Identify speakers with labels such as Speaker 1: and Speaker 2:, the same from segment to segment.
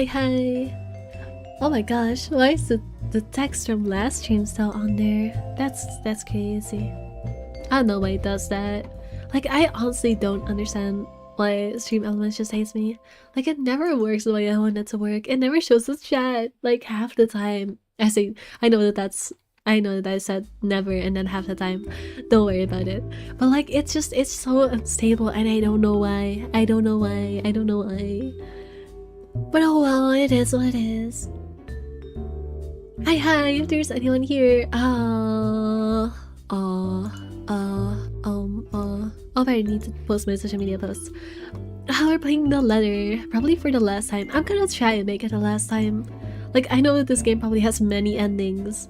Speaker 1: Hi. Oh my gosh, why is the text from last stream still on there? That's crazy. I don't know why it does that. Like, I honestly don't understand why Stream Elements just hates me. Like, it never works the way I want it to work. It never shows the chat, like, half the time. I know that I said never and then half the time. Don't worry about it. But like, it's so unstable and I don't know why. I don't know why. But oh well, it is what it is. Hi, if there's anyone here. I need to post my social media posts. We're playing the letter, probably for the last time. I'm gonna try and make it the last time. Like, I know that this game probably has many endings,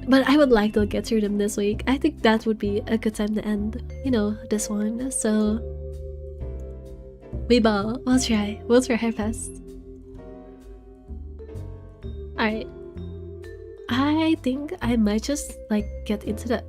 Speaker 1: but I would like to get through them this week. I think that would be a good time to end, you know, this one. So, we'll try our best. Alright. I think I might just, like, get into the...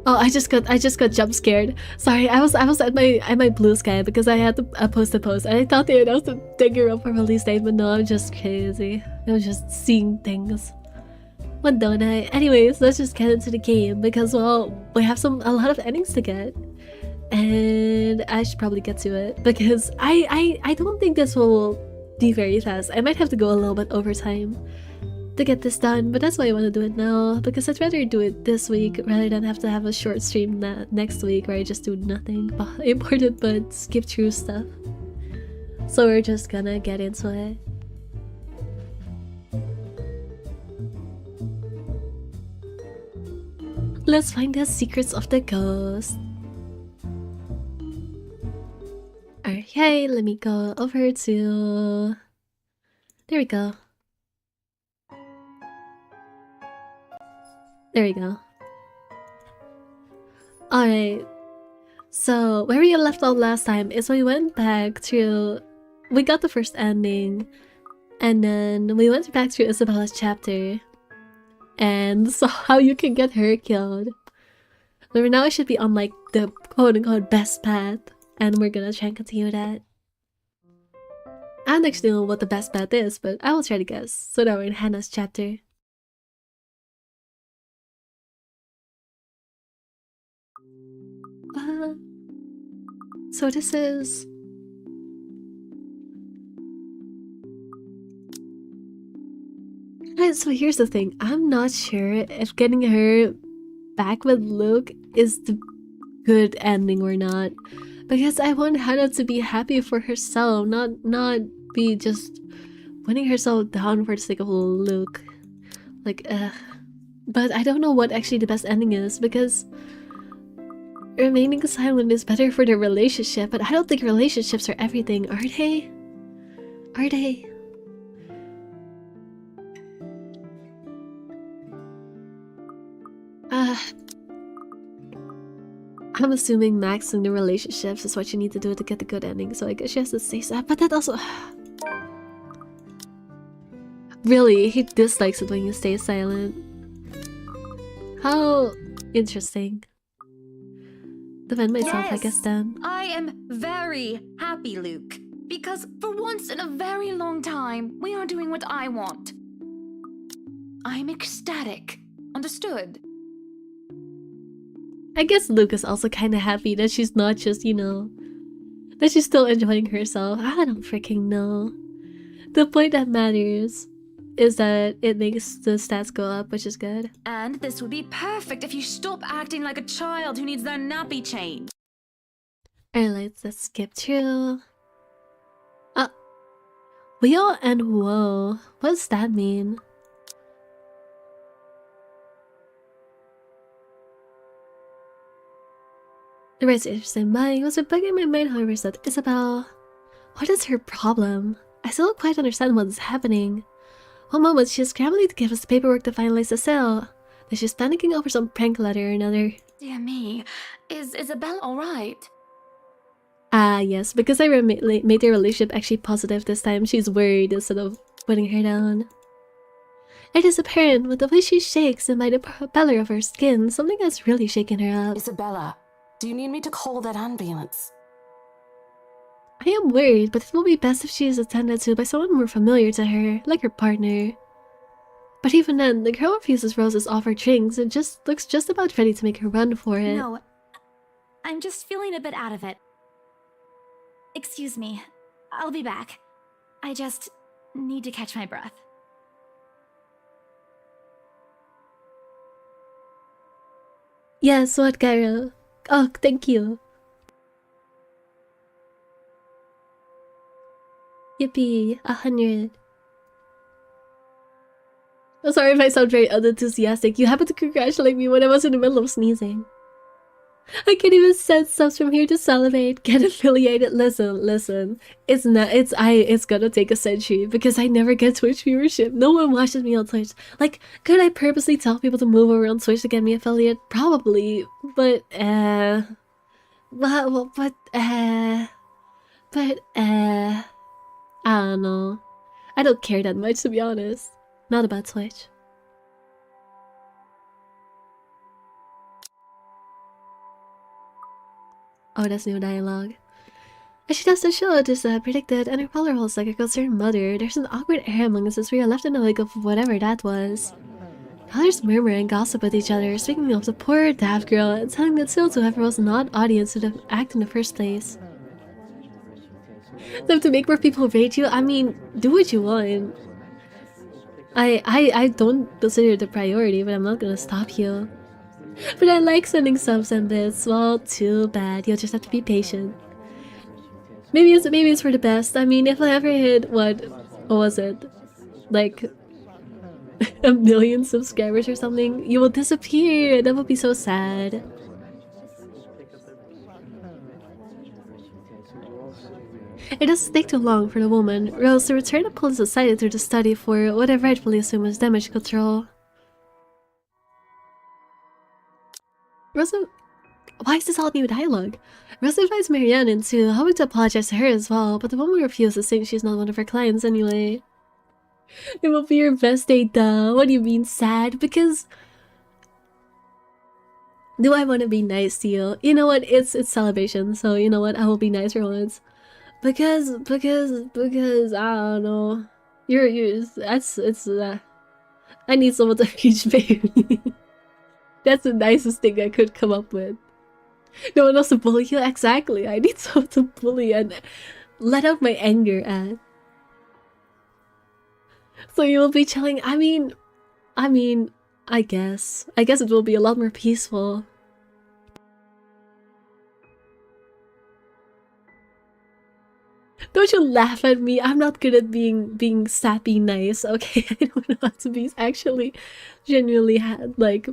Speaker 1: Oh, I just got jump scared. Sorry, I was at my blue sky because I had to post a post and I thought they announced a digger up for release date, but no, I'm just crazy. I'm just seeing things. What don't I? Anyways, let's just get into the game because, well, we have a lot of endings to get. And I should probably get to it because I don't think this will be very fast. I might have to go a little bit over time to get this done, but that's why I want to do it now because I'd rather do it this week rather than have to have a short stream next week where I just do nothing important but skip through stuff. So we're just gonna get into it. Let's find the secrets of the ghost. Okay, let me go over to... There we go. There we go. Alright. So, where we left off last time is we went back to... We got the first ending. And then we went back to Isabella's chapter. And saw how you can get her killed. But now I should be on like the quote-unquote best path. And we're gonna try and continue that. I don't actually know what the best path is, but I will try to guess. So now we're in Hannah's chapter. So this is... So here's the thing. I'm not sure if getting her back with Luke is the good ending or not. Because I want Hannah to be happy for herself, not be just putting herself down for the sake of Luke. Like, But I don't know what actually the best ending is because... Remaining silent is better for the relationship, but I don't think relationships are everything, are they? Are they? I'm assuming maxing the relationships is what you need to do to get the good ending, so I guess she has to say that, but that also... Really, he dislikes it when you stay silent. How interesting. Defend myself, yes, I guess then.
Speaker 2: I am very happy, Luke. Because for once in a very long time, we are doing what I want. I'm ecstatic. Understood?
Speaker 1: I guess Luke is also kinda happy that she's not just, you know... that she's still enjoying herself. I don't freaking know. The point that matters is that it makes the stats go up, which is good.
Speaker 2: And this would be perfect if you stop acting like a child who needs their nappy change.
Speaker 1: Alright, let's skip through. Wheel and woe. What does that mean? The rest interesting mind was bugging my mind, however, said Isabel. What is her problem? I still don't quite understand what is happening. One moment she is scrambling to give us the paperwork to finalize the sale. Then she's panicking over some prank letter or another.
Speaker 2: Dear me, is Isabel alright?
Speaker 1: Yes, because I made the relationship actually positive this time, she's worried instead of putting her down. It is apparent with the way she shakes and by the propeller of her skin, something has really shaken her up.
Speaker 3: Isabella, do you need me to call that ambulance?
Speaker 1: I am worried, but it will be best if she is attended to by someone more familiar to her, like her partner. But even then, the girl refuses Rose's offered drinks and just looks just about ready to make her run for it.
Speaker 3: No, I'm just feeling a bit out of it. Excuse me, I'll be back. I just need to catch my breath.
Speaker 1: Yes, what, Gyro? Oh, thank you. Yippee, 100. I'm sorry if I sound very unenthusiastic. You happened to congratulate me when I was in the middle of sneezing. I can't even send subs from here to salivate. Get affiliated. Listen. It's gonna take a century because I never get Twitch viewership. No one watches me on Twitch. Like, could I purposely tell people to move over on Twitch to get me affiliate? Probably, but I don't know. I don't care that much, to be honest. Not about Twitch. Oh, that's new dialogue. As she does the show, it is predicted, and her color holds like a concerned mother. There's an awkward air among us as we are left in the wake of whatever that was. Others murmur and gossip with each other, speaking of the poor daft girl and telling that still whoever was not audience to the act in the first place. So to make more people rate you, I mean, do what you want. I don't consider it a priority, but I'm not gonna stop you. But I like sending subs and bits. Well, too bad. You'll just have to be patient. Maybe it's for the best. I mean, if I ever hit what was it? Like 1 million subscribers or something, you will disappear. That would be so sad. It doesn't take too long for the woman, Rose, to return the police aside to the study for what I rightfully assume is damage control. Rosa, why is this all new dialogue? Rosa invites Marianne into, hoping to apologize to her as well, but the woman refuses, saying she's not one of her clients anyway. It will be your best day, duh. What do you mean sad? Because do I want to be nice to you? You know what? It's celebration, so you know what? I will be nice for once. Because I don't know. I need someone to reach baby. That's the nicest thing I could come up with. No one else to bully you? Exactly. I need someone to bully and let out my anger at. So you will be chilling. I mean, I guess it will be a lot more peaceful. Don't you laugh at me. I'm not good at being sappy nice, okay? I don't know how to be actually genuinely like.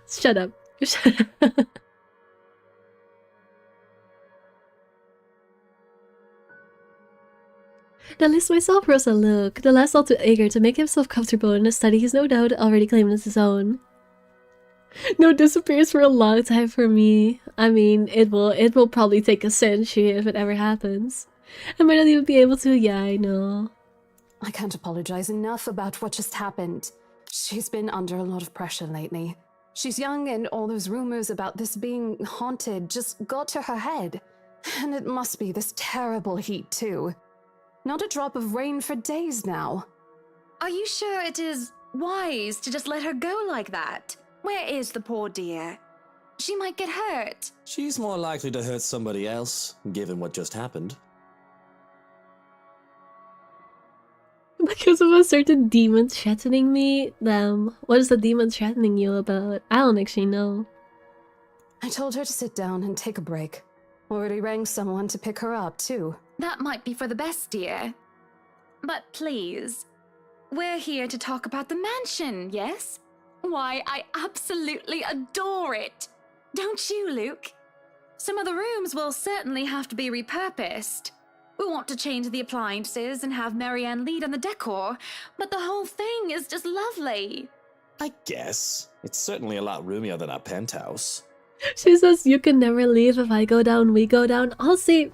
Speaker 1: Shut up. Shut up. Now list myself, Rosa Luke, the last all too eager to make himself comfortable in a study he's no doubt already claimed as his own. No disappears for a long time for me. I mean, it will probably take a century if it ever happens. I might not even be able to, yeah, I know.
Speaker 4: I can't apologize enough about what just happened. She's been under a lot of pressure lately. She's young and all those rumors about this being haunted just got to her head. And it must be this terrible heat too. Not a drop of rain for days now.
Speaker 2: Are you sure it is wise to just let her go like that? Where is the poor dear? She might get hurt.
Speaker 5: She's more likely to hurt somebody else, given what just happened.
Speaker 1: Because of a certain demon threatening me? What is the demon threatening you about? I don't actually know.
Speaker 4: I told her to sit down and take a break. Already rang someone to pick her up, too.
Speaker 2: That might be for the best, dear. But please, we're here to talk about the mansion, yes? Why, I absolutely adore it! Don't you, Luke? Some of the rooms will certainly have to be repurposed. We want to change the appliances and have Marianne lead on the decor, but the whole thing is just lovely.
Speaker 5: I guess. It's certainly a lot roomier than our penthouse.
Speaker 1: She says you can never leave. If I go down, we go down. I'll say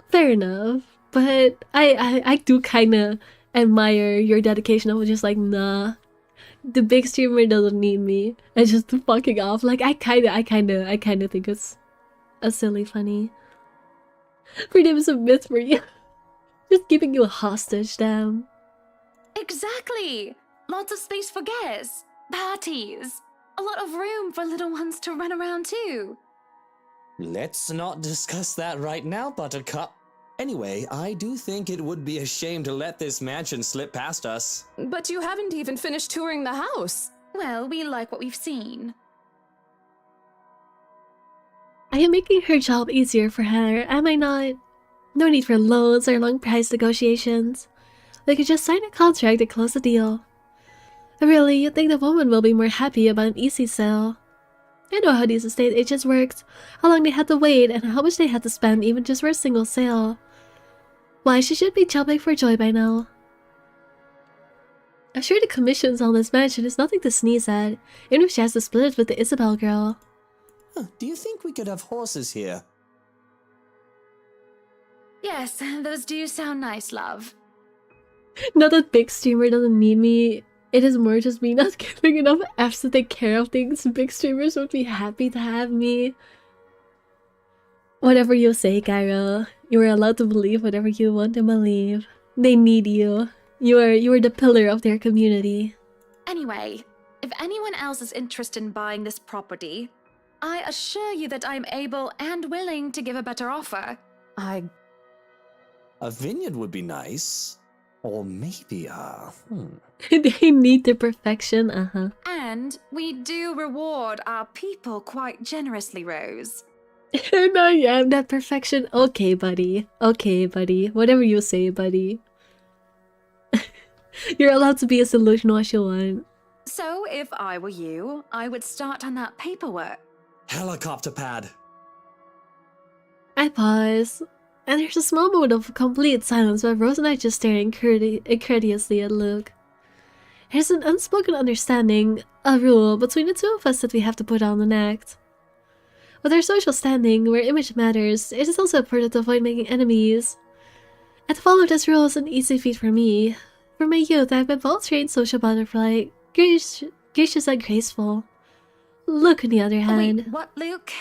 Speaker 1: fair enough, but I do kind of admire your dedication. I was just like, nah, the big streamer doesn't need me. It's just fucking off. Like I kind of think it's a silly funny. Freedom is a myth for you. Just keeping you hostage, damn.
Speaker 2: Exactly! Lots of space for guests, parties, a lot of room for little ones to run around too.
Speaker 5: Let's not discuss that right now, Buttercup. Anyway, I do think it would be a shame to let this mansion slip past us.
Speaker 4: But you haven't even finished touring the house.
Speaker 2: Well, we like what we've seen.
Speaker 1: I am making her job easier for her, am I not? No need for loans or long price negotiations. They could just sign a contract and close the deal. Really, you think the woman will be more happy about an easy sale? I know how these estate agents worked, how long they had to wait, and how much they had to spend even just for a single sale. Why, she should be jumping for joy by now. I'm sure the commissions on this mansion is nothing to sneeze at, even if she has to split it with the Isabel girl.
Speaker 5: Huh, do you think we could have horses here?
Speaker 2: Yes, those do sound nice, love.
Speaker 1: Not that Big Streamer doesn't need me. It is more just me not giving enough F's to take care of things. Big Streamers would be happy to have me. Whatever you say, Cairo. You are allowed to believe whatever you want to believe. They need you. You are the pillar of their community.
Speaker 2: Anyway, if anyone else is interested in buying this property, I assure you that I'm able and willing to give a better offer.
Speaker 5: A vineyard would be nice. Or maybe
Speaker 1: They need the perfection,
Speaker 2: And we do reward our people quite generously, Rose.
Speaker 1: And I am that perfection. Okay, buddy. Okay, buddy. Whatever you say, buddy. You're allowed to be as delusional as you want.
Speaker 2: So, if I were you, I would start on that paperwork.
Speaker 5: helicopter pad.
Speaker 1: I pause, and there's a small moment of complete silence while Rose and I just stare incredulously at Luke. There's an unspoken understanding, a rule between the two of us that we have to put on an act. With our social standing, where image matters, it is also important to avoid making enemies. And to follow this rule is an easy feat for me. From my youth, I've been well-trained social butterfly, gracious and graceful. Luke, on the other hand...
Speaker 2: Wait, what, Luke?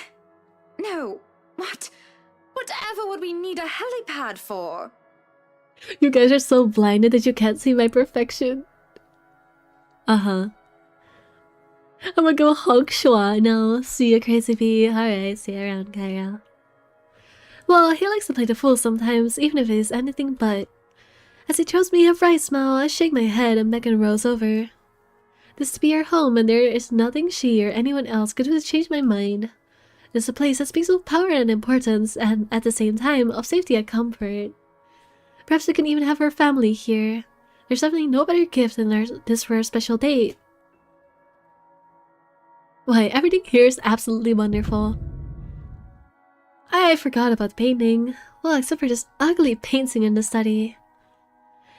Speaker 2: No, what? Whatever would we need a helipad for?
Speaker 1: You guys are so blinded that you can't see my perfection. I'm gonna go honk Shua now. See you, Crazy Bee. Alright, see you around, Kaya. Well, he likes to play the fool sometimes, even if it is anything but. As he throws me a bright smile, I shake my head and beckon Rose over. This to be our home, and there is nothing she or anyone else could do to change my mind. This is a place that speaks of power and importance, and at the same time, of safety and comfort. Perhaps we can even have our family here. There's definitely no better gift than this for a special date. Why, everything here is absolutely wonderful. I forgot about the painting. Well, except for this ugly painting in the study.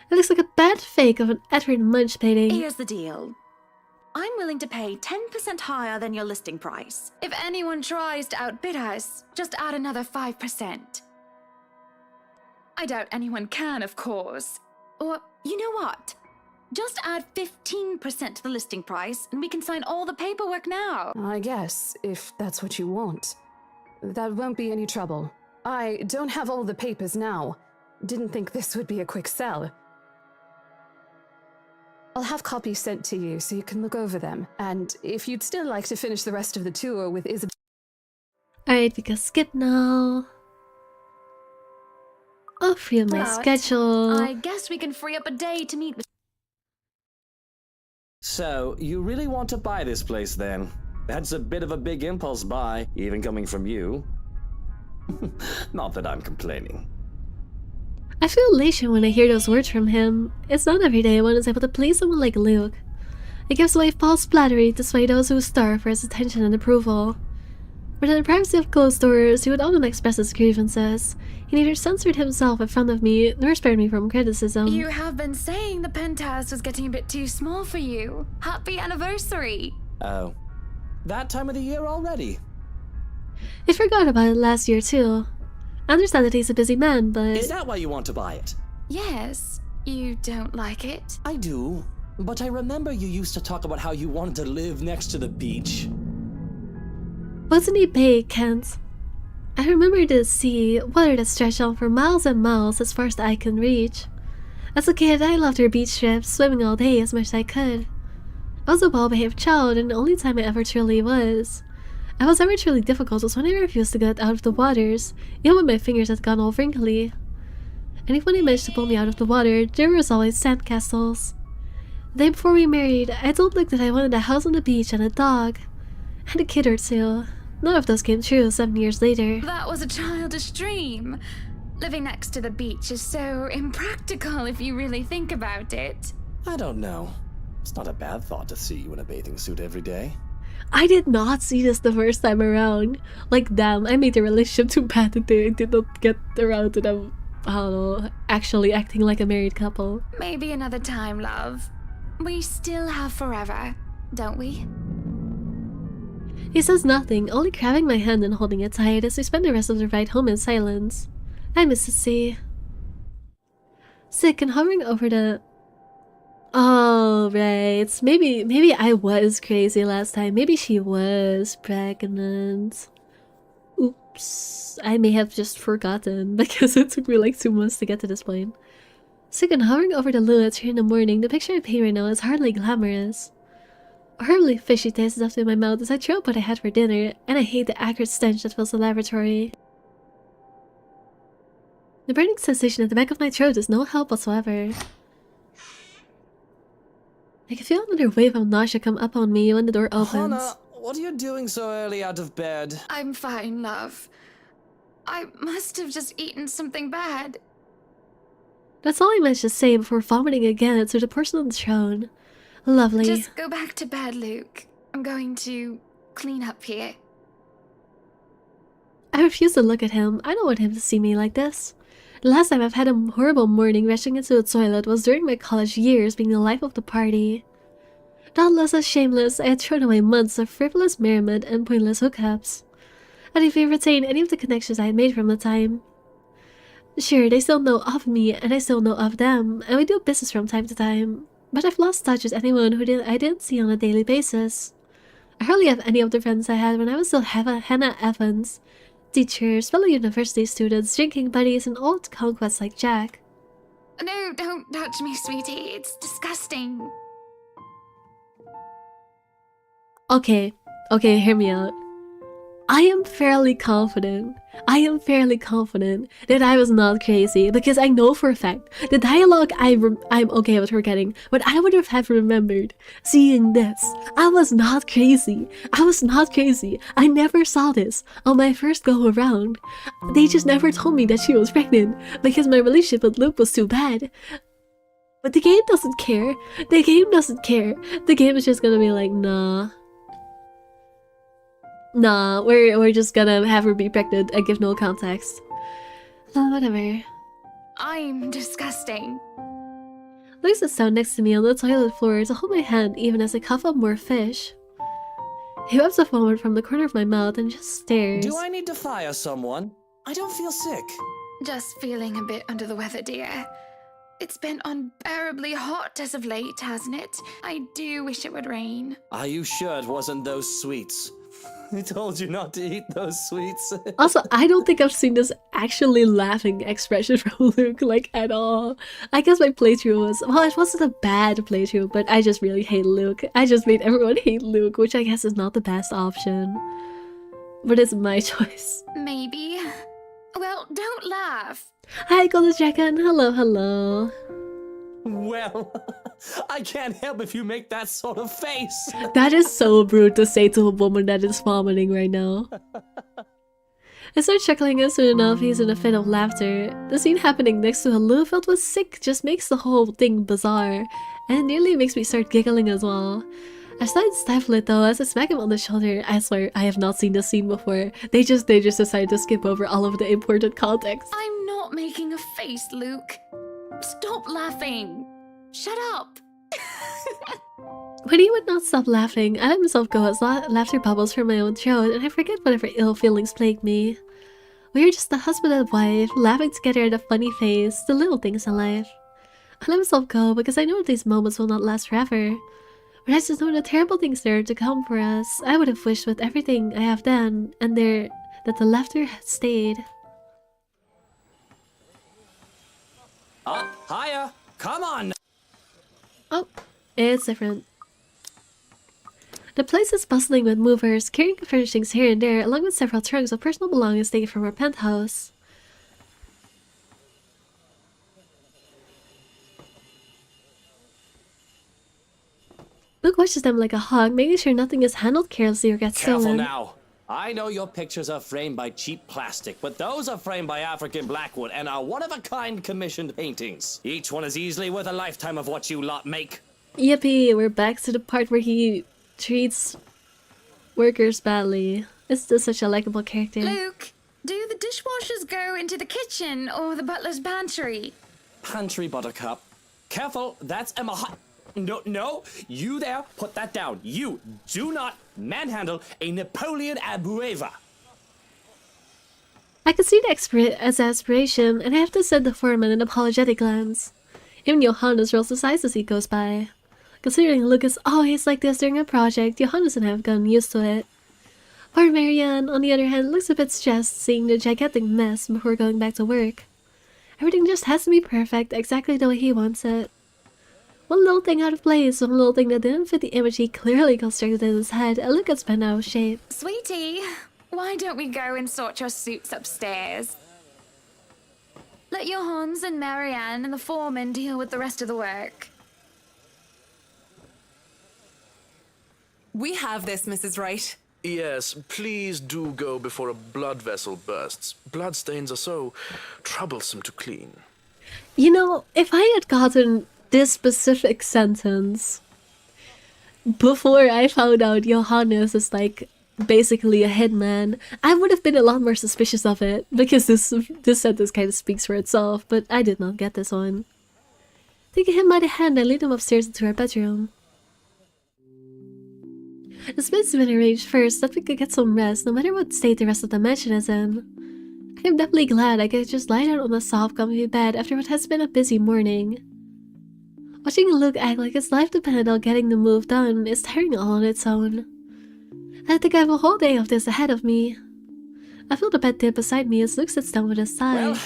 Speaker 1: It looks like a bad fake of an Edward Munch painting.
Speaker 2: Here's the deal. I'm willing to pay 10% higher than your listing price. If anyone tries to outbid us, just add another 5%. I doubt anyone can, of course. Or, you know what? Just add 15% to the listing price, and we can sign all the paperwork now.
Speaker 4: I guess, if that's what you want. That won't be any trouble. I don't have all the papers now. Didn't think this would be a quick sell. I'll have copies sent to you so you can look over them. And if you'd still like to finish the rest of the tour with Isabel...
Speaker 1: Alright, we can skip now. I'll free up my schedule.
Speaker 2: I guess we can free up a day to meet with...
Speaker 5: So, you really want to buy this place then? That's a bit of a big impulse buy, even coming from you. Not that I'm complaining.
Speaker 1: I feel elation when I hear those words from him. It's not every day one is able to please someone like Luke. It gives away false flattery to sway those who starve for his attention and approval. But in the privacy of closed doors, he would often express his grievances. He neither censored himself in front of me, nor spared me from criticism.
Speaker 2: You have been saying the penthouse was getting a bit too small for you. Happy anniversary!
Speaker 5: Oh. That time of the year already?
Speaker 1: I forgot about it last year too. I understand that he's a busy man, but...
Speaker 5: Is that why you want to buy it?
Speaker 2: Yes. You don't like it?
Speaker 5: I do. But I remember you used to talk about how you wanted to live next to the beach.
Speaker 1: Wasn't he big, Kent? I remember the sea, water that stretched on for miles and miles as far as the eye can reach. As a kid, I loved our beach trips, swimming all day as much as I could. I was a well-behaved child, and the only time I ever truly was. I was ever truly difficult was when I refused to get out of the waters, even when my fingers had gone all wrinkly. And even when they managed to pull me out of the water, there was always sandcastles. The day before we married, I told Luke that I wanted a house on the beach and a dog. And a kid or two. None of those came true 7 years later.
Speaker 2: That was a childish dream. Living next to the beach is so impractical if you really think about it.
Speaker 5: I don't know. It's not a bad thought to see you in a bathing suit every day.
Speaker 1: I did not see this the first time around. Like, damn, I made the relationship too bad that they did not get around to them, I don't know, actually acting like a married couple.
Speaker 2: Maybe another time, love. We still have forever, don't we?
Speaker 1: He says nothing, only grabbing my hand and holding it tight as we spend the rest of the ride home in silence. I miss the sea. Sick and hovering over the... Oh, right. Maybe I was crazy last time. Maybe she was pregnant. Oops. I may have just forgotten because it took me like 2 months to get to this point. Sick and hovering over the loo at 3 in the morning, the picture I paint right now is hardly glamorous. A horribly fishy taste is left in my mouth as I throw up what I had for dinner, and I hate the acrid stench that fills the laboratory. The burning sensation at the back of my throat is no help whatsoever. I can feel another wave of nausea come up on me when the door opens.
Speaker 5: Hannah, what are you doing so early out of bed?
Speaker 2: I'm fine, love. I must have just eaten something bad.
Speaker 1: That's all I managed to say before vomiting again to the porcelain throne. Lovely.
Speaker 2: Just go back to bed, Luke. I'm going to clean up here.
Speaker 1: I refuse to look at him. I don't want him to see me like this. The last time I've had a horrible morning rushing into the toilet was during my college years being the life of the party. Thoughtless and shameless, I had thrown away months of frivolous merriment and pointless hookups. I didn't even retain any of the connections I had made from the time. Sure, they still know of me, and I still know of them, and we do business from time to time. But I've lost touch with anyone I didn't see on a daily basis. I hardly have any of the friends I had when I was still Hannah Evans. Teachers, fellow university students, drinking buddies, and old conquests like Jack.
Speaker 2: No, don't touch me, sweetie. It's disgusting.
Speaker 1: Okay, hear me out. I am fairly confident that I was not crazy because I know for a fact the dialogue I'm okay with forgetting, but I would have remembered seeing this. I was not crazy. I never saw this on my first go around. They just never told me that she was pregnant because my relationship with Luke was too bad. But the game doesn't care. The game is just gonna be like, Nah, we're just gonna have her be pregnant and give no context. Whatever.
Speaker 2: I'm disgusting.
Speaker 1: Luke sits down next to me on the toilet floor to hold my hand even as I cough up more fish. He wipes off vomit from the corner of my mouth and just stares.
Speaker 5: Do I need to fire someone? I don't feel sick.
Speaker 2: Just feeling a bit under the weather, dear. It's been unbearably hot as of late, hasn't it? I do wish it would rain.
Speaker 5: Are you sure it wasn't those sweets? I told you not to eat those sweets.
Speaker 1: Also, I don't think I've seen this actually laughing expression from Luke, like, at all. I guess my playthrough was... Well, it wasn't a bad playthrough, but I just really hate Luke. I just made everyone hate Luke, which I guess is not the best option. But it's my choice.
Speaker 2: Maybe. Well, don't laugh.
Speaker 1: Hi, Golden Dragon. Hello.
Speaker 5: Well, I can't help if you make that sort of face.
Speaker 1: That is so rude to say to a woman that is vomiting right now. I start chuckling and soon enough he's in a fit of laughter. The scene happening next to a loo filled with sick just makes the whole thing bizarre, and it nearly makes me start giggling as well. I started to stifle it though as I smack him on the shoulder. I swear, I have not seen this scene before. They just decided to skip over all of the important context.
Speaker 2: I'm not making a face, Luke. Stop laughing. Shut up.
Speaker 1: When he would not stop laughing, I let myself go as laughter bubbles from my own throat, and I forget whatever ill feelings plagued me. We are just a husband and wife, laughing together at a funny face, the little things in life. I let myself go because I know that these moments will not last forever. But I just know the terrible things that are to come for us. I would have wished with everything I have done, and there that the laughter had stayed.
Speaker 5: Up, higher! Come on!
Speaker 1: Oh, it's different. The place is bustling with movers, carrying furnishings here and there, along with several trunks of personal belongings taken from our penthouse. Luke watches them like a hawk, making sure nothing is handled carelessly or gets
Speaker 5: Careful
Speaker 1: stolen.
Speaker 5: now! I know your pictures are framed by cheap plastic, but those are framed by African Blackwood and are one-of-a-kind commissioned paintings. Each one is easily worth a lifetime of what you lot make.
Speaker 1: Yippee, we're back to the part where he treats workers badly. It's still such a likable character.
Speaker 2: Luke, do the dishwashers go into the kitchen or the butler's pantry?
Speaker 5: Pantry, Buttercup. Careful, that's Emma No, you there, put that down. You do not manhandle a Napoleon Abueva.
Speaker 1: I can see the exasperation, and I have to send the foreman an apologetic glance. Even Johannes rolls his eyes as he goes by. Considering Luke is always like this during a project, Johannes and I have gotten used to it. Poor Marianne, on the other hand, looks a bit stressed seeing the gigantic mess before going back to work. Everything just has to be perfect, exactly the way he wants it. One little thing out of place, one little thing that didn't fit the image he clearly constructed in his head, and Luke gets bent out of shape.
Speaker 2: Sweetie, why don't we go and sort your suits upstairs? Let your Hans and Marianne and the foreman deal with the rest of the work.
Speaker 6: We have this, Mrs. Wright.
Speaker 7: Yes, please do go before a blood vessel bursts. Bloodstains are so troublesome to clean.
Speaker 1: You know, if I had gotten this specific sentence before I found out Johannes is like basically a hitman, I would have been a lot more suspicious of it, because this sentence kind of speaks for itself, but I did not get this one. Taking him by the hand, I lead him upstairs into our bedroom. The bed's been arranged first that we could get some rest, no matter what state the rest of the mansion is in. I am definitely glad I could just lie down on a soft, comfy bed after what has been a busy morning. Watching Luke act like his life depended on getting the move done is tiring all on its own. I think I have a whole day of this ahead of me. I feel the bed tip beside me as Luke sits down with a sigh.
Speaker 5: Well,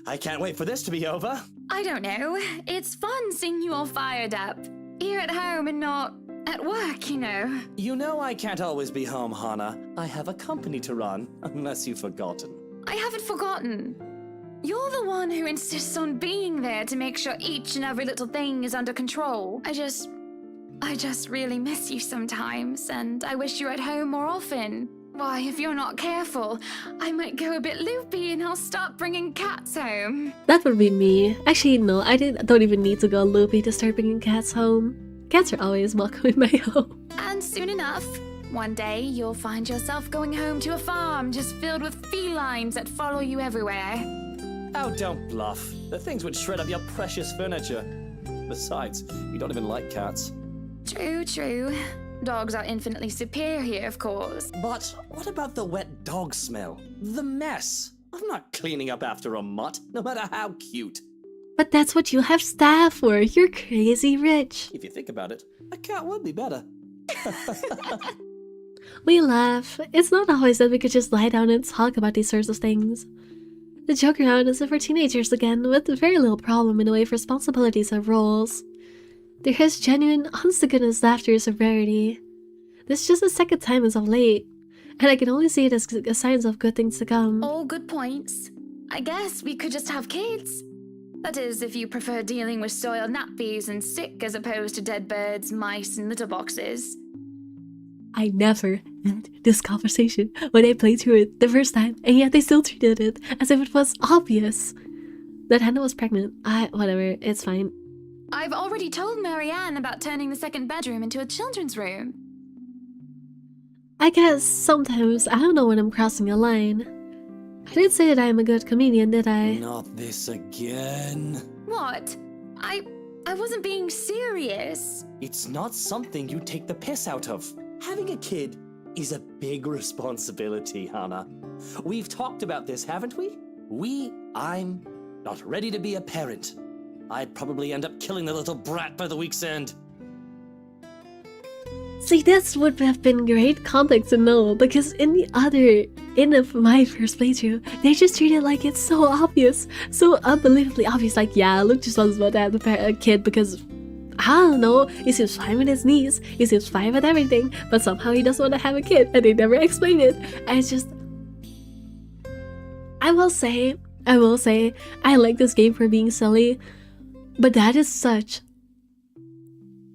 Speaker 5: I can't wait for this to be over.
Speaker 2: I don't know. It's fun seeing you all fired up. Here at home and not at work, you know.
Speaker 5: You know I can't always be home, Hana. I have a company to run, unless you've forgotten.
Speaker 2: I haven't forgotten. You're the one who insists on being there to make sure each and every little thing is under control. I just really miss you sometimes, and I wish you were at home more often. Why, if you're not careful, I might go a bit loopy and I'll start bringing cats home.
Speaker 1: That would be me. Actually, no, don't even need to go loopy to start bringing cats home. Cats are always welcome in my home.
Speaker 2: And soon enough, one day you'll find yourself going home to a farm just filled with felines that follow you everywhere.
Speaker 5: Oh, don't bluff. The things would shred up your precious furniture. Besides, you don't even like cats.
Speaker 2: True. Dogs are infinitely superior, of course.
Speaker 5: But what about the wet dog smell? The mess? I'm not cleaning up after a mutt, no matter how cute.
Speaker 1: But that's what you have staff for. You're crazy rich.
Speaker 5: If you think about it, a cat would be better.
Speaker 1: We laugh. It's not always that we could just lie down and talk about these sorts of things. The joke around as if we're teenagers again, with very little problem in the way of responsibilities and roles. There is genuine, honest-to-goodness laughter is a rarity. This is just the second time as of late, and I can only see it as signs of good things to come.
Speaker 2: All good points. I guess we could just have kids. That is, if you prefer dealing with soiled nappies and sick as opposed to dead birds, mice, and litter boxes.
Speaker 1: I never had this conversation when I played through it the first time, and yet they still treated it as if it was obvious that Hannah was pregnant. Whatever, it's fine.
Speaker 2: I've already told Marianne about turning the second bedroom into a children's room.
Speaker 1: I guess sometimes I don't know when I'm crossing a line. I didn't say that I am a good comedian, did I?
Speaker 5: Not this again.
Speaker 2: What? I wasn't being serious.
Speaker 5: It's not something you take the piss out of. Having a kid is a big responsibility, Hannah. We've talked about this, haven't we? I'm not ready to be a parent. I'd probably end up killing the little brat by the week's end.
Speaker 1: See, this would have been great context to know, because my first playthrough, they just treat it like it's so obvious, so unbelievably obvious. Like, yeah, Luke just wants to have a kid because, I don't know, he seems fine with his niece, he seems fine with everything, but somehow he doesn't want to have a kid, and they never explain it. And it's just, I will say, I like this game for being silly, but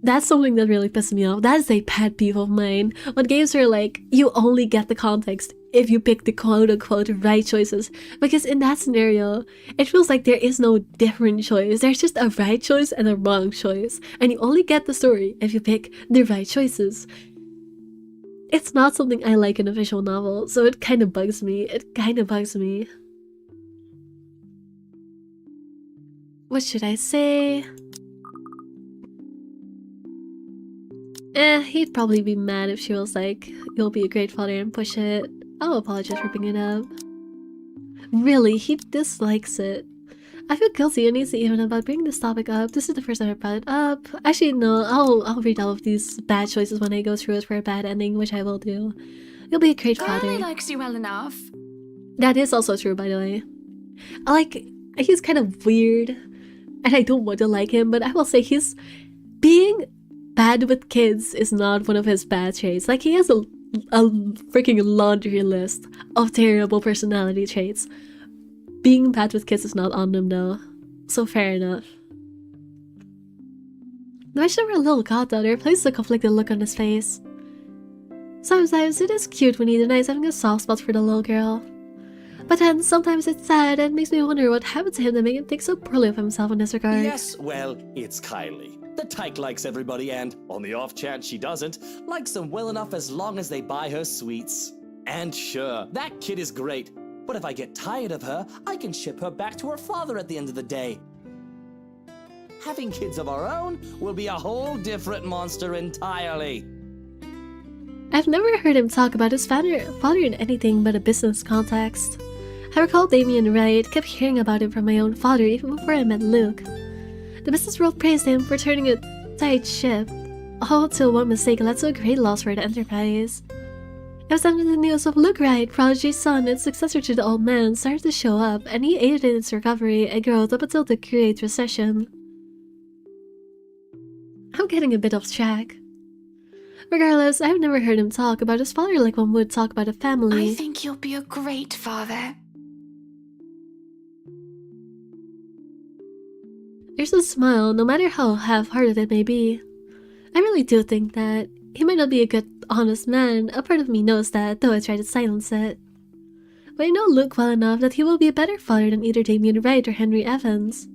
Speaker 1: that's something that really pisses me off. That is a pet peeve of mine. When games are like, you only get the context if you pick the quote-unquote right choices. Because in that scenario, it feels like there is no different choice. There's just a right choice and a wrong choice. And you only get the story if you pick the right choices. It's not something I like in a visual novel, so it kind of bugs me. What should I say? He'd probably be mad if she was like, you'll be a great father and push it. I'll apologize for bringing it up. Really, he dislikes it. I feel guilty and easy even about bringing this topic up. This is the first time I brought it up. Actually, no, I'll read all of these bad choices when I go through it for a bad ending, which I will do. You'll be a great father.
Speaker 2: Clearly likes you well enough.
Speaker 1: That is also true, by the way. He's kind of weird, and I don't want to like him, but I will say being bad with kids is not one of his bad traits. Like, he has a freaking laundry list of terrible personality traits. Being bad with kids is not on them though, so fair enough. The mention of our little goddaughter replaces the conflicted look on his face. Sometimes it is cute when he denies having a soft spot for the little girl. But then sometimes it's sad and makes me wonder what happened to him that made him think so poorly of himself in this regard.
Speaker 5: Yes, well, it's Kylie. The tyke likes everybody and, on the off chance she doesn't, likes them well enough as long as they buy her sweets. And sure, that kid is great, but if I get tired of her, I can ship her back to her father at the end of the day. Having kids of our own will be a whole different monster entirely.
Speaker 1: I've never heard him talk about his father in anything but a business context. I recall Damien Wright kept hearing about him from my own father even before I met Luke. The business world praised him for turning a tight ship, all till one mistake led to a great loss for the enterprise. It was then the news of Luke Wright, Prodigy's son and successor to the old man, started to show up, and he aided in its recovery and growth up until the Great Recession. I'm getting a bit off track. Regardless, I've never heard him talk about his father like one would talk about a family.
Speaker 2: I think you'll be a great father.
Speaker 1: There's a smile, no matter how half-hearted it may be. I really do think that. He might not be a good, honest man. A part of me knows that, though I try to silence it. But I know Luke well enough that he will be a better father than either Damien Wright or Henry Evans.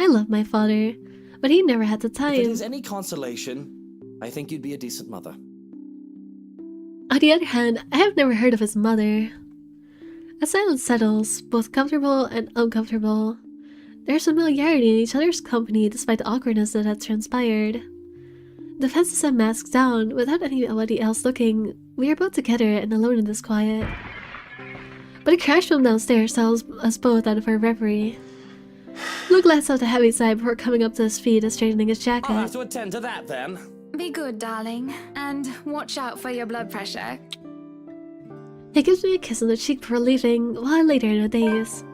Speaker 1: I love my father, but he never had the time.
Speaker 5: If it is any consolation, I think you'd be a decent mother.
Speaker 1: On the other hand, I have never heard of his mother. A silence settles, both comfortable and uncomfortable. There's familiarity in each other's company despite the awkwardness that had transpired. The fences and masks down, without anybody else looking, we are both together and alone in this quiet. But a crash from downstairs tells us both out of our reverie. Luke lets out a heavy sigh before coming up to his feet and straightening his jacket.
Speaker 5: I'll have to attend to that then.
Speaker 2: Be good, darling, and watch out for your blood pressure.
Speaker 1: He gives me a kiss on the cheek before leaving, while I lay there in a daze.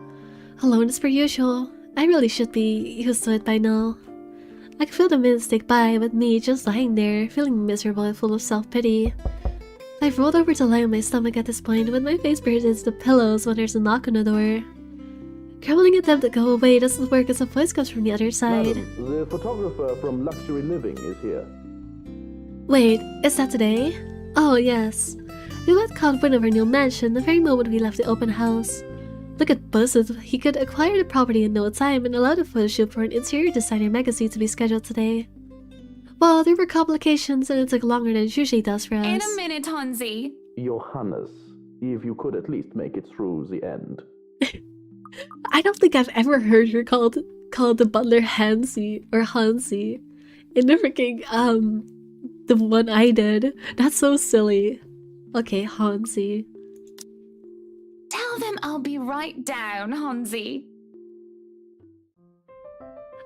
Speaker 1: Alone as per usual. I really should be used to it by now. I could feel the minutes tick by with me just lying there, feeling miserable and full of self-pity. I've rolled over to lie on my stomach at this point, with my face buried into the pillows when there's a knock on the door. Grumbling attempt to go away doesn't work as a voice comes from the other side.
Speaker 6: Madam, the photographer from Luxury Living is here.
Speaker 1: Wait, is that today? Oh, yes. We went caught wind of our new mansion the very moment we left the open house. Look at boasted he could acquire the property in no time and allowed a photo shoot for an interior designer magazine to be scheduled today. Well, there were complications and it took longer than it usually does for us.
Speaker 2: In a minute, Hansi.
Speaker 6: Johannes, if you could at least make it through the end.
Speaker 1: I don't think I've ever heard her called the butler Hansi or Hansi in the freaking the one I did. That's so silly. Okay, Hansi.
Speaker 2: Tell them I'll be right down, Hansi.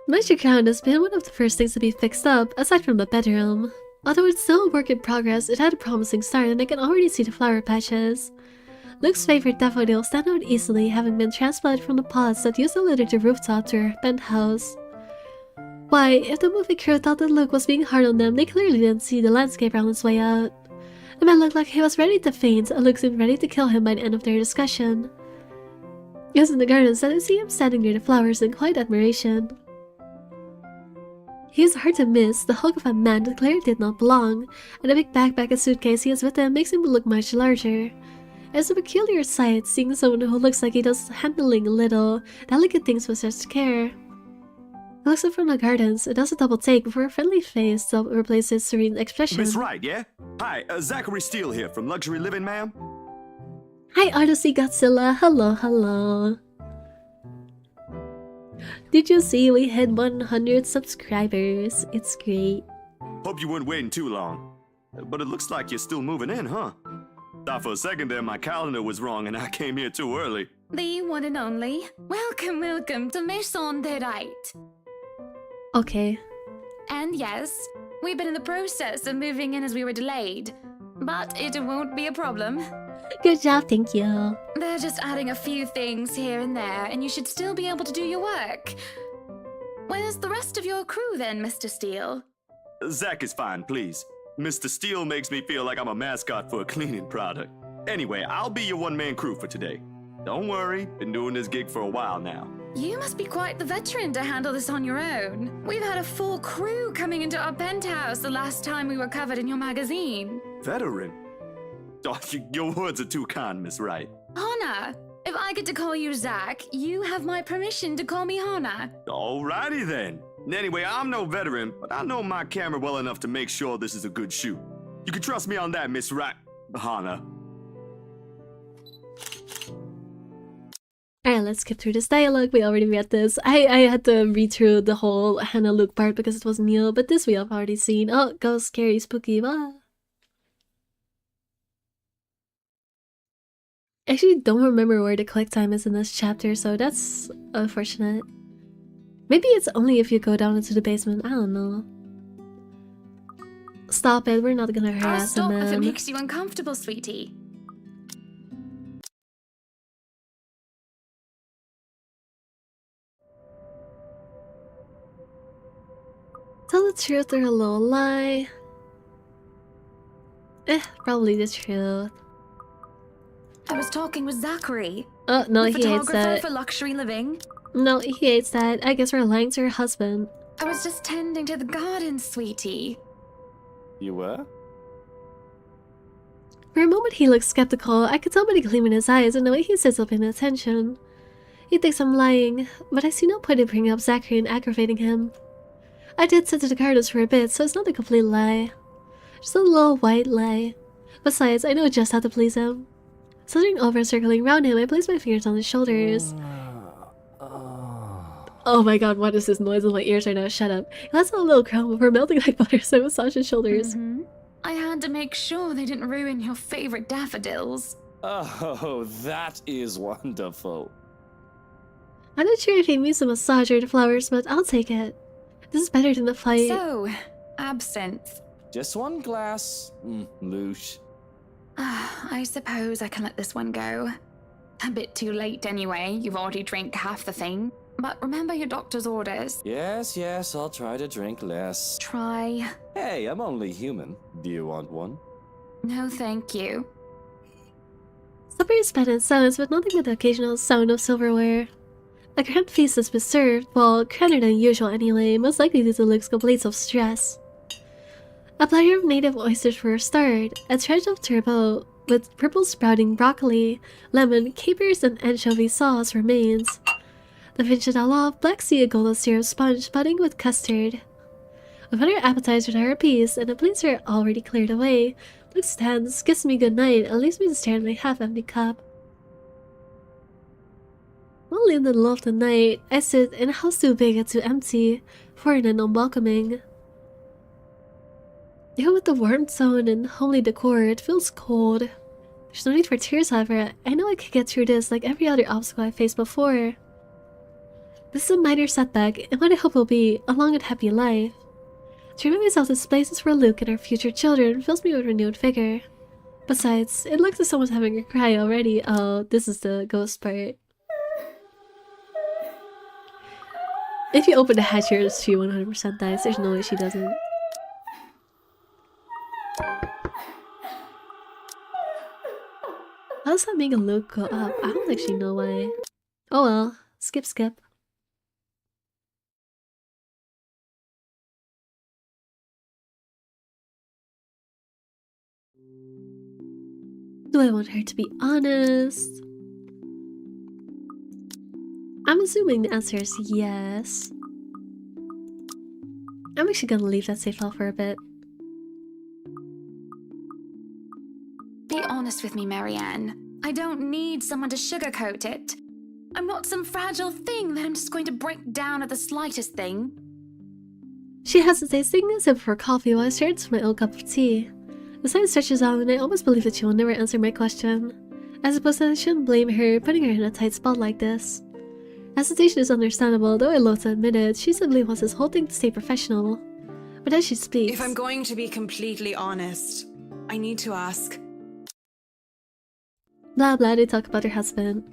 Speaker 1: My ground has been one of the first things to be fixed up, aside from the bedroom. Although it's still a work in progress, it had a promising start and I can already see the flower patches. Luke's favorite daffodils stand out easily, having been transplanted from the pots that used to litter the rooftop to her penthouse. Why, if the movie crew thought that Luke was being hard on them, they clearly didn't see the landscape on his way out. The man looked like he was ready to faint, and Luke seemed ready to kill him by the end of their discussion. He was in the gardens, and I see him standing near the flowers in quiet admiration. He is hard to miss, the hulk of a man that clearly did not belong, and the big backpack and suitcase he has with him makes him look much larger. It's a peculiar sight, seeing someone who looks like he does handling little, delicate things with such care. He looks up from the gardens and does a double take before a friendly face replaces his serene expression.
Speaker 8: Miss Wright, yeah? Hi, Zachary Steele here from Luxury Living, ma'am.
Speaker 1: Hi, Odyssey Godzilla. Hello, hello. Did you see we hit 100 subscribers? It's great.
Speaker 8: Hope you weren't waiting too long. But it looks like you're still moving in, huh? Thought for a second there my calendar was wrong and I came here too early.
Speaker 2: The one and only. Welcome, welcome to Maison de Right.
Speaker 1: Okay.
Speaker 2: And yes, we've been in the process of moving in as we were delayed. But it won't be a problem.
Speaker 1: Good job, thank you.
Speaker 2: They're just adding a few things here and there, and you should still be able to do your work. Where's the rest of your crew then, Mr. Steele?
Speaker 8: Zach is fine, please. Mr. Steele makes me feel like I'm a mascot for a cleaning product. Anyway, I'll be your one-man crew for today. Don't worry, been doing this gig for a while now.
Speaker 2: You must be quite the veteran to handle this on your own. We've had a full crew coming into our penthouse the last time we were covered in your magazine.
Speaker 8: Veteran? Oh, your words are too kind, Miss Wright.
Speaker 2: Hannah, if I get to call you Zach, you have my permission to call me Hannah.
Speaker 8: Alrighty then. Anyway, I'm no veteran, but I know my camera well enough to make sure this is a good shoot. You can trust me on that, Miss Wright. Hannah.
Speaker 1: Alright, let's skip through this dialogue. We already read this. I had to read through the whole Hannah Luke part because it was new, but this we have already seen. Oh, go scary, spooky, blah. I actually don't remember where the click time is in this chapter, so that's unfortunate. Maybe it's only if you go down into the basement, I don't know. Stop it, we're not gonna
Speaker 2: I'll
Speaker 1: harass
Speaker 2: stop if it
Speaker 1: him.
Speaker 2: makes you uncomfortable, sweetie.
Speaker 1: Tell the truth or a little lie. Probably the truth.
Speaker 2: I was talking with Zachary.
Speaker 1: Oh, no,
Speaker 2: the
Speaker 1: he hates
Speaker 2: photographer
Speaker 1: that.
Speaker 2: for Luxury Living.
Speaker 1: No, he hates that. I guess we're lying to her husband.
Speaker 2: I was just tending to the garden, sweetie.
Speaker 5: You were?
Speaker 1: For a moment he looked skeptical. I could tell by the gleam in his eyes and the way he sits up in attention. He thinks I'm lying, but I see no point in bringing up Zachary and aggravating him. I did sit to the gardens for a bit, so it's not a complete lie. Just a little white lie. Besides, I know just how to please him. Sauntering over and circling around him, I place my fingers on his shoulders. Oh my god, what is this noise in my ears right now? Shut up. He lets out a little groan before melting like butter as I massage his shoulders.
Speaker 2: I had to make sure they didn't ruin your favorite daffodils.
Speaker 5: Oh, that is wonderful.
Speaker 1: I'm not sure if he means the massage or the flowers, but I'll take it. This is better than the fight.
Speaker 2: So, absinthe.
Speaker 5: Just one glass. Loosh.
Speaker 2: I suppose I can let this one go. A bit too late anyway, you've already drank half the thing. But remember your doctor's orders.
Speaker 5: Yes, yes, I'll try to drink less.
Speaker 2: Try.
Speaker 5: Hey, I'm only human. Do you want one?
Speaker 2: No, thank you.
Speaker 1: Supper is spent in silence with nothing but the occasional sound of silverware. A grand feast has been served, well, grander than usual anyway, most likely due to Luke's complaints of stress. A platter of native oysters for a start, a trench of turbot with purple sprouting broccoli, lemon, capers, and anchovy sauce remains. The Vinchinella, black sea golden syrup sponge pudding with custard. With other appetizers are appeased and the plates are already cleared away, Luke stands, kisses me goodnight, and leaves me to stare at my half-empty cup. Only in the middle of the night, I sit in a house too big and too empty, foreign and unwelcoming. Even with the warm tone and homely decor, it feels cold. There's no need for tears, however. I know I can get through this like every other obstacle I faced before. This is a minor setback, and what I hope will be a long and happy life. To remind myself this place is for Luke and our future children fills me with renewed vigor. Besides, it looks like someone's having a cry already. Oh, this is the ghost part. If you open the hatch here, she 100% dies. There's no way she doesn't. How does that make a Luke go up? I don't actually know why. Oh well. Skip, skip. Do I want her to be honest? I'm assuming the answer is yes. I'm actually gonna leave that safe file for a bit.
Speaker 2: Be honest with me, Marianne. I don't need someone to sugarcoat it. I'm not some fragile thing that I'm just going to break down at the slightest thing.
Speaker 1: She hesitates, taking a sip of her coffee while I stare into my own cup of tea. The sun stretches out and I almost believe that she will never answer my question. I suppose that I shouldn't blame her, putting her in a tight spot like this. Hesitation is understandable, though I loathe to admit it. She simply wants this whole thing to stay professional. But as she speaks...
Speaker 9: If I'm going to be completely honest, I need to ask.
Speaker 1: Blah blah, they talk about her husband.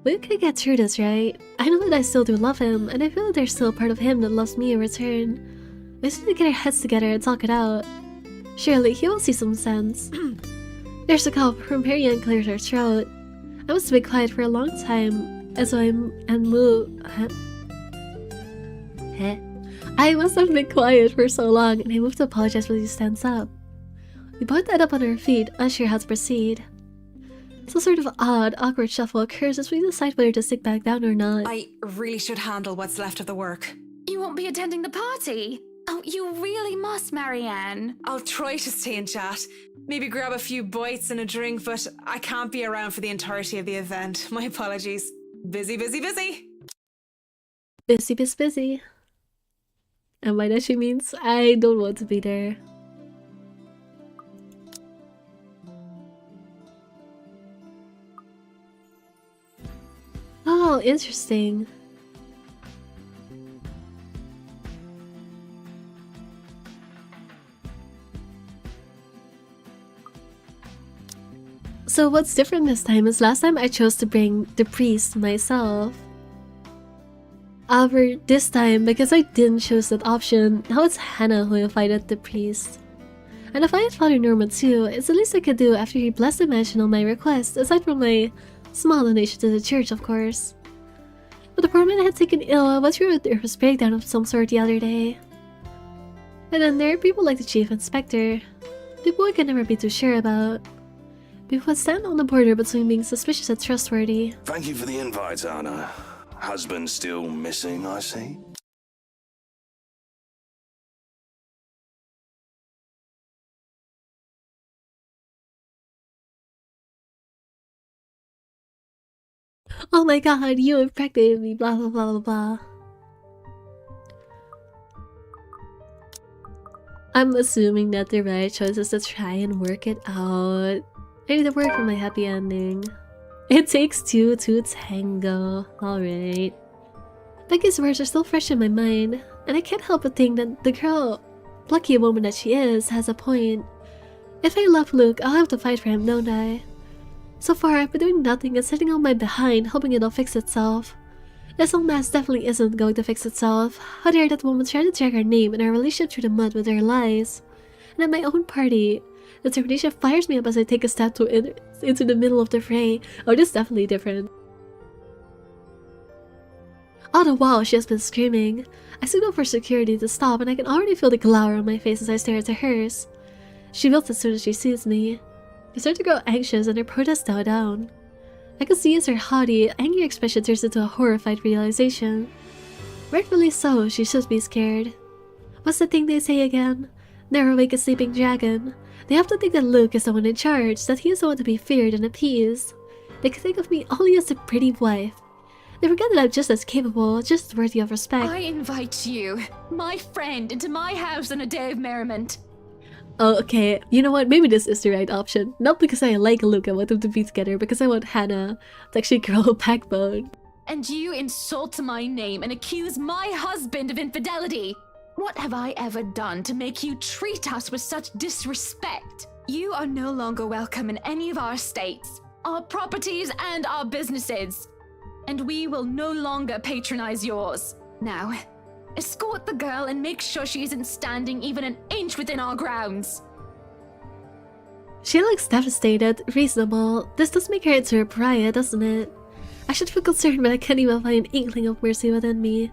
Speaker 1: We could get through this, right? I know that I still do love him, and I feel like there's still a part of him that loves me in return. We just need to get our heads together and talk it out. Surely, he will see some sense. There's a cough from Marianne cleared her throat. I must have been quiet for a long time, as I move. I must have been quiet for so long, and I moved to apologize when he stands up. We both end up on our feet, unsure how to proceed. Some sort of odd, awkward shuffle occurs as we decide whether to sit back down or not.
Speaker 9: I really should handle what's left of the work.
Speaker 2: You won't be attending the party? Oh, you really must, Marianne.
Speaker 9: I'll try to stay and chat. Maybe grab a few bites and a drink, but I can't be around for the entirety of the event. My apologies. Busy, busy, busy.
Speaker 1: Busy, busy, busy. And by that she means I don't want to be there. Oh, interesting. So what's different this time is last time I chose to bring the priest myself. However, this time, because I didn't choose that option, now it's Hannah who invited the priest. And if I had Father Norman too, it's the least I could do after he blessed the mansion on my request, aside from my small donation to the church, of course. But the poor man had taken ill and went through a nervous breakdown of some sort the other day. And then there are people like the chief inspector, people I can never be too sure about. People would stand on the border between being suspicious and trustworthy.
Speaker 10: Thank you for the invite, Anna. Husband still missing, I see.
Speaker 1: Oh my god, you impregnated me, blah blah blah blah blah. I'm assuming that the right choice is to try and work it out. I need to work for my happy ending. It takes two to tango. Alright. Becky's words are still fresh in my mind, and I can't help but think that the girl, plucky woman that she is, has a point. If I love Luke, I'll have to fight for him, don't I? So far, I've been doing nothing and sitting on my behind, hoping it'll fix itself. This old mess definitely isn't going to fix itself. How dare that woman try to drag our name and our relationship through the mud with her lies? And at my own party, determination fires me up as I take a step into the middle of the fray. Oh, this is definitely different. All the while, she has been screaming. I signal for security to stop, and I can already feel the glower on my face as I stare into hers. She wilts as soon as she sees me. I start to grow anxious, and her protests die down. I can see as her haughty, angry expression turns into a horrified realization. Rightfully so, she should be scared. What's the thing they say again? Never wake a sleeping dragon. They have to think that Luke is the one in charge, that he is the one to be feared and appeased. They can think of me only as a pretty wife. They forget that I'm just as capable, just worthy of respect.
Speaker 2: I invite you, my friend, into my house on a day of merriment.
Speaker 1: Oh, okay. You know what? Maybe this is the right option. Not because I like Luke and want them to be together, because I want Hannah to actually grow a backbone.
Speaker 2: And you insult my name and accuse my husband of infidelity. What have I ever done to make you treat us with such disrespect? You are no longer welcome in any of our estates, our properties, and our businesses. And we will no longer patronize yours. Now, escort the girl and make sure she isn't standing even an inch within our grounds.
Speaker 1: She looks devastated. Reasonable. This does make her into a pariah, doesn't it? I should feel concerned, but I can't even find an inkling of mercy within me.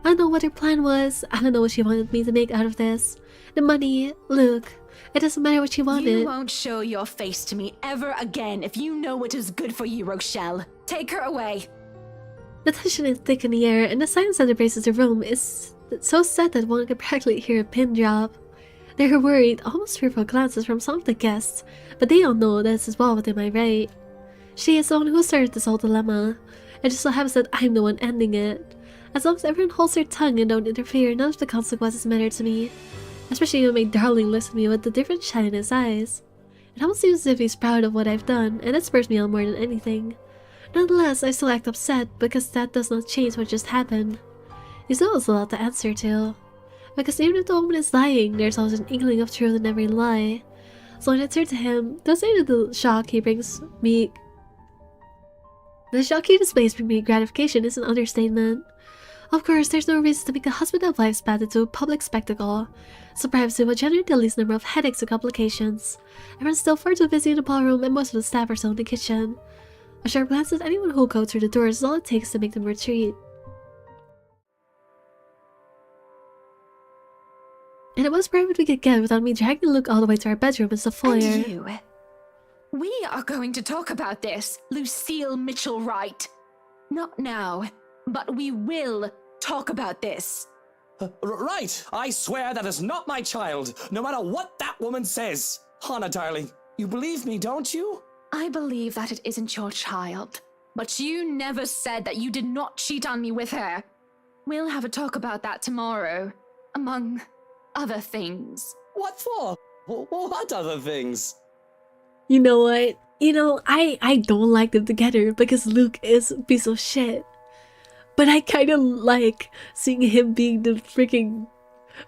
Speaker 1: I don't know what her plan was. I don't know what she wanted me to make out of this. The money, Luke. It doesn't matter what she wanted.
Speaker 2: You won't show your face to me ever again if you know what is good for you, Rochelle. Take her away.
Speaker 1: The tension is thick in the air, and the silence that embraces the room is so sad that one can practically hear a pin drop. There are worried, almost fearful glances from some of the guests, but they all know this is well within my right. She is the one who started this whole dilemma. It just so happens that I'm the one ending it. As long as everyone holds their tongue and don't interfere, none of the consequences matter to me. Especially when my darling looks at me with a different shine in his eyes. It almost seems as if he's proud of what I've done, and it spurs me on more than anything. Nonetheless, I still act upset, because that does not change what just happened. He still has a lot to answer to. Because even if the woman is lying, there's always an inkling of truth in every lie. So when I turn to him, don't say that the shock he displays bring me gratification is an understatement. Of course, there's no reason to make a husband and wife spat into a public spectacle, so privacy will generate the least number of headaches and complications. Everyone's still far too busy in the ballroom, and most of the staff are still in the kitchen. A sharp glance at anyone who will go through the doors is all it takes to make them retreat. And it was private we could get without me dragging Luke all the way to our bedroom as the foyer.
Speaker 2: And you? We are going to talk about this, Lucille Mitchell-Wright. Not now, but we will talk about this.
Speaker 5: Right! I swear that is not my child, no matter what that woman says. Hannah, darling, you believe me, don't you?
Speaker 2: I believe that it isn't your child, but you never said that you did not cheat on me with her. We'll have a talk about that tomorrow, among other things.
Speaker 5: What for? What other things?
Speaker 1: You know what? I don't like them together because Luke is a piece of shit. But I kind of like seeing him being the freaking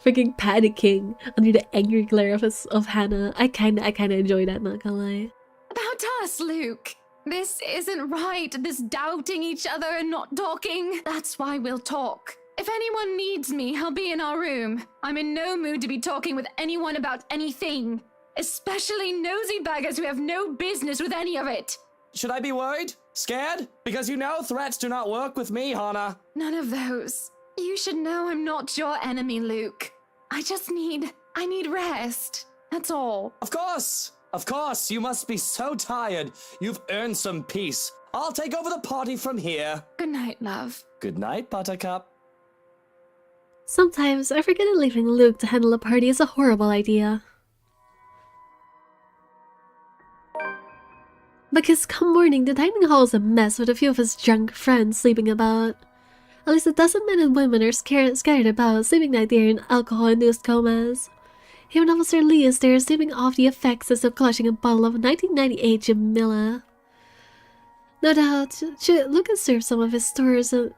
Speaker 1: panicking under the angry glare of Hannah. I kind of enjoy that, not gonna lie.
Speaker 2: About us, Luke. This isn't right, this doubting each other and not talking. That's why we'll talk. If anyone needs me, I'll be in our room. I'm in no mood to be talking with anyone about anything. Especially nosy baggers who have no business with any of it.
Speaker 5: Should I be worried? Scared? Because you know threats do not work with me, Hannah.
Speaker 2: None of those. You should know I'm not your enemy, Luke. I need rest. That's all.
Speaker 5: Of course, you must be so tired. You've earned some peace. I'll take over the party from here.
Speaker 2: Good night, love.
Speaker 5: Good night, Buttercup.
Speaker 1: Sometimes I forget that leaving Luke to handle a party is a horrible idea. Because come morning, the dining hall is a mess with a few of his drunk friends sleeping about. At least a dozen men and women are scattered about, sleeping like they're in alcohol-induced comas. Even Officer Lee is there, sleeping off the effects as of clutching a bottle of 1998 Jamila. No doubt, Luke has served some of his stores and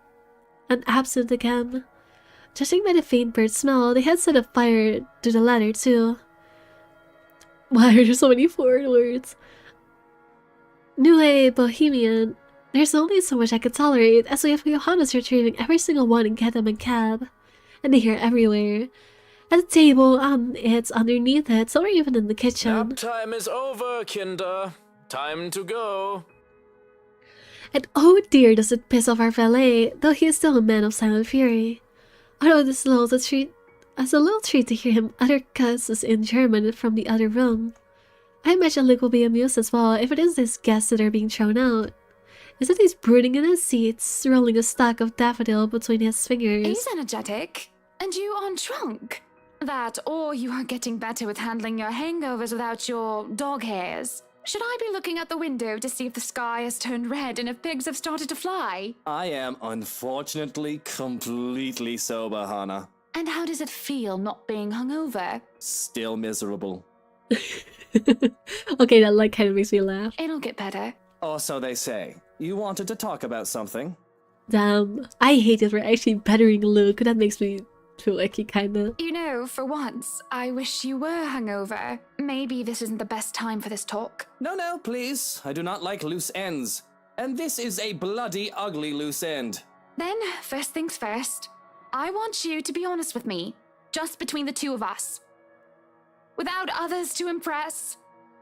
Speaker 1: absent again. Judging by the faint bird smell, they had set a fire to the ladder too. Why are there so many foreign words? New Bohemian. There's only so much I could tolerate, as we have Johannes retrieving every single one and get them in cab. And they hear everywhere. At the table, on it, underneath it, some are even in the kitchen.
Speaker 7: Nap time is over, Kinder. Time to go.
Speaker 1: And oh dear, does it piss off our valet, though he is still a man of silent fury. Although this is a little treat to hear him utter curses in German from the other room. I imagine Luke will be amused as well if it is his guests that are being thrown out. Is it he's brooding in his seats, rolling a stack of daffodil between his fingers?
Speaker 2: He's energetic, and you aren't drunk. That, or you are getting better with handling your hangovers without your dog hairs. Should I be looking out the window to see if the sky has turned red and if pigs have started to fly?
Speaker 5: I am unfortunately completely sober, Hannah.
Speaker 2: And how does it feel not being hungover?
Speaker 5: Still miserable.
Speaker 1: Okay, that kind of makes me laugh.
Speaker 2: It'll get better.
Speaker 5: Or so they say. You wanted to talk about something?
Speaker 1: Damn, I hate it for actually bettering Luke. That makes me feel like he kinda...
Speaker 2: You know, for once, I wish you were hungover. Maybe this isn't the best time for this talk.
Speaker 5: No, please. I do not like loose ends. And this is a bloody ugly loose end.
Speaker 2: Then, first things first, I want you to be honest with me, just between the two of us. Without others to impress,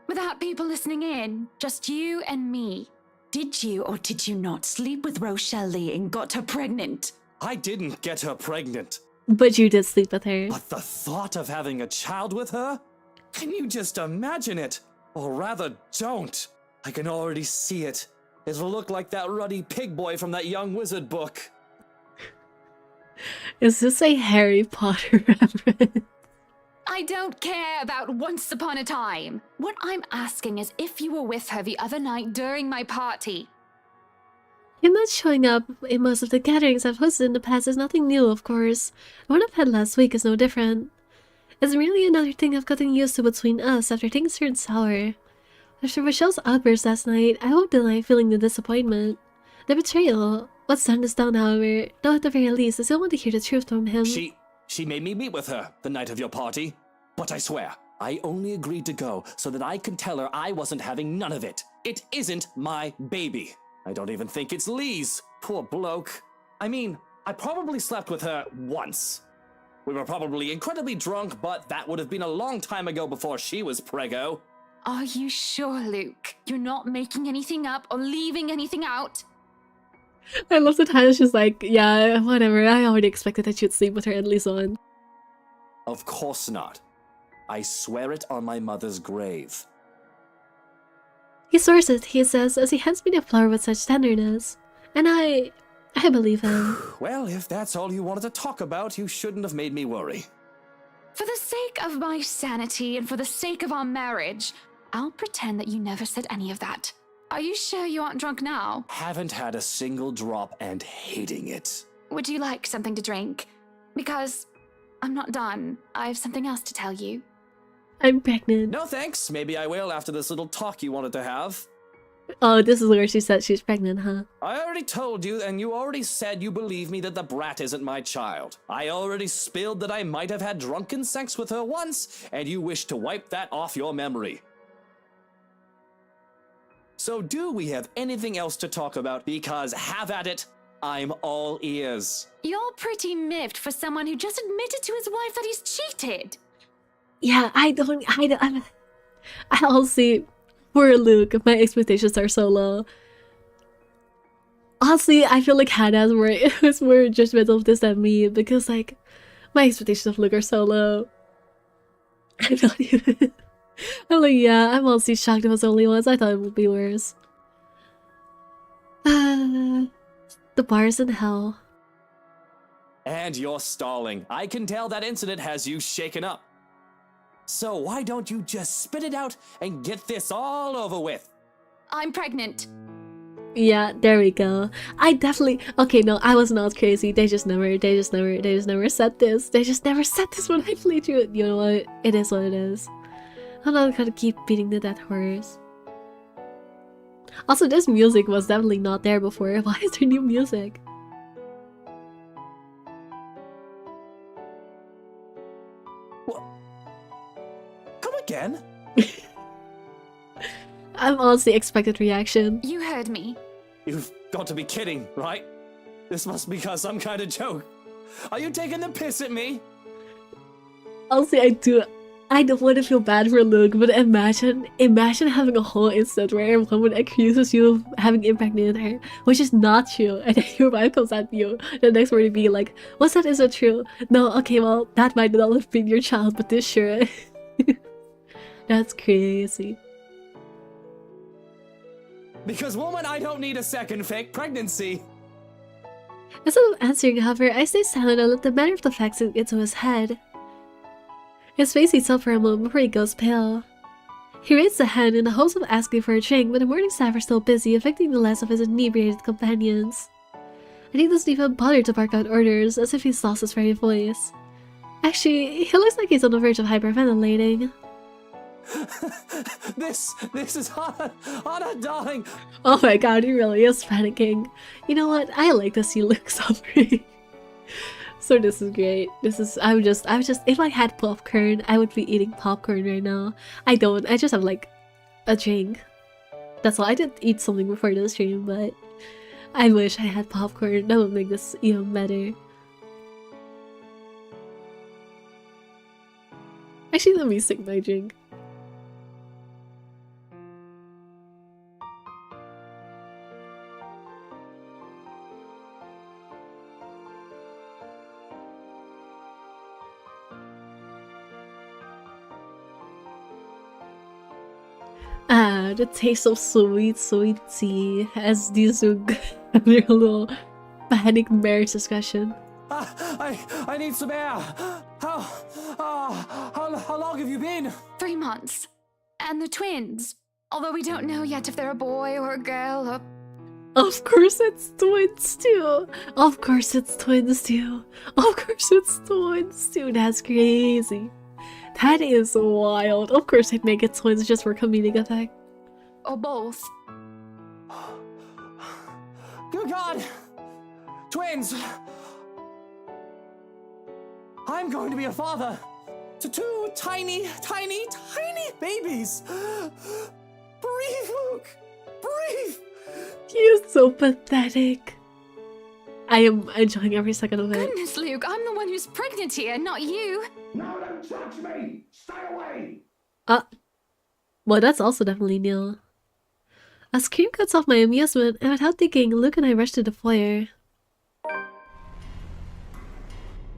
Speaker 2: without people listening in, just you and me.
Speaker 11: Did you or did you not sleep with Rochelle Lee and got her pregnant?
Speaker 5: I didn't get her pregnant.
Speaker 1: But you did sleep with her.
Speaker 5: But the thought of having a child with her? Can you just imagine it? Or rather, don't. I can already see it. It'll look like that ruddy pig boy from that Young Wizard book.
Speaker 1: Is this a Harry Potter reference?
Speaker 2: I don't care about once upon a time. What I'm asking is if you were with her the other night during my party.
Speaker 1: Him not showing up in most of the gatherings I've hosted in the past is nothing new, of course. The one I've had last week is no different. It's really another thing I've gotten used to between us after things turned sour. After Rochelle's outburst last night, I won't deny feeling the disappointment. The betrayal. What's done is done, however. Though at the very least, I still want to hear the truth from him.
Speaker 5: She made me meet with her the night of your party. But I swear, I only agreed to go so that I could tell her I wasn't having none of it. It isn't my baby. I don't even think it's Lee's. Poor bloke. I mean, I probably slept with her once. We were probably incredibly drunk, but that would have been a long time ago before she was preggo.
Speaker 2: Are you sure, Luke? You're not making anything up or leaving anything out?
Speaker 1: I love the time she's like, yeah, whatever, I already expected that you'd sleep with her at least one.
Speaker 5: Of course not. I swear it on my mother's grave.
Speaker 1: He swears it, he says, as he hands me the flower with such tenderness. And I believe him.
Speaker 5: Well, if that's all you wanted to talk about, you shouldn't have made me worry.
Speaker 2: For the sake of my sanity and for the sake of our marriage, I'll pretend that you never said any of that. Are you sure you aren't drunk now?
Speaker 5: Haven't had a single drop and hating it.
Speaker 2: Would you like something to drink? Because I'm not done. I have something else to tell you.
Speaker 1: I'm pregnant.
Speaker 5: No thanks. Maybe I will after this little talk you wanted to have.
Speaker 1: Oh, this is where she said she's pregnant, huh?
Speaker 5: I already told you, and you already said you believe me that the brat isn't my child. I already spilled that I might have had drunken sex with her once, and you wish to wipe that off your memory. So do we have anything else to talk about? Because have at it, I'm all ears.
Speaker 2: You're pretty miffed for someone who just admitted to his wife that he's cheated.
Speaker 1: Yeah, I'll see. Poor Luke, my expectations are so low. Honestly, I feel like Hannah is more judgmental of this than me, because, like, my expectations of Luke are so low. I'm not even... I'm like, yeah, I'm honestly shocked it was only once. I thought it would be worse. The bar's in hell.
Speaker 5: And you're stalling. I can tell that incident has you shaken up. So why don't you just spit it out and get this all over with?
Speaker 2: I'm pregnant.
Speaker 1: Yeah, there we go. I definitely... Okay, no, I was not crazy. They just never said this. They just never said this when I played through it. You know what? It is what it is. I'm not gonna keep beating the dead horse. Also, this music was definitely not there before. Why is there new music?
Speaker 5: Come again?
Speaker 1: I'm honestly expected reaction.
Speaker 2: You heard me.
Speaker 5: You've got to be kidding, right? This must be some kind of joke. Are you taking the piss at me?
Speaker 1: Honestly, I don't want to feel bad for Luke, but imagine having a whole instance where a woman accuses you of having impregnated her, which is not true, and then your wife comes at you the next word to be like, what's that, is it true? No, okay, well, that might not have been your child, but this sure. That's crazy.
Speaker 5: Because woman, I don't need a second fake pregnancy.
Speaker 1: Instead of answering, however, I stay silent and let the matter of the facts sink into his head. His face heats up for a moment before he goes pale. He raises a hand in the hopes of asking for a drink, but the morning staff are still busy evicting the last of his inebriated companions. And he doesn't even bother to bark out orders, as if he's lost his very voice. Actually, he looks like he's on the verge of hyperventilating.
Speaker 5: This is Hana, darling.
Speaker 1: Oh my god, he really is panicking. You know what? I like to see Luke suffering. So this is great. I was just, if I had popcorn, I would be eating popcorn right now. I don't, I just have like a drink. That's all. I did eat something before the stream, but I wish I had popcorn. That would make this even better. Actually, let me sip my drink. Ah, the taste of sweet tea as these have their little panic marriage discussion.
Speaker 5: I need some air. How long have you been?
Speaker 2: 3 months. And the twins. Although we don't know yet if they're a boy or a girl or...
Speaker 1: Of course it's twins too. Of course it's twins too. Of course it's twins too. That's crazy. That is wild. Of course they'd make it twins just for comedic effect.
Speaker 2: Or both.
Speaker 5: Good God! Twins! I'm going to be a father to 2 tiny babies. Breathe, Luke! Breathe!
Speaker 1: You're so pathetic. I am enjoying every second of it.
Speaker 2: Goodness, Luke, I'm the one who's pregnant here, not you.
Speaker 10: No, don't touch me! Stay away!
Speaker 1: Well, that's also definitely Neil. A scream cuts off my amusement, and without thinking, Luke and I rush to the foyer.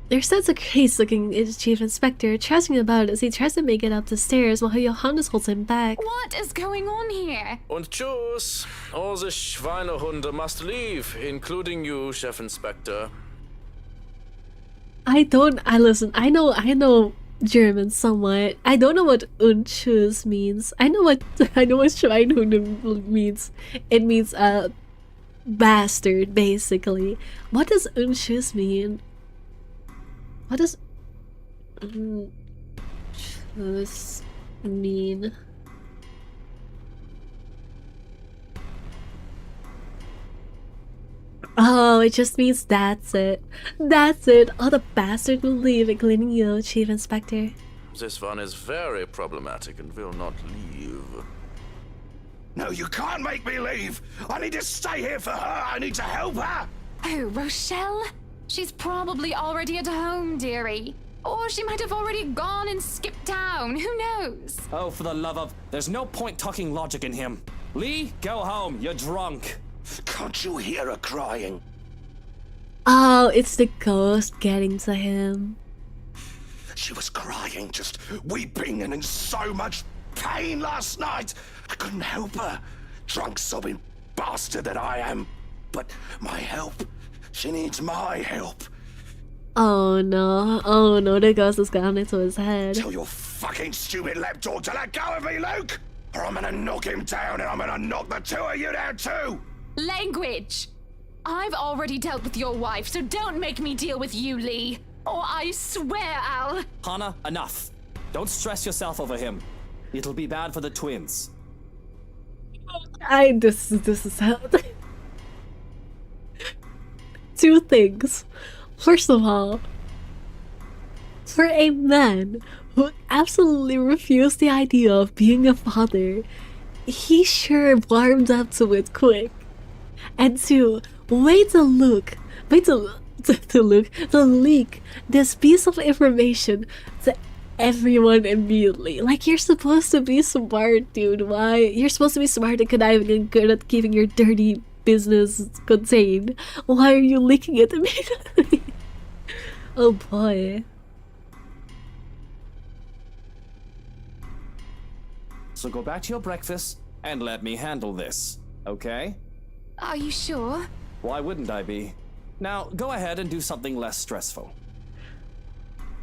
Speaker 1: There's such a case-looking chief inspector trashing about as he tries to make it up the stairs while Johannes holds him back.
Speaker 2: What is going on here?
Speaker 7: Und tschüss. All the Schweinehunde must leave, including you, Chef Inspector.
Speaker 1: Listen, I know German somewhat. I don't know what Unschus means. I know what Schweinhunde means. It means bastard, basically. What does Unschus mean? What does Unschus mean? Oh, it just means that's it. That's it. All the bastards will leave, including you, Chief Inspector.
Speaker 7: This one is very problematic and will not leave.
Speaker 10: No, you can't make me leave! I need to stay here for her! I need to help her!
Speaker 2: Oh, Rochelle? She's probably already at home, dearie. Or she might have already gone and skipped town. Who knows?
Speaker 5: Oh, for the love of... There's no point talking logic in him. Lee, go home. You're drunk.
Speaker 10: Can't you hear her crying?
Speaker 1: Oh, it's the ghost getting to him.
Speaker 10: She was crying, just weeping and in so much pain last night. I couldn't help her. Drunk, sobbing bastard that I am. But my help. She needs my help.
Speaker 1: Oh no, the ghost has gotten into his head.
Speaker 10: Tell your fucking stupid lapdog to let go of me, Luke! Or I'm gonna knock him down and I'm gonna knock the 2 of you down too!
Speaker 2: Language! I've already dealt with your wife, so don't make me deal with you, Lee. Or I swear I'll...
Speaker 5: Hana, enough. Don't stress yourself over him. It'll be bad for the twins.
Speaker 1: This is how... 2 things. First of all, for a man who absolutely refused the idea of being a father, he sure warmed up to it quick. And 2, to leak this piece of information to everyone immediately. Like, you're supposed to be smart, dude. Why? You're supposed to be smart and conniving and good at keeping your dirty business contained. Why are you leaking it immediately? Oh boy.
Speaker 5: So go back to your breakfast and let me handle this, okay?
Speaker 2: Are you sure?
Speaker 5: Why wouldn't I be? Now, go ahead and do something less stressful.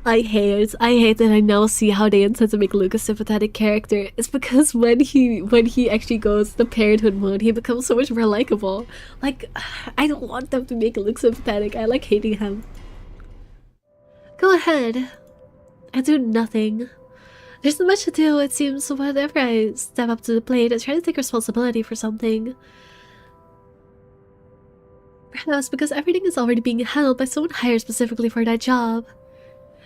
Speaker 1: I hate that I now see how they intend to make Luke a sympathetic character. It's because when he actually goes the parenthood mode, he becomes so much more likable. Like, I don't want them to make Luke sympathetic. I like hating him. Go ahead. I do nothing. There's not much to do, it seems, so whenever I step up to the plate, I try to take responsibility for something. Perhaps because everything is already being handled by someone hired specifically for that job.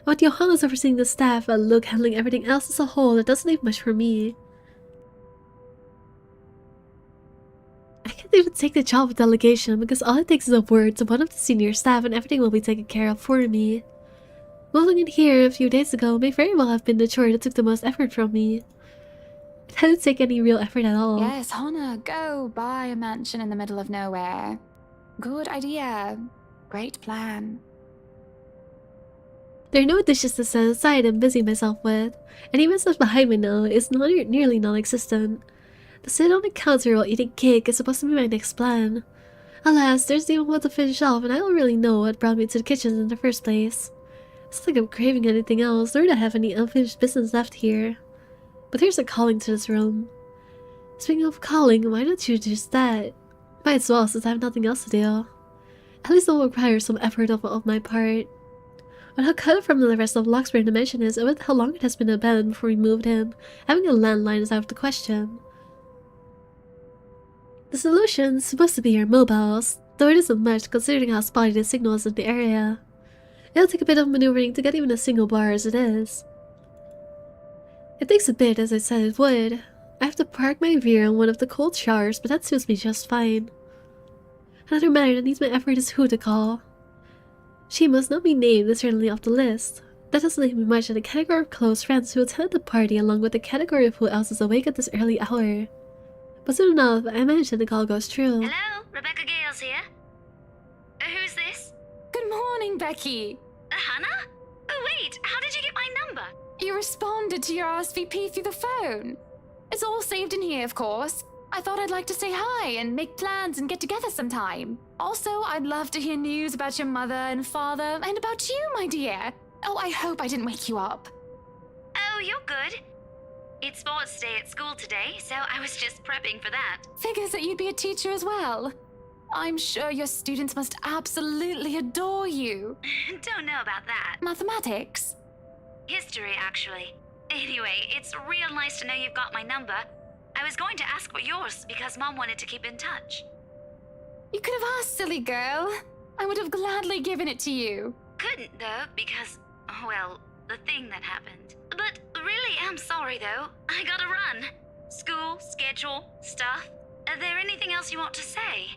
Speaker 1: But Johanna's overseeing the staff, while Luke handling everything else as a whole, it doesn't leave much for me. I can't even take the job of delegation because all it takes is a word to one of the senior staff and everything will be taken care of for me. Moving in here a few days ago may very well have been the chore that took the most effort from me. It didn't take any real effort at all.
Speaker 2: Yes, Hannah, go buy a mansion in the middle of nowhere. Good idea. Great plan.
Speaker 1: There are no dishes to set aside and busy myself with, and even stuff behind me now is nearly non-existent. To sit on the counter while eating cake is supposed to be my next plan. Alas, there's even one to finish off, and I don't really know what brought me to the kitchen in the first place. It's not like I'm craving anything else, nor do I have any unfinished business left here. But there's a calling to this room. Speaking of calling, why don't you just that? Might as well, since I have nothing else to do. At least it will require some effort of my part. But how cut from the rest of Locksbury Dimension is, and with how long it has been abandoned before we moved in, having a landline is out of the question. The solution is supposed to be your mobiles, though it isn't much considering how spotty the signal is in the area. It'll take a bit of maneuvering to get even a single bar as it is. It takes a bit, as I said it would. I have to park my veer in one of the cold showers, but that suits me just fine. Another matter that needs my effort is who to call. She must not be named is certainly off the list. That doesn't leave me much in the category of close friends who attended the party along with the category of who else is awake at this early hour. But soon enough, I manage that the call goes through.
Speaker 12: Hello, Rebecca Gales here. Who's this?
Speaker 2: Good morning, Becky.
Speaker 12: Hannah? Oh wait, how did you get my number?
Speaker 2: You responded to your RSVP through the phone. It's all saved in here, of course. I thought I'd like to say hi and make plans and get together sometime. Also, I'd love to hear news about your mother and father and about you, my dear. Oh, I hope I didn't wake you up.
Speaker 12: Oh, you're good. It's sports day at school today, so I was just prepping for that.
Speaker 2: Figures that you'd be a teacher as well. I'm sure your students must absolutely adore you.
Speaker 12: Don't know about that.
Speaker 2: Mathematics?
Speaker 12: History, actually. Anyway, it's real nice to know you've got my number. I was going to ask for yours because Mom wanted to keep in touch.
Speaker 2: You could have asked, silly girl. I would have gladly given it to you.
Speaker 12: Couldn't, though, because, well, the thing that happened. But really am sorry, though. I gotta run. School, schedule, stuff. Is there anything else you want to say?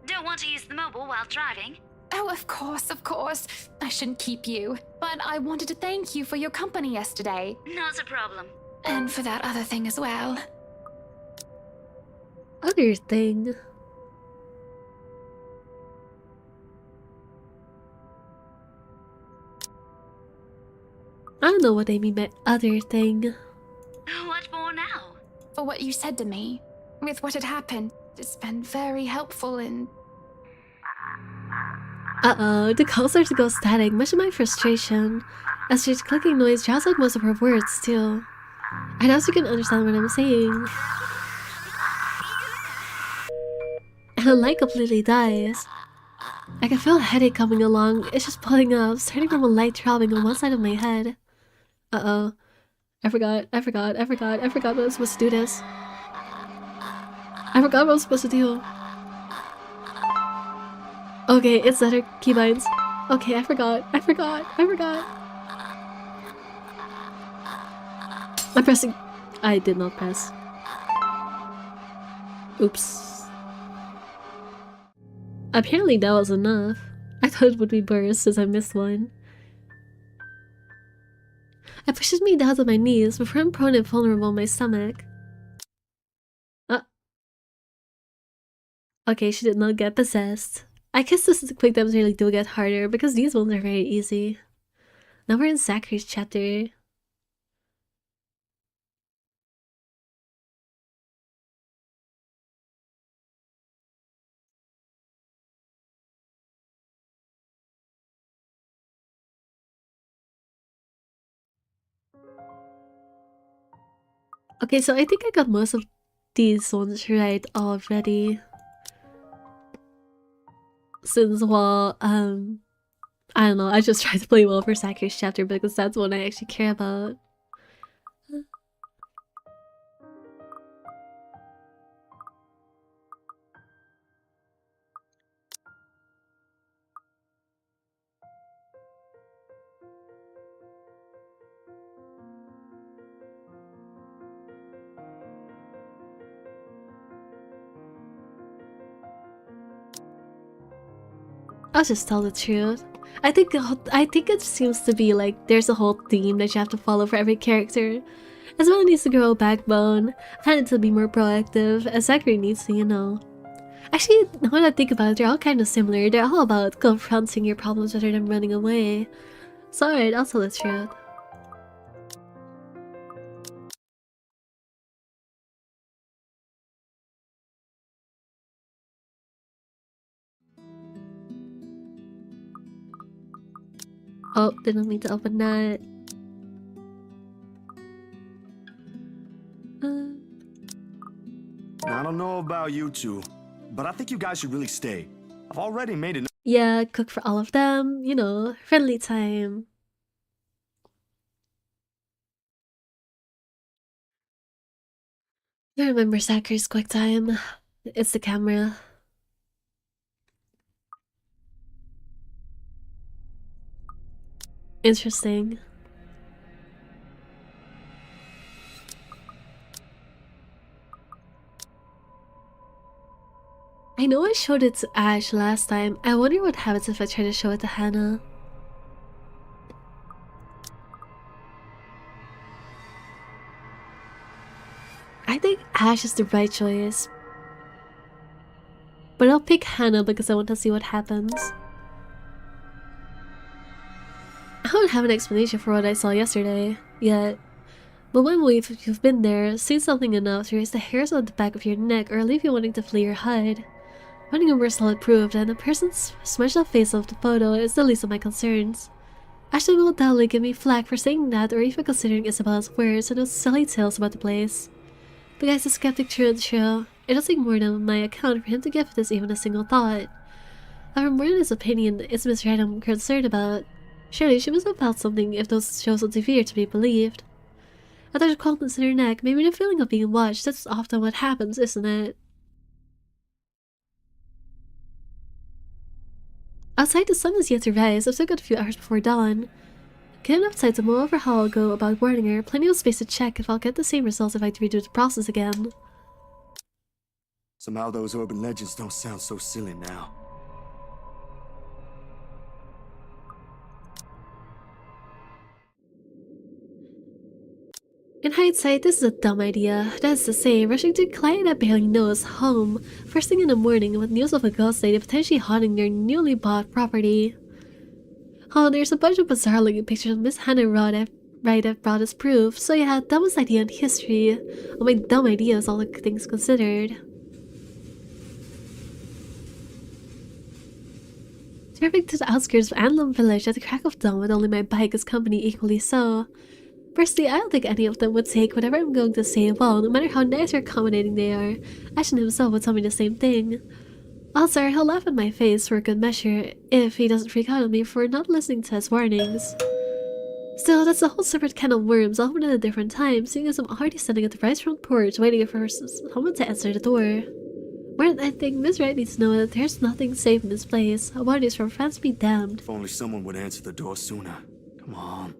Speaker 12: Don't want to use the mobile while driving.
Speaker 2: Oh, of course, of course. I shouldn't keep you. But I wanted to thank you for your company yesterday.
Speaker 12: Not a problem.
Speaker 2: And for that other thing as well.
Speaker 1: Other thing. I don't know what they mean by other thing.
Speaker 12: What for now?
Speaker 2: For what you said to me. With what had happened, it's been very helpful in...
Speaker 1: Uh-oh, the call starts to go static, much of my frustration. As she's clicking noise drowns out most of her words, too. I doubt you can understand what I'm saying. And the light completely dies. I can feel a headache coming along. It's just pulling up, starting from a light throbbing on one side of my head. Uh-oh. I forgot what I was supposed to do this. I forgot what I was supposed to do. Okay, it's letter keybinds. Okay, I forgot. I'm pressing... I did not press. Oops. Apparently that was enough. I thought it would be worse since I missed one. It pushes me down to my knees before I'm prone and vulnerable on my stomach. Okay, she did not get possessed. I guess this quick demos really do get harder because these ones are very easy. Now we're in Zachary's chapter. Okay, so I think I got most of these ones right already. Since, well, I don't know, I just tried to play well for Zachary's chapter because that's one I actually care about. I'll just tell the truth. I think it seems to be like there's a whole theme that you have to follow for every character. Isabella needs to grow a backbone, Hannah to be more proactive, and Zachary needs to, you know. Actually, when I think about it, they're all kind of similar. They're all about confronting your problems rather than running away. So alright, I'll tell the truth. Oh, didn't mean to open that.
Speaker 8: I don't know about you two, but I think you guys should really stay. I've already made it.
Speaker 1: Yeah, cook for all of them, you know, friendly time. I remember Zachary's quick time. It's the camera. Interesting. I know I showed it to Ash last time. I wonder what happens if I try to show it to Hannah. I think Ash is the right choice. But I'll pick Hannah because I want to see what happens. I don't have an explanation for what I saw yesterday yet. But when you've been there, seen something enough to raise the hairs on the back of your neck or leave you wanting to flee or hide. Finding a more solid proof and the person's smashed up face of the photo is the least of my concerns. Ashton will doubtly give me flack for saying that or even considering Isabella's words and those silly tales about the place. The guy's a skeptic through and through. It does take more than my account for him to give this even a single thought. However, more than his opinion, it's Miss Wright I'm concerned about. Surely she must have felt something if those shows on TV are to be believed. A touch of coldness in her neck, maybe the feeling of being watched, that's often what happens, isn't it? Outside, the sun is yet to rise. I've still got a few hours before dawn. Getting outside to mull over how I'll go about warning her, plenty of space to check if I'll get the same results if I redo the process again.
Speaker 8: Somehow those urban legends don't sound so silly now.
Speaker 1: In hindsight, this is a dumb idea. That's to say, rushing to a client I barely know's home first thing in the morning with news of a ghost lady potentially haunting their newly bought property. Oh, there's a bunch of bizarre looking pictures of Miss Hannah Wright I've brought as proof, so yeah, dumbest idea in history. Oh, my dumb ideas, all the things considered. Driving to the outskirts of Anlum Village at the crack of dawn with only my bike as company equally so. Firstly, I don't think any of them would take whatever I'm going to say well, no matter how nice or accommodating they are. Ashton himself would tell me the same thing. Also, he'll laugh in my face for a good measure, if he doesn't freak out on me for not listening to his warnings. Still, that's a whole separate can of worms, often at a different time, seeing as I'm already standing at the rice front porch waiting for someone to answer the door. More than anything, Miss Wright needs to know that there's nothing safe in this place. Bodies from France be damned.
Speaker 8: If only someone would answer the door sooner. Come on.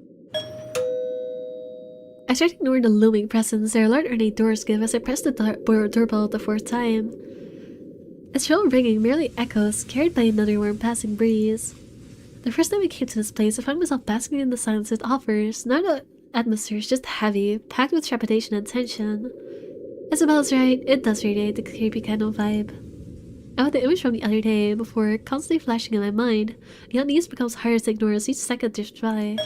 Speaker 1: I tried to ignore the looming presence their Lord ornate doors give as I pressed the doorbell the fourth time. Its shrill ringing merely echoes, carried by another warm passing breeze. The first time I came to this place, I found myself basking in the silence it offers. Now the atmosphere is just heavy, packed with trepidation and tension. Isabella's right, it does radiate the creepy kind of vibe. I had the image from the other day before, constantly flashing in my mind. The unease becomes harder to ignore as each second drifts by.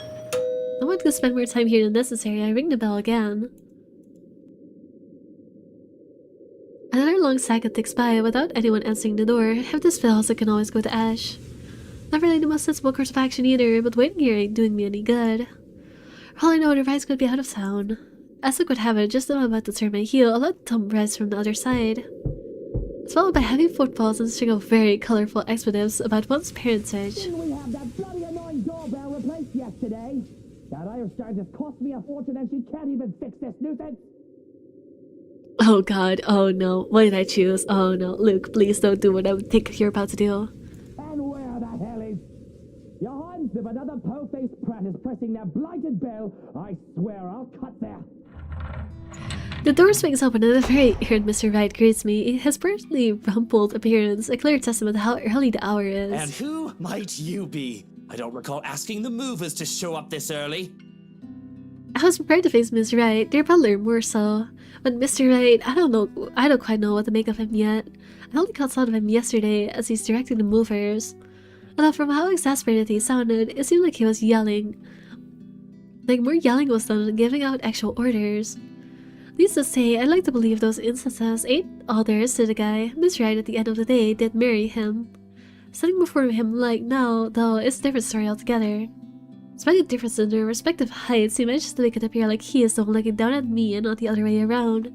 Speaker 1: I want to spend more time here than necessary. I ring the bell again. Another long second ticks by without anyone answering the door. If this fails, I can always go to Ash. Not really the most sensible course of action either, but waiting here ain't doing me any good. For all I know, the rides could be out of town. As luck would have it, just as I'm about to turn my heel, a loud thump rises from the other side. It's followed by heavy footfalls and a string of very colorful expletives about one's parentage.
Speaker 13: Didn't we have that bloody annoying doorbell replaced yesterday? That Irish star just cost me a fortune and she can't even fix this nuisance.
Speaker 1: Oh god, oh no, what did I choose? Oh no, Luke, please don't do what I think you're about to do.
Speaker 13: And where the hell is... Johannes, if another po-faced prat is pressing that blighted bell, I swear I'll cut there.
Speaker 1: The door swings open and a very errant Mr. Wright greets me. His perfectly rumpled appearance, a clear testament to how early the hour is.
Speaker 5: And who might you be? I don't recall asking the movers to show up this early.
Speaker 1: I was prepared to face Miss Wright, their butler more so. But Mr. Wright, I don't quite know what to make of him yet. I only caught sight of him yesterday as he's directing the movers. Although from how exasperated he sounded, it seemed like he was yelling. Like more yelling was done than giving out actual orders. Needless to say, I'd like to believe those instances ain't all there is to the guy. Miss Wright at the end of the day did marry him. Standing before him like now, though, is a different story altogether. Despite the difference in their respective heights, he manages to make it appear like he is the one looking down at me and not the other way around.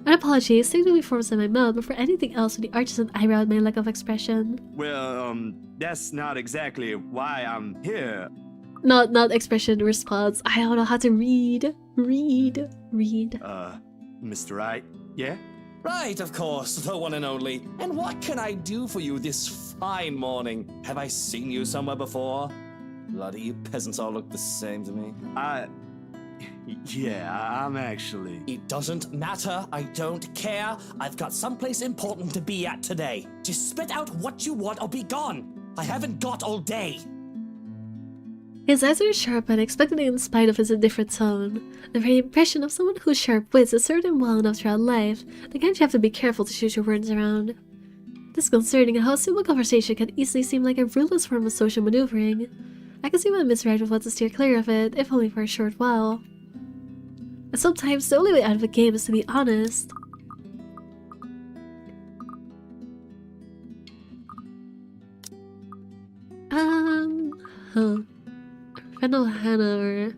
Speaker 1: An apology instinctively forms in my mouth before anything else with the arches and eyebrow and my lack of expression.
Speaker 8: Well, that's not exactly why I'm here.
Speaker 1: Not expression response. I don't know how to read. Read.
Speaker 8: Mr. Wright, yeah?
Speaker 5: Right, of course, the one and only. And what can I do for you this fine morning? Have I seen you somewhere before? Bloody you peasants all look the same to me.
Speaker 8: Yeah, I'm actually...
Speaker 5: It doesn't matter, I don't care. I've got someplace important to be at today. Just spit out what you want or be gone. I haven't got all day.
Speaker 1: His eyes are sharp and expectantly in spite of his indifferent tone. The very impression of someone whose sharp wits has served him well enough throughout life, the kind you have to be careful to choose your words around. Disconcerting how a simple conversation can easily seem like a ruthless form of social maneuvering. I can see why Miss Wright would want to steer clear of it, if only for a short while. And sometimes the only way out of a game is to be honest. Randall Hannah or...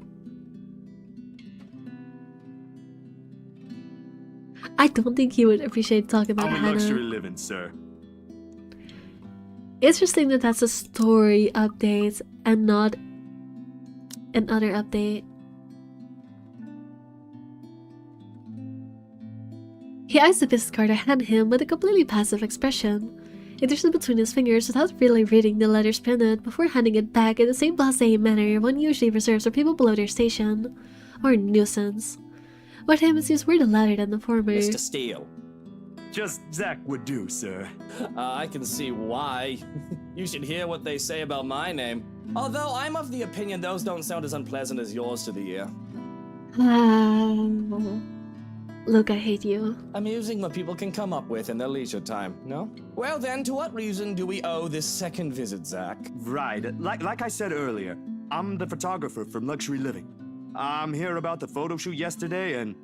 Speaker 1: I don't think he would appreciate talking about Hannah.
Speaker 8: Luxury living, sir.
Speaker 1: Interesting that that's a story update and not another update. He eyes the business card I hand him with a completely passive expression. He turns it between his fingers without really reading the letters printed before handing it back in the same blasé manner one usually reserves for people below their station. Or nuisance. With him, it seems we're the latter than the former.
Speaker 5: Mr. Steele.
Speaker 8: Just Zach would do, sir.
Speaker 5: I can see why. You should hear what they say about my name. Although I'm of the opinion those don't sound as unpleasant as yours to the ear.
Speaker 1: Look, I hate you.
Speaker 5: Amusing what people can come up with in their leisure time, no? Well then, to what reason do we owe this second visit, Zach?
Speaker 8: Right, like I said earlier, I'm the photographer from Luxury Living. I'm here about the photo shoot yesterday and...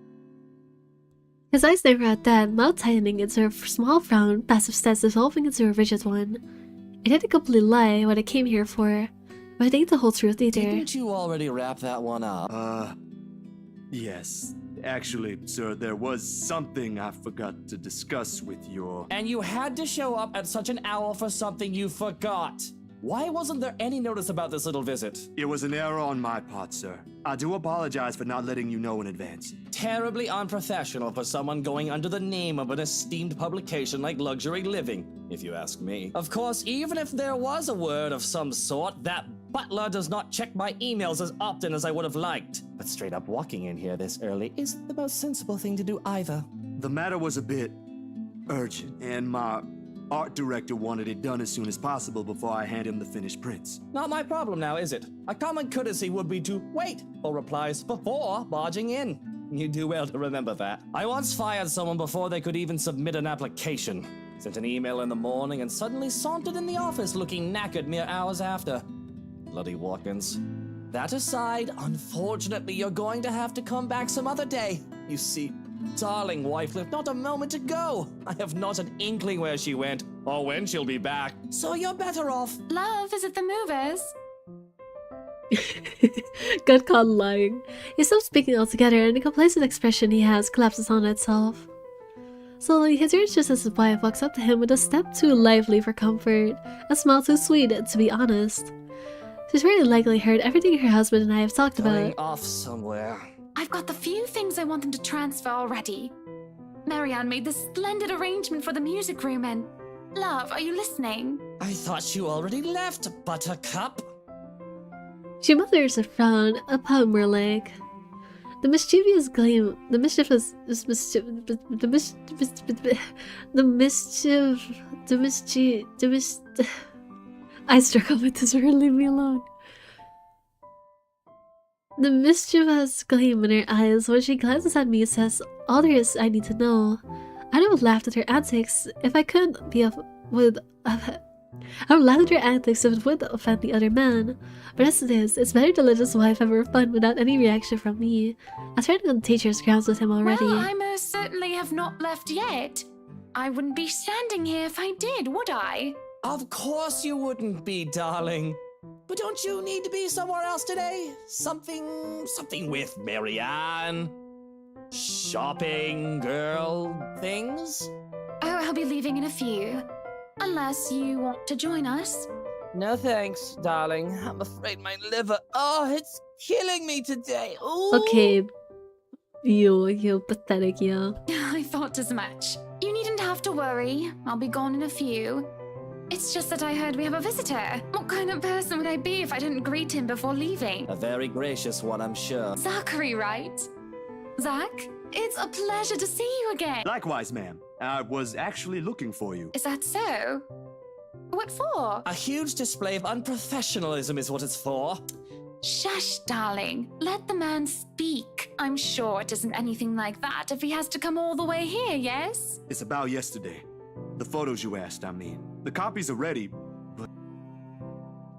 Speaker 1: His eyes never at that, mouth tightening into a small frown, passive stance dissolving into a rigid one. I didn't completely lie what I came here for, but it ain't the whole truth either.
Speaker 5: Didn't you already wrap that one up?
Speaker 8: Yes. Actually, sir, there was something I forgot to discuss with your...
Speaker 5: And you had to show up at such an hour for something you forgot. Why wasn't there any notice about this little visit?
Speaker 8: It was an error on my part, sir. I do apologize for not letting you know in advance.
Speaker 5: Terribly unprofessional for someone going under the name of an esteemed publication like Luxury Living, if you ask me. Of course, even if there was a word of some sort, that butler does not check my emails as often as I would have liked. But straight up walking in here this early isn't the most sensible thing to do either.
Speaker 8: The matter was a bit urgent, and my art director wanted it done as soon as possible before I hand him the finished prints.
Speaker 5: Not my problem now, is it? A common courtesy would be to wait for replies before barging in. You do well to remember that. I once fired someone before they could even submit an application. Sent an email in the morning and suddenly sauntered in the office looking knackered mere hours after. Bloody walk-ins. That aside, unfortunately you're going to have to come back some other day. You see, darling wife left not a moment to go. I have not an inkling where she went, or when she'll be back. So you're better off.
Speaker 2: Love, is it the movers?
Speaker 1: Got caught lying. He stops speaking altogether and the complacent expression he has collapses on itself. Slowly, he turns just as his wife walks up to him with a step too lively for comfort, a smile too sweet to be honest. She's very likely heard everything her husband and I have talked
Speaker 5: Going
Speaker 1: about.
Speaker 5: off somewhere.
Speaker 2: I've got the few things I want them to transfer already. Marianne made this splendid arrangement for the music room and... Love, are you listening?
Speaker 5: I thought you already left, Buttercup.
Speaker 1: She mutters a frown, a pout more like. The mischievous gleam, the mischief is mischief, I struggle with this word, leave me alone. The mischievous gleam in her eyes when she glances at me says all there is I need to know. I would have laughed at her antics if I couldn't be with. I would laugh at her antics if it would offend the other man. But as it is, it's better to let his wife have her fun without any reaction from me. I was riding on teacher's grounds with him already.
Speaker 2: Well, I most certainly have not left yet. I wouldn't be standing here if I did, would I?
Speaker 5: Of course you wouldn't be, darling. But don't you need to be somewhere else today? Something with Marianne? Shopping, girl, things?
Speaker 2: Oh, I'll be leaving in a few. Unless you want to join us.
Speaker 14: No thanks, darling. I'm afraid my liver... Oh, it's killing me today. Ooh.
Speaker 1: Okay. You pathetic, yo.
Speaker 2: I thought as much. You needn't have to worry. I'll be gone in a few. It's just that I heard we have a visitor. What kind of person would I be if I didn't greet him before leaving?
Speaker 5: A very gracious one, I'm sure.
Speaker 2: Zachary, right? Zach, it's a pleasure to see you again.
Speaker 8: Likewise, ma'am. I was actually looking for you.
Speaker 2: Is that so? What for?
Speaker 5: A huge display of unprofessionalism is what it's for.
Speaker 2: Shush, darling. Let the man speak. I'm sure it isn't anything like that if he has to come all the way here, yes?
Speaker 8: It's about yesterday. The photos you asked, I mean. The copies are ready, but...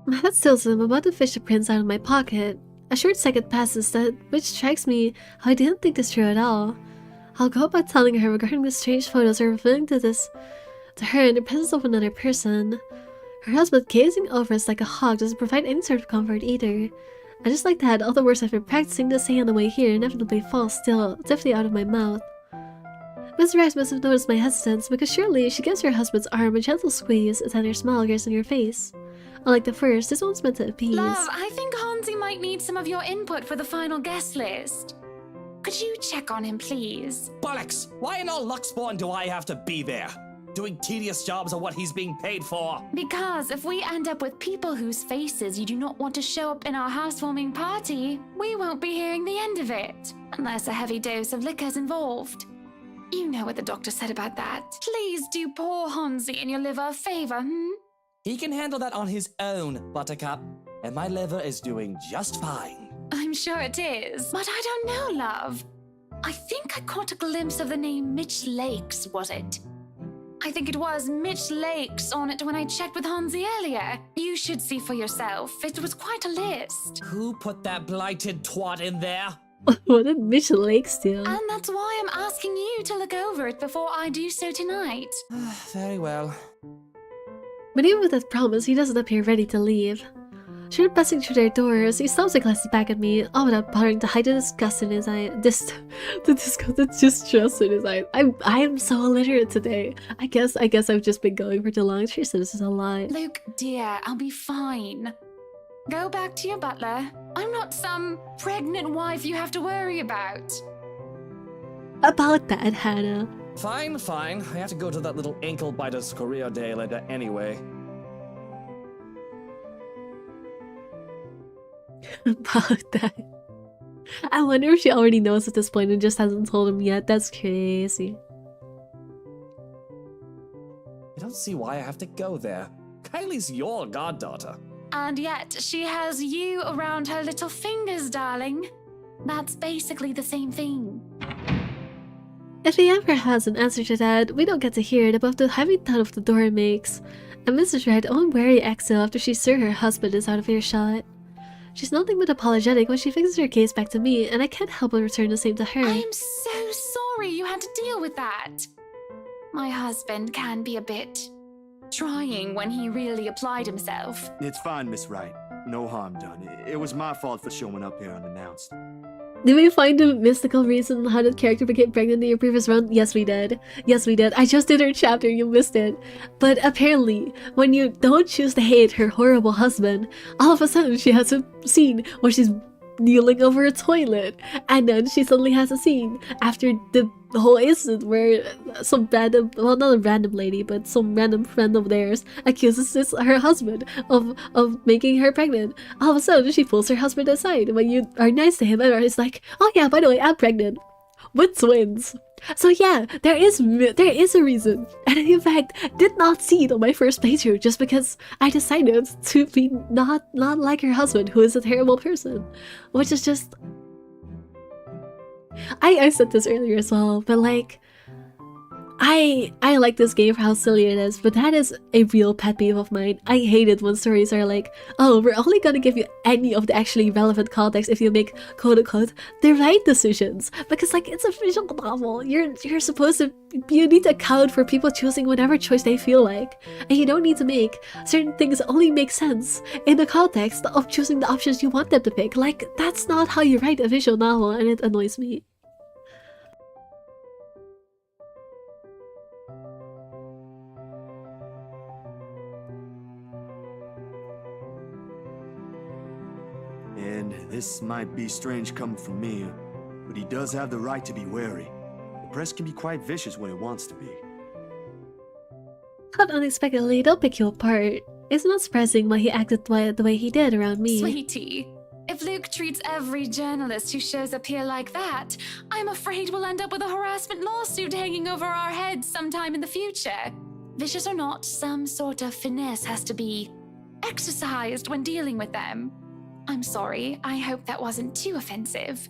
Speaker 1: My head stills and I'm about to fish the prints out of my pocket. A short second passes which strikes me how I didn't think this through at all. I'll go about telling her regarding the strange photos or revealing to her in the presence of another person. Her husband gazing over us like a hawk doesn't provide any sort of comfort either. And just like that, all the words I've been practicing to say on the way here inevitably fall stiffly out of my mouth. Miss Rice must have noticed my hesitance because surely she gives her husband's arm a gentle squeeze and then her smile appears on her face. Unlike the first, this one's meant to appease.
Speaker 2: Love, I think Hansi might need some of your input for the final guest list. Could you check on him, please?
Speaker 5: Bollocks! Why in all Luxborn do I have to be there? Doing tedious jobs are what he's being paid for.
Speaker 2: Because if we end up with people whose faces you do not want to show up in our housewarming party, we won't be hearing the end of it. Unless a heavy dose of liquor's involved. You know what the doctor said about that. Please do poor Hansi and your liver a favor,
Speaker 5: He can handle that on his own, Buttercup. And my liver is doing just fine.
Speaker 2: I'm sure it is. But I don't know, love. I think I caught a glimpse of the name Mitch Lakes, was it? I think it was Mitch Lakes on it when I checked with Hansi earlier. You should see for yourself. It was quite a list.
Speaker 5: Who put that blighted twat in there?
Speaker 1: What did Mitch Lakes do?
Speaker 2: And that's why I'm asking you to look over it before I do so tonight.
Speaker 5: Very well.
Speaker 1: But even with that promise, he doesn't appear ready to leave. Sure, passing through their doors, he stops and glances back at me, all without bothering to hide the disgust in his eye. The distrust in his eyes. I am so illiterate today. I guess I've just been going for too long. Sure, so this is a lie.
Speaker 2: Luke, dear, I'll be fine. Go back to your butler. I'm not some pregnant wife you have to worry about.
Speaker 1: About that, Hannah.
Speaker 5: Fine. I have to go to that little ankle biter's career day later anyway.
Speaker 1: About that. I wonder if she already knows at this point and just hasn't told him yet. That's crazy.
Speaker 5: I don't see why I have to go there. Kylie's your goddaughter.
Speaker 2: And yet, she has you around her little fingers, darling. That's basically the same thing.
Speaker 1: If he ever has an answer to that, we don't get to hear it above the heavy thud of the door it makes, and Mrs. Red unwary exhale after she's sure her husband is out of earshot. She's nothing but apologetic when she fixes her gaze back to me, and I can't help but return the same to her.
Speaker 2: I am so sorry you had to deal with that. My husband can be a bit trying when he really applied himself.
Speaker 8: It's fine, Miss Wright. No harm done. It was my fault for showing up here unannounced.
Speaker 1: Did we find a mystical reason how that character became pregnant in your previous run? Yes, we did. I just did her chapter, you missed it. But apparently, when you don't choose to hate her horrible husband, all of a sudden she has a scene where she's kneeling over a toilet, and then she suddenly has a scene after the whole incident where some random, well, not a random lady, but some random friend of theirs accuses her husband of making her pregnant. All of a sudden, she pulls her husband aside when you are nice to him, and he's like, "Oh yeah, by the way, I'm pregnant with twins." So yeah, there is a reason, and I in fact did not see it on my first playthrough just because I decided to be not like her husband, who is a terrible person, which is just. I said this earlier as well, but like, I like this game for how silly it is, but that is a real pet peeve of mine. I hate it when stories are like, oh, we're only gonna give you any of the actually relevant context if you make quote-unquote the right decisions. Because like, it's a visual novel. You're supposed to, you need to account for people choosing whatever choice they feel like. And you don't need to make certain things only make sense in the context of choosing the options you want them to pick. Like, that's not how you write a visual novel, and it annoys me.
Speaker 8: And this might be strange coming from me, but he does have the right to be wary. The press can be quite vicious when it wants to be.
Speaker 1: Not unexpectedly, they'll pick you apart. It's not surprising why he acted the way he did around me.
Speaker 2: Sweetie, if Luke treats every journalist who shows up here like that, I'm afraid we'll end up with a harassment lawsuit hanging over our heads sometime in the future. Vicious or not, some sort of finesse has to be exercised when dealing with them. I'm sorry, I hope that wasn't too offensive.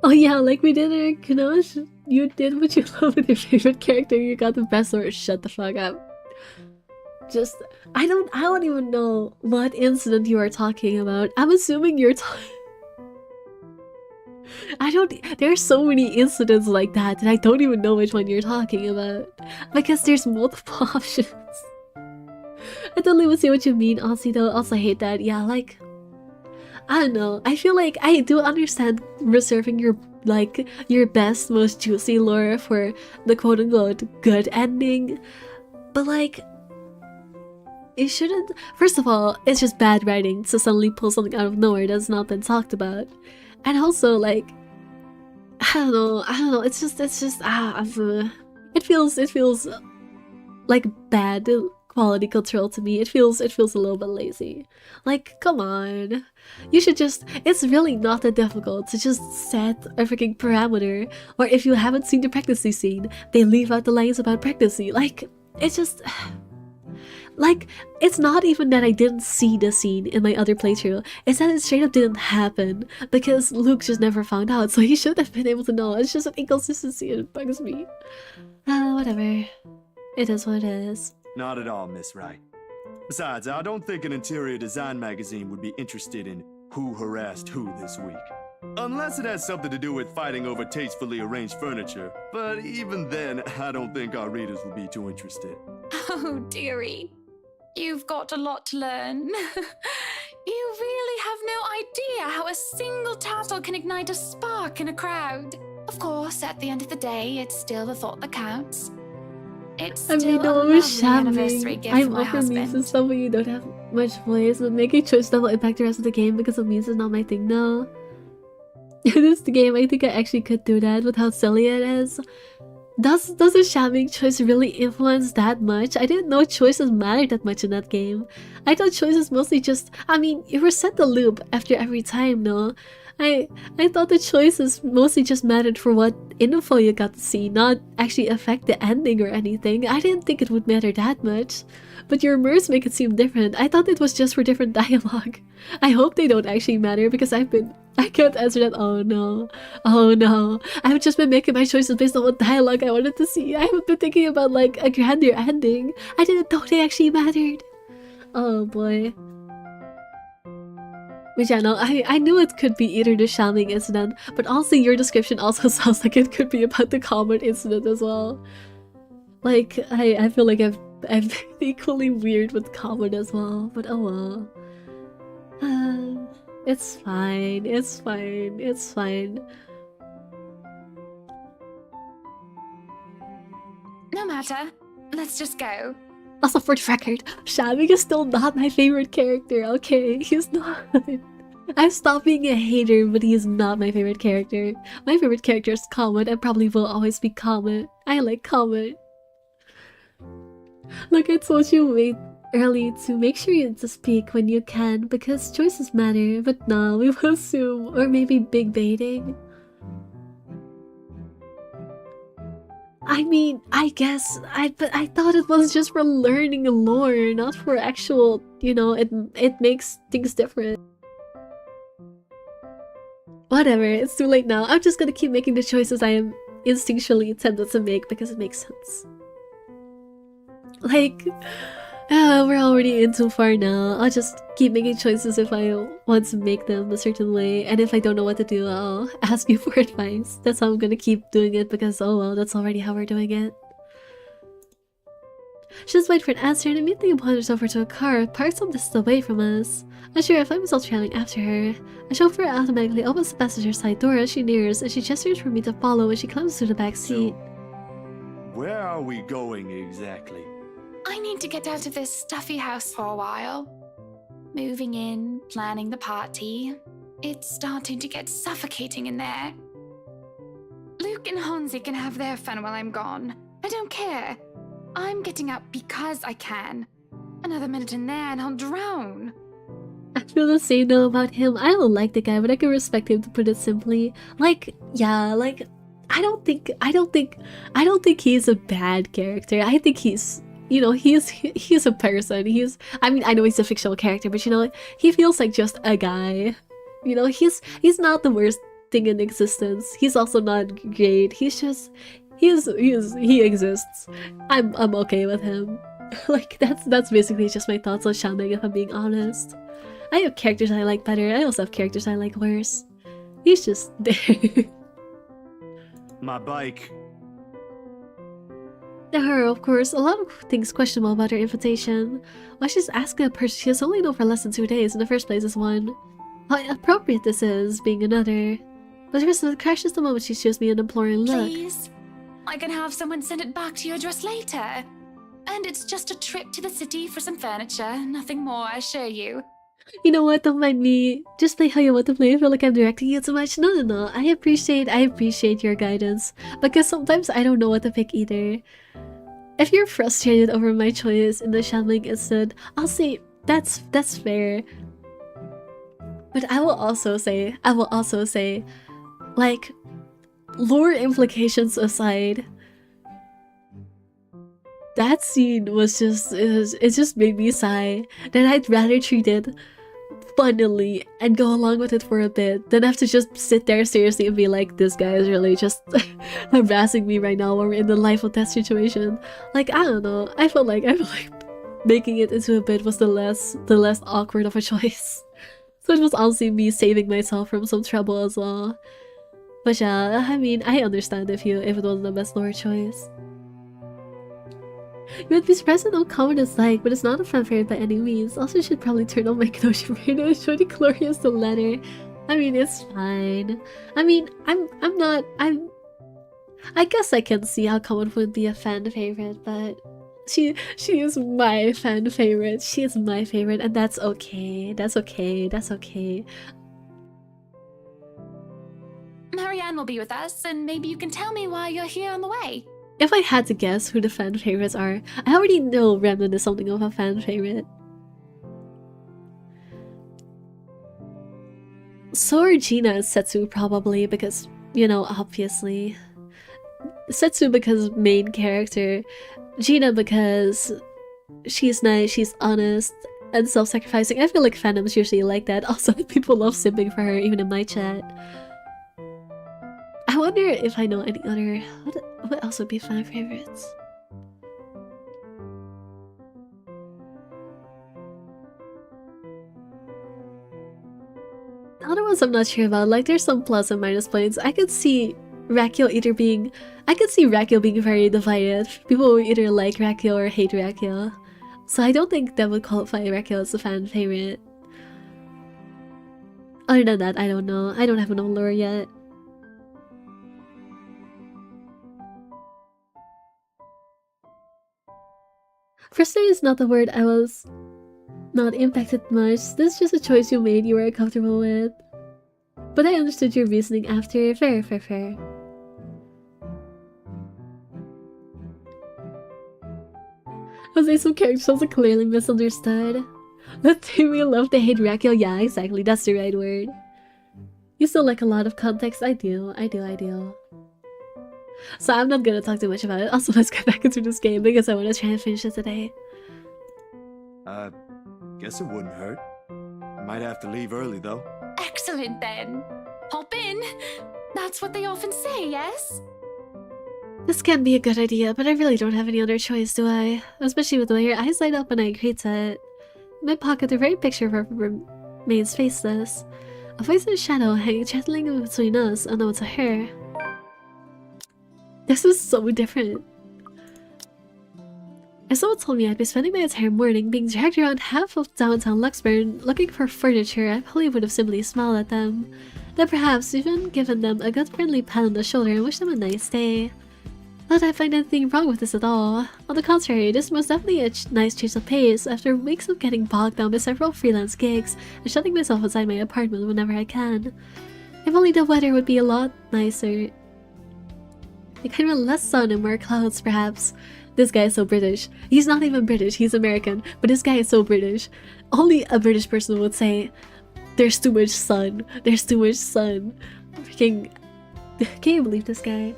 Speaker 1: Oh yeah, like we did in Kanosh, you did what you love with your favorite character, you got the best or shut the fuck up. Just, I don't even know what incident you are talking about. I'm assuming you're there are so many incidents like that I don't even know which one you're talking about. Because there's multiple options. I totally would see what you mean, Aussie, though. Also hate that. Yeah, like, I don't know. I feel like I do understand reserving your best, most juicy lore for the quote-unquote good ending, but like, you shouldn't. First of all, it's just bad writing to suddenly pull something out of nowhere that's not been talked about, and also like, I don't know. It's just it feels like bad quality control to me. It feels a little bit lazy. Like, come on. You should just, it's really not that difficult to just set a freaking parameter, or if you haven't seen the pregnancy scene, they leave out the lines about pregnancy. Like, it's just, like, it's not even that I didn't see the scene in my other playthrough, it's that it straight up didn't happen, because Luke just never found out, so he should have been able to know. It's just an inconsistency and it bugs me. Whatever. It is what it is.
Speaker 8: Not at all, Miss Wright. Besides, I don't think an interior design magazine would be interested in who harassed who this week. Unless it has something to do with fighting over tastefully arranged furniture. But even then, I don't think our readers will be too interested.
Speaker 2: Oh, dearie. You've got a lot to learn. You really have no idea how a single tassel can ignite a spark in a crowd. Of course, at the end of the day, it's still the thought that counts. It's
Speaker 1: I mean,
Speaker 2: still a
Speaker 1: no,
Speaker 2: lovely
Speaker 1: was
Speaker 2: anniversary
Speaker 1: shamming.
Speaker 2: gift
Speaker 1: I'm
Speaker 2: from my
Speaker 1: up for memes and
Speaker 2: husband.
Speaker 1: stuff when you don't have much voice, but making choice that will impact the rest of the game because of memes is not my thing, no. In this game, I think I actually could do that with how silly it is. Does a shamming choice really influence that much? I didn't know choices mattered that much in that game. I thought choices mostly just, I mean, you reset the loop after every time, no? I thought the choices mostly just mattered for what info you got to see, not actually affect the ending or anything. I didn't think it would matter that much. But your mirrors make it seem different. I thought it was just for different dialogue. I hope they don't actually matter because I can't answer that. Oh no. Oh no. I've just been making my choices based on what dialogue I wanted to see. I haven't been thinking about like a grander ending. I didn't know they actually mattered. Oh boy. But yeah, no, I knew it could be either the shamming incident, but also your description also sounds like it could be about the Comet incident as well. Like, I feel like I've been equally weird with Comet as well, but oh well. It's fine, it's fine, it's fine.
Speaker 2: No matter. Let's just go.
Speaker 1: Also, for the record, Shamming is still not my favorite character, okay? He's not. I've stopped being a hater, but he is not my favorite character. My favorite character is Comet and probably will always be Comet. I like Comet. Look, I told you wait early to make sure you to speak when you can because choices matter, but nah, we will assume or maybe big baiting. I mean, I guess but I thought it was just for learning lore, not for actual, you know, it makes things different. Whatever, it's too late now. I'm just gonna keep making the choices I am instinctually tempted to make because it makes sense. Like, we're already in too far now. I'll just keep making choices if I want to make them a certain way, and if I don't know what to do, I'll ask you for advice. That's how I'm gonna keep doing it because, oh well, that's already how we're doing it. Just wait for an answer and immediately wanders over to a car parked some distance away from us. Unsure if I'm still trailing after her. A chauffeur automatically opens the passenger side door as she nears, and she gestures for me to follow when she climbs to the back seat.
Speaker 8: Where are we going exactly?
Speaker 2: I need to get out of this stuffy house for a while. Moving in, planning the party. It's starting to get suffocating in there. Luke and Hansi can have their fun while I'm gone. I don't care. I'm getting out because I can. Another minute in there and I'll drown.
Speaker 1: I feel the same though about him. I don't like the guy, but I can respect him, to put it simply. Like, yeah, like I don't think he's a bad character. I think he's, you know, he's a person. I mean, I know he's a fictional character, but you know, he feels like just a guy. You know, he's not the worst thing in existence. He's also not great. He's just he exists. I'm okay with him. Like that's basically just my thoughts on Shaming, if I'm being honest. I have characters I like better. I also have characters I like worse. He's just there.
Speaker 8: My bike.
Speaker 1: Her, of course, a lot of things questionable about her invitation. Why she's asking a person she has only known for less than 2 days in the first place is one. How appropriate this is, being another. But her crashes the moment she shows me an imploring look.
Speaker 2: Please? I can have someone send it back to your address later. And it's just a trip to the city for some furniture, nothing more, I assure you.
Speaker 1: You know what, don't mind me. Just play how you want to play. I feel like I'm directing you too much. No. I appreciate your guidance. Because sometimes I don't know what to pick either. If you're frustrated over my choice in the shambling instant, I'll say that's fair. But I will also say, like, lore implications aside, that scene was just, it just made me sigh. That I'd rather treat it funnily and go along with it for a bit than have to just sit there seriously and be like, this guy is really just harassing me right now when we're in the life or death situation. Like, I don't know. I feel like making it into a bit was the less awkward of a choice. So it was honestly me saving myself from some trouble as well. But yeah, I mean, I understand if it wasn't the best lore choice. You would be surprised at how common it's like, but it's not a fan favorite by any means. Also, should probably turn on my Kenosha radio and show the glorious the letter. I mean, it's fine. I mean, I guess I can see how common would be a fan favorite, but she is my fan favorite. She is my favorite, and that's okay. That's okay.
Speaker 2: Marianne will be with us, and maybe you can tell me why you're here on the way.
Speaker 1: If I had to guess who the fan favorites are, I already know Remnant is something of a fan favorite. So are Gina and Setsu probably, because, you know, obviously. Setsu because main character, Gina because she's nice, she's honest, and self-sacrificing. I feel like fandoms usually like that. Also, people love sipping for her, even in my chat. I wonder if I know any other... What else would be fan favorites? The other ones I'm not sure about. Like, there's some plus and minus points. I could see Rakio being very divided. People would either like Rakio or hate Rakio. So I don't think that would qualify Rakio as a fan favorite. Other than that, I don't know. I don't have enough lore yet. Frustrated is not the word I was not impacted much. This is just a choice you made you were comfortable with. But I understood your reasoning after. Fair, fair, fair. I say some characters also clearly misunderstood. The thing we love to hate Raquel, yeah, exactly, that's the right word. You still like a lot of context. I do. So I'm not gonna talk too much about it. Also, let's get back into this game because I want to try and finish it today.
Speaker 8: Guess it wouldn't hurt. Might have to leave early though.
Speaker 2: Excellent then. Hop in. That's what they often say, yes?
Speaker 1: This can be a good idea, but I really don't have any other choice, do I? Especially with the way your eyes light up when I agreed to it. In my pocket, the very picture of her remains faceless. A voice in the shadow hanging channeling between us, unknown to her. This is so different. If someone told me I'd be spending my entire morning being dragged around half of downtown Luxburn looking for furniture, I probably would have simply smiled at them. Then perhaps even given them a good friendly pat on the shoulder and wished them a nice day. Not that I find anything wrong with this at all. On the contrary, this is most definitely a nice change of pace after weeks of getting bogged down by several freelance gigs and shutting myself inside my apartment whenever I can. If only the weather would be a lot nicer. It kind of less sun and more clouds, perhaps. This guy is so British. He's not even British, he's American, but this guy is so British. Only a British person would say, there's too much sun, there's too much sun. Freaking... Can you believe this guy?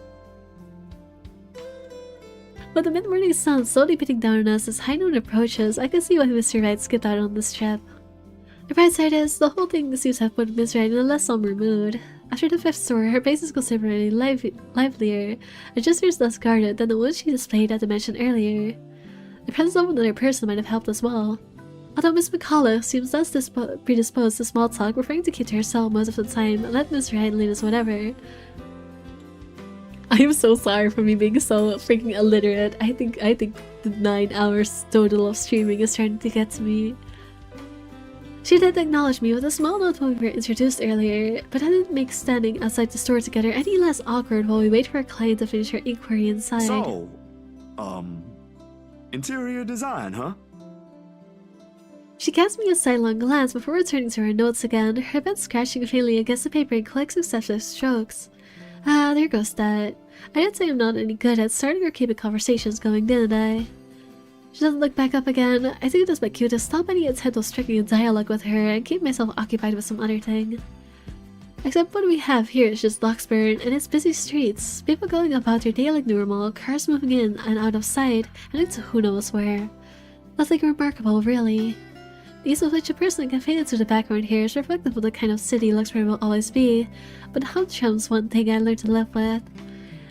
Speaker 1: With the mid-morning sun slowly beating down on us as high noon approaches, I can see why Mr. Wright skipped out on this trip. The bright side is, the whole thing seems to have put Miss Wright in a less somber mood. After the 5th store, her face is considerably livelier, and gestures less guarded than the one she displayed at the mansion earlier. The presence of another person might have helped as well. Although Miss McCullough seems less predisposed to small talk, preferring to keep to herself most of the time and let Miss Wright lead us whatever. I am so sorry for me being so freaking illiterate. I think the 9 hours total of streaming is starting to get to me. She did acknowledge me with a small note when we were introduced earlier, but that didn't make standing outside the store together any less awkward while we wait for our client to finish her inquiry inside.
Speaker 8: So, interior design, huh?
Speaker 1: She cast me a sidelong glance before returning to her notes again, her pen scratching faintly against the paper in quick successive strokes. Ah, there goes that. I did say I'm not any good at starting or keeping conversations going, didn't I? She doesn't look back up again. I think it is my cue to stop any attempt of striking a dialogue with her and keep myself occupied with some other thing. Except what we have here is just Luxburn and its busy streets, people going about their day like normal, cars moving in and out of sight, and into who knows where. Nothing remarkable, really. The ease with which a person can fade into the background here is reflective of the kind of city Luxburn will always be, but humdrum's one thing I learned to live with.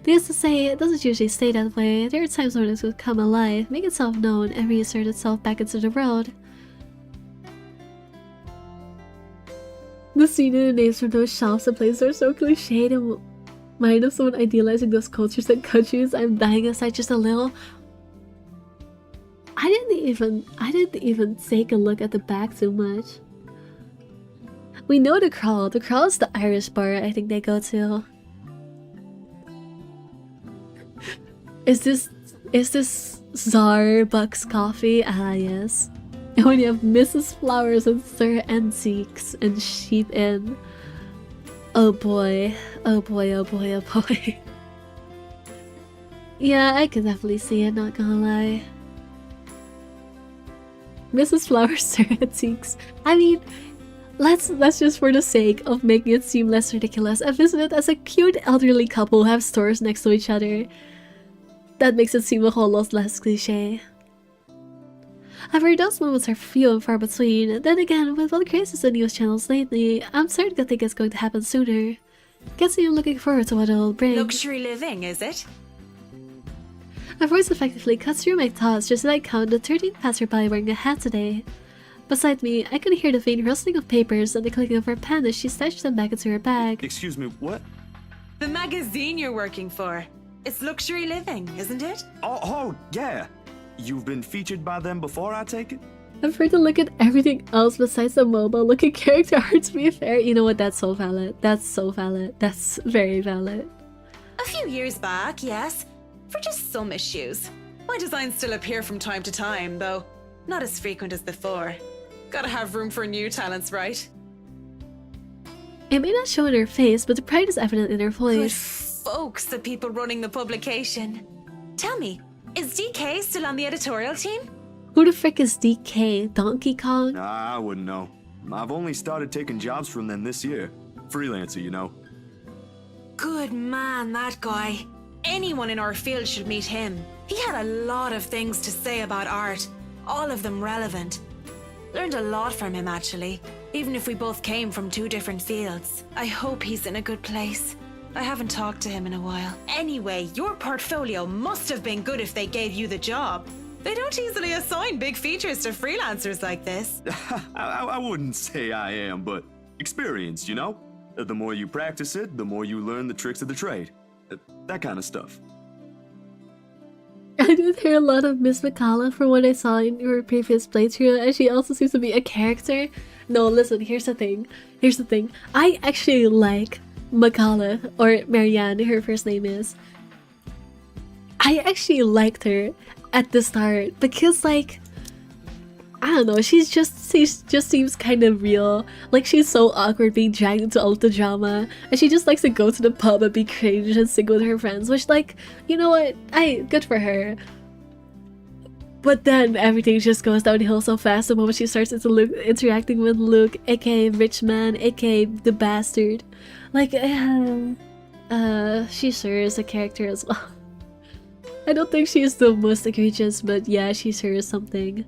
Speaker 1: Needless to say, it doesn't usually stay that way. There are times when it will come alive, make itself known, and reassert itself back into the world. The scene and the names from those shops and places are so cliched and mind of someone idealizing those cultures and countries. I'm dying inside just a little. I didn't even take a look at the back too much. We know the Crawl. The Crawl is the Irish bar I think they go to. Is this Starbucks coffee? Ah, yes. And when you have Mrs. Flowers and Sir Antiques and Sheep Inn. Oh boy. Oh boy, oh boy, oh boy. Yeah, I can definitely see it, not gonna lie. Mrs. Flowers, Sir Antiques. I mean, let's just for the sake of making it seem less ridiculous, envision it as a cute elderly couple who have stores next to each other. That makes it seem a whole lot less cliche. However, those moments are few and far between. Then again, with all the crazes in news channels lately, I'm certain to think it's going to happen sooner. Guess I'm looking forward to what it'll bring.
Speaker 9: Luxury living, is it?
Speaker 1: My voice effectively cuts through my thoughts just as I count the 13 passerby wearing a hat today. Beside me, I could hear the faint rustling of papers and the clicking of her pen as she stashed them back into her bag.
Speaker 8: Excuse me, what?
Speaker 9: The magazine you're working for. It's Luxury Living, isn't it?
Speaker 8: Oh, yeah. You've been featured by them before, I take it?
Speaker 1: I've heard to look at everything else besides the mobile looking character art, to be fair. You know what, that's so valid. That's so valid. That's very valid.
Speaker 9: A few years back, yes. For just some issues. My designs still appear from time to time, though not as frequent as before. Gotta have room for new talents, right?
Speaker 1: It may not show in her face, but the pride is evident in her
Speaker 9: Good
Speaker 1: voice.
Speaker 9: folks, the people running the publication. Tell me, is DK still on the editorial team?
Speaker 1: Who the frick is DK? Donkey Kong?
Speaker 8: Nah, I wouldn't know. I've only started taking jobs from them this year. Freelancer, you know.
Speaker 9: Good man, that guy. Anyone in our field should meet him. He had a lot of things to say about art, all of them relevant. Learned a lot from him, actually, even if we both came from 2 different fields. I hope he's in a good place. I haven't talked to him in a while. Anyway, your portfolio must have been good if they gave you the job. They don't easily assign big features to freelancers like this.
Speaker 8: I wouldn't say I am, but experience, you know? The more you practice it, the more you learn the tricks of the trade. That kind of stuff.
Speaker 1: I did hear a lot of Miss McCullough from what I saw in her previous playthrough, and she also seems to be a character. No, listen, here's the thing. I actually like McCullough, or Marianne, her first name is. I actually liked her at the start because, like, I don't know, she just seems kind of real. Like, she's so awkward being dragged into all of the drama, and she just likes to go to the pub and be cringe and sing with her friends, which, like, you know what, good for her. But then everything just goes downhill so fast the moment she starts interacting with Luke, aka Rich Man, aka the bastard. Like, she sure is a character as well. I don't think she's the most egregious, but yeah, she sure is something.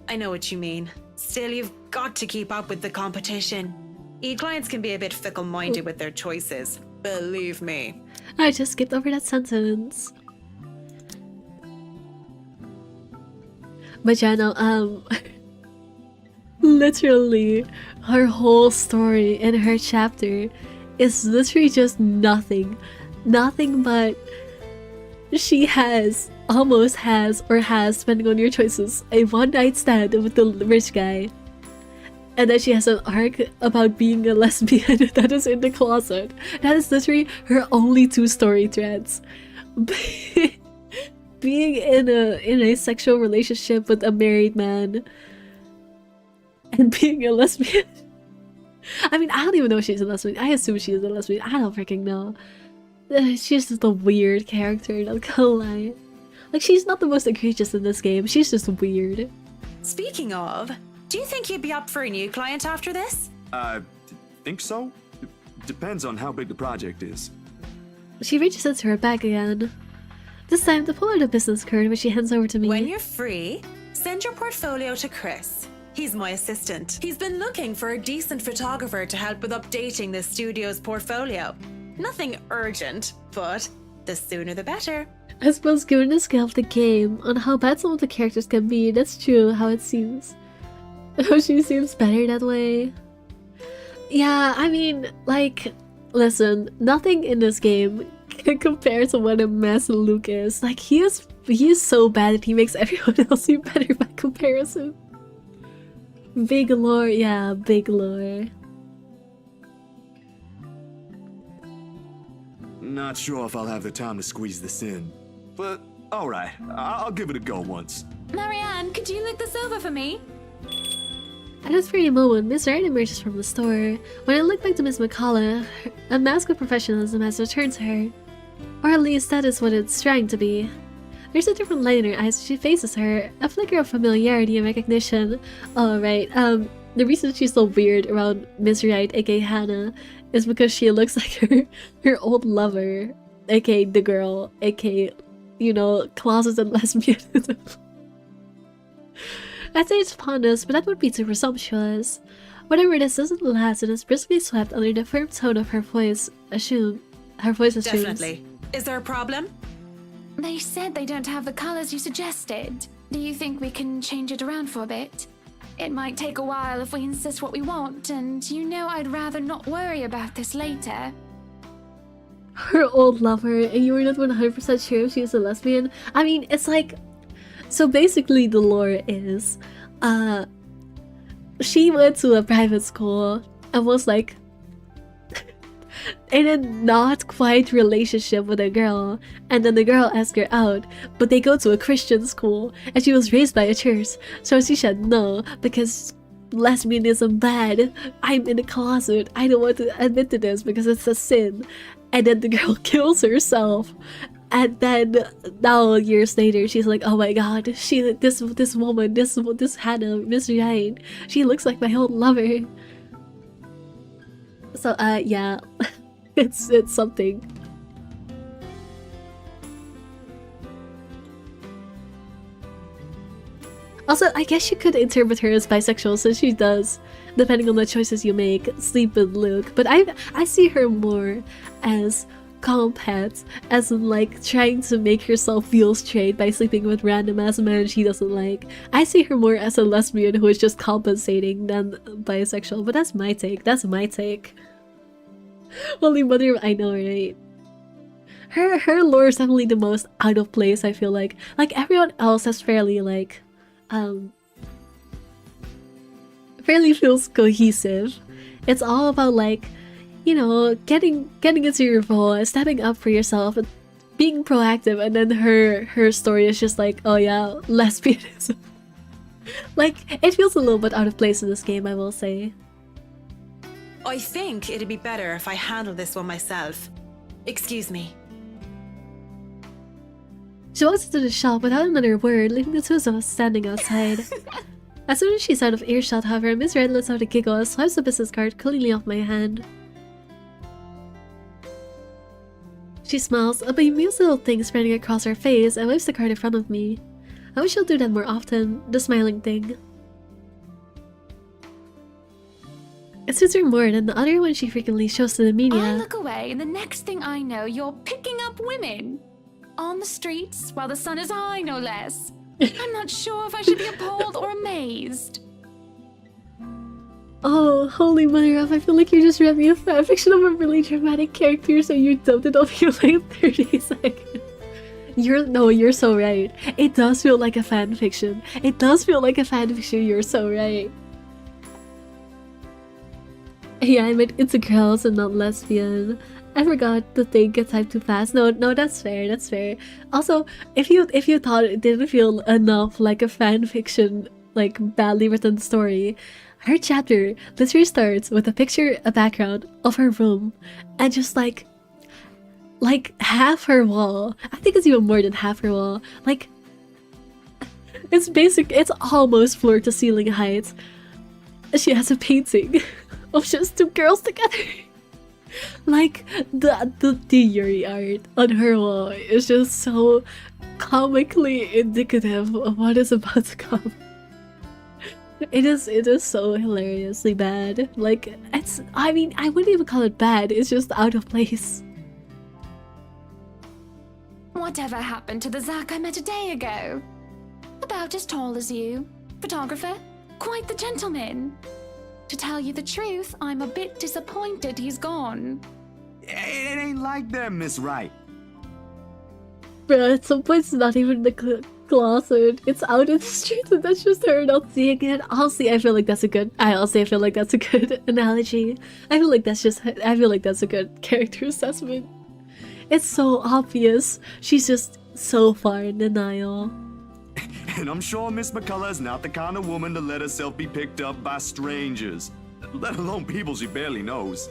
Speaker 9: I know what you mean. Still, you've got to keep up with the competition. E-clients can be a bit fickle-minded with their choices. Believe me.
Speaker 1: I just skipped over that sentence. But yeah, no, literally, her whole story in her chapter is literally just nothing. Nothing but she almost has, depending on your choices, a one-night stand with the rich guy. And then she has an arc about being a lesbian that is in the closet. That is literally her only 2 story threads. Being in a sexual relationship with a married man. And being a lesbian. I mean, I don't even know if she's a lesbian. I assume she is a lesbian. I don't freaking know. She's just a weird character, not gonna lie. Like, she's not the most egregious in this game, she's just weird.
Speaker 9: Speaking of, do you think you'd be up for a new client after this?
Speaker 8: Think so? Depends on how big the project is.
Speaker 1: She reaches into her bag again. This time, to pull out a business card, which she hands over to me.
Speaker 9: When you're free, send your portfolio to Chris. He's my assistant. He's been looking for a decent photographer to help with updating the studio's portfolio. Nothing urgent, but the sooner the better.
Speaker 1: I suppose given the scale of the game, on how bad some of the characters can be, that's true how it seems. How she seems better that way. Yeah, I mean, like, listen, nothing in this game can compare to what a mess Luke is. Like, he is so bad that he makes everyone else seem better by comparison. Big lore, yeah, big lore.
Speaker 8: Not sure if I'll have the time to squeeze this in. But, alright, I'll give it a go once.
Speaker 2: Marianne, could you look this over for me?
Speaker 1: At this very moment, Miss Wright emerges from the store. When I look back to Miss McCullough, a mask of professionalism has returned to her. Or at least that is what it's trying to be. There's a different light in her eyes as she faces her, a flicker of familiarity and recognition. Oh, right, the reason she's so weird around Miss Wright, aka Hannah, is because she looks like her old lover, aka the girl, aka, you know, closeted lesbian. I'd say it's fondness, but that would be too presumptuous. Whatever it is doesn't last and is briskly swept under the firm tone of her voice assumes.
Speaker 9: Definitely. Is there a problem?
Speaker 2: They said they don't have the colors you suggested. Do you think we can change it around for a bit? It might take a while if we insist what we want, and you know I'd rather not worry about this later.
Speaker 1: Her old lover, and you were not 100% sure if she is a lesbian? I mean, it's like... So basically the lore is... she went to a private school and was like... in a not quite relationship with a girl, and then the girl asks her out, but they go to a Christian school, and she was raised by a church, so she said no because lesbianism bad. I'm in the closet. I don't want to admit to this because it's a sin. And then the girl kills herself. And then now years later, she's like, "Oh my god, this woman, this Hannah, Miss Ryan, she looks like my old lover." So yeah, it's something. Also, I guess you could interpret her as bisexual, since she does, depending on the choices you make, sleep with Luke. But I see her more as compet, as in like trying to make herself feel straight by sleeping with random ass men she doesn't like. I see her more as a lesbian who is just compensating than bisexual. But that's my take. That's my take. Holy mother, I know, right? Her lore is definitely the most out of place, I feel like. Like everyone else is fairly like fairly feels cohesive. It's all about like, you know, getting into your role, stepping up for yourself, and being proactive. And then her story is just like, oh yeah, lesbianism. Like it feels a little bit out of place in this game, I will say.
Speaker 9: I think it'd be better if I handle this one myself. Excuse me.
Speaker 1: She walks into the shop without another word, leaving the two of us standing outside. As soon as she's out of earshot, however, Miss Red lets out a giggle and swipes the business card cleanly off my hand. She smiles, a bemused little thing spreading across her face, and wipes the card in front of me. I wish she'll do that more often, the smiling thing. It suits her more than the other one she frequently shows to the media.
Speaker 2: I look away, and the next thing I know, you're picking up women. On the streets, while the sun is high, no less. I'm not sure if I should be appalled or amazed.
Speaker 1: Oh, holy mother of, I feel like you just read me a fanfiction of a really dramatic character, so you dubbed it off you like 30 seconds. You're so right. It does feel like a fanfiction. It does feel like a fanfiction, you're so right. Yeah, I meant it's a girls and not lesbian. I forgot the thing gets typed too fast. No, that's fair, that's fair. Also, if you thought it didn't feel enough like a fanfiction, like badly written story, her chapter literally starts with a picture, a background of her room, and just like half her wall. I think it's even more than half her wall. Like, it's almost floor to ceiling height. She has a painting of just two girls together. Like the Yuri art on her wall is just so comically indicative of what is about to come. It is so hilariously bad. Like I mean, I wouldn't even call it bad, it's just out of place.
Speaker 2: Whatever happened to the Zach I met a day ago? About as tall as you. Photographer? Quite the gentleman. To tell you the truth, I'm a bit disappointed he's gone.
Speaker 8: It ain't like that, Miss Wright.
Speaker 1: Bruh, at some point it's not even the closet. It's out in the streets and that's just her not seeing it. Honestly, I feel like that's a good analogy. I feel like that's a good character assessment. It's so obvious. She's just so far in denial.
Speaker 8: And I'm sure Miss McCullough is not the kind of woman to let herself be picked up by strangers, let alone people she barely knows.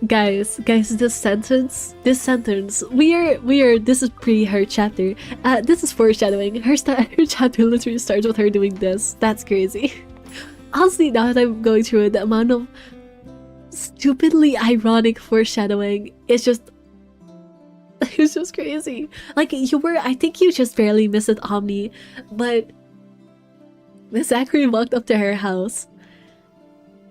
Speaker 1: Guys, this sentence, this is pre her chapter. This is foreshadowing. Her chapter literally starts with her doing this. That's crazy. Honestly, now that I'm going through it, the amount of stupidly ironic foreshadowing is just it's just crazy. Like, I think you just barely missed it, Omni, but Zachary walked up to her house.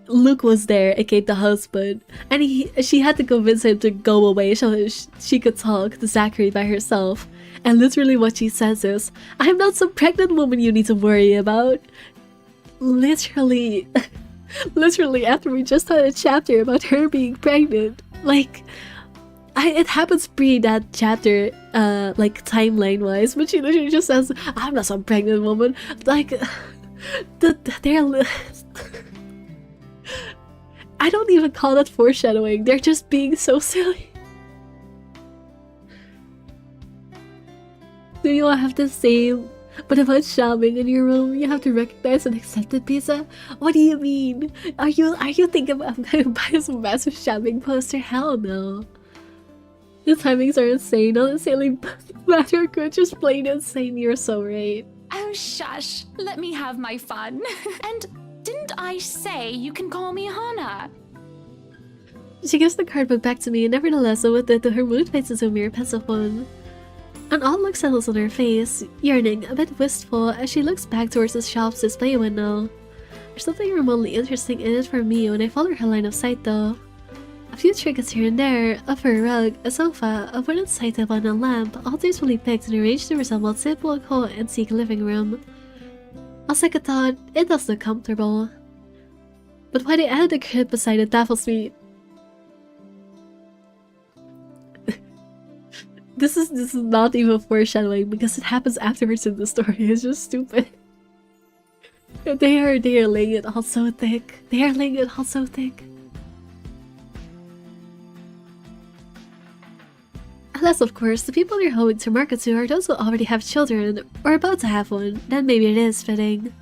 Speaker 1: Luke was there, aka the husband, and she had to convince him to go away so she could talk to Zachary by herself. And literally what she says is, "I'm not some pregnant woman you need to worry about." Literally after we just had a chapter about her being pregnant. Like, it happens pre that chapter, like timeline wise, but she literally just says, "I'm not some pregnant woman." Like, I don't even call that foreshadowing. They're just being so silly. Do you all have the same? But about shopping in your room, you have to recognize an accepted pizza? What do you mean? Are you thinking about buying some massive shopping poster? Hell no. The timings are insane. Not insanely bad or good, just plain insane. You're so right.
Speaker 2: Oh, shush. Let me have my fun. And didn't I say you can call me Hana?
Speaker 1: She gives the card book back to me, and nevertheless, with it, her mood faces a mere pencil one. An odd look settles on her face, yearning, a bit wistful, as she looks back towards the shop's display window. There's something remotely interesting in it for me when I follow her line of sight, though. A few trinkets here and there, a fur rug, a sofa, a wooden side table, and a lamp, all tastefully picked and arranged to resemble a typical antique living room. On second thought, it does look comfortable. But why they added a crib beside it baffles me. This is not even foreshadowing because it happens afterwards in the story. It's just stupid. They are laying it all so thick. They are laying it all so thick. Unless, of course, the people they're hoping to market to are those who already have children or about to have one. Then maybe it is fitting.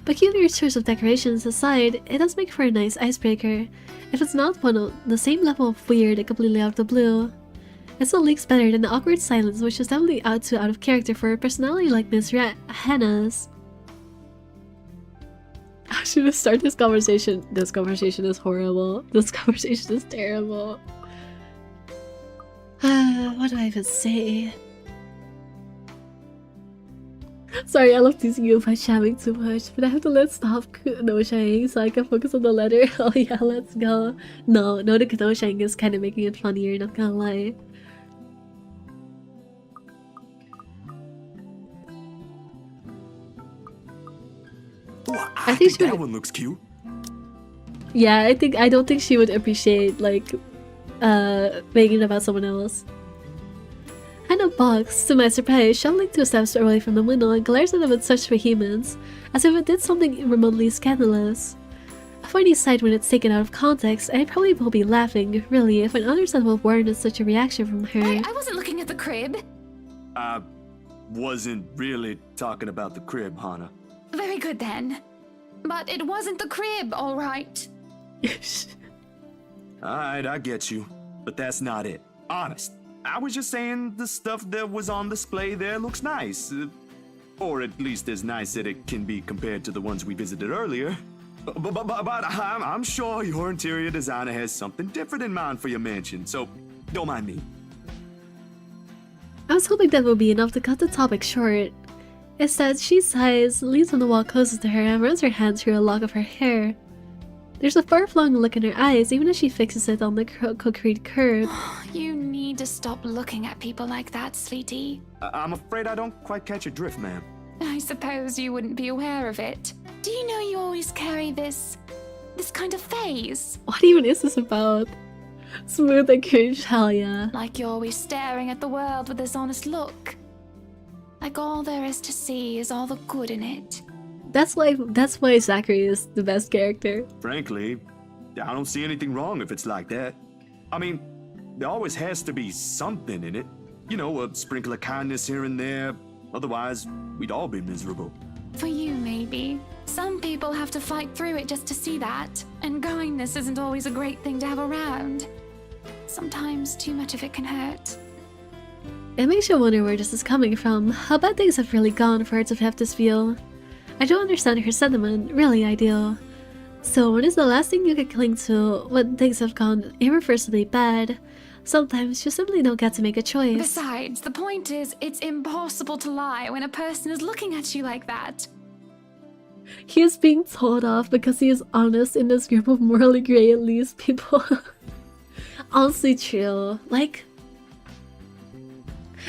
Speaker 1: Peculiar choice of decorations aside, it does make for a nice icebreaker. If it's not one of the same level of weird and completely out of the blue. It still leaks better than the awkward silence, which is definitely out of character for a personality like Miss Hannah's. I should have started this conversation. This conversation is horrible. This conversation is terrible. What do I even say? Sorry, I love teasing you by shamming too much, but I have to let stop Kenoshaing so I can focus on the letter. Oh yeah, let's go. No, the Kenoshaing is kind of making it funnier, not gonna lie.
Speaker 8: I think that one looks cute.
Speaker 1: Yeah, I don't think she would appreciate like making it about someone else. Hannah box, to my surprise, shuffling 2 steps away from the window and glares at them with such vehemence, as if it did something remotely scandalous. A funny sight when it's taken out of context, and I probably will be laughing, really, if an understandable warranted such a reaction from her.
Speaker 2: I wasn't looking at the crib.
Speaker 8: I wasn't really talking about the crib, Hana.
Speaker 2: Very good then. But it wasn't the crib, alright.
Speaker 8: Alright, I get you. But that's not it. Honest. I was just saying the stuff that was on display there looks nice. Or at least as nice that it can be compared to the ones we visited earlier. But I'm sure your interior designer has something different in mind for your mansion, so don't mind me.
Speaker 1: I was hoping that would be enough to cut the topic short. Instead, she sighs, leans on the wall closest to her, and runs her hand through a lock of her hair. There's a far-flung look in her eyes, even as she fixes it on the concrete curb.
Speaker 2: You need to stop looking at people like that, sweetie.
Speaker 8: I'm afraid I don't quite catch your drift, ma'am.
Speaker 2: I suppose you wouldn't be aware of it. Do you know you always carry this kind of phase?
Speaker 1: What even is this about? Smooth and cringe, hell yeah.
Speaker 2: Like you're always staring at the world with this honest look. Like all there is to see is all the good in it.
Speaker 1: That's why Zachary is the best character.
Speaker 8: Frankly, I don't see anything wrong if it's like that. I mean, there always has to be something in it. You know, a sprinkle of kindness here and there. Otherwise, we'd all be miserable.
Speaker 2: For you, maybe. Some people have to fight through it just to see that. And kindness isn't always a great thing to have around. Sometimes too much of it can hurt.
Speaker 1: It makes you wonder where this is coming from. How bad things have really gone for her to have this feel. I don't understand her sentiment, really I do. So what is the last thing you can cling to when things have gone irreversibly bad? Sometimes you simply don't get to make a choice.
Speaker 2: Besides, the point is, it's impossible to lie when a person is looking at you like that.
Speaker 1: He is being told off because he is honest in this group of morally gray at least people. Honestly true. Like...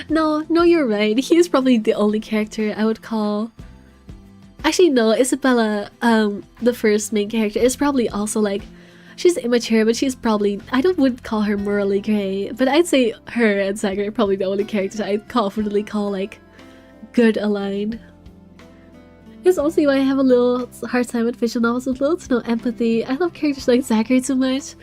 Speaker 1: No, you're right. He is probably the only character I would call... Actually, no, Isabella, the first main character, is probably also like... She's immature, but she's probably... wouldn't call her morally gray, but I'd say her and Zachary are probably the only characters I'd confidently call, like, good aligned. It's also why I have a little hard time with visual novels with little to no empathy. I love characters like Zachary too much.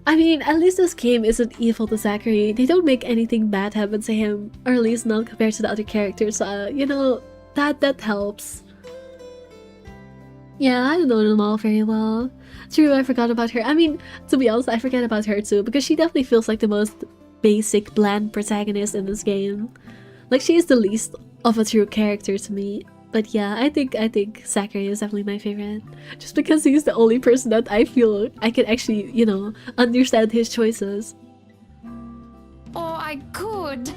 Speaker 1: I mean, at least this game isn't evil to Zachary. They don't make anything bad happen to him, or at least not compared to the other characters. You know, that helps. Yeah, I don't know them all very well. True, I forgot about her. I mean, to be honest, I forget about her too, because she definitely feels like the most basic, bland protagonist in this game. Like, she is the least of a true character to me. But yeah, I think Zachary is definitely my favorite. Just because he's the only person that I feel I can actually, you know, understand his choices.
Speaker 2: Or I could,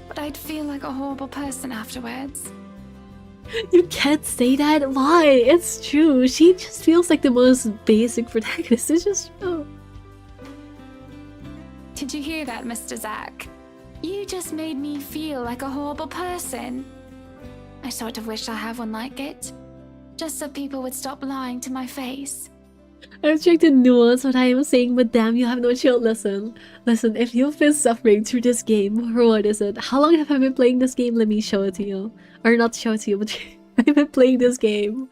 Speaker 2: but I'd feel like a horrible person afterwards.
Speaker 1: You can't say that. Why? It's true. She just feels like the most basic protagonist. It's just true.
Speaker 2: Did you hear that, Mr. Zach? You just made me feel like a horrible person. I sort of wish I had one like it. Just so people would stop lying to my face.
Speaker 1: I'm trying to nuance what I am saying, but damn, you have no chill. Listen, if you've been suffering through this game, or what is it? How long have I been playing this game? Let me show it to you. Or not show it to you, but I've been playing this game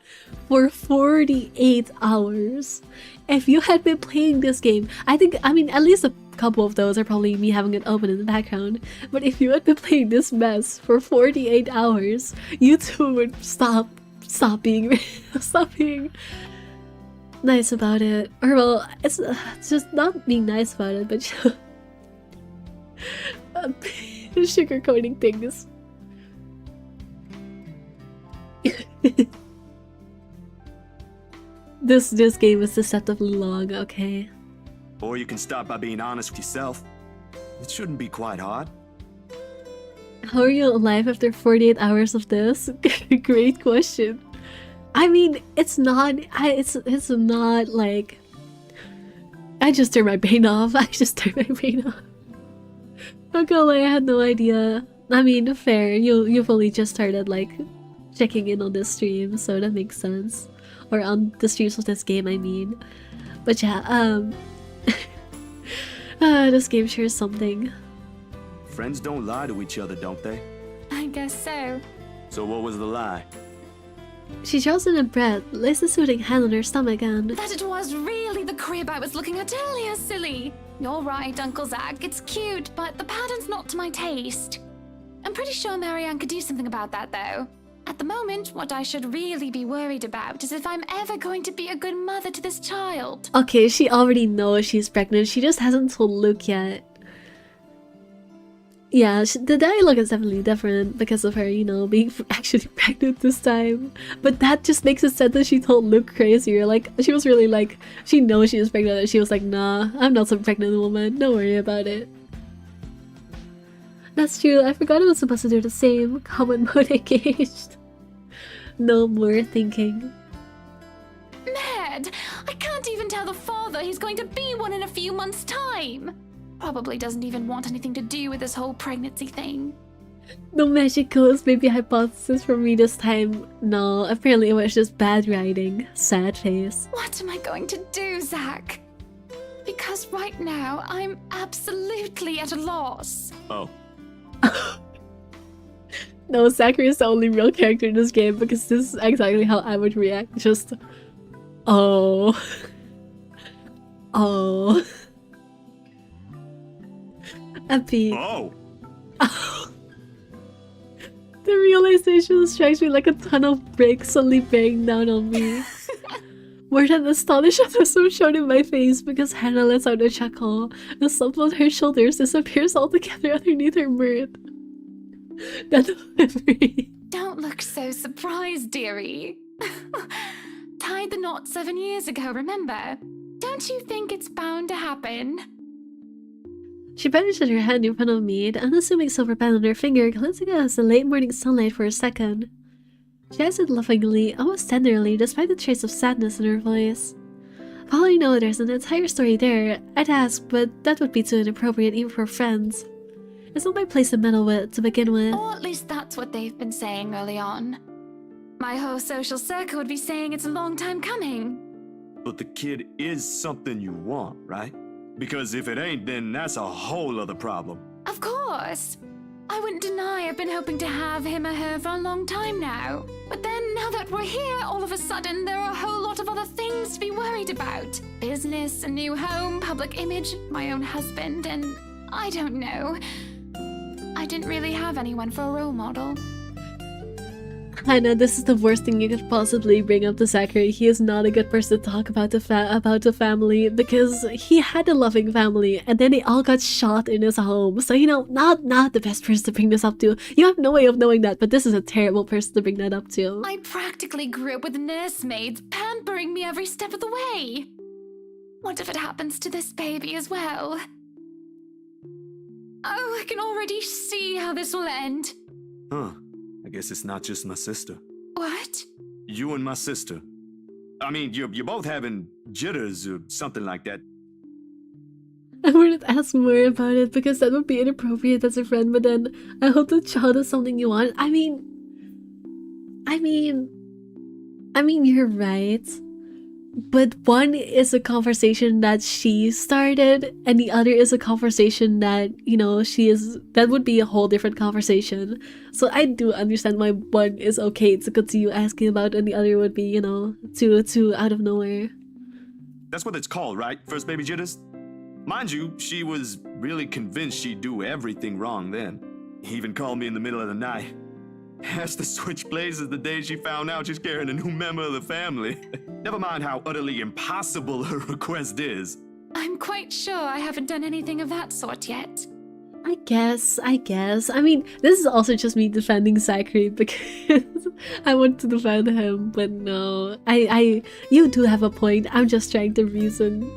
Speaker 1: for 48 hours. If you had been playing this game, I mean, at least a couple of those are probably me having it open in the background. But if you had been playing this mess for 48 hours, you too would stop being nice about it. Or well, it's just not being nice about it, but sugarcoating things. This game is deceptively long, okay?
Speaker 8: Or you can start by being honest with yourself. It shouldn't be quite hard.
Speaker 1: How are you alive after 48 hours of this? Great question. I mean, it's not like I just turned my brain off. Not gonna lie, I had no idea. I mean, fair. You've only just started like checking in on this stream, so that makes sense. Or on the streams of this game, I mean. But yeah, this game sure is something.
Speaker 8: Friends don't lie to each other, don't they?
Speaker 2: I guess so.
Speaker 8: So what was the lie?
Speaker 1: She draws in a breath, lays a soothing hand on her stomach and...
Speaker 2: That it was really the crib I was looking at earlier, silly. You're right, Uncle Zach. It's cute, but the pattern's not to my taste. I'm pretty sure Marianne could do something about that, though. At the moment, what I should really be worried about is if I'm ever going to be a good mother to this child.
Speaker 1: Okay, she already knows she's pregnant. She just hasn't told Luke yet. Yeah, the dialogue is definitely different because of her, you know, being actually pregnant this time. But that just makes it sense that she told Luke crazier. Like, she was really like, she knows she was pregnant and she was like, nah, I'm not some pregnant woman. Don't worry about it. That's true. I forgot I was supposed to do the same. Common mode engaged. No more thinking.
Speaker 2: Mad! I can't even tell the father he's going to be one in a few months' time. Probably doesn't even want anything to do with this whole pregnancy thing.
Speaker 1: No magic ghost baby hypothesis for me this time. No, apparently it was just bad writing. Sad face.
Speaker 2: What am I going to do, Zach? Because right now, I'm absolutely at a loss.
Speaker 8: Oh.
Speaker 1: No, Zachary is the only real character in this game because this is exactly how I would react. Just... Oh. Oh. Epic.
Speaker 8: Oh.
Speaker 1: The realization strikes me like a ton of bricks suddenly bearing down on me. More than astonished at the so shown in my face because Hannah lets out a chuckle. The slump on her shoulders disappears altogether underneath her mirth. That delivery.
Speaker 2: Don't look so surprised, dearie. Tied the knot 7 years ago, remember? Don't you think it's bound to happen?
Speaker 1: She brandishes her hand in front of me, the unassuming silver band on her finger glancing against the late morning sunlight for a second. She eyes it lovingly, almost tenderly, despite the trace of sadness in her voice. For all I know, there's an entire story there. I'd ask, but that would be too inappropriate even for friends. It's not my place to meddle with, to begin with.
Speaker 2: Or at least that's what they've been saying early on. My whole social circle would be saying it's a long time coming.
Speaker 8: But the kid is something you want, right? Because if it ain't, then that's a whole other problem.
Speaker 2: Of course. I wouldn't deny I've been hoping to have him or her for a long time now. But then, now that we're here, all of a sudden, there are a whole lot of other things to be worried about. Business, a new home, public image, my own husband, and I don't know. I didn't really have anyone for a role model.
Speaker 1: I know this is the worst thing you could possibly bring up to Zachary. He is not a good person to talk about the family, because he had a loving family and then they all got shot in his home. So, you know, not the best person to bring this up to. You have no way of knowing that, but this is a terrible person to bring that up to.
Speaker 2: I practically grew up with nursemaids pampering me every step of the way. What if it happens to this baby as well? Oh, I can already see how this will end.
Speaker 8: Huh. I guess it's not just my sister.
Speaker 2: What?
Speaker 8: You and my sister. I mean, you're both having jitters or something like that.
Speaker 1: I wouldn't ask more about it because that would be inappropriate as a friend, but then I hope the child is something you want. I mean, you're right. But one is a conversation that she started, and the other is a conversation that, you know, that would be a whole different conversation. So I do understand why one is okay to continue asking about, and the other would be, you know, too out of nowhere.
Speaker 8: That's what it's called, right? First baby jitters? Mind you, she was really convinced she'd do everything wrong then. He even called me in the middle of the night. Has to switch places the day she found out she's carrying a new member of the family. Never mind how utterly impossible her request is.
Speaker 2: I'm quite sure I haven't done anything of that sort yet.
Speaker 1: I guess. I mean, this is also just me defending Zachary because I want to defend him, but no. You do have a point. I'm just trying to reason,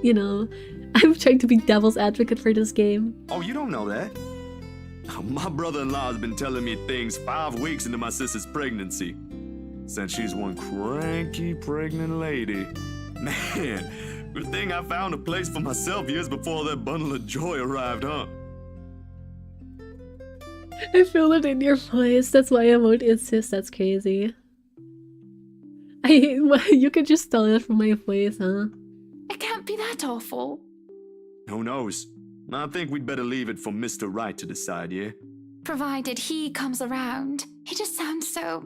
Speaker 1: you know. I'm trying to be devil's advocate for this game.
Speaker 8: Oh, you don't know that? My brother-in-law has been telling me things 5 weeks into my sister's pregnancy. Since she's one cranky pregnant lady. Man, good thing I found a place for myself years before that bundle of joy arrived, huh?
Speaker 1: I feel it in your voice. That's why I won't insist. That's crazy. You could just tell it from my voice, huh?
Speaker 2: It can't be that awful.
Speaker 8: Who knows? I think we'd better leave it for Mr. Right to decide, yeah?
Speaker 2: Provided he comes around. He just sounds so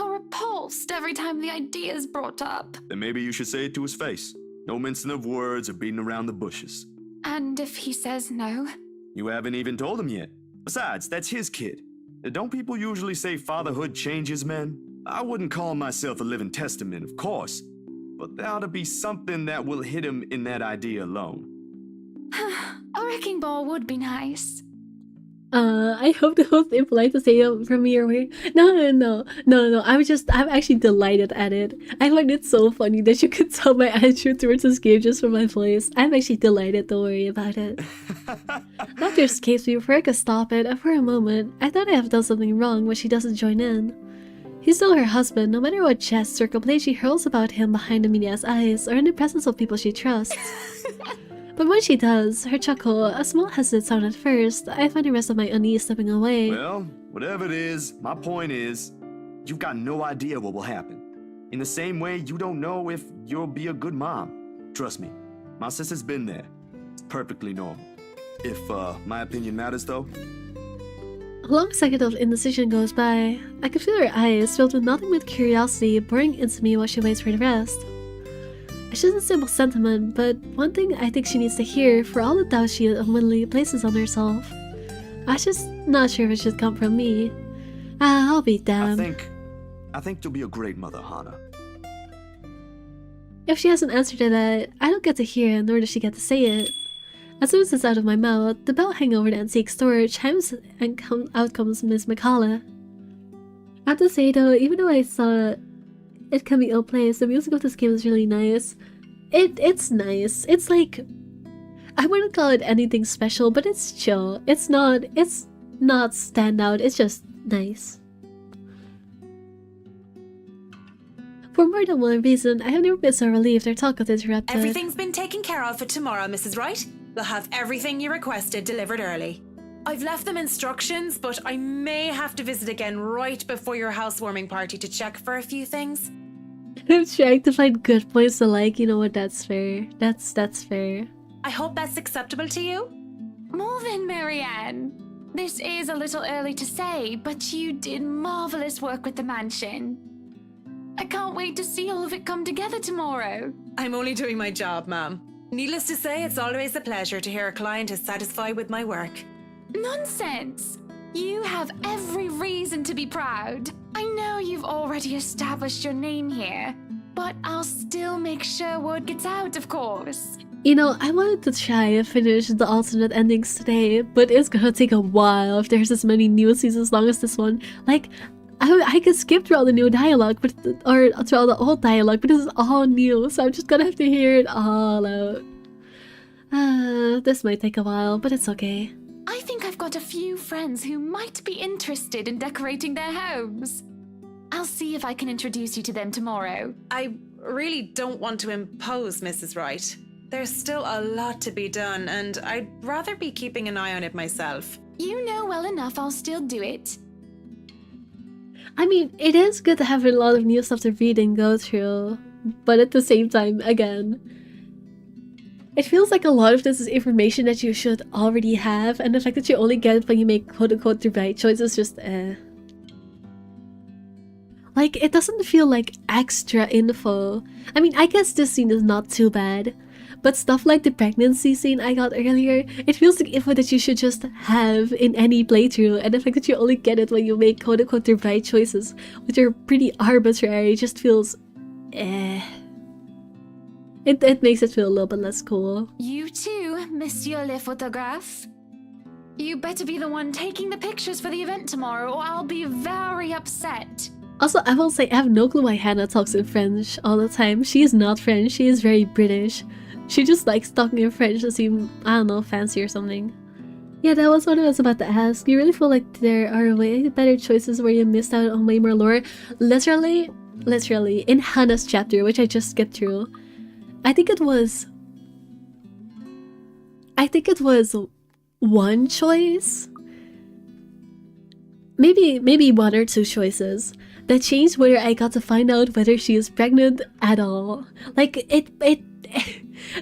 Speaker 2: repulsed every time the idea is brought up.
Speaker 8: Then maybe you should say it to his face. No mincing of words or beating around the bushes.
Speaker 2: And if he says no?
Speaker 8: You haven't even told him yet. Besides, that's his kid. Don't people usually say fatherhood changes men? I wouldn't call myself a living testament, of course. But there ought to be something that will hit him in that idea alone.
Speaker 2: A wrecking ball would be nice.
Speaker 1: I hope that was impolite to say it from your way. No. I'm actually delighted at it. I find it so funny that you could tell my attitude towards this game just from my voice. I'm actually delighted, don't worry about it. Doctor escapes me before I could stop it, and for a moment, I thought I have done something wrong when she doesn't join in. He's still her husband, no matter what jests or complaints she hurls about him behind Amelia's eyes or in the presence of people she trusts. But when she does, her chuckle, a small hesitant sound at first, I find the rest of my unease slipping away.
Speaker 8: Well, whatever it is, my point is, you've got no idea what will happen. In the same way, you don't know if you'll be a good mom. Trust me, my sister's been there. It's perfectly normal. If, my opinion matters, though.
Speaker 1: A long second of indecision goes by. I can feel her eyes, filled with nothing but curiosity, boring into me while she waits for the rest. It's just a simple sentiment, but one thing I think she needs to hear for all the doubt she unwittingly places on herself. I'm just not sure if it should come from me. I'll be damned.
Speaker 8: I think you'll be a great mother, Hana.
Speaker 1: If she hasn't answered to that, I don't get to hear it, nor does she get to say it. As soon as it's out of my mouth, the bell hanging over the antique store chimes and out comes Miss McCullough. I have to say though, even though I saw it can be ill-placed, the music of this game is really nice. It's nice. It's like, I wouldn't call it anything special, but it's chill. It's not standout, it's just nice. For more than one reason, I have never been so relieved or talk of interrupted.
Speaker 9: Everything's been taken care of for tomorrow, Mrs. Wright. We'll have everything you requested delivered early. I've left them instructions, but I may have to visit again right before your housewarming party to check for a few things.
Speaker 1: I'm trying to find good points to like, you know what, that's fair. That's fair.
Speaker 9: I hope that's acceptable to you?
Speaker 2: More than Marianne. This is a little early to say, but you did marvelous work with the mansion. I can't wait to see all of it come together tomorrow.
Speaker 9: I'm only doing my job, ma'am. Needless to say, it's always a pleasure to hear a client is satisfied with my work.
Speaker 2: Nonsense! You have every reason to be proud. I know you've already established your name here, but I'll still make sure word gets out, of course.
Speaker 1: You know, I wanted to try and finish the alternate endings today, but it's gonna take a while if there's as many nuances as long as this one. Like, I could skip through all the new dialogue, or through all the old dialogue, but this is all new, so I'm just gonna have to hear it all out. This might take a while, but it's okay.
Speaker 2: I think I've got a few friends who might be interested in decorating their homes. I'll see if I can introduce you to them tomorrow.
Speaker 9: I really don't want to impose, Mrs. Wright. There's still a lot to be done, and I'd rather be keeping an eye on it myself.
Speaker 2: You know well enough I'll still do it.
Speaker 1: I mean, it is good to have a lot of new stuff to read and go through, but at the same time, again, it feels like a lot of this is information that you should already have, and the fact that you only get it when you make quote-unquote the right choice is just Like, it doesn't feel like extra info. I mean, I guess this scene is not too bad, but stuff like the pregnancy scene I got earlier, it feels like info that you should just have in any playthrough, and the fact that you only get it when you make quote-unquote the right choices, which are pretty arbitrary, just feels It makes it feel a little bit less cool.
Speaker 2: You too, Monsieur Le Photographe. You better be the one taking the pictures for the event tomorrow, or I'll be very upset.
Speaker 1: Also, I will say I have no clue why Hannah talks in French all the time. She is not French, she is very British. She just likes talking in French to seem, I don't know, fancy or something. Yeah, that was what I was about to ask. You really feel like there are way better choices where you missed out on way more lore? Literally, in Hannah's chapter, which I just skipped through, I think it was one choice, maybe one or two choices that changed whether I got to find out whether she is pregnant at all. Like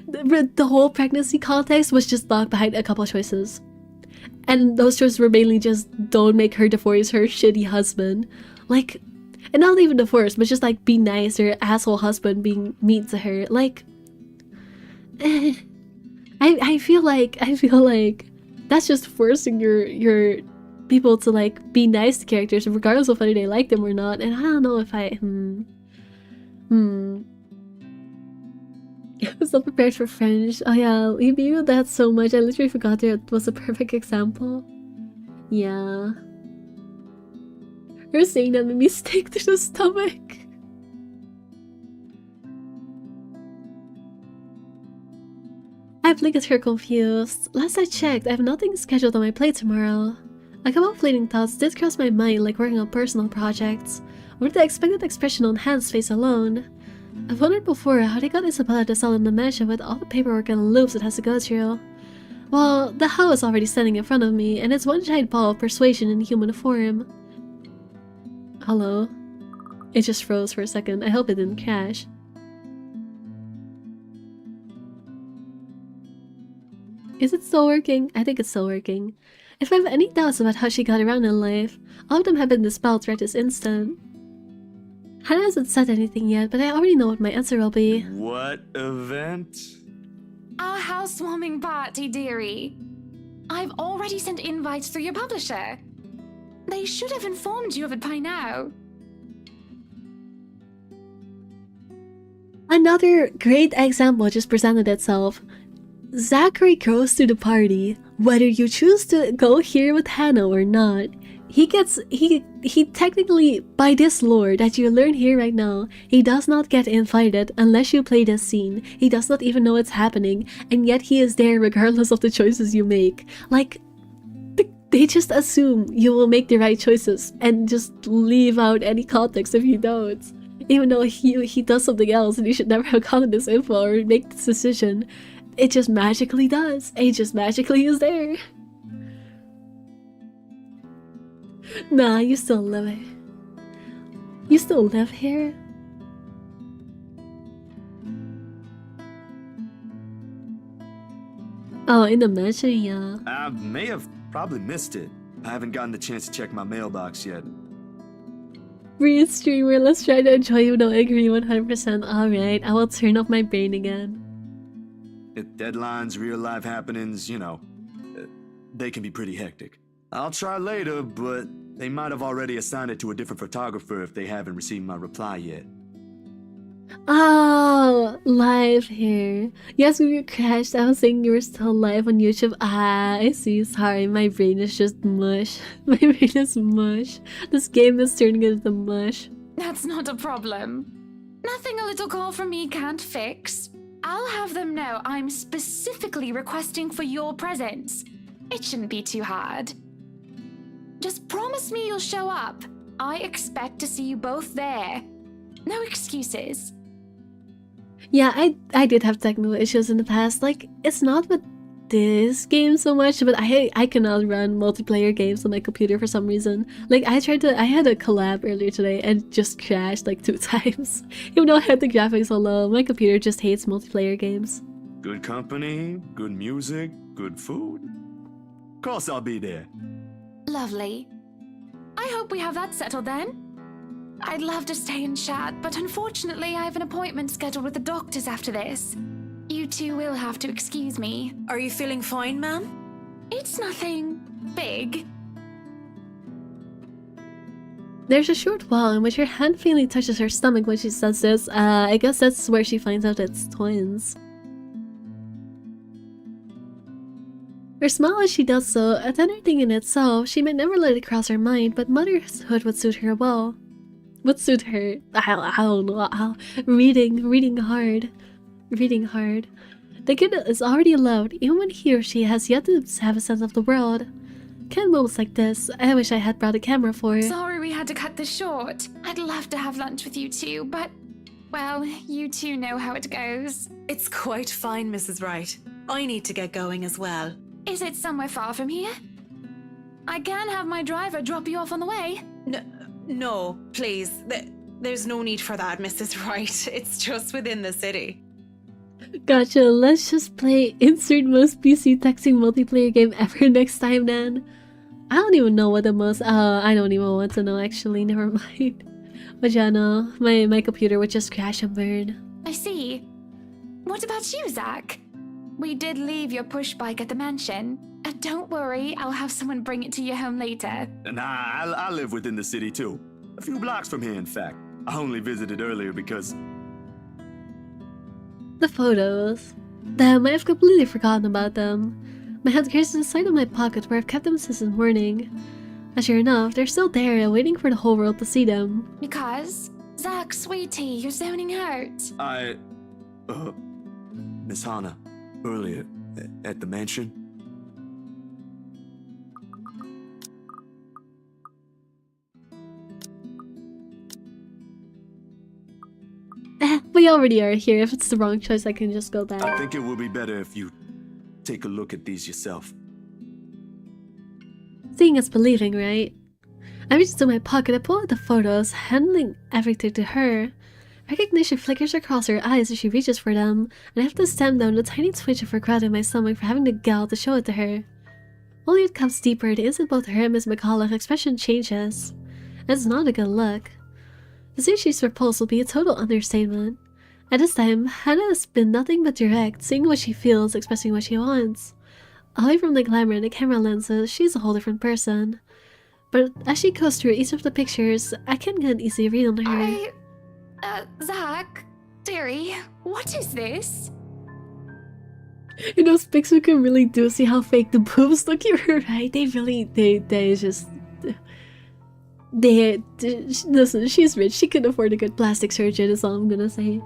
Speaker 1: the whole pregnancy context was just locked behind a couple choices, and those choices were mainly just don't make her divorce her shitty husband, like, and not even divorce, but just like be nice, or asshole husband being mean to her. Like, I feel like that's just forcing your people to like be nice to characters regardless of whether they like them or not, and I don't know if I I was not prepared for French. Oh yeah, you viewed that so much, I literally forgot that was a perfect example. Yeah. Her saying that made me stick to the stomach. I blinked at her confused. Last I checked, I have nothing scheduled on my plate tomorrow. A couple of fleeting thoughts did cross my mind, like working on personal projects, or the expected expression on Han's face alone. I've wondered before how they got Isabella to sell in the mansion with all the paperwork and loops it has to go through. Well, the how is already standing in front of me, and it's one giant ball of persuasion in human form. Hello? It just froze for a second. I hope it didn't crash. Is it still working? I think it's still working. If I have any doubts about how she got around in life, all of them have been dispelled right this instant. Hannah hasn't said anything yet, but I already know what my answer will be.
Speaker 8: What event?
Speaker 2: Our housewarming party, dearie. I've already sent invites through your publisher. They should have informed you of it by now.
Speaker 1: Another great example just presented itself. Zachary goes to the party, whether you choose to go here with Hannah or not. He technically, by this lore that you learn here right now, he does not get invited unless you play this scene. He does not even know it's happening, and yet he is there regardless of the choices you make. Like, they just assume you will make the right choices and just leave out any context if you don't. Even though he does something else and you should never have gotten this info or make this decision. It just magically does. It just magically is there. Nah, you still live here. You still live here? Oh, in the mansion, yeah.
Speaker 8: I may have probably missed it. I haven't gotten the chance to check my mailbox yet.
Speaker 1: Breathe, streamer. Let's try to enjoy you. No, I agree 100%. Alright, I will turn off my brain again.
Speaker 8: Deadlines, real-life happenings, you know, they can be pretty hectic. I'll try later, but they might have already assigned it to a different photographer if they haven't received my reply yet.
Speaker 1: Oh, live here. Yes, when you crashed, I was saying you were still live on YouTube. Ah, I see. Sorry, my brain is just mush. My brain is mush. This game is turning into mush.
Speaker 2: That's not a problem. Nothing a little call from me can't fix. I'll have them know I'm specifically requesting for your presence. It shouldn't be too hard. Just promise me you'll show up. I expect to see you both there. No excuses.
Speaker 1: Yeah, I did have technical issues in the past. Like, it's not with this game so much, but I cannot run multiplayer games on my computer for some reason. Like, I had a collab earlier today and just crashed like 2 times. Even though I had the graphics so low, my computer just hates multiplayer games.
Speaker 8: Good company, good music, good food. Of course I'll be there.
Speaker 2: Lovely. I hope we have that settled then. I'd love to stay and chat, but unfortunately I have an appointment scheduled with the doctors after this. You two will have to excuse me.
Speaker 9: Are you feeling fine, ma'am?
Speaker 2: It's nothing big.
Speaker 1: There's a short while in which her hand faintly touches her stomach when she says this. I guess that's where she finds out it's twins. Her smile as she does so, a tender thing in itself. She may never let it cross her mind, but motherhood would suit her well. Would suit her. I don't know. Reading hard. The kid is already loved, even when he or she has yet to have a sense of the world. Ken moments like this, I wish I had brought a camera for.
Speaker 2: Sorry we had to cut this short. I'd love to have lunch with you two, but, well, you two know how it goes.
Speaker 9: It's quite fine, Mrs. Wright. I need to get going as well.
Speaker 2: Is it somewhere far from here? I can have my driver drop you off on the way.
Speaker 9: No, please. There's no need for that, Mrs. Wright. It's just within the city.
Speaker 1: Gotcha, let's just play insert most PC texting multiplayer game ever next time then. I don't even know what the most, I don't even want to know actually, never mind. But yeah, no, my computer would just crash and burn.
Speaker 2: I see. What about you, Zach? We did leave your push bike at the mansion. Don't worry, I'll have someone bring it to your home later.
Speaker 8: Nah, I live within the city too. A few blocks from here, in fact. I only visited earlier because...
Speaker 1: The photos. Damn, I have completely forgotten about them. My hand carries inside of my pocket where I've kept them since the morning. And sure enough, they're still there, waiting for the whole world to see them.
Speaker 2: Because, Zach, sweetie, you're zoning out.
Speaker 8: Miss Hannah, earlier, at the mansion.
Speaker 1: We already are here. If it's the wrong choice, I can just go back.
Speaker 8: I think it would be better if you take a look at these yourself.
Speaker 1: Seeing is believing, right? I reach into my pocket, I pull out the photos, handing everything to her. Recognition flickers across her eyes as she reaches for them, and I have to stamp down the tiny twitch of regret in my stomach for having the gall to show it to her. Only it comes deeper the instant both her and Miss McCullough's expression changes. And it's not a good look. To say she's repulsed will be a total understatement. At this time, Hannah has been nothing but direct, saying what she feels, expressing what she wants. Away from the glamour and the camera lenses, she's a whole different person. But as she goes through each of the pictures, I can't get an easy read on her.
Speaker 2: Zach, dearie, what is this?
Speaker 1: In those pics we can really do see how fake the boobs look, you're right, listen, she's rich, she can afford a good plastic surgeon is all I'm gonna say.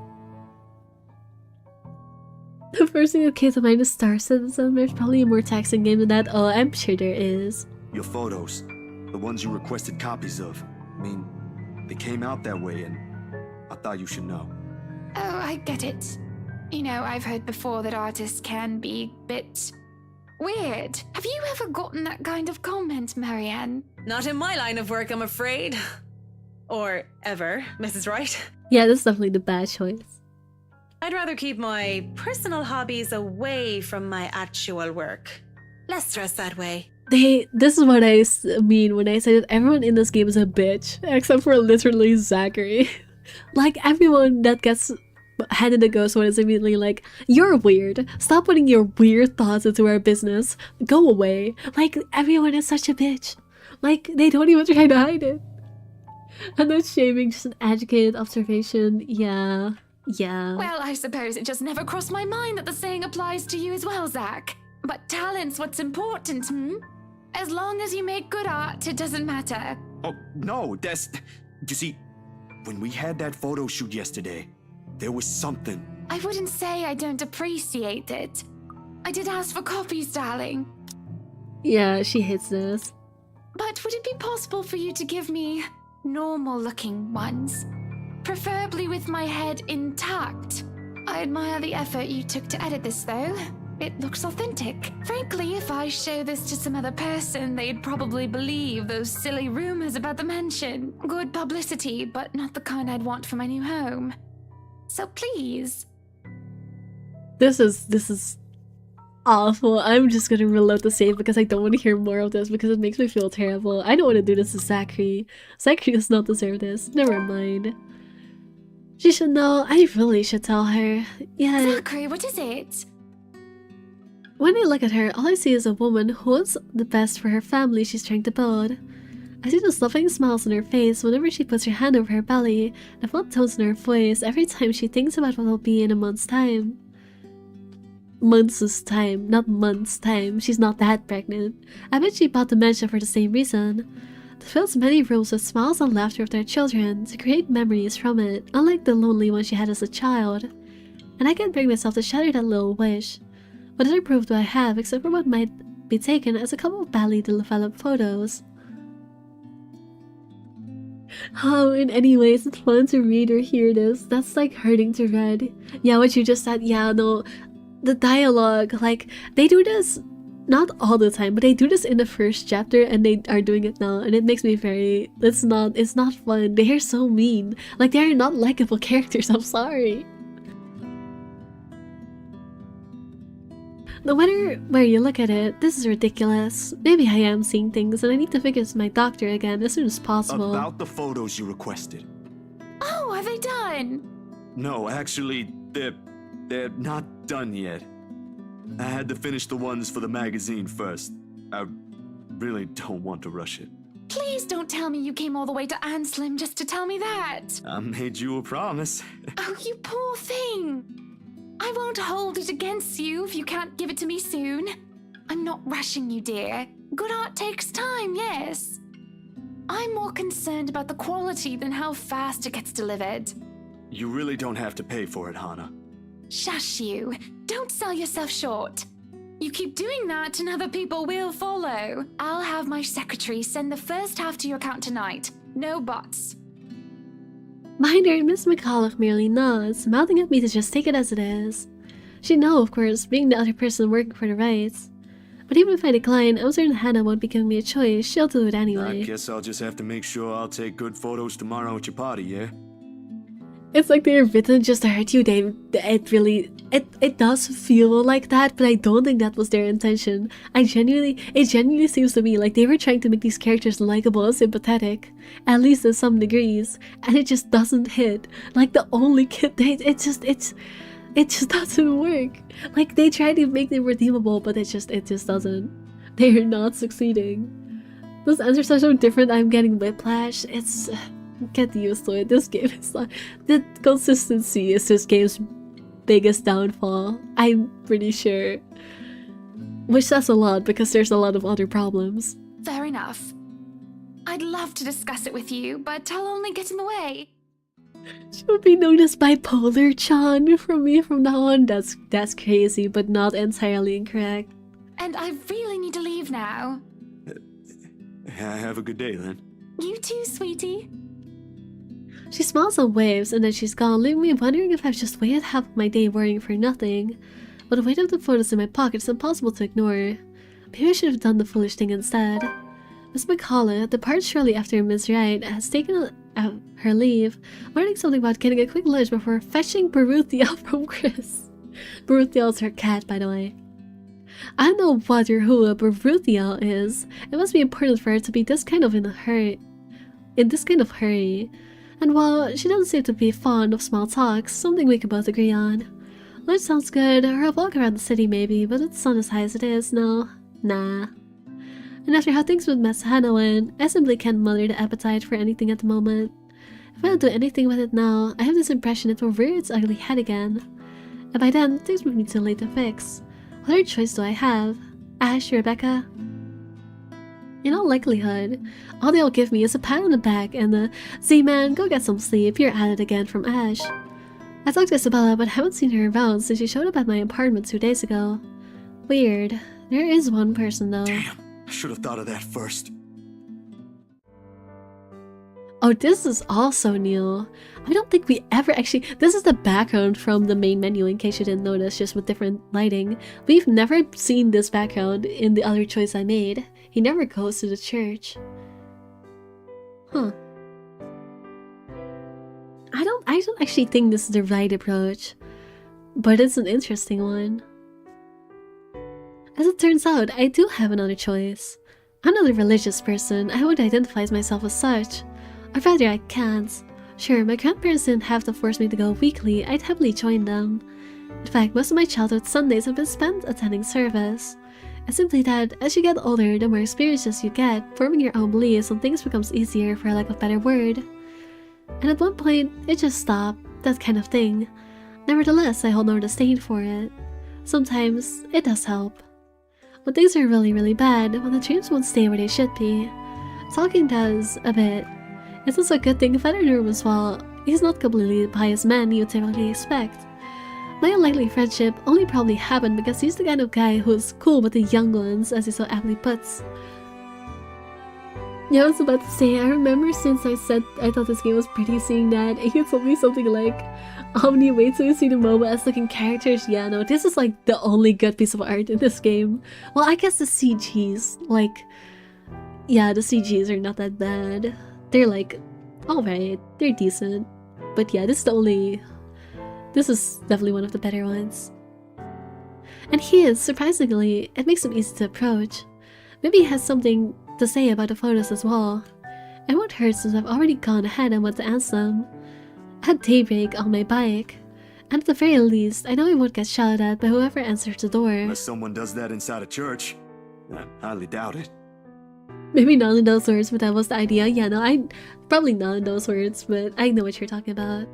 Speaker 1: The first thing that came to mind is Star Citizen. There's probably a more taxing game than that. Oh, I'm sure there is.
Speaker 8: Your photos, the ones you requested copies of. I mean, they came out that way and I thought you should know.
Speaker 2: Oh, I get it. You know, I've heard before that artists can be a bit weird. Have you ever gotten that kind of comment, Marianne?
Speaker 9: Not in my line of work, I'm afraid. Or ever, Mrs. Wright.
Speaker 1: Yeah, that's definitely the bad choice.
Speaker 9: I'd rather keep my personal hobbies away from my actual work. Less stress that way.
Speaker 1: This is what I mean when I say that everyone in this game is a bitch, except for literally Zachary. Like, everyone that gets handed a ghost one is immediately like, you're weird. Stop putting your weird thoughts into our business. Go away. Like, everyone is such a bitch. Like, they don't even try to hide it. And then shaming, just an educated observation. Yeah.
Speaker 2: Well, I suppose it just never crossed my mind that the saying applies to you as well, Zach. But talent's what's important, As long as you make good art, it doesn't matter.
Speaker 8: Oh, no, that's... You see, when we had that photo shoot yesterday, there was something.
Speaker 2: I wouldn't say I don't appreciate it. I did ask for copies, darling.
Speaker 1: Yeah, she hates this.
Speaker 2: But would it be possible for you to give me normal-looking ones? Preferably with my head intact. I admire the effort you took to edit this, though. It looks authentic. Frankly, if I show this to some other person, they'd probably believe those silly rumors about the mansion. Good publicity, but not the kind I'd want for my new home. So please.
Speaker 1: This is awful. I'm just gonna reload the save because I don't want to hear more of this because it makes me feel terrible. I don't want to do this to Zachary. Zachary does not deserve this. Never mind. She should know. I really should tell her. Yeah.
Speaker 2: Zachary, what is it?
Speaker 1: When I look at her, all I see is a woman who wants the best for her family she's trying to build. I see the loving smiles on her face whenever she puts her hand over her belly, the felt tones in her voice every time she thinks about what will be in a month's time. Months' time, not months' time. She's not that pregnant. I bet she bought the mansion for the same reason. To fill many rooms with smiles and laughter of their children, to create memories from it, unlike the lonely one she had as a child. And I can't bring myself to shatter that little wish. What other proof do I have except for what might be taken as a couple of badly developed photos? How, in any way, is it fun to read or hear this? That's like hurting to read. Yeah, what you just said, yeah, no. The dialogue, like, they do this, not all the time, but they do this in the first chapter and they are doing it now, and it makes me very, it's not fun. They are so mean. Like, they are not likable characters, I'm sorry. No matter where you look at it, this is ridiculous. Maybe I am seeing things and I need to visit my doctor again as soon as possible.
Speaker 8: About the photos you requested.
Speaker 2: Oh, are they done?
Speaker 8: No, actually, they're not done yet. I had to finish the ones for the magazine first. I really don't want to rush it.
Speaker 2: Please don't tell me you came all the way to Anslim just to tell me that.
Speaker 8: I made you a promise.
Speaker 2: Oh, you poor thing. I won't hold it against you if you can't give it to me soon. I'm not rushing you, dear. Good art takes time, yes. I'm more concerned about the quality than how fast it gets delivered.
Speaker 8: You really don't have to pay for it, Hannah.
Speaker 2: Shush you. Don't sell yourself short. You keep doing that and other people will follow. I'll have my secretary send the first half to your account tonight. No buts.
Speaker 1: Behind her, Miss McCulloch merely nods, mouthing at me to just take it as it is. She'd know, of course, being the other person working for the rights. But even if I decline, I'm certain Hannah won't be giving me a choice. She'll do it anyway.
Speaker 8: I guess I'll just have to make sure I'll take good photos tomorrow at your party, yeah?
Speaker 1: It's like they're written just to hurt you. It does feel like that, but I don't think that was their intention. It genuinely seems to me like they were trying to make these characters likable and sympathetic, at least in some degrees, and it just doesn't hit. Like the only kid, it just doesn't work. Like they try to make them redeemable, but it just doesn't. They're not succeeding. Those answers are so different. I'm getting whiplash. It's get used to it. This game is not. The consistency is this game's biggest downfall. I'm pretty sure. Which says a lot because there's a lot of other problems.
Speaker 2: Fair enough. I'd love to discuss it with you, but I'll only get in the way.
Speaker 1: She'll be known as bipolar Chan from me from now on. That's crazy, but not entirely incorrect.
Speaker 2: And I really need to leave now.
Speaker 8: Have a good day, then.
Speaker 2: You too, sweetie.
Speaker 1: She smiles and waves, and then she's gone, leaving me wondering if I've just wasted half of my day worrying for nothing. But the weight of the photos in my pocket is impossible to ignore. Maybe I should have done the foolish thing instead. Miss McCulloch, departs shortly after Miss Wright, has taken her leave, wondering something about getting a quick lunch before fetching Baruthiel from Chris. Baruthiel is her cat, by the way. I don't know what or who a Baruthiel is. It must be important for her to be this kind of in a hurry. And while she doesn't seem to be fond of small talks, something we can both agree on. Lunch sounds good, or a walk around the city maybe, but it's not as high as it is, no. Nah. And after how things with Miss Hannah went, I simply can't mother the appetite for anything at the moment. If I don't do anything with it now, I have this impression it will rear its ugly head again. And by then, things will be too late to fix. What other choice do I have? Ash, Rebecca? In all likelihood, all they'll give me is a pat on the back and the Z-man, go get some sleep, you're at it again from Ash. I talked to Isabella but haven't seen her around since she showed up at my apartment 2 days ago. Weird. There is one person though.
Speaker 8: Damn, I should have thought of that first.
Speaker 1: Oh, this is also new. I don't think we ever actually... This is the background from the main menu in case you didn't notice, just with different lighting. We've never seen this background in the other choice I made. He never goes to the church. Huh. I don't actually think this is the right approach, but it's an interesting one. As it turns out, I do have another choice. I'm not a religious person. I would identify myself as such. Or rather, I can't. Sure, my grandparents didn't have to force me to go weekly. I'd happily join them. In fact, most of my childhood Sundays have been spent attending service. It's simply that, as you get older, the more experiences you get, forming your own beliefs on things becomes easier, for lack of a better word. And at one point, it just stopped, that kind of thing. Nevertheless, I hold no disdain for it. Sometimes, it does help. When things are really, really bad, when the dreams won't stay where they should be. Talking does, a bit. It's also a good thing Father Norm as well. He's not completely the pious man you typically expect. My unlikely friendship only probably happened because he's the kind of guy who's cool with the young ones, as he so aptly puts. Yeah, I was about to say, I remember since I said I thought this game was pretty seeing that, and you told me something like, how many ways do you see the MOBA as looking characters? Yeah, no, this is like the only good piece of art in this game. Well, I guess the CGs, like, yeah, the CGs are not that bad. They're like, alright, they're decent. But yeah, this is definitely one of the better ones. And he is, surprisingly, it makes him easy to approach. Maybe he has something to say about the photos as well. It won't hurt since I've already gone ahead and went to answer them. At daybreak on my bike. And at the very least, I know I won't get shouted at by whoever answers the door.
Speaker 8: Unless someone does that inside a church. I highly doubt it.
Speaker 1: Maybe not in those words, but that was the idea. Yeah, no, probably not in those words, but I know what you're talking about.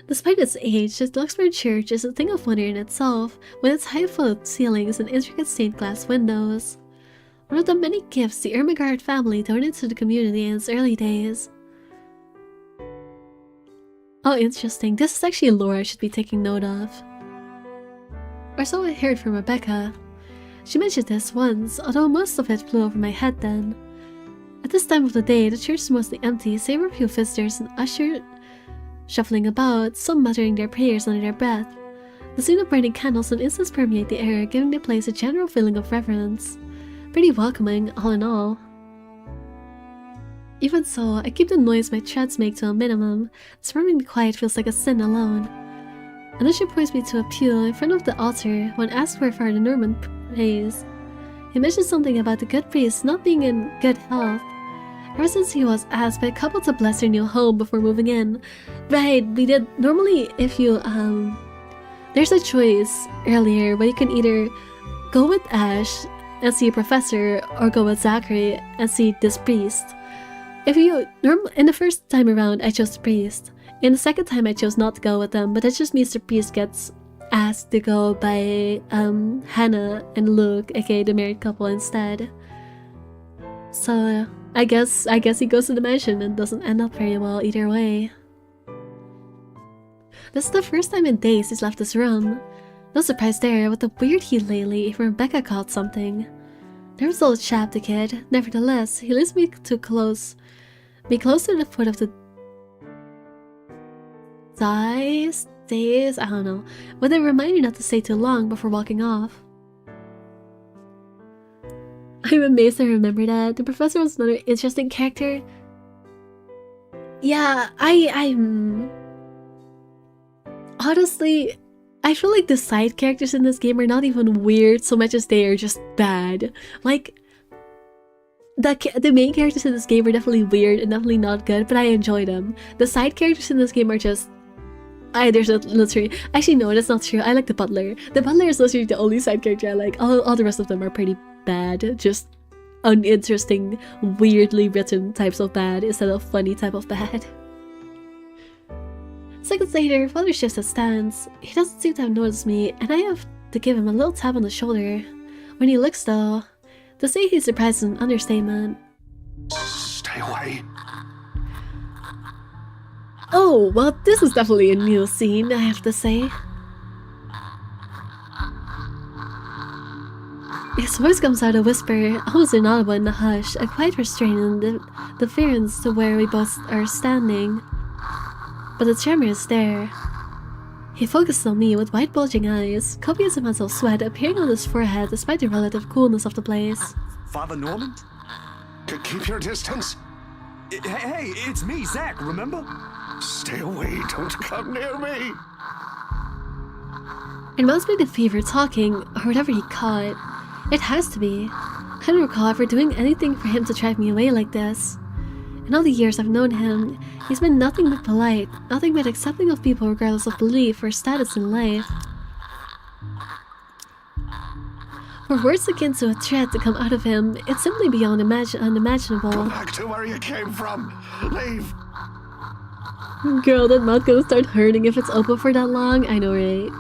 Speaker 1: Despite its age, the Luxembourg Church is a thing of wonder in itself, with its high-vaulted ceilings and intricate stained glass windows. One of the many gifts the Ermengarde family donated to the community in its early days. Oh, interesting. This is actually lore I should be taking note of. Or so I heard from Rebecca. She mentioned this once, although most of it flew over my head then. At this time of the day, the church is mostly empty, save for a few visitors and ushers shuffling about, some muttering their prayers under their breath. The scene of burning candles and incense permeate the air, giving the place a general feeling of reverence. Pretty welcoming, all in all. Even so, I keep the noise my treads make to a minimum. Surrounding the quiet feels like a sin alone. And then she points me to a pew in front of the altar when asked where Father Norman prays. He mentioned something about the good priest not being in good health. Ever since he was asked by a couple to bless their new home before moving in. Right, we did. Normally, if you, there's a choice earlier where you can either go with Ash and see a professor, or go with Zachary and see this priest. If you, in the first time around, I chose the priest. In the second time, I chose not to go with them, but that just means the priest gets asked to go by Hannah and Luke, aka the married couple, instead. So I guess he goes to the mansion and doesn't end up very well either way. This is the first time in days he's left his room. No surprise there with the weird heat lately, even Rebecca caught something. Never saw a chap, the kid. Nevertheless, he leads me close to the foot of the stairs, I don't know, with a reminder not to stay too long before walking off. I'm amazed I remember that. The professor was another interesting character. Yeah, I'm honestly, I feel like the side characters in this game are not even weird so much as they are just bad. Like, the main characters in this game are definitely weird and definitely not good, but I enjoy them. The side characters in this game are just... there's literally... Actually, no, that's not true. I like the butler. The butler is literally the only side character I like. All the rest of them are pretty bad. Just uninteresting, weirdly written types of bad instead of funny type of bad. Seconds later, Father shifts his stance. He doesn't seem to have noticed me, and I have to give him a little tap on the shoulder. When he looks though, to say he's surprised is an understatement.
Speaker 10: Stay away.
Speaker 1: Oh, well, this is definitely a new scene, I have to say. His voice comes out a whisper, almost inaudible in the hush, a quiet restraint and deference to where we both are standing. But the tremor is there. He focuses on me with wide bulging eyes, copious amounts of sweat appearing on his forehead despite the relative coolness of the place.
Speaker 8: Father Norman?
Speaker 10: Keep your distance.
Speaker 8: Hey, it's me, Zach, remember?
Speaker 10: Stay away, don't come near me.
Speaker 1: It must be the fever talking, or whatever he caught. It has to be. I don't recall ever doing anything for him to drive me away like this. In all the years I've known him, he's been nothing but polite, nothing but accepting of people regardless of belief or status in life. For words akin to a threat to come out of him, it's simply beyond unimaginable.
Speaker 10: Go back to where you came from. Leave.
Speaker 1: Girl, that mouth gonna start hurting if it's open for that long, I know, right?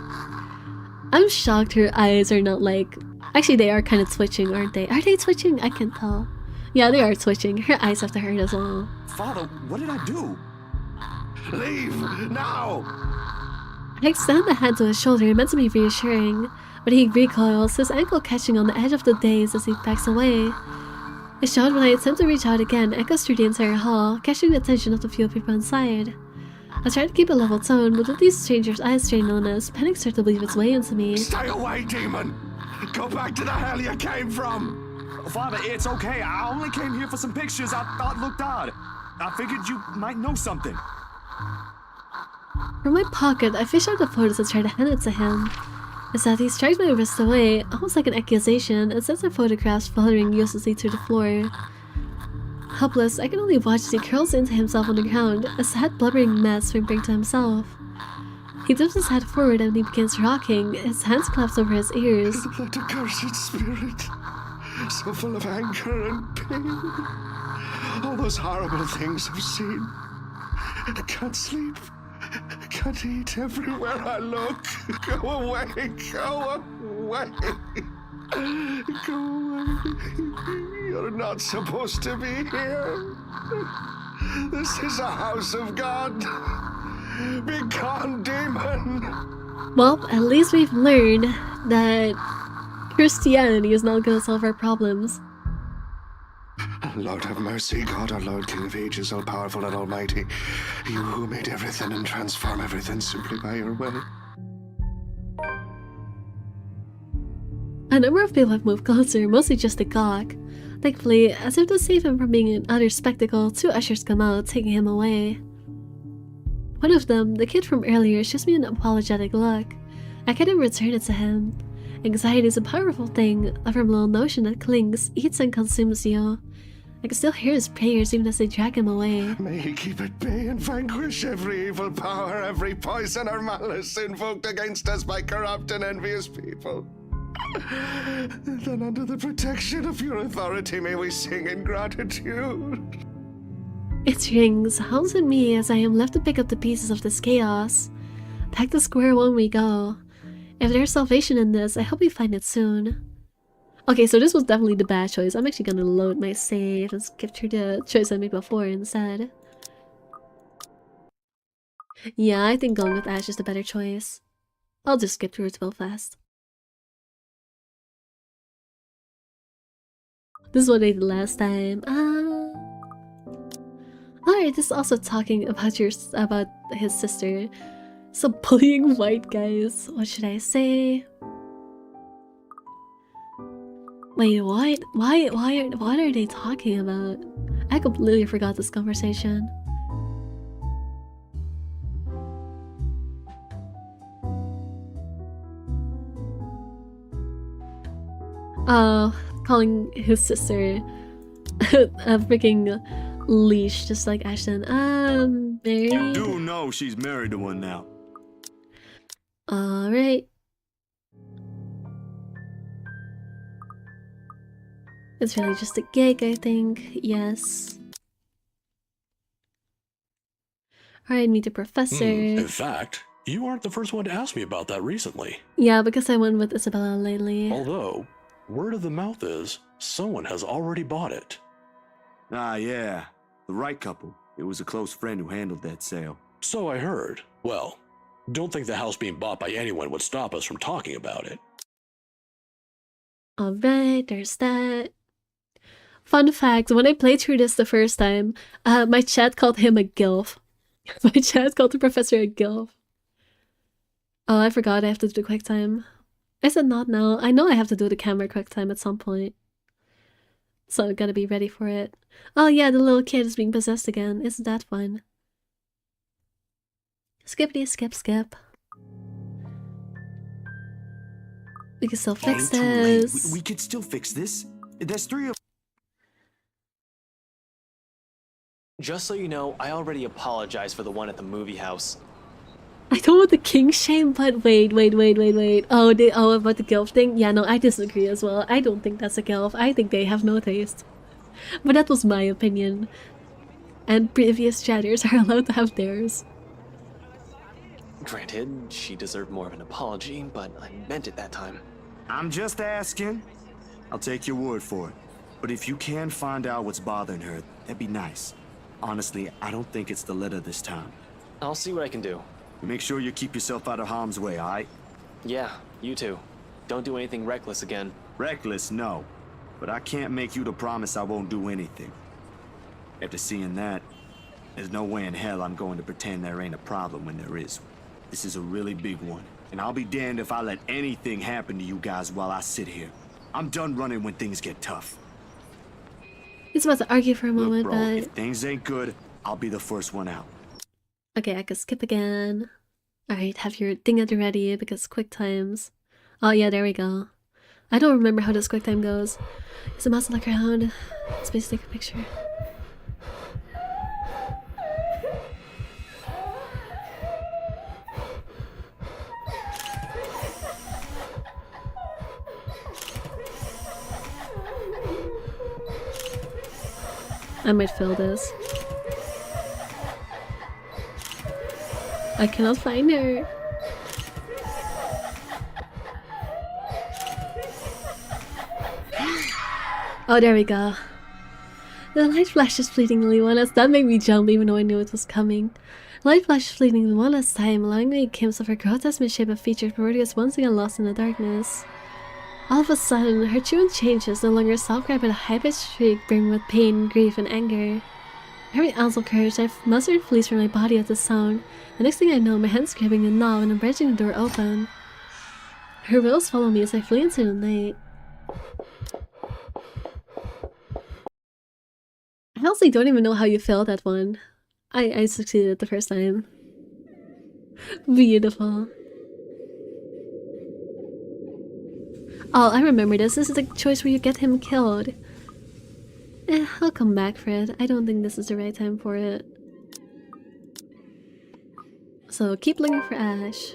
Speaker 1: I'm shocked her eyes are not like... Actually, they are kind of twitching, aren't they? Are they twitching? I can't tell. Yeah, they are twitching. Her eyes have to hurt as well.
Speaker 8: Father, what did I do?
Speaker 10: Leave, now!
Speaker 1: I extend the hand to his shoulder, meant to be reassuring, but he recoils, his ankle catching on the edge of the daze as he backs away. A shout when I attempt to reach out again echoes through the entire hall, catching the attention of the few people inside. I try to keep a level tone, but with these strangers' eyes strained on us, panic starts to weave its way into me.
Speaker 10: Stay away, demon! Go back to the hell you came from!
Speaker 8: Father, it's okay. I only came here for some pictures I thought looked odd. I figured you might know something.
Speaker 1: From my pocket, I fish out the photos and try to hand it to him. Instead, he strikes my wrist away, almost like an accusation, and sends the photographs fluttering uselessly to the floor. Helpless, I can only watch as he curls into himself on the ground, a sad blubbering mess whimpering to himself. He dips his head forward and he begins rocking, his hands clasped over his ears.
Speaker 10: That accursed spirit, so full of anger and pain. All those horrible things I've seen. I can't sleep. I can't eat everywhere I look. Go away. Go away. Go away. You're not supposed to be here. This is a house of God. Be gone, demon.
Speaker 1: Well, at least we've learned that Christianity is not going to solve our problems.
Speaker 10: Lord have mercy, God our Lord, King of ages, all powerful and almighty. You who made everything and transform everything simply by your will.
Speaker 1: A number of people have moved closer, mostly just the gawk. Thankfully, as if to save him from being an utter spectacle, two ushers come out, taking him away. One of them, the kid from earlier, shows me an apologetic look. I can't even return it to him. Anxiety is a powerful thing, a little notion that clings, eats and consumes you. I can still hear his prayers even as they drag him away.
Speaker 10: May he keep at bay and vanquish every evil power, every poison or malice invoked against us by corrupt and envious people. Then under the protection of your authority may we sing in gratitude.
Speaker 1: It rings, hounds at me as I am left to pick up the pieces of this chaos. Back to square one we go. If there's salvation in this, I hope we find it soon. Okay, so this was definitely the bad choice. I'm actually gonna load my save and skip through the choice I made before instead. Yeah, I think going with Ash is the better choice. I'll just skip through it real fast. This is what I did last time. Alright, this is also talking about his sister. So bullying white guys. What should I say? Wait, what? What are they talking about? I completely forgot this conversation. Calling his sister a freaking leash, just like Ashton. Married.
Speaker 8: You do know she's married to one now.
Speaker 1: Alright. It's really just a gig, I think. Yes. Alright, meet the professor.
Speaker 15: In fact, you aren't the first one to ask me about that recently.
Speaker 1: Yeah, because I went with Isabella lately.
Speaker 15: Although, word of the mouth is, someone has already bought it.
Speaker 8: Ah, yeah. The right couple. It was a close friend who handled that sale.
Speaker 15: So I heard. Well, don't think the house being bought by anyone would stop us from talking about it.
Speaker 1: Alright, there's that. Fun fact, when I played through this the first time, my chat called him a gilf. My chat called the professor a gilf. Oh, I forgot I have to do the quick time. I said not now. I know I have to do the camera quick time at some point. So I gotta be ready for it. Oh yeah, the little kid is being possessed again. Isn't that fun? Skippity skip skip. We can still fix
Speaker 8: Ain't too late.
Speaker 1: this.
Speaker 8: We could still fix this. There's 3 of.
Speaker 16: Just so you know, I already apologized for the one at the movie house.
Speaker 1: I don't want the king shame, but wait. Oh, about the gilf thing? Yeah, no, I disagree as well. I don't think that's a gilf. I think they have no taste. But that was my opinion. And previous chatters are allowed to have theirs.
Speaker 16: Granted, she deserved more of an apology, but I meant it that time.
Speaker 8: I'm just asking. I'll take your word for it. But if you can find out what's bothering her, that'd be nice. Honestly, I don't think it's the letter this time.
Speaker 16: I'll see what I can do.
Speaker 8: Make sure you keep yourself out of harm's way, alright?
Speaker 16: Yeah, you too. Don't do anything reckless again.
Speaker 8: Reckless, no. But I can't make you the promise I won't do anything. After seeing that, there's no way in hell I'm going to pretend there ain't a problem when there is. This is a really big one, and I'll be damned if I let anything happen to you guys while I sit here. I'm done running when things get tough.
Speaker 1: He's about to argue for a moment,
Speaker 8: Look, bro,
Speaker 1: but...
Speaker 8: if things ain't good, I'll be the first one out.
Speaker 1: Okay, I can skip again. Alright, have your thing at the ready because quick times. Oh yeah, there we go. I don't remember how this quick time goes. Is a mouse on the ground? Space to take a picture. I might fail this. I cannot find her. Oh, there we go. The light flashes fleetingly one last. That made me jump even though I knew it was coming. The light flashes fleetingly one last time, allowing me a glimpse of her grotesque misshapen features before she is once again lost in the darkness. All of a sudden, her tune changes, no longer self-cried but a high-pitched shriek brimming with pain, grief, and anger. Every ounce of courage, I mustered flees from my body at the sound. The next thing I know, my hand's grabbing the knob and I'm wrenching the door open. Her wheels follow me as I flee into the night. I honestly don't even know how you failed that one. I succeeded the first time. Beautiful. Oh, I remember this. This is the choice where you get him killed. I'll come back for it. I don't think this is the right time for it. So keep looking for Ash.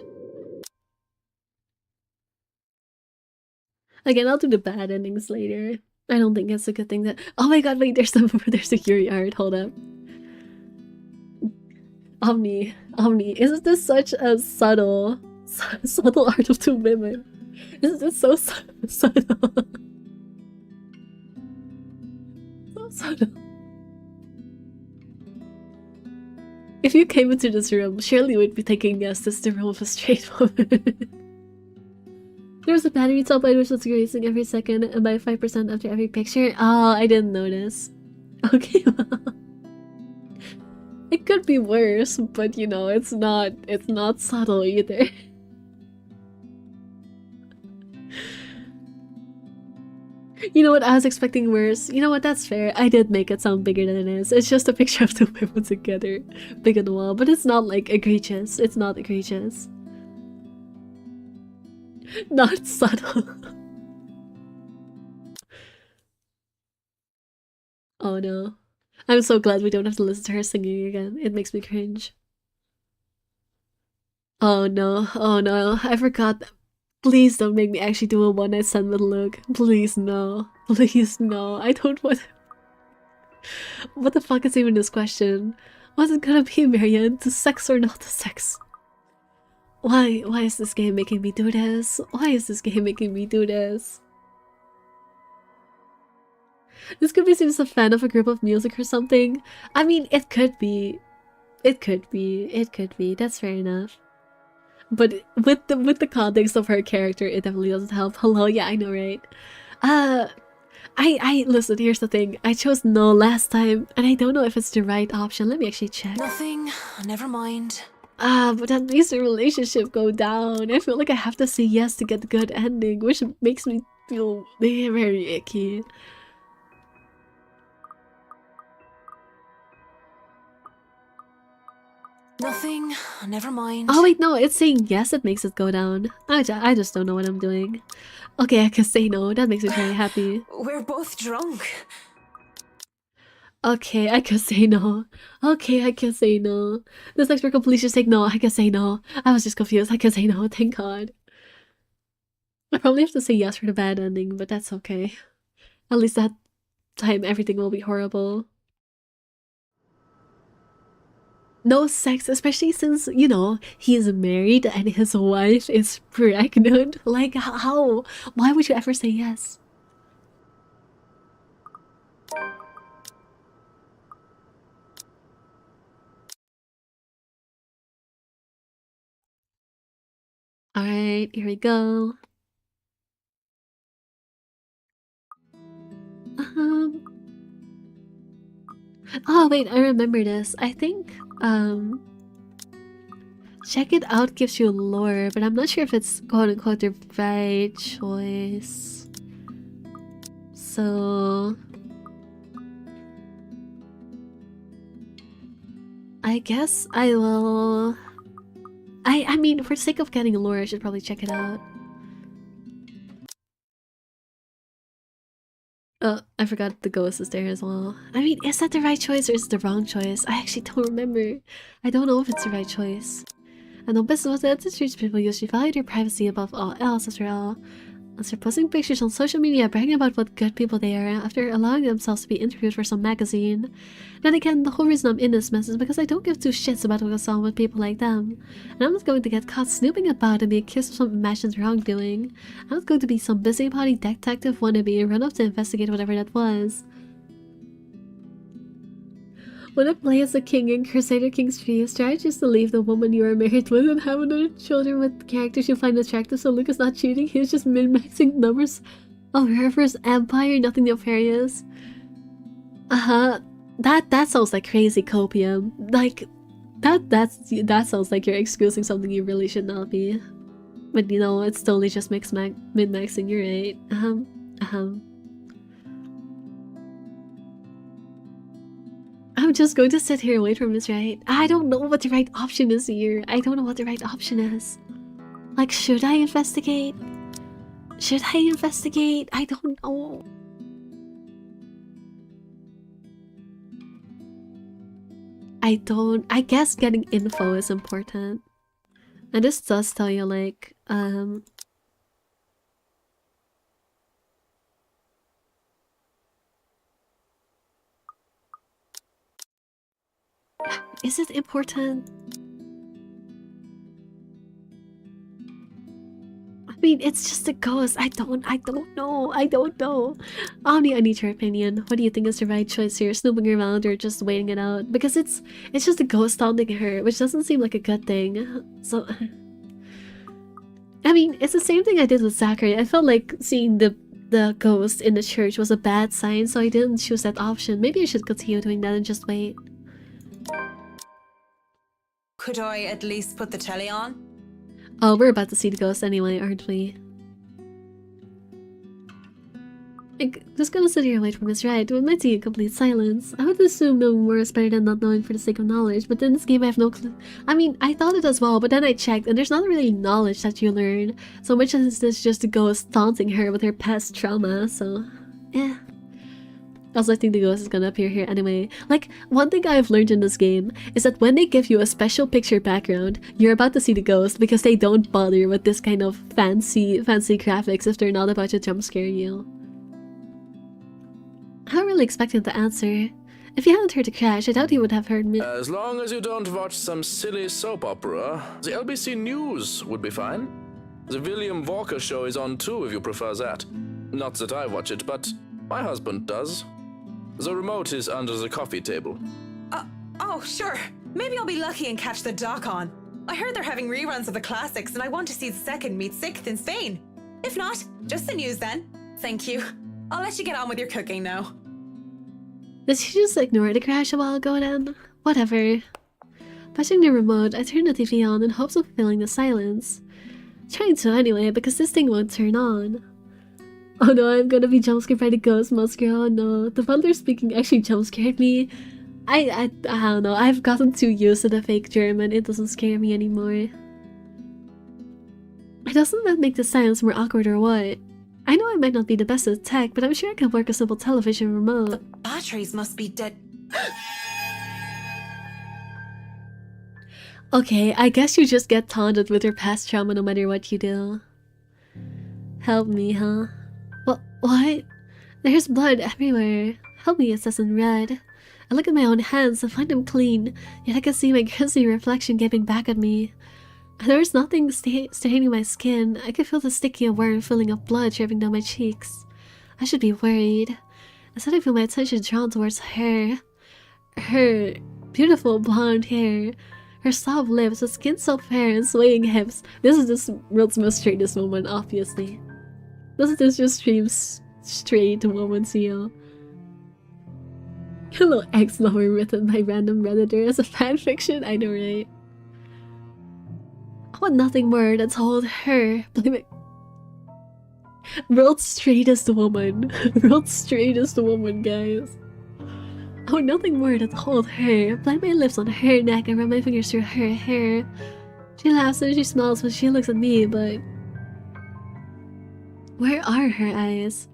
Speaker 1: Again, I'll do the bad endings later. I don't think it's a good thing that— oh my god, wait, there's a Yuri art, hold up. Omni, isn't this such a subtle art of two women? Isn't this so subtle? So subtle. If you came into this room, surely you would be thinking, yes, this is the room of a straight woman. There was a battery top light which was increasing every second and by 5% after every picture. Oh, I didn't notice. Okay, well. It could be worse, but you know, it's not subtle either. You know what, I was expecting worse. You know what, that's fair. I did make it sound bigger than it is. It's just a picture of two women together. Big on the wall, but it's not like egregious. It's not egregious. Not subtle. Oh no. I'm so glad we don't have to listen to her singing again. It makes me cringe. Oh no, oh no, I forgot. Please don't make me actually do a one-night stand with Luke. Please no. Please no. I don't want. What the fuck is even this question? What's it gonna be, Marianne? To sex or not to sex? Why is this game making me do this? Why is this game making me do this? This could be seen as a fan of a group of music or something. I mean, it could be. It could be. It could be. That's fair enough. But with the context of her character, it definitely doesn't help. Hello, yeah, I know, right? I listen, here's the thing. I chose no last time, and I don't know if it's the right option. Let me actually check.
Speaker 9: Nothing. Never mind.
Speaker 1: But that makes the relationship go down. I feel like I have to say yes to get the good ending, which makes me feel very icky.
Speaker 9: Nothing. Never mind.
Speaker 1: Oh wait, no, it's saying yes, it makes it go down. I just don't know what I'm doing. Okay, I can say no. That makes me very happy.
Speaker 9: We're both drunk.
Speaker 1: Okay, I can say no. Okay, I can say no. This next for completion sake, no, I can say no. I was just confused. I can say no, thank God. I probably have to say yes for the bad ending, but that's okay. At least that time everything will be horrible. No sex, especially since, you know, he's married and his wife is pregnant. Like, how? Why would you ever say yes? Alright, here we go. Oh wait, I remember this. I think, check it out gives you lore, but I'm not sure if it's quote-unquote the right choice. So... I guess I will... I mean, for the sake of getting lore, I should probably check it out. Oh, I forgot the ghost is there as well. I mean, is that the right choice or is it the wrong choice? I actually don't remember. I don't know if it's the right choice. And no business with it, streets people usually value their privacy above all else as well. As they're posting pictures on social media bragging about what good people they are after allowing themselves to be interviewed for some magazine. Then again, the whole reason I'm in this mess is because I don't give two shits about what goes on with people like them. And I'm not going to get caught snooping about and be accused of some imagined wrongdoing. I'm not going to be some busybody detective wannabe and run off to investigate whatever that was. When I play as a king in Crusader Kings 3, strategy is to leave the woman you are married with and have another children with characters you find attractive, so Luke is not cheating, he's just min-maxing numbers of her for his empire, nothing nefarious. That sounds like crazy copium. Like, that sounds like you're excusing something you really should not be. But you know, it's totally just min-maxing, you're right. I'm just going to sit here and wait for Miss Right. I don't know what the right option is here. I don't know what the right option is. Like, should I investigate? Should I investigate? I don't know. I guess getting info is important. And this does tell you, like, is it important? I mean, it's just a ghost. I don't know. Omni, I need your opinion. What do you think is the right choice here? Snooping around or just waiting it out? Because it's just a ghost taunting her, which doesn't seem like a good thing. So, I mean, it's the same thing I did with Zachary. I felt like seeing the ghost in the church was a bad sign, so I didn't choose that option. Maybe I should continue doing that and just wait.
Speaker 9: Could I at least put the telly on?
Speaker 1: Oh, we're about to see the ghost anyway, aren't we? I'm just gonna sit here and wait for Miss Right, with my tea in complete silence. I would assume knowing more is better than not knowing for the sake of knowledge, but in this game I have no clue. I mean, I thought it as well, but then I checked, and there's not really knowledge that you learn. So much as this just a ghost taunting her with her past trauma, so... eh. Also, I think the ghost is gonna appear here anyway. Like, one thing I've learned in this game is that when they give you a special picture background, you're about to see the ghost because they don't bother with this kind of fancy graphics if they're not about to jump scare you. I'm really expecting the answer. If you hadn't heard the crash, I doubt you would have heard me.
Speaker 7: As long as you don't watch some silly soap opera, the LBC News would be fine. The William Walker show is on too if you prefer that. Not that I watch it, but my husband does. The remote is under the coffee table.
Speaker 9: Oh, sure. Maybe I'll be lucky and catch the doc on. I heard they're having reruns of the classics and I want to see the second meet sixth in Spain. If not, just the news then. Thank you. I'll let you get on with your cooking now.
Speaker 1: Did she just ignore the crash a while ago then? Whatever. Touching the remote, I turned the TV on in hopes of filling the silence. Trying to anyway, because this thing won't turn on. Oh no, I'm gonna be jump scared by the ghost monster. Oh no, the butler speaking actually jump scared me. I don't know, I've gotten too used to the fake German, it doesn't scare me anymore. Doesn't that make the silence more awkward or what? I know I might not be the best at tech, but I'm sure I can work a simple television remote.
Speaker 9: Batteries must be dead.
Speaker 1: Okay, I guess you just get taunted with your past trauma no matter what you do. Help me, huh? What? There's blood everywhere. Help me, it says in red. I look at my own hands and find them clean, yet I can see my grisly reflection gaping back at me. There's nothing staining my skin. I can feel the sticky and wearing feeling of blood dripping down my cheeks. I should be worried. Instead, I feel my attention drawn towards her. Her beautiful blonde hair. Her soft lips, her skin so fair and swaying hips. This is this world's most straightest woman, obviously. Doesn't this just scream straight woman CEO? Hello, ex-lover written by random redditor as a fanfiction, I know, right? I want nothing more than to hold her. World's straightest woman. World's straightest woman, guys. I want nothing more than to hold her. Blind my lips on her neck and run my fingers through her hair. She laughs and she smiles when she looks at me, but where are her eyes?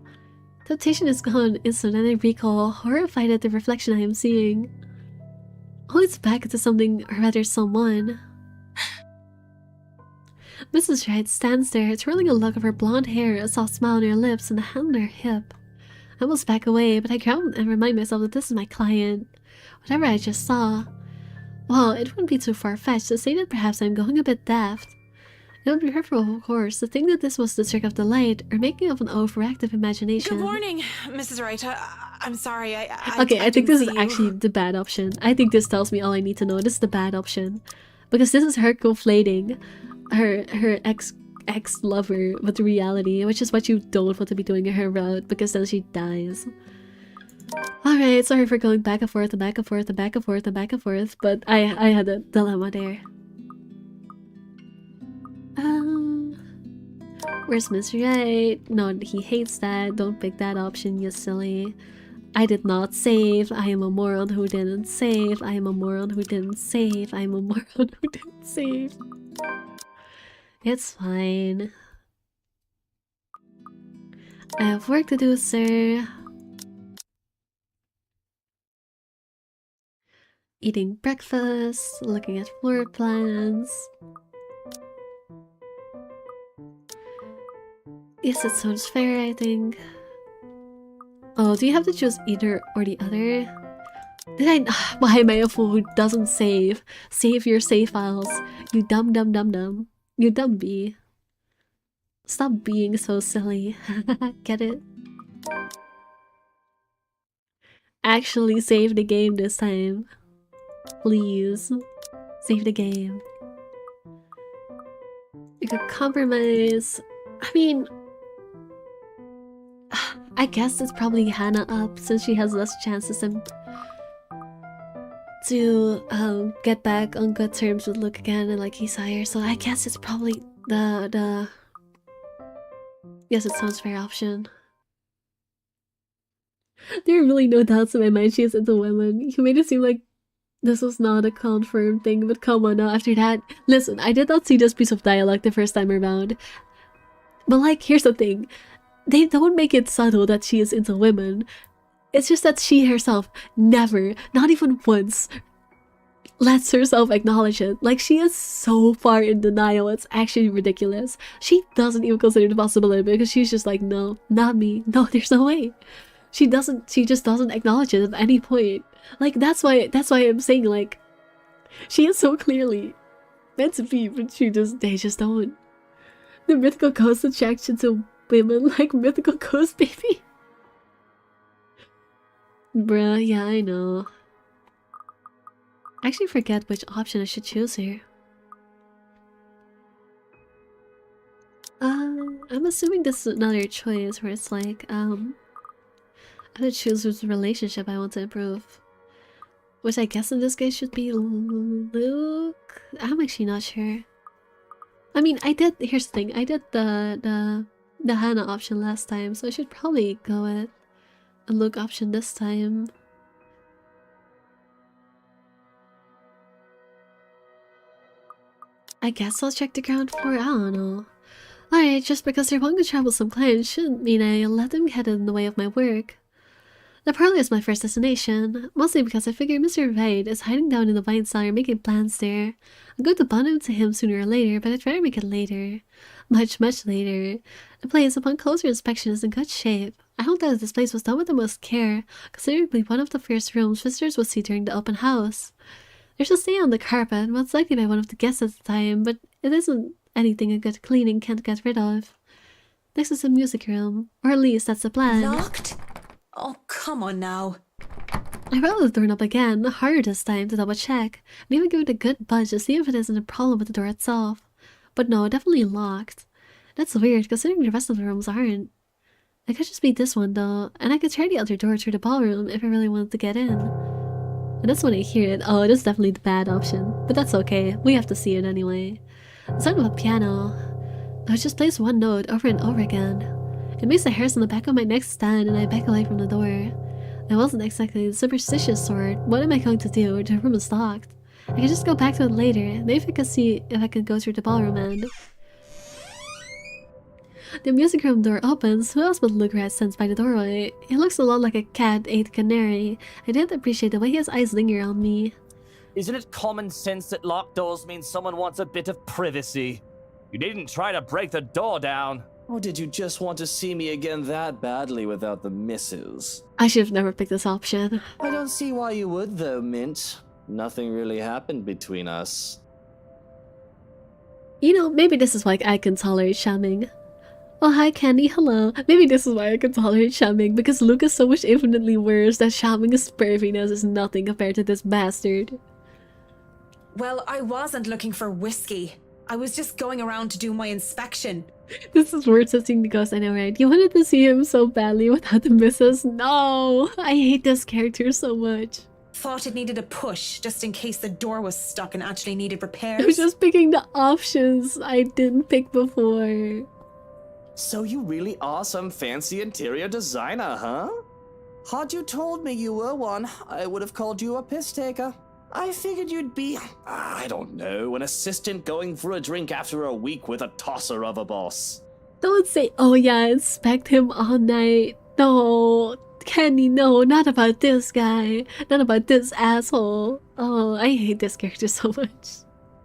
Speaker 1: Temptation is gone instant and I recall, horrified at the reflection I am seeing. Oh, it's back into something, or rather someone. Mrs. Wright stands there, twirling a lock of her blonde hair, a soft smile on her lips, and a hand on her hip. I almost back away, but I ground and remind myself that this is my client. Whatever I just saw. Well, it wouldn't be too far-fetched to say that perhaps I'm going a bit daft. It would be preferable, of course, to think that this was the trick of the light, or making of an overactive imagination.
Speaker 9: Good morning, Mrs. Wright. I'm sorry, I
Speaker 1: think this is actually the bad option. I think this tells me all I need to know. This is the bad option. Because this is her conflating her ex-lover with reality, which is what you don't want to be doing in her route, because then she dies. Alright, sorry for going back and forth and back and forth and back and forth and back and forth, but I had a dilemma there. Where's Mr. Right? No, he hates that. Don't pick that option, you silly. I did not save. I am a moron who didn't save. I am a moron who didn't save. I am a moron who didn't save. It's fine. I have work to do, sir. Eating breakfast, looking at floor plans. Yes, it sounds fair, I think. Oh, do you have to choose either or the other? Did I? Why am I a fool who doesn't save? Save your save files. You dumb. You dumb bee. Stop being so silly. Get it? Actually save the game this time. Please. Save the game. You could compromise. I mean, I guess it's probably Hannah up since she has less chances to get back on good terms with Luke again and like he's higher. So I guess it's probably the yes, it sounds fair option. There are really no doubts in my mind she is into women. You made it seem like this was not a confirmed thing, but come on now, after that. Listen, I did not see this piece of dialogue the first time around. But like, here's the thing. They don't make it subtle that she is into women. It's just that she herself never, not even once, lets herself acknowledge it. Like, she is so far in denial, it's actually ridiculous. She doesn't even consider the possibility because she's just like, no, not me. No, there's no way. She just doesn't acknowledge it at any point. Like, that's why I'm saying, like, she is so clearly meant to be, but they just don't. The mythical ghost attraction to women, like mythical ghost baby. Bruh, yeah, I know. I actually forget which option I should choose here. I'm assuming this is another choice where it's like, I have to choose which relationship I want to improve. Which I guess in this case should be Luke? I'm actually not sure. I mean, here's the thing, I did the Hannah option last time, so I should probably go with a Luke option this time. I guess I'll check the ground floor, I don't know. Alright, just because they're willing to travel some clients shouldn't mean I let them get in the way of my work. The parlor is my first destination, mostly because I figure Mr. Wright is hiding down in the wine cellar making plans there. I'm going to bond him to him sooner or later, but I'd rather make it later. Much, much later. The place, upon closer inspection, is in good shape. I hope that this place was done with the most care, considerably one of the first rooms visitors would see during the open house. There's a stain on the carpet, most likely by one of the guests at the time, but it isn't anything a good cleaning can't get rid of. Next is the music room, or at least that's the plan.
Speaker 9: Locked? Oh, come on now.
Speaker 1: I rolled the doorknob again, harder this time to double check, and even give it a good budge to see if it isn't a problem with the door itself. But no, definitely locked. That's weird, considering the rest of the rooms aren't. It could just be this one though, and I could try the other door through the ballroom if I really wanted to get in. And that's when I hear it. Oh, it is definitely the bad option, but that's okay, we have to see it anyway. The sound of a piano. I just plays one note over and over again. It makes the hairs on the back of my neck stand and I back away from the door. I wasn't exactly the superstitious sort. What am I going to do? The room is locked. I can just go back to it later. Maybe I can see if I can go through the ballroom end. The music room door opens. Who else would look right stands by the doorway? He looks a lot like a cat ate canary. I didn't appreciate the way his eyes linger on me.
Speaker 14: Isn't it common sense that locked doors mean someone wants a bit of privacy? You needn't try to break the door down.
Speaker 5: Or did you just want to see me again that badly without the misses?
Speaker 1: I should have never picked this option.
Speaker 5: I don't see why you would though, Mint. Nothing really happened between us.
Speaker 1: You know, maybe this is why I can tolerate shamming. Oh, hi Candy, hello. Maybe this is why I can tolerate shamming, because Luke is so much infinitely worse that shamming's perviness is nothing compared to this bastard.
Speaker 9: Well, I wasn't looking for whiskey. I was just going around to do my inspection.
Speaker 1: This is worse than seeing the ghost, I know, right? You wanted to see him so badly without the misses? No! I hate this character so much.
Speaker 9: Thought it needed a push, just in case the door was stuck and actually needed repairs.
Speaker 1: I was just picking the options I didn't pick before.
Speaker 5: So you really are some fancy interior designer, huh? Had you told me you were one, I would have called you a piss taker. I figured you'd be, I don't know, an assistant going for a drink after a week with a tosser of a boss.
Speaker 1: Don't say, oh yeah, inspect him all night. No, Kenny, no, not about this guy. Not about this asshole. Oh, I hate this character so much.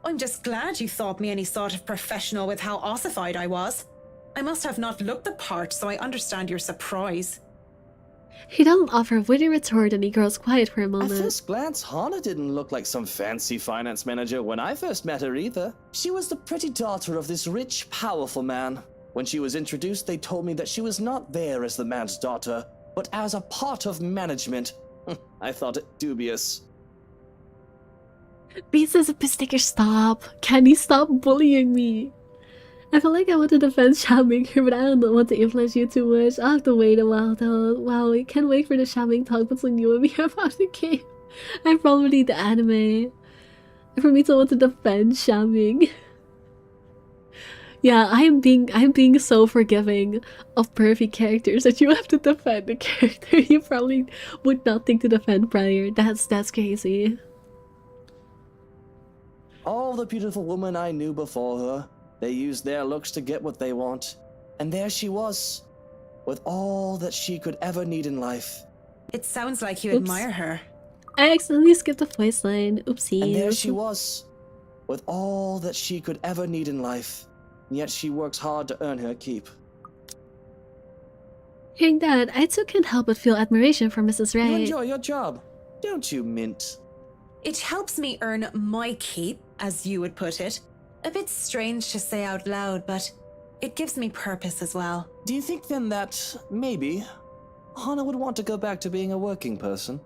Speaker 9: I'm just glad you thought me any sort of professional with how ossified I was. I must have not looked the part, so I understand your surprise.
Speaker 1: He doesn't offer a witty retort and he grows quiet for a moment.
Speaker 5: At first glance, Hana didn't look like some fancy finance manager when I first met her either. She was the pretty daughter of this rich, powerful man. When she was introduced, they told me that she was not there as the man's daughter, but as a part of management. I thought it dubious.
Speaker 1: Beats as a piss taker, stop. Can he stop bullying me? I feel like I want to defend shamming here, but I don't want to influence you too much. I'll have to wait a while though. Wow, I can't wait for the shamming talk between you and me about the game. I probably need the anime. For me to want to defend shamming. Yeah, I'm being so forgiving of pervy characters that you have to defend the character you probably would not think to defend prior. That's crazy.
Speaker 5: All the beautiful women I knew before her, they used their looks to get what they want. And there she was, with all that she could ever need in life.
Speaker 9: It sounds like you
Speaker 1: Oops.
Speaker 9: admire her.
Speaker 1: I accidentally skipped the voice line. Oopsie.
Speaker 5: And there she was, with all that she could ever need in life, and yet she works hard to earn her keep.
Speaker 1: Hearing that, I too can't help but feel admiration for Mrs.
Speaker 5: You
Speaker 1: Wright.
Speaker 5: enjoy your job, don't you, Mint?
Speaker 9: It helps me earn my keep, as you would put it. A bit strange to say out loud, but it gives me purpose as well.
Speaker 5: Do you think then that, maybe, Hana would want to go back to being a working person?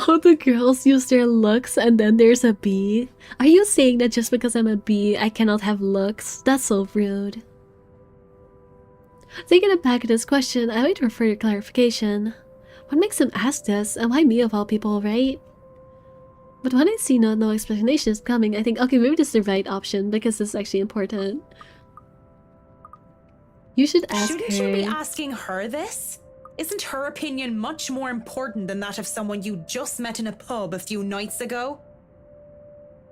Speaker 1: All the girls use their looks and then there's a B. Are you saying that just because I'm a B, I cannot have looks? That's so rude. Taking it back at this question, I wait for further clarification. What makes him ask this, and why me of all people, right? But when I see no explanation is coming, I think, okay, maybe this is the right option, because this is actually important. You should ask
Speaker 9: Shouldn't
Speaker 1: her.
Speaker 9: you be asking her this? Isn't her opinion much more important than that of someone you just met in a pub a few nights ago?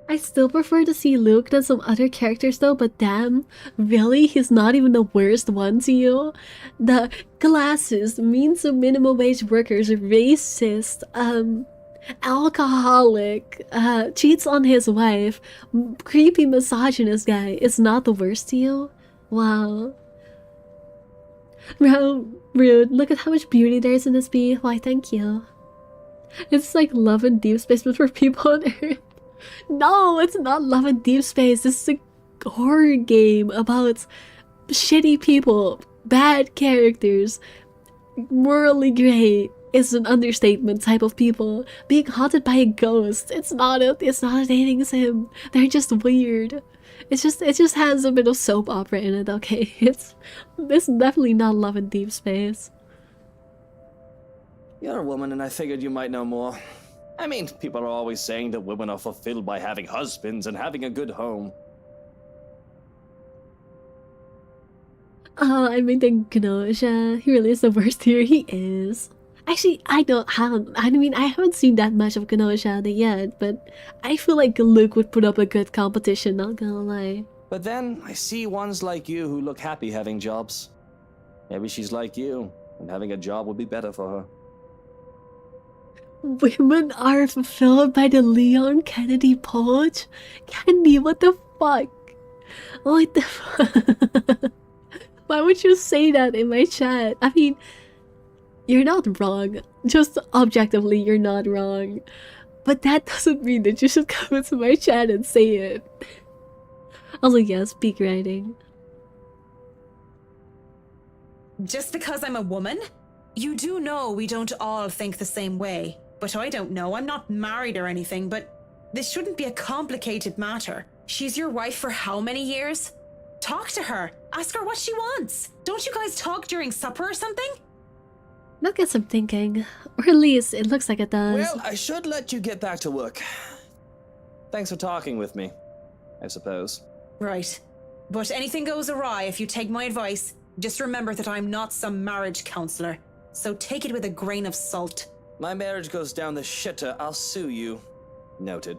Speaker 1: I still prefer to see Luke than some other characters though, but damn, really? He's not even the worst one to you? The glasses, mean to minimum wage workers, racist, alcoholic, cheats on his wife, creepy misogynist guy is not the worst to you? Wow. Bro, rude. Look at how much beauty there is in this bee. Why, thank you. It's like Love and Deep Space, but for people on Earth. No, it's not Love and Deep Space. This is a horror game about shitty people, bad characters, morally gray. It's an understatement type of people being haunted by a ghost. It's not a dating sim. They're just weird. It just has a bit of soap opera in it. Okay, it's definitely not Love and Deep Space.
Speaker 5: You're a woman, and I figured you might know more. I mean, people are always saying that women are fulfilled by having husbands and having a good home.
Speaker 1: Oh, I mean, the Gnosha. He really is the worst here. He is. Actually, I haven't seen that much of Gnosha yet, but I feel like Luke would put up a good competition, not gonna lie.
Speaker 5: But then, I see ones like you who look happy having jobs. Maybe she's like you, and having a job would be better for her.
Speaker 1: Women are fulfilled by the Leon Kennedy poach? Candy, what the fuck? What the fuck? Why would you say that in my chat? I mean, you're not wrong. Just objectively, you're not wrong. But that doesn't mean that you should come into my chat and say it. Also, yes, speak writing.
Speaker 9: Just because I'm a woman? You do know we don't all think the same way. But I don't know, I'm not married or anything, but this shouldn't be a complicated matter. She's your wife for how many years? Talk to her. Ask her what she wants. Don't you guys talk during supper or something?
Speaker 1: That gets some thinking. Or at least, it looks like it does.
Speaker 5: Well, I should let you get back to work. Thanks for talking with me, I suppose.
Speaker 9: Right. But anything goes awry if you take my advice, just remember that I'm not some marriage counselor. So take it with a grain of salt.
Speaker 5: My marriage goes down the shitter, I'll sue you. Noted.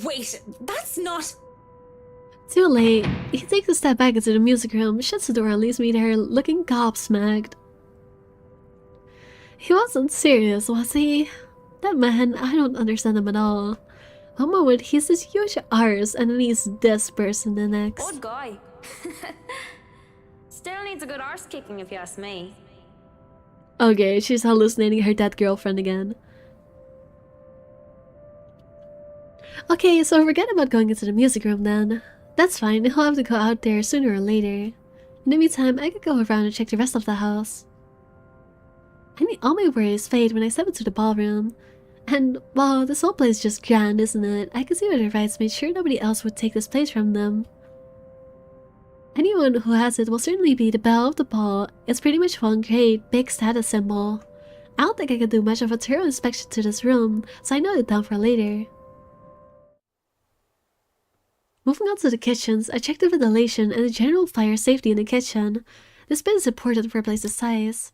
Speaker 9: Wait, that's not...
Speaker 1: Too late. He takes a step back into the music room, shuts the door and leaves me there looking gobsmacked. He wasn't serious, was he? That man, I don't understand him at all. One moment he's this huge arse and then he's this person the next.
Speaker 17: Odd guy. Still needs a good arse kicking if you ask me.
Speaker 1: Okay, she's hallucinating her dead girlfriend again. Okay, so forget about going into the music room then. That's fine, he'll have to go out there sooner or later. In the meantime, I could go around and check the rest of the house. All my worries fade when I step into the ballroom. And, well, this whole place is just grand, isn't it? I can see why the Wrights made sure nobody else would take this place from them. Anyone who has it will certainly be the belle of the ball. It's pretty much one great, big status symbol. I don't think I can do much of a thorough inspection to this room, so I note it down for later. Moving on to the kitchens, I checked the ventilation and the general fire safety in the kitchen. This bit is important for a place this size.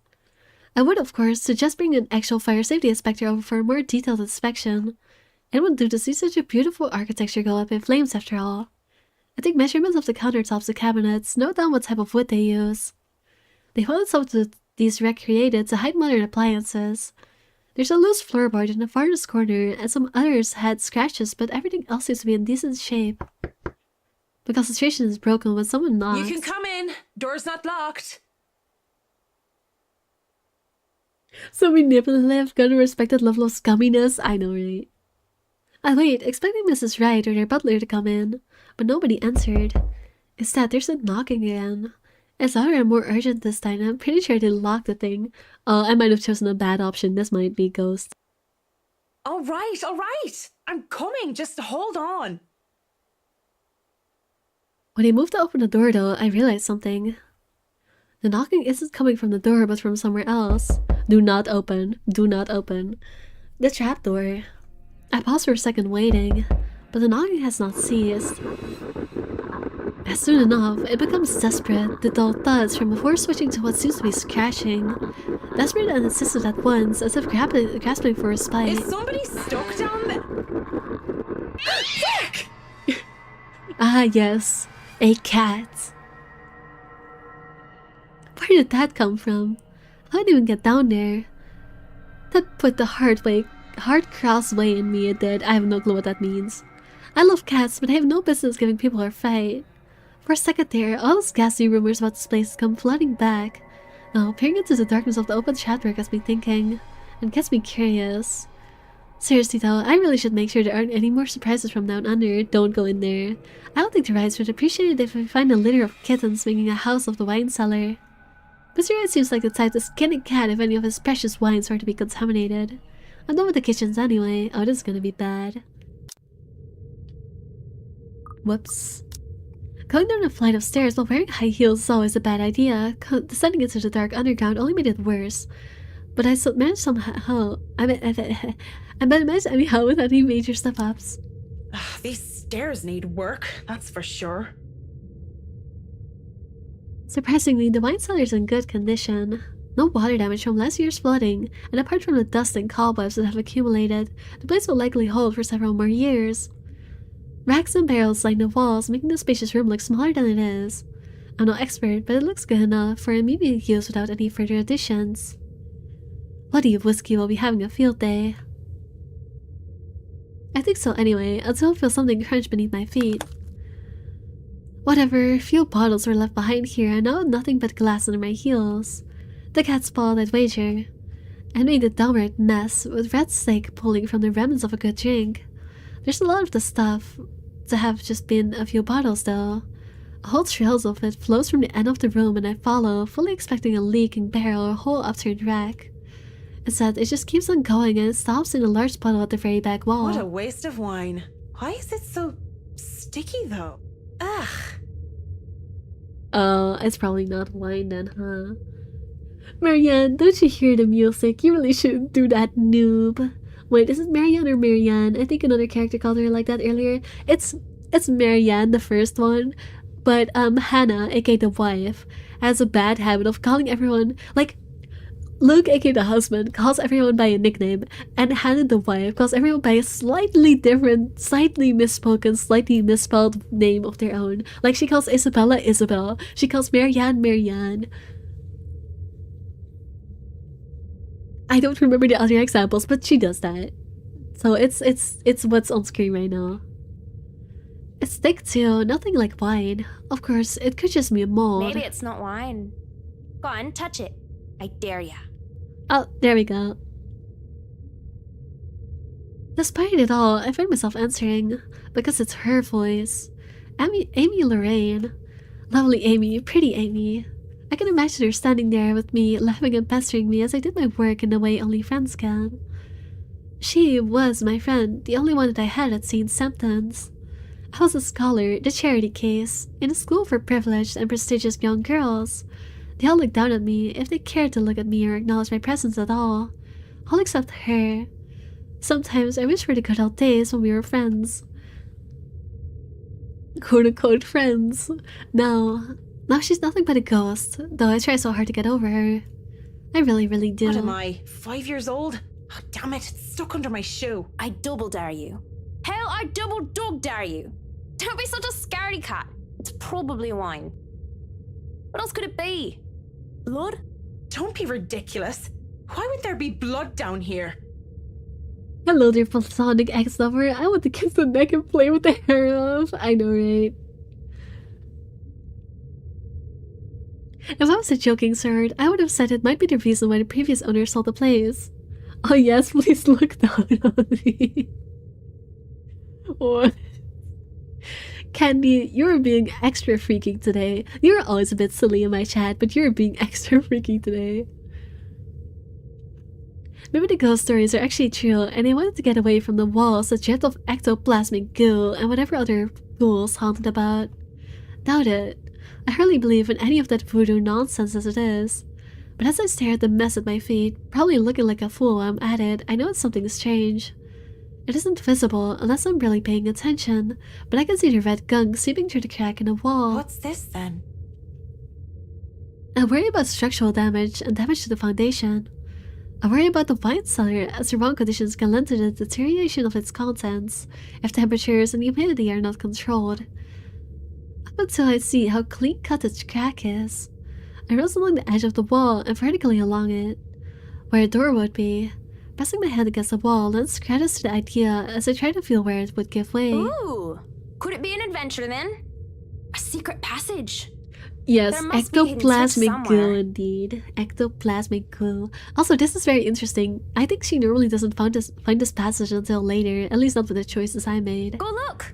Speaker 1: I would, of course, suggest bringing an actual fire safety inspector over for a more detailed inspection. It wouldn't do to see such a beautiful architecture go up in flames after all. I take measurements of the countertops and cabinets, note down what type of wood they use. They wanted some these recreated to hide modern appliances. There's a loose floorboard in the farthest corner, and some others had scratches, but everything else seems to be in decent shape. The concentration is broken when someone knocks.
Speaker 9: You can come in. Door's not locked.
Speaker 1: So manipulative, got a respected level of scumminess. I know, right? I wait, expecting Mrs. Wright or their butler to come in, but nobody answered. Instead, there's a knocking again. It's louder and more urgent this time. I'm pretty sure they locked the thing. Oh, I might have chosen a bad option. This might be Ghost.
Speaker 9: All right. I'm coming. Just hold on.
Speaker 1: When I moved to open the door, though, I realized something. The knocking isn't coming from the door, but from somewhere else. Do not open. Do not open. The trapdoor. I paused for a second waiting, but the knocking has not ceased. As soon enough, it becomes desperate, the dull thuds from before switching to what seems to be scratching. Desperate and insistent at once, as if grasping for a spike.
Speaker 9: Is somebody stuck down there? Fuck!
Speaker 1: Ah, yes. A cat. Where did that come from? I didn't even get down there. That put the hard-crossed way in me, it did. I have no clue what that means. I love cats, but I have no business giving people a fight. For a second there, all those ghastly rumors about this place come flooding back. Now, peering into the darkness of the open trapdoor gets me thinking, and gets me curious. Seriously though, I really should make sure there aren't any more surprises from down under. Don't go in there. I don't think the Wrights would appreciate it if we find a litter of kittens making a house of the wine cellar. Mr. Wright seems like the type to skin a cat if any of his precious wines were to be contaminated. I'm done with the kitchens anyway. Oh, this is gonna be bad. Whoops. Going down a flight of stairs while wearing high heels is always a bad idea. Descending into the dark underground only made it worse. But I still managed somehow. I managed anyhow without any major step-ups.
Speaker 9: These stairs need work, that's for sure.
Speaker 1: Surprisingly, the wine cellar is in good condition. No water damage from last year's flooding, and apart from the dust and cobwebs that have accumulated, the place will likely hold for several more years. Racks and barrels line the walls, making the spacious room look smaller than it is. I'm no expert, but it looks good enough for immediate use without any further additions. Bloody whiskey will be having a field day. I think so anyway, until I feel something crunch beneath my feet. Whatever, few bottles were left behind here, and now nothing but glass under my heels. The cat's paw, I'd wager. I made a downright mess, with red snake pulling from the remnants of a good drink. There's a lot of the stuff to have just been a few bottles though. A whole trail of it flows from the end of the room and I follow, fully expecting a leaking barrel or a whole upturned rack. Instead, it just keeps on going and it stops in a large puddle at the very back wall.
Speaker 9: What a waste of wine. Why is it so sticky though? Ugh.
Speaker 1: Oh, it's probably not wine then, huh? Marianne, don't you hear the music? You really shouldn't do that, noob. Wait, is it Marianne or Marianne? I think another character called her like that earlier. It's Marianne, the first one. But Hannah, aka the wife, has a bad habit of calling everyone, like, Luke, aka the husband, calls everyone by a nickname, and Hannah, the wife, calls everyone by a slightly different, slightly misspoken, slightly misspelled name of their own. Like, she calls Isabella Isabel. She calls Marianne Marianne. I don't remember the other examples, but she does that. So it's what's on screen right now. It's thick too, nothing like wine. Of course, it could just be a mold.
Speaker 17: Maybe it's not wine. Go on, touch it. I dare ya.
Speaker 1: Oh, there we go. Despite it all, I find myself answering, because it's her voice. Amy Lorraine. Lovely Amy, pretty Amy. I can imagine her standing there with me, laughing and pestering me as I did my work in the way only friends can. She was my friend, the only one that I had seen symptoms. I was a scholar, the charity case, in a school for privileged and prestigious young girls. They all looked down at me, if they cared to look at me or acknowledge my presence at all. All except her. Sometimes I wish for the good old days when we were friends. Quote-unquote friends. Now she's nothing but a ghost, though I try so hard to get over her. I really, really do.
Speaker 9: What am I, 5 years old? Oh, damn it, it's stuck under my shoe.
Speaker 17: I double dare you. Hell, I double dog dare you. Don't be such a scaredy cat. It's probably wine. What else could it be? Blood?
Speaker 9: Don't be ridiculous. Why would there be blood down here?
Speaker 1: Hello there, platonic ex-lover. I want to kiss the neck and play with the hair off. I know, right? If I was a joking sort, I would have said it might be the reason why the previous owner sold the place. Oh yes, please look down on me. What? Candy, you're being extra freaking today. You're always a bit silly in my chat, but you're being extra freaking today. Maybe the ghost stories are actually true, and they wanted to get away from the walls that dripped of ectoplasmic goo and whatever other ghouls haunted about. Doubt it. I hardly believe in any of that voodoo nonsense as it is. But as I stare at the mess at my feet, probably looking like a fool while I'm at it, I know it's something strange. It isn't visible unless I'm really paying attention, but I can see the red gunk seeping through the crack in the wall.
Speaker 9: What's this then?
Speaker 1: I worry about structural damage and damage to the foundation. I worry about the wine cellar, as the wrong conditions can lend to the deterioration of its contents if temperatures and humidity are not controlled. Up until I see how clean-cut its crack is, I rose along the edge of the wall and vertically along it, where a door would be. Pressing my hand against the wall lends credence to the idea as I try to feel where it would give way.
Speaker 17: Ooh! Could it be an adventure then? A secret passage?
Speaker 1: Yes,
Speaker 17: There must be a hidden switch
Speaker 1: ectoplasmic goo
Speaker 17: somewhere.
Speaker 1: indeed. Ectoplasmic goo. Also, this is very interesting. I think she normally doesn't find this passage until later, at least not with the choices I made.
Speaker 17: Go look!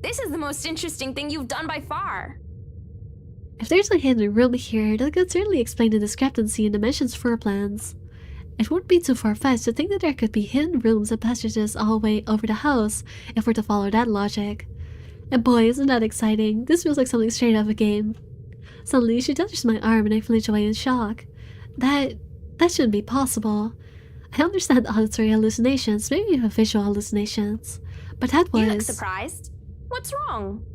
Speaker 17: This is the most interesting thing you've done by far.
Speaker 1: If there's a hidden room here, that could certainly explain the discrepancy in dimensions floor plans. It wouldn't be too far-fetched to think that there could be hidden rooms and passages all the way over the house, if we're to follow that logic. And boy, isn't that exciting. This feels like something straight out of a game. Suddenly, she touches my arm and I flinch away in shock. That shouldn't be possible. I understand auditory hallucinations, maybe even visual hallucinations. But that was...
Speaker 17: You look surprised. What's wrong?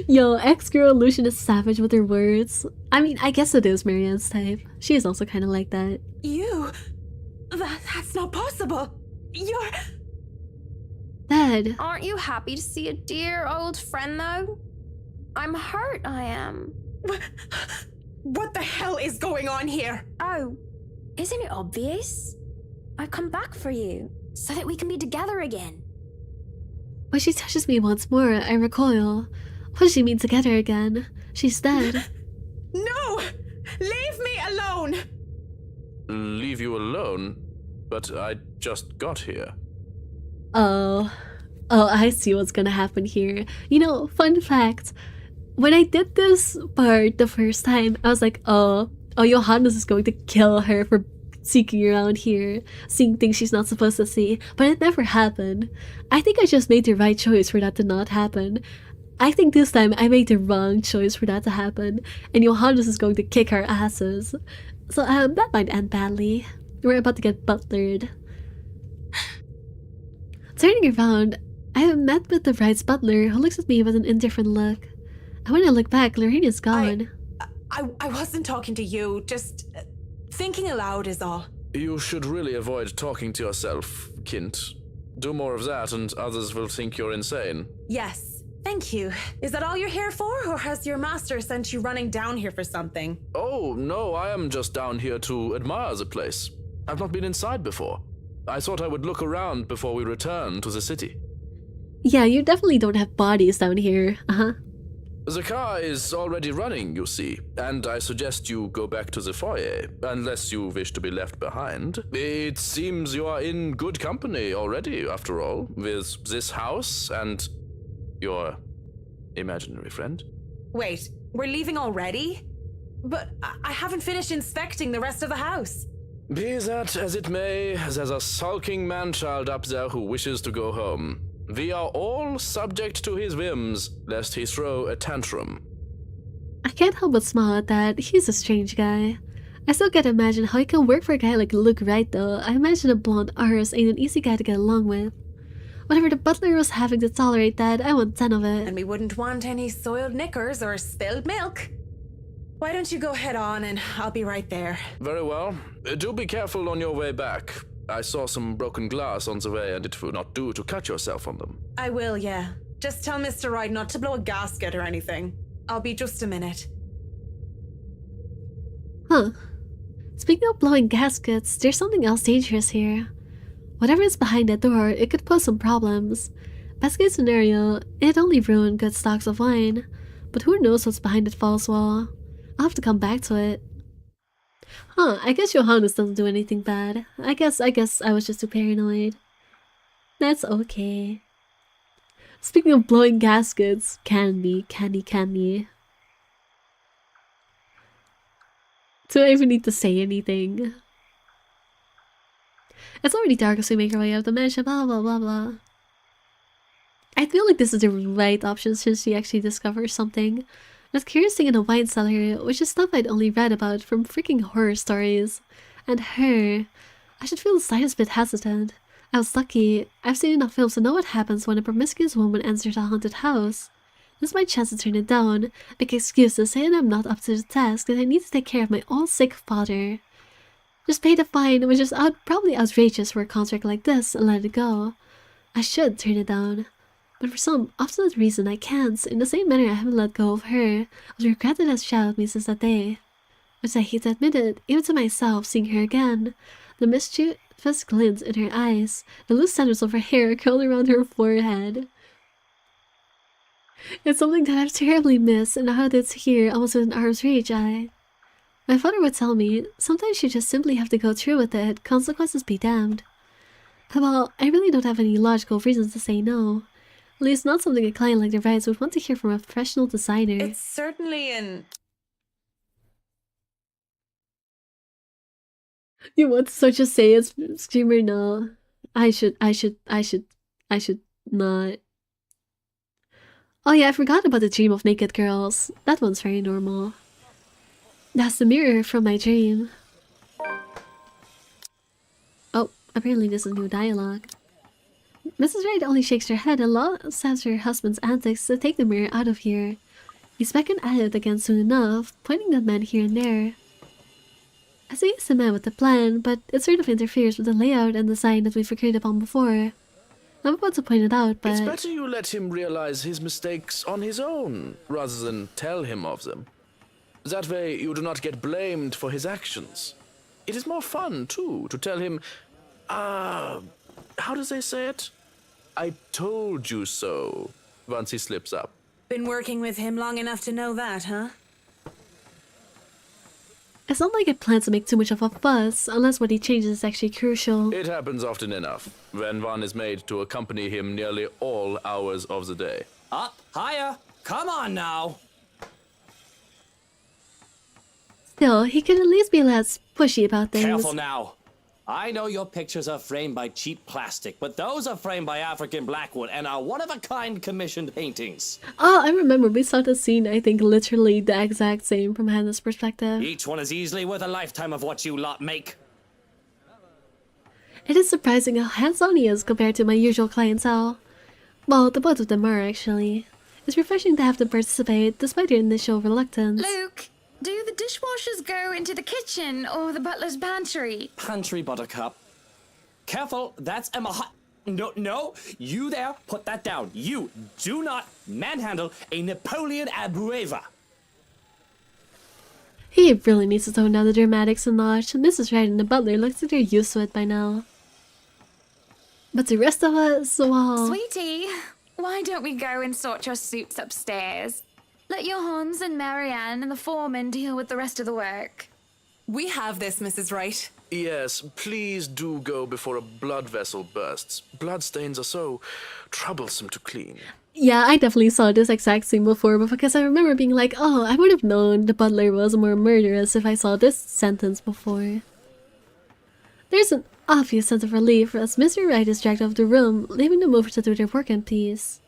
Speaker 1: Yo, ex-girl Lucian is savage with her words. I mean, I guess it is Marianne's type. She is also kind of like that.
Speaker 9: You? That's not possible. You're...
Speaker 1: Dad.
Speaker 17: Aren't you happy to see a dear old friend, though? I'm hurt, I am.
Speaker 9: What the hell is going on here?
Speaker 17: Oh, isn't it obvious? I've come back for you, so that we can be together again.
Speaker 1: When she touches me once more, I recoil. What does she mean together again? She's dead.
Speaker 9: No! Leave me alone!
Speaker 7: Leave you alone? But I just got here.
Speaker 1: Oh, I see what's gonna happen here. You know, fun fact. When I did this part the first time, I was like, oh, Johannes is going to kill her for seeking around here, seeing things she's not supposed to see. But it never happened. I think I just made the right choice for that to not happen. I think this time I made the wrong choice for that to happen, and Johannes is going to kick our asses. So that might end badly. We're about to get butlered. Turning around, I am met with the bride's butler, who looks at me with an indifferent look. And when I look back, Lorraine is gone.
Speaker 9: I wasn't talking to you, just thinking aloud is all.
Speaker 7: You should really avoid talking to yourself, Kint. Do more of that and others will think you're insane.
Speaker 9: Yes, thank you. Is that all you're here for, or has your master sent you running down here for something?
Speaker 7: Oh, no, I am just down here to admire the place. I've not been inside before. I thought I would look around before we return to the city.
Speaker 1: Yeah, you definitely don't have bodies down here.
Speaker 7: The car is already running, you see, and I suggest you go back to the foyer, unless you wish to be left behind. It seems you are in good company already, after all, with this house and your imaginary friend.
Speaker 9: Wait, we're leaving already? But I haven't finished inspecting the rest of the house.
Speaker 7: Be that as it may, there's a sulking man-child up there who wishes to go home. We are all subject to his whims, lest he throw a tantrum.
Speaker 1: I can't help but smile at that. He's a strange guy. I still can't imagine how he can work for a guy like Luke Wright though. I imagine a blonde arse ain't an easy guy to get along with. Whatever the butler was having to tolerate that, I want 10 of it.
Speaker 9: And we wouldn't want any soiled knickers or spilled milk. Why don't you go head on and I'll be right there.
Speaker 7: Very well. Do be careful on your way back. I saw some broken glass on the way and it would not do to cut yourself on them.
Speaker 9: I will, yeah. Just tell Mr. Wright not to blow a gasket or anything. I'll be just a minute.
Speaker 1: Huh. Speaking of blowing gaskets, there's something else dangerous here. Whatever is behind that door, it could pose some problems. Best case scenario, it only ruined good stocks of wine. But who knows what's behind that false wall? I'll have to come back to it. Huh, I guess Johannes doesn't do anything bad. I guess I was just too paranoid. That's okay. Speaking of blowing gaskets, candy. Do I even need to say anything? It's already dark as we make our way out of the mansion, blah blah blah blah. I feel like this is the right option since she actually discovers something. That curious thing in a wine cellar, which is stuff I'd only read about from freaking horror stories. And her. I should feel the slightest bit hesitant. I was lucky. I've seen enough films to know what happens when a promiscuous woman enters a haunted house. This is my chance to turn it down, make excuses saying I'm not up to the task and I need to take care of my old sick father. Just pay the fine, which is probably outrageous for a contract like this, and let it go. I should turn it down. But for some obstinate reason I can't, in the same manner I haven't let go of her, whose regret it has shadowed me since that day. Which I hate to admit it, even to myself, seeing her again. The mischievous glint in her eyes, the loose centers of her hair curled around her forehead. It's something that I've terribly missed, and now that it's here, almost within arm's reach, My father would tell me, sometimes you just simply have to go through with it, consequences be damned. Well, I really don't have any logical reasons to say no. At least not something a client like the Wrights would want to hear from a professional designer.
Speaker 9: It's certainly an...
Speaker 1: You want to such a say as screamer? No. I should not. Oh yeah, I forgot about the dream of naked girls. That one's very normal. That's the mirror from my dream. Oh, apparently this is new dialogue. Mrs. Wright only shakes her head and laughs at her husband's antics to take the mirror out of here. He's back and at it again soon enough, pointing at men here and there. I see it's the man with the plan, but it sort of interferes with the layout and design that we've agreed upon before. I'm about to point it out, but...
Speaker 7: It's better you let him realize his mistakes on his own, rather than tell him of them. That way you do not get blamed for his actions. It is more fun, too, to tell him, how does they say it? I told you so, once he slips up.
Speaker 9: Been working with him long enough to know that, huh?
Speaker 1: It's not like I plan to make too much of a fuss, unless what he changes is actually crucial.
Speaker 7: It happens often enough, when one is made to accompany him nearly all hours of the day.
Speaker 14: Up, higher, come on now.
Speaker 1: Still, he could at least be less pushy about things.
Speaker 14: Careful now. I know your pictures are framed by cheap plastic, but those are framed by African blackwood and are one-of-a-kind commissioned paintings.
Speaker 1: Oh, I remember we saw the scene, I think literally the exact same from Hannah's perspective.
Speaker 14: Each one is easily worth a lifetime of what you lot make.
Speaker 1: It is surprising how hands-on he is compared to my usual clientele. Well, the both of them are, actually. It's refreshing to have them participate, despite their initial reluctance.
Speaker 2: Luke, do the dishwashers go into the kitchen or the butler's pantry?
Speaker 14: Pantry, Buttercup. Careful, that's Emma. No, you there, put that down. You do not manhandle a Napoleon Abueva.
Speaker 1: He really needs to tone down the dramatics a notch, and Mrs. Wright and the butler looks like they're used to it by now. But the rest of us, well...
Speaker 2: Sweetie, why don't we go and sort your suits upstairs? Let your Hans and Marianne and the foreman deal with the rest of the work.
Speaker 9: We have this, Mrs. Wright.
Speaker 7: Yes, please do go before a blood vessel bursts. Bloodstains are so troublesome to clean.
Speaker 1: Yeah, I definitely saw this exact scene before, but because I remember being like, oh, I would have known the butler was more murderous if I saw this sentence before. There's an obvious sense of relief as Mr. Wright is dragged out of the room, leaving them over to do their work in peace.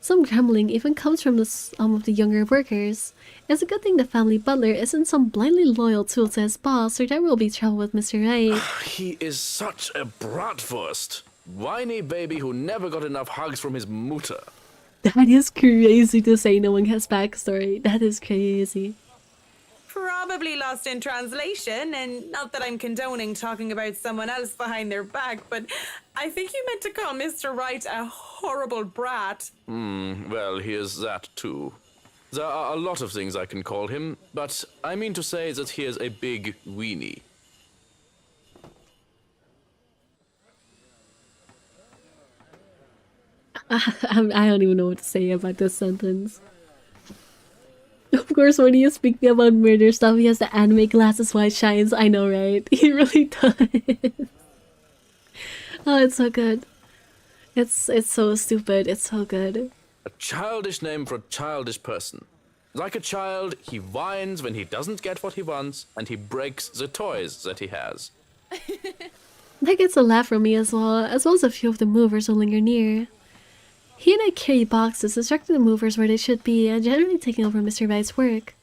Speaker 1: Some grumbling even comes from some of the younger workers. It's a good thing the family butler isn't some blindly loyal tool to his boss, or there will be trouble with Mr. Wright.
Speaker 7: He is such a bratwurst. Whiny baby who never got enough hugs from his mutter.
Speaker 1: That is crazy to say knowing his backstory. That is crazy.
Speaker 9: Probably lost in translation, and not that I'm condoning talking about someone else behind their back, but I think you meant to call Mr. Wright a horrible brat.
Speaker 7: Well, he is that too. There are a lot of things I can call him, but I mean to say that he is a big weenie.
Speaker 1: I don't even know what to say about this sentence. Of course, when he is speaking about murder stuff, he has the anime glasses white shines. I know, right? He really does. Oh, it's so good. It's so stupid. It's so good.
Speaker 7: A childish name for a childish person. Like a child, he whines when he doesn't get what he wants, and he breaks the toys that he has.
Speaker 1: That gets a laugh from me as well as a few of the movers who linger near. He and I carry boxes, instructing the movers where they should be, and generally taking over Mr. Wright's work.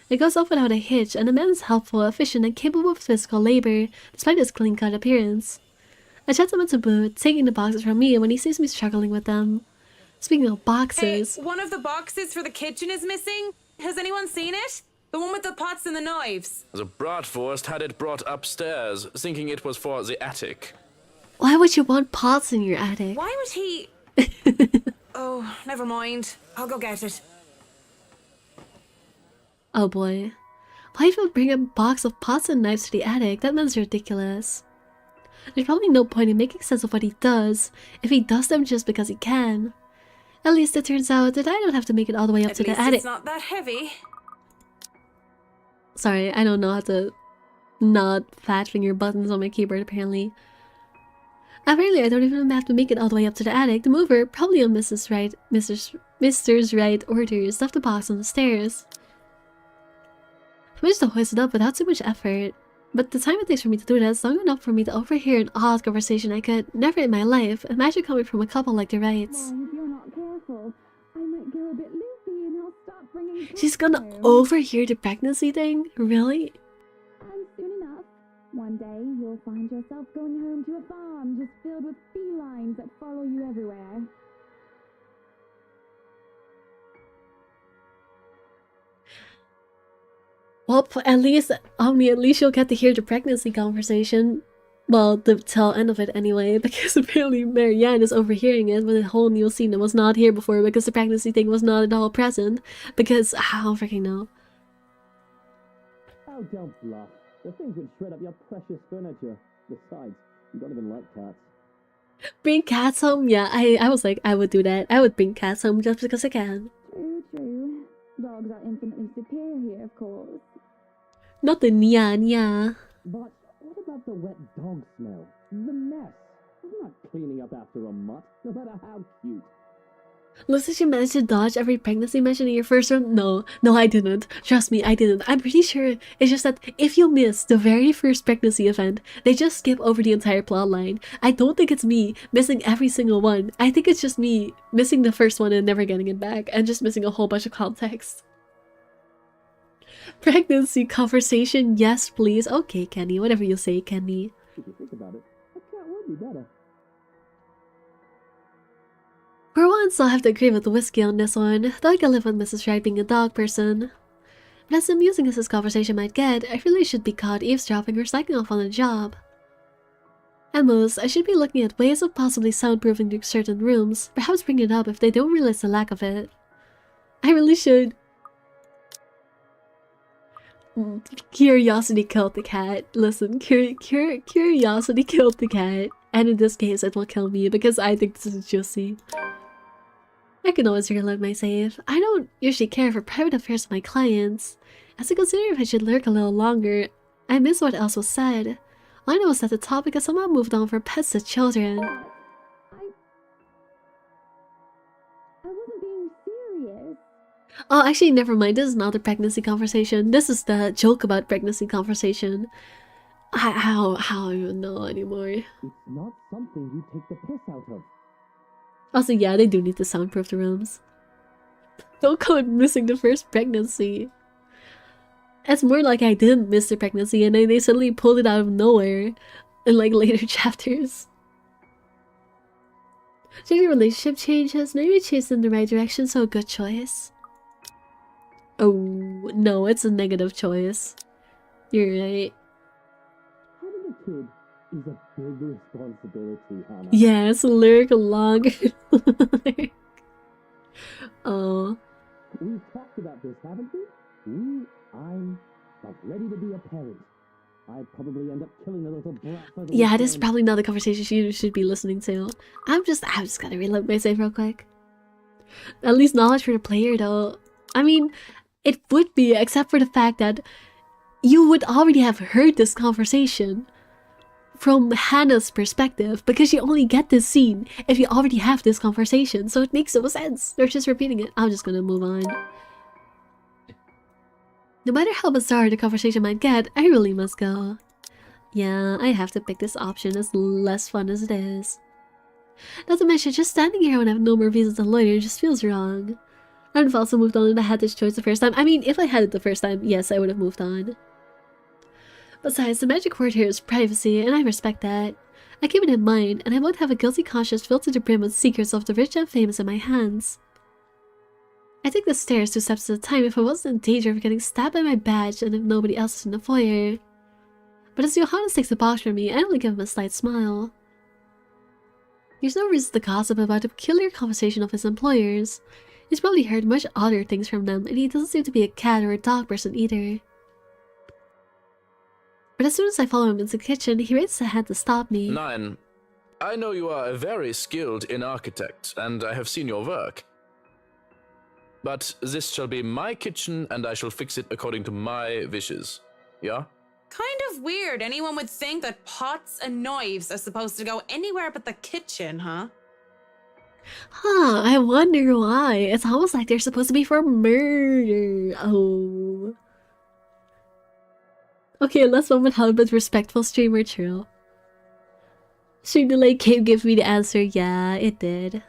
Speaker 1: It goes off without a hitch, and the man is helpful, efficient, and capable of physical labor, despite his clean-cut appearance. I chat him into boot, taking the boxes from me when he sees me struggling with them. Speaking of boxes...
Speaker 9: Hey, one of the boxes for the kitchen is missing. Has anyone seen it? The one with the pots and the knives.
Speaker 7: The Bratwurst had it brought upstairs, thinking it was for the attic.
Speaker 1: Why would you want pots in your attic?
Speaker 9: Why would he... Oh, never mind. I'll go get it.
Speaker 1: Oh boy. Why even bring a box of pots and knives to the attic? That man's ridiculous. There's probably no point in making sense of what he does, if he does them just because he can. At least it turns out that I don't have to make it all the way up to the attic.
Speaker 9: It's not that heavy.
Speaker 1: Sorry, I don't know how to not fat finger buttons on my keyboard apparently. Apparently I don't even have to make it all the way up to the attic. The mover, probably on Mrs. Wright, Mr.'s right orders, left the box on the stairs. I managed to hoist it up without too much effort. But the time it takes for me to do that is long enough for me to overhear an odd conversation I could never in my life imagine coming from a couple like the Wrights.
Speaker 2: Well, if you're not careful, I might go a bit loopy and I'll start bringing...
Speaker 1: She's gonna overhear the pregnancy thing? Really?
Speaker 2: And soon enough, one day you'll find yourself going home to a farm just filled with felines that follow you everywhere.
Speaker 1: Well, at least you'll get to hear the pregnancy conversation. Well, the tail end of it anyway, because apparently Marianne is overhearing it with a whole new scene that was not here before because the pregnancy thing was not at all present. Because, I don't freaking know.
Speaker 14: Oh, don't bluff. The things would shred up your precious furniture. Besides, you don't even like cats.
Speaker 1: Bring cats home? Yeah, I was like, I would do that. I would bring cats home just because I can.
Speaker 2: True, true. Dogs are infinitely superior, of course.
Speaker 1: Not the nya.
Speaker 14: But what about the wet dog smell? The mess. I'm not cleaning up after a mutt, no matter how cute.
Speaker 1: Looks like you managed to dodge every pregnancy mention in your first round. No, I didn't. Trust me, I didn't. I'm pretty sure it's just that if you miss the very first pregnancy event, they just skip over the entire plotline. I don't think it's me missing every single one. I think it's just me missing the first one and never getting it back, and just missing a whole bunch of context. Pregnancy conversation, yes please. Okay, Kenny, whatever you say, Kenny.
Speaker 14: If you think about it, a cat would be better.
Speaker 1: For once, I'll have to agree with the whiskey on this one, though I can live with Mrs. Wright being a dog person. But as amusing as this conversation might get, I really should be caught eavesdropping or slacking off on the job. At most, I should be looking at ways of possibly soundproofing certain rooms, perhaps bring it up if they don't realize the lack of it. I really should. Curiosity killed the cat. Listen, curiosity killed the cat. And in this case, it will kill me because I think this is juicy. I can always reload my save. I don't usually care for private affairs of my clients. As I consider if I should lurk a little longer, I miss what else was said. All I know is that the topic has somehow moved on from pets to children.
Speaker 2: I wasn't being serious.
Speaker 1: Oh, actually, never mind. This is not the pregnancy conversation. This is the joke about pregnancy conversation. I don't even know anymore.
Speaker 14: It's not something you take the piss out of.
Speaker 1: Also, yeah, they do need to soundproof the rooms. Don't call it missing the first pregnancy. It's more like I didn't miss the pregnancy and then they suddenly pulled it out of nowhere in like later chapters. Changing relationship changes, maybe changed in the right direction, so a good choice. Oh, no, it's a negative choice. You're right.
Speaker 14: Having a kid is a big responsibility, Hannah.
Speaker 1: Yes, lurk longer. Oh.
Speaker 13: We've talked about this, haven't we? I'm not ready to be a parent. I'd probably end up killing a little brat for the
Speaker 1: Yeah, this is
Speaker 13: weekend.
Speaker 1: probably not the conversation you should be listening to. I'm just gonna reload my save real quick. At least knowledge for the player, though. I mean, it would be, except for the fact that you would already have heard this conversation from Hannah's perspective, because you only get this scene if you already have this conversation, so it makes no sense. They're just repeating it. I'm just gonna move on. No matter how bizarre the conversation might get, I really must go. Yeah, I have to pick this option, as less fun as it is. Not to mention, just standing here when I have no more reasons to loiter just feels wrong. I'd have also moved on if I had this choice the first time. I mean, if I had it the first time, yes, I would have moved on. Besides, the magic word here is privacy, and I respect that. I keep it in mind, and I won't have a guilty conscience filled to the brim with secrets of the rich and famous in my hands. I take the stairs 2 steps at a time if I wasn't in danger of getting stabbed by my badge and if nobody else is in the foyer. But as Johannes takes the box from me, I only give him a slight smile. There's no reason to gossip about the peculiar conversation of his employers. He's probably heard much odder things from them, and he doesn't seem to be a cat or a dog person either. But as soon as I follow him into the kitchen, he raises a hand to stop me.
Speaker 7: 9. I know you are very skilled in architect, and I have seen your work. But this shall be my kitchen, and I shall fix it according to my wishes. Yeah?
Speaker 9: Kind of weird anyone would think that pots and knives are supposed to go anywhere but the kitchen, huh?
Speaker 1: Huh, I wonder why. It's almost like they're supposed to be for murder. Oh. Okay, last one with how but respectful streamer true. Stream delay came give me the answer. Yeah, it did.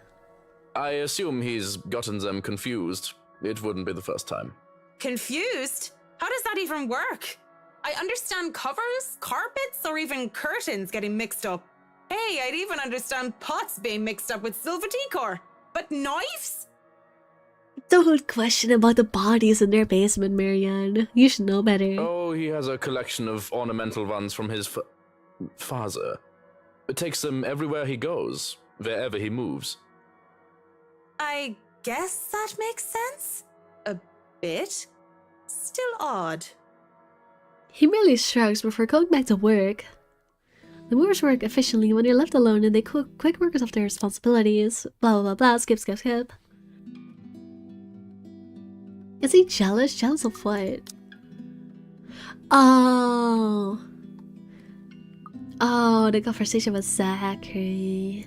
Speaker 7: I assume he's gotten them confused. It wouldn't be the first time.
Speaker 9: Confused? How does that even work? I understand covers, carpets, or even curtains getting mixed up. Hey, I'd even understand pots being mixed up with silver decor. But knives?
Speaker 1: Don't question about the bodies in their basement, Marianne. You should know better.
Speaker 7: Oh, he has a collection of ornamental ones from his father. It takes them everywhere he goes, wherever he moves.
Speaker 9: I guess that makes sense. A bit. Still odd.
Speaker 1: He merely shrugs before going back to work. The movers work efficiently when they're left alone and they quick work of their responsibilities. Blah blah blah blah, skip skip skip. Is he jealous? Jealous of what? Oh. Oh, the conversation with Zachary.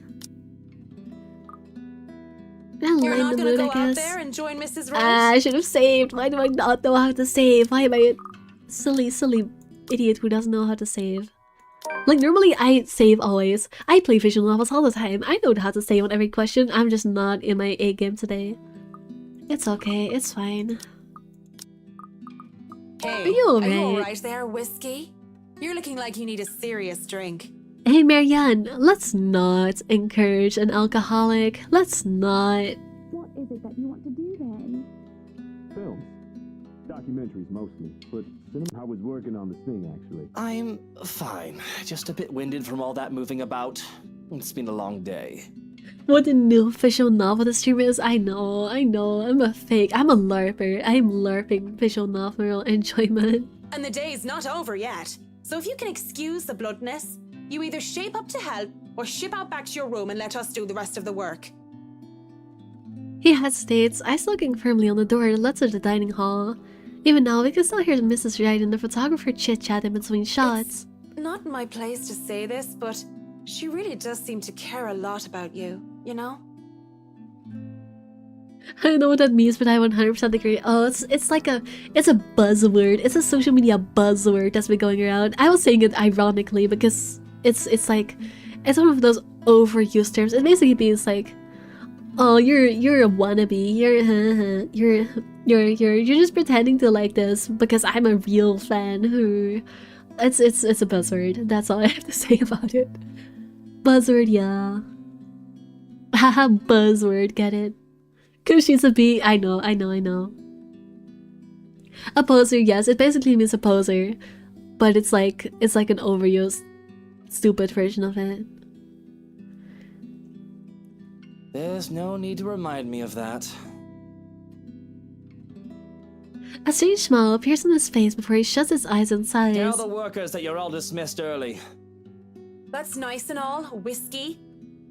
Speaker 9: You're not gonna go out there and join Mrs. Rose?
Speaker 1: I should have saved. Why do I not know how to save? Why am I a silly idiot who doesn't know how to save? Like, normally I save always. I play visual novels all the time. I know how to save on every question. I'm just not in my A game today. It's okay. It's fine.
Speaker 9: Hey,
Speaker 1: are you
Speaker 9: Are you
Speaker 1: alright?
Speaker 9: alright there, Whiskey? You're looking like you need a serious drink.
Speaker 1: Hey, Marianne, let's not encourage an alcoholic. Let's not.
Speaker 3: What is it that you want to do then?
Speaker 8: Films. Documentaries mostly, but cinema. I was working on this thing, actually.
Speaker 14: I'm fine. Just a bit winded from all that moving about. It's been a long day.
Speaker 1: What a new official novel the stream is. I know. I'm a fake. I'm a LARPer. I'm LARPing visual novel enjoyment.
Speaker 9: And the day's not over yet. So if you can excuse the bloodness, you either shape up to help or ship out back to your room and let us do the rest of the work.
Speaker 1: He hesitates, eyes looking firmly on the door that leads to the dining hall. Even now, we can still hear Mrs. Wright and the photographer chit-chat in between shots.
Speaker 9: Not my place to say this, but she really does seem to care a lot about you, you know?
Speaker 1: I don't know what that means, but I 100% agree. Oh, it's like it's a buzzword. It's a social media buzzword that's been going around. I was saying it ironically because it's one of those overused terms. It basically means like, oh, you're a wannabe. You're just pretending to like this because I'm a real fan who. It's a buzzword. That's all I have to say about it. Buzzword, yeah. Haha, buzzword. Get it? Cause she's a bee. I know. A poser, yes. It basically means a poser, but it's like an overused, stupid version of it.
Speaker 14: There's no need to remind me of that.
Speaker 1: A strange smile appears on his face before he shuts his eyes and sighs.
Speaker 14: Tell the workers that you're all dismissed early.
Speaker 9: That's nice and all, whiskey.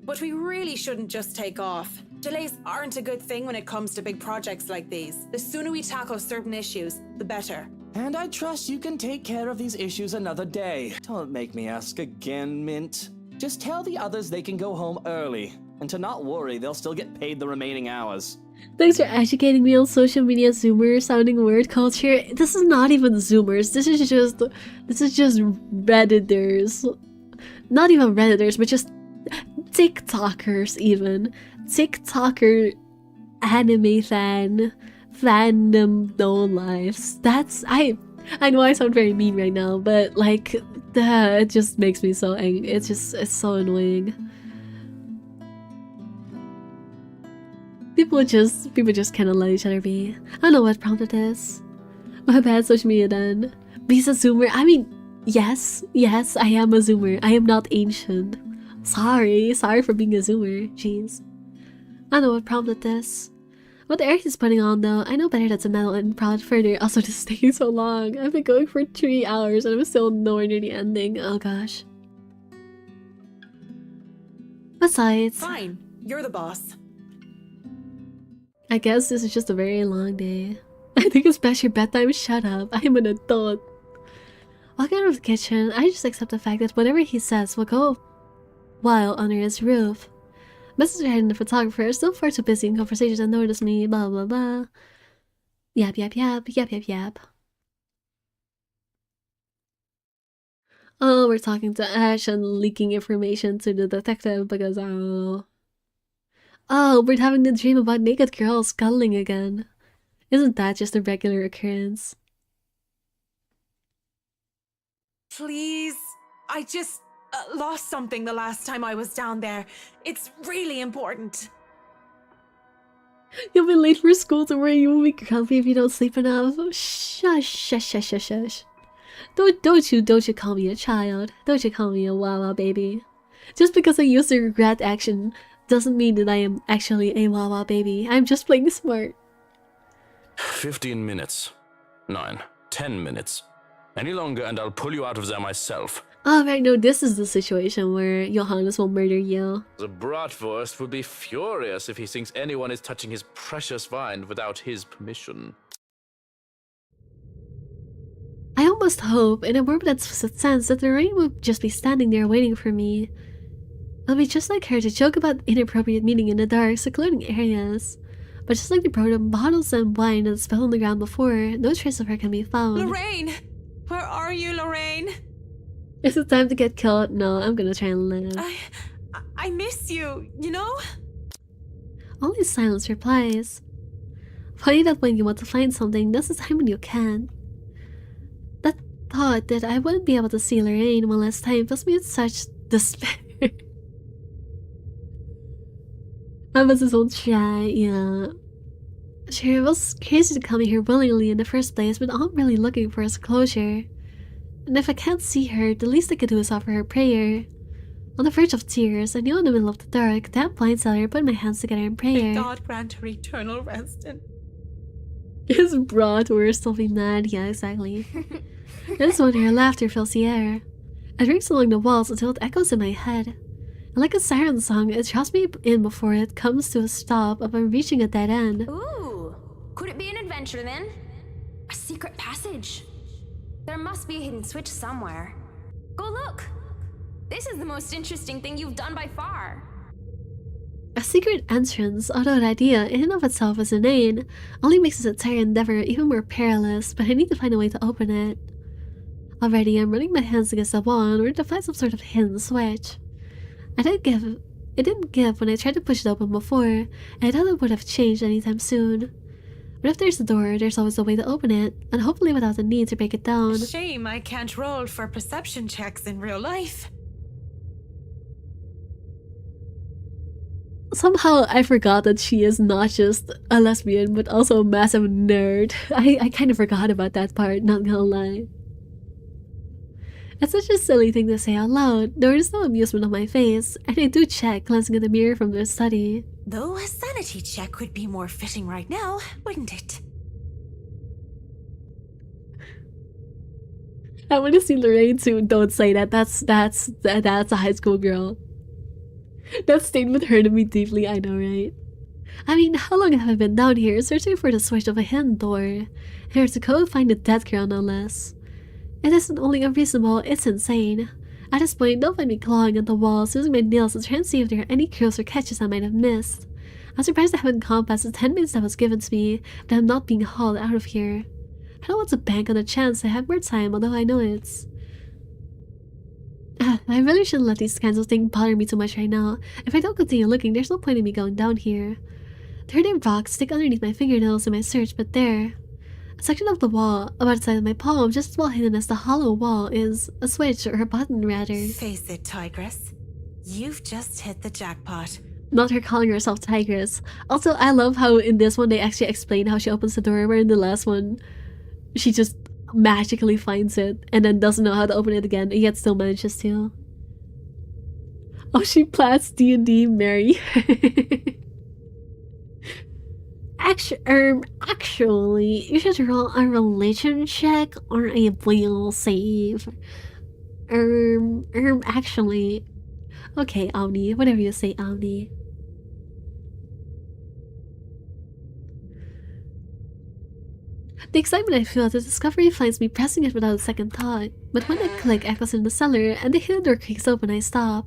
Speaker 9: But we really shouldn't just take off. Delays aren't a good thing when it comes to big projects like these. The sooner we tackle certain issues, the better.
Speaker 14: And I trust you can take care of these issues another day. Don't make me ask again, Mint. Just tell the others they can go home early. And to not worry, they'll still get paid the remaining hours.
Speaker 1: Thanks for educating me on social media Zoomer sounding word culture. This is not even Zoomers. This is just Redditors. Not even Redditors, but just TikTokers even. TikToker anime fandom no lives. That's I know I sound very mean right now, but like it just makes me so angry. It's so annoying. People just kind of let each other be. I don't know what prompted this. My bad, social media then. Be's a Zoomer. I mean, yes, I am a Zoomer. I am not ancient. Sorry for being a Zoomer. Jeez. I don't know what prompted this. What Eric is putting on though, I know better than to meddle and prod further. Also, just taking so long. I've been going for 3 hours and I'm still nowhere near the ending. Oh gosh. Besides,
Speaker 9: Fine, you're the boss.
Speaker 1: I guess this is just a very long day. I think it's past your bedtime. Shut up. I am an adult. Walking out of the kitchen, I just accept the fact that whatever he says will go while under his roof. Messenger and the photographer are still far too busy in conversations to notice me, blah blah blah. Yap. Oh, we're talking to Ash and leaking information to the detective because oh, we're having the dream about naked girls cuddling again. Isn't that just a regular occurrence?
Speaker 9: Please, I just lost something the last time I was down there. It's really important.
Speaker 1: You'll be late for school tomorrow. You will be grumpy if you don't sleep enough. Shush. Don't you call me a child. Don't you call me a wawa baby. Just because I used the regret action doesn't mean that I am actually a wawa baby. I'm just playing smart.
Speaker 7: 15 minutes. 9. 10 minutes. Any longer and I'll pull you out of there myself.
Speaker 1: Oh, right, no, this is the situation where Johannes will murder you.
Speaker 7: The Bratwurst would be furious if he thinks anyone is touching his precious vine without his permission.
Speaker 1: I almost hope, in a morbid sense, that Lorraine will just be standing there waiting for me. It'll be just like her to joke about inappropriate meeting in the dark, secluding areas. But just like the broken bottles and wine that spilled on the ground before, no trace of her can be found.
Speaker 9: Lorraine! Where are you, Lorraine?
Speaker 1: Is it time to get killed? No, I'm gonna try and live.
Speaker 9: I miss you, you know?
Speaker 1: Only silence replies. Funny that when you want to find something, that's the time when you can't. That thought that I wouldn't be able to see Lorraine one last time fills me with such despair. I was his own try, yeah. Sure, it was crazy to come here willingly in the first place, but all I'm really looking for is closure. And if I can't see her, the least I could do is offer her prayer. On the verge of tears, I knew in the middle of the dark, that blind seller put my hands together in prayer.
Speaker 9: May God grant her eternal rest and...
Speaker 1: His bratwurst will be mad, yeah, exactly. This one, her laughter fills the air. It rings along the walls until it echoes in my head. And like a siren song, it drops me in before it comes to a stop upon reaching a dead end.
Speaker 17: Ooh, could it be an adventure then? A secret passage? There must be a hidden switch somewhere. Go look! This is the most interesting thing you've done by far.
Speaker 1: A secret entrance, although the idea in and of itself is inane, only makes this entire endeavor even more perilous, but I need to find a way to open it. Already, I'm running my hands against the wall in order to find some sort of hidden switch. It didn't give when I tried to push it open before, and I thought it would have changed anytime soon. But if there's a door, there's always a way to open it, and hopefully without the need to break it down.
Speaker 9: Shame I can't roll for perception checks in real life.
Speaker 1: Somehow I forgot that she is not just a lesbian, but also a massive nerd. I kind of forgot about that part, not gonna lie. It's such a silly thing to say out loud. There is no amusement on my face, and I do check, glancing at the mirror from the study.
Speaker 9: Though a sanity check would be more fitting right now, wouldn't it?
Speaker 1: I want to see Lorraine too. Don't say that. That's a high school girl. That statement hurted me deeply. I know, right? I mean, how long have I been down here searching for the switch of a hidden door? Here to go find the dead girl, no less. It isn't only unreasonable, it's insane. At this point, don't find me clawing at the walls, using my nails to try and see if there are any clues or catches I might have missed. I'm surprised I haven't gone past the 10 minutes that was given to me, that I'm not being hauled out of here. I don't want to bank on the chance I have more time, although I know it's... I really shouldn't let these kinds of things bother me too much right now. If I don't continue looking, there's no point in me going down here. There are rocks stick underneath my fingernails in my search, but there... A section of the wall, about the size of my palm, just as well hidden as the hollow wall, is a switch, or a button rather.
Speaker 9: Face it, Tigress. You've just hit the jackpot.
Speaker 1: Not her calling herself Tigress. Also, I love how in this one they actually explain how she opens the door, where in the last one, she just magically finds it and then doesn't know how to open it again, and yet still manages to. Oh, she plats D&D Mary. Actually, you should roll a religion check or a will save. Actually... Okay, Omni, whatever you say, Omni. The excitement I feel at the discovery finds me pressing it without a second thought, but when I click echoes in the cellar and the hidden door creaks open, I stop.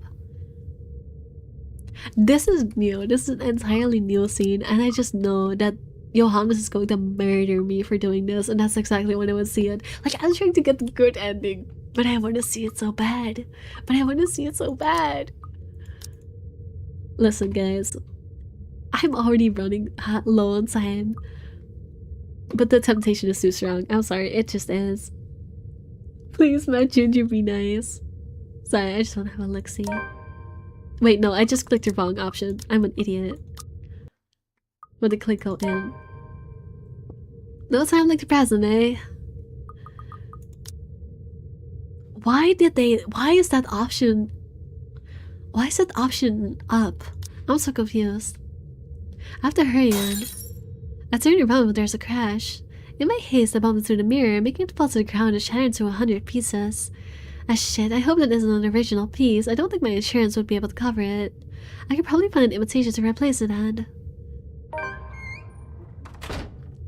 Speaker 1: This is new. This is an entirely new scene, and I just know that Johannes is going to murder me for doing this, and that's exactly when I would see it. Like, I'm trying to get the good ending, but I want to see it so bad. Listen, guys. I'm already running low on time, but the temptation is too strong. I'm sorry, it just is. Please, Matt Ginger, be nice. Sorry, I just want to have a look-see. Wait, no, I just clicked the wrong option. I'm an idiot. When the click go in. No time like the present, eh? Why is that option up? I'm so confused. I have to hurry in. I turn around when there's a crash. In my haste, I bump into the mirror, making it fall to the ground and shatter into 100 pieces. Ah shit, I hope that isn't an original piece. I don't think my insurance would be able to cover it. I could probably find an imitation to replace it and...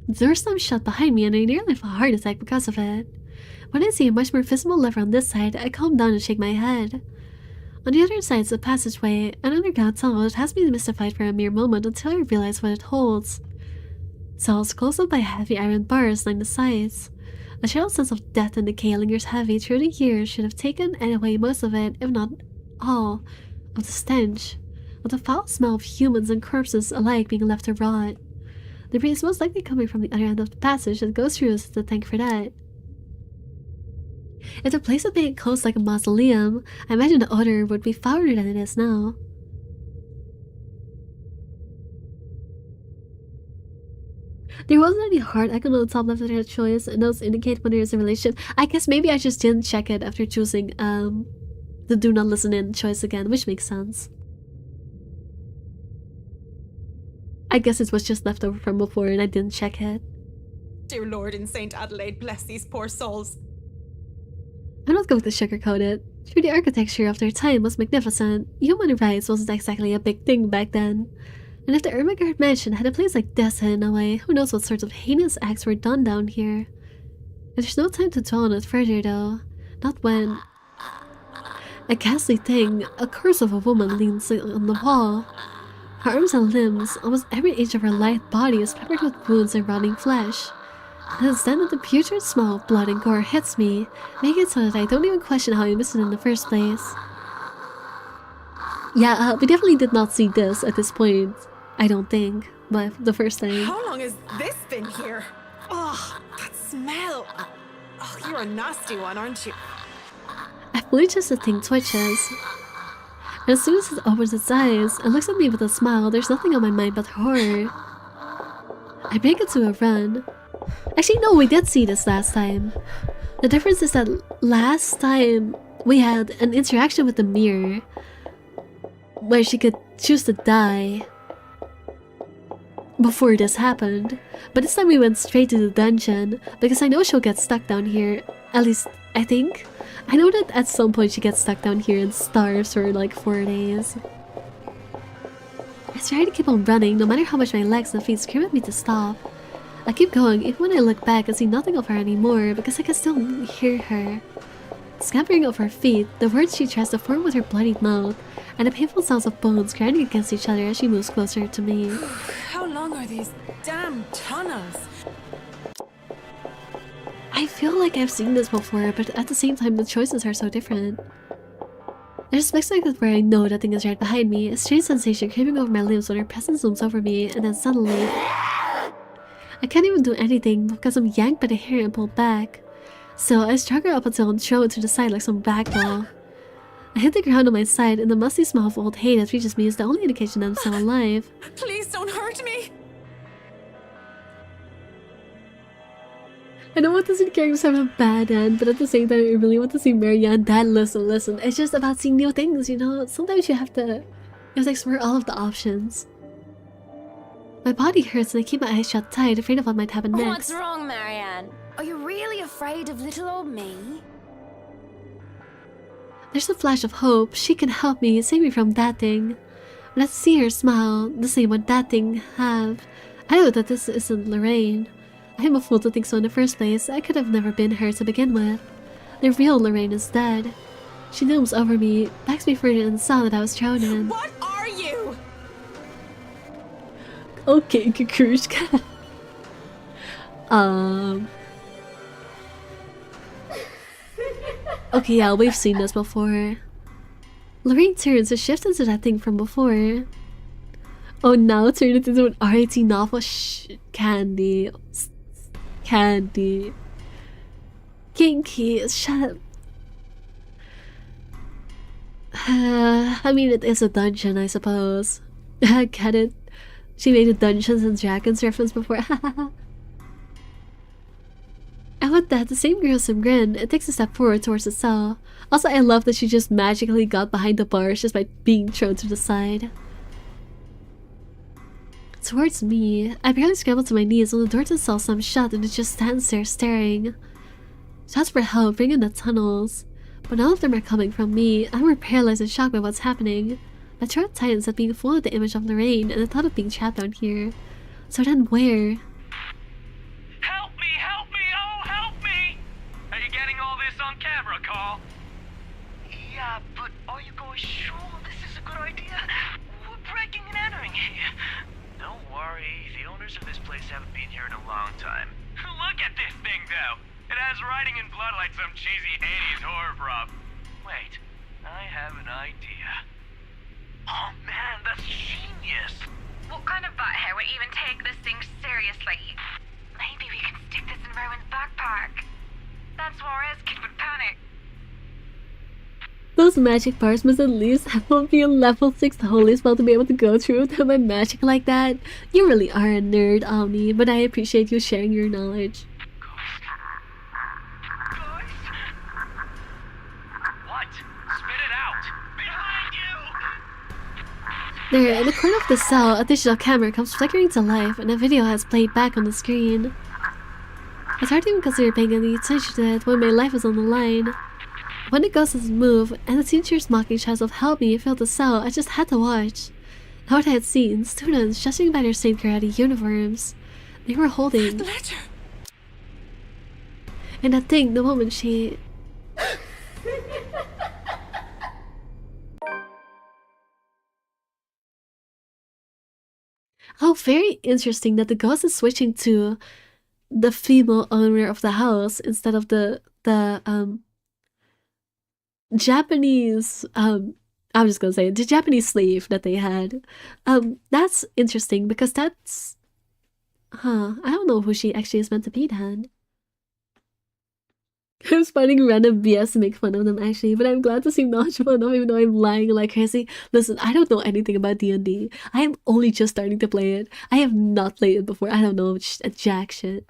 Speaker 1: The door slammed shut behind me and I nearly have a heart attack because of it. When I see a much more visible lever on this side, I calm down and shake my head. On the other side is a passageway, an underground tunnel that has me mystified for a mere moment until I realize what it holds. Cells closed up by heavy iron bars line the sides. A chill sense of death and decay lingers heavy through the years should have taken away most of it, if not all, of the stench, of the foul smell of humans and corpses alike being left to rot. The breeze most likely coming from the other end of the passage that goes through is to thank for that. If the place had been enclosed like a mausoleum, I imagine the odor would be fouler than it is now. There wasn't any heart icon on the top left of their choice, and those indicate when there is a relation. I guess maybe I just didn't check it after choosing the do not listen in choice again, which makes sense. I guess it was just left over from before and I didn't check it.
Speaker 9: Dear Lord in St. Adelaide, bless these poor souls.
Speaker 1: I'm not going to sugarcoat it. Sure, the architecture of their time was magnificent. Human rights wasn't exactly a big thing back then. And if the Ermengarde mansion had a place like this hidden away, who knows what sorts of heinous acts were done down here. And there's no time to dwell on it further though. Not when... A ghastly thing, a corpse of a woman leans on the wall. Her arms and limbs, almost every inch of her lithe body is peppered with wounds and rotting flesh. And it's then that the putrid smell of blood and gore hits me, making it so that I don't even question how I missed it in the first place. Yeah, we definitely did not see this at this point, I don't think, but the first time.
Speaker 9: How long has this been here? Oh, that smell. Oh, you're a nasty one, aren't you?
Speaker 1: I believe just the thing twitches. And as soon as it opens its eyes and looks at me with a smile, there's nothing on my mind but horror. I break into a run. Actually, no, we did see this last time. The difference is that last time we had an interaction with the mirror where she could choose to die before this happened. But this time we went straight to the dungeon because I know she'll get stuck down here, at least I think. I know that at some point she gets stuck down here and starves for like 4 days. I try to keep on running, no matter how much my legs and feet scream at me to stop. I keep going, even when I look back and see nothing of her anymore, because I can still hear her. Scampering of her feet, the words she tries to form with her bloodied mouth, and the painful sounds of bones grinding against each other as she moves closer to me.
Speaker 9: How long are these damn tunnels?
Speaker 1: I feel like I've seen this before, but at the same time the choices are so different. There's a spectacle where I know that thing is right behind me, a strange sensation creeping over my limbs when her presence zooms over me, and then suddenly... I can't even do anything because I'm yanked by the hair and pulled back. So I struggle up until I'm thrown to the side like some ragdoll. I hit the ground on my side, and the musty smell of old hay that reaches me is the only indication that I'm still alive.
Speaker 9: Please don't hurt me!
Speaker 1: I don't want to see the characters have a bad end, but at the same time I really want to see Marianne. Dad, listen. It's just about seeing new things, you know? Sometimes you have to explore all of the options. My body hurts and I keep my eyes shut tight, afraid of what might happen next.
Speaker 17: What's wrong, Marianne? Are you really afraid of little old me?
Speaker 1: There's a flash of hope. She can help me, save me from that thing. When I see her smile, the same one that thing have, I know that this isn't Lorraine. I am a fool to think so in the first place. I could have never been her to begin with. The real Lorraine is dead. She looms over me, backs me further in the cell that I was thrown in.
Speaker 9: What are you?
Speaker 1: Okay, Kukushka. Okay, yeah, we've seen this before. Lorraine turns to shift into that thing from before. Oh, now turn it into an RAT novel. Shh, Candy. Candy. Kinky, shut up. I mean, it is a dungeon, I suppose. Get it? She made a Dungeons and Dragons reference before. And with that, the same gruesome grin, it takes a step forward towards the cell. Also, I love that she just magically got behind the bars just by being thrown to the side. Towards me, I barely scramble to my knees when the door to the cell slams shut and it just stands there staring. Shouts for help ring in the tunnels, but none of them are coming from me. I'm more paralyzed and shocked by what's happening. My throat tightens at being full of the image of Lorraine and the thought of being trapped down here. So then where?
Speaker 18: Help me! Oh, help me! Are you getting all this on camera, Carl? Yeah, but are you guys sure this is a good idea? We're breaking and entering here. Don't worry, the owners of this place haven't been here in a long time. Look at this thing, though! It has writing in blood like some cheesy 80s horror prop. Wait, I have an idea. Oh man, that's genius!
Speaker 12: What kind of butthead would even take this thing seriously? Maybe we can stick this in Rowan's backpack. Then Suarez kid would panic.
Speaker 1: Those magic bars must at least be a level 6 holy spell to be able to go through them by magic like that. You really are a nerd, Omni, but I appreciate you sharing your knowledge. There, in the corner of the cell, a digital camera comes flickering to life and a video has played back on the screen. It's hard to even consider paying any attention to it when my life is on the line. When the ghost doesn't move, and the teacher's mocking shouts of help me filled the cell, I just had to watch. Now what I had seen, students judging by their same karate uniforms. They were holding... And that thing, the moment she... Oh, very interesting that the ghost is switching to the female owner of the house instead of the Japanese I'm just gonna say it, the Japanese slave that they had. That's interesting because that's I don't know who she actually is meant to be then. I was finding random BS to make fun of them actually, but I'm glad to see knowledgeable enough even though I'm lying like crazy. Listen, I don't know anything about D&D. I am only just starting to play it. I have not played it before. I don't know jack shit.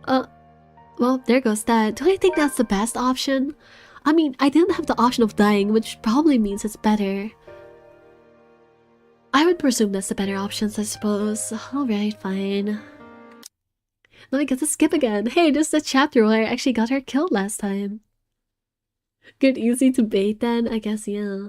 Speaker 1: Well, there goes that. Do I think that's the best option? I mean, I didn't have the option of dying, which probably means it's better. I would presume that's the better options, I suppose. Alright, fine. Now we get to skip again. Hey, this is the chapter where I actually got her killed last time. Good, easy to bait then? I guess, yeah.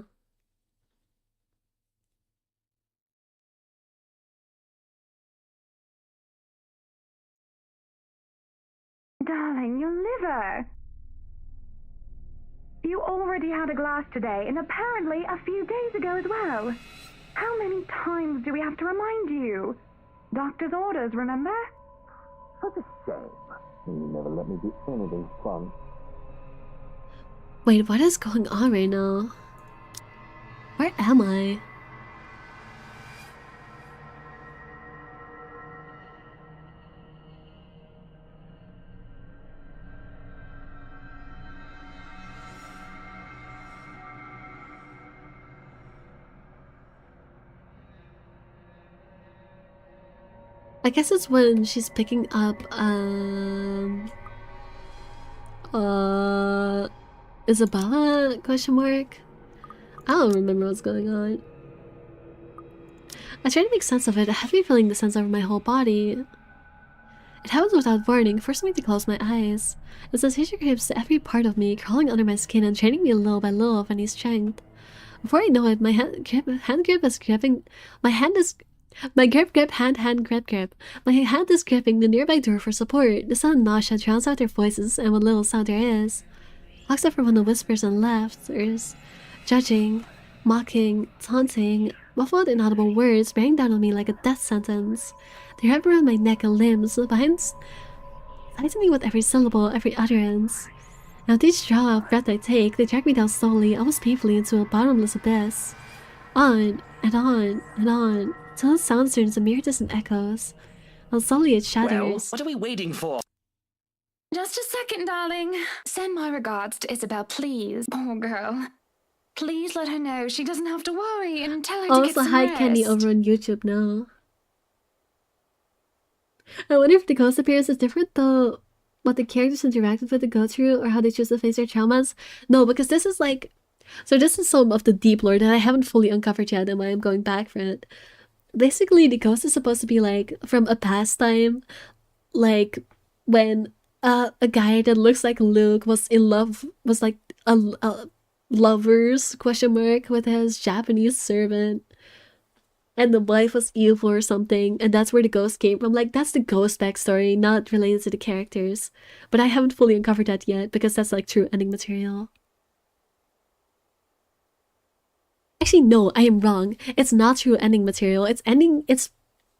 Speaker 19: Darling, your liver. You already had a glass today, and apparently a few days ago as well. How many times do we have to remind you? Doctor's orders, remember?
Speaker 13: Such a shame. You never let me do anything fun.
Speaker 1: Wait, what is going on right now? Where am I? I guess it's when she's picking up, Isabella? Question mark? I don't remember what's going on. I try to make sense of it, a heavy feeling descends over my whole body. It happens without warning, forcing me to close my eyes. The sensation grips every part of me, crawling under my skin and draining me little by little of any strength. Before I know it, my hand grip is gripping. My hand is grip, hand grip. My hand is gripping the nearby door for support. The sudden nausea drowns out their voices and what little sound there is. Except for when the whispers and laughters, judging, mocking, taunting, muffled inaudible words bearing down on me like a death sentence. They wrap around my neck and limbs, tightening with every syllable, every utterance. And with each draw of breath I take, they drag me down slowly, almost painfully, into a bottomless abyss. On, and on, and on, till the sound turns to mere distant echoes. While slowly it shatters.
Speaker 5: Well, what are we waiting for?
Speaker 2: Just a second, darling. Send my regards to Isabel, please. Poor girl. Please let her know she doesn't have to worry and tell her to get
Speaker 1: Also,
Speaker 2: some
Speaker 1: hi
Speaker 2: rest.
Speaker 1: Kenny over on YouTube now. I wonder if the ghost appearance is different though what the characters interacted with the go through or how they choose to face their traumas. No, because this is like... So this is some of the deep lore that I haven't fully uncovered yet and why I'm going back for it. Basically, the ghost is supposed to be like from a past time, like when a guy that looks like Luke was in love, was like a lovers question mark with his Japanese servant, and the wife was evil or something, and that's where the ghost came from. Like, that's the ghost backstory, not related to the characters. But I haven't fully uncovered that yet because that's like true ending material. Actually, no, I am wrong. It's not true ending material. It's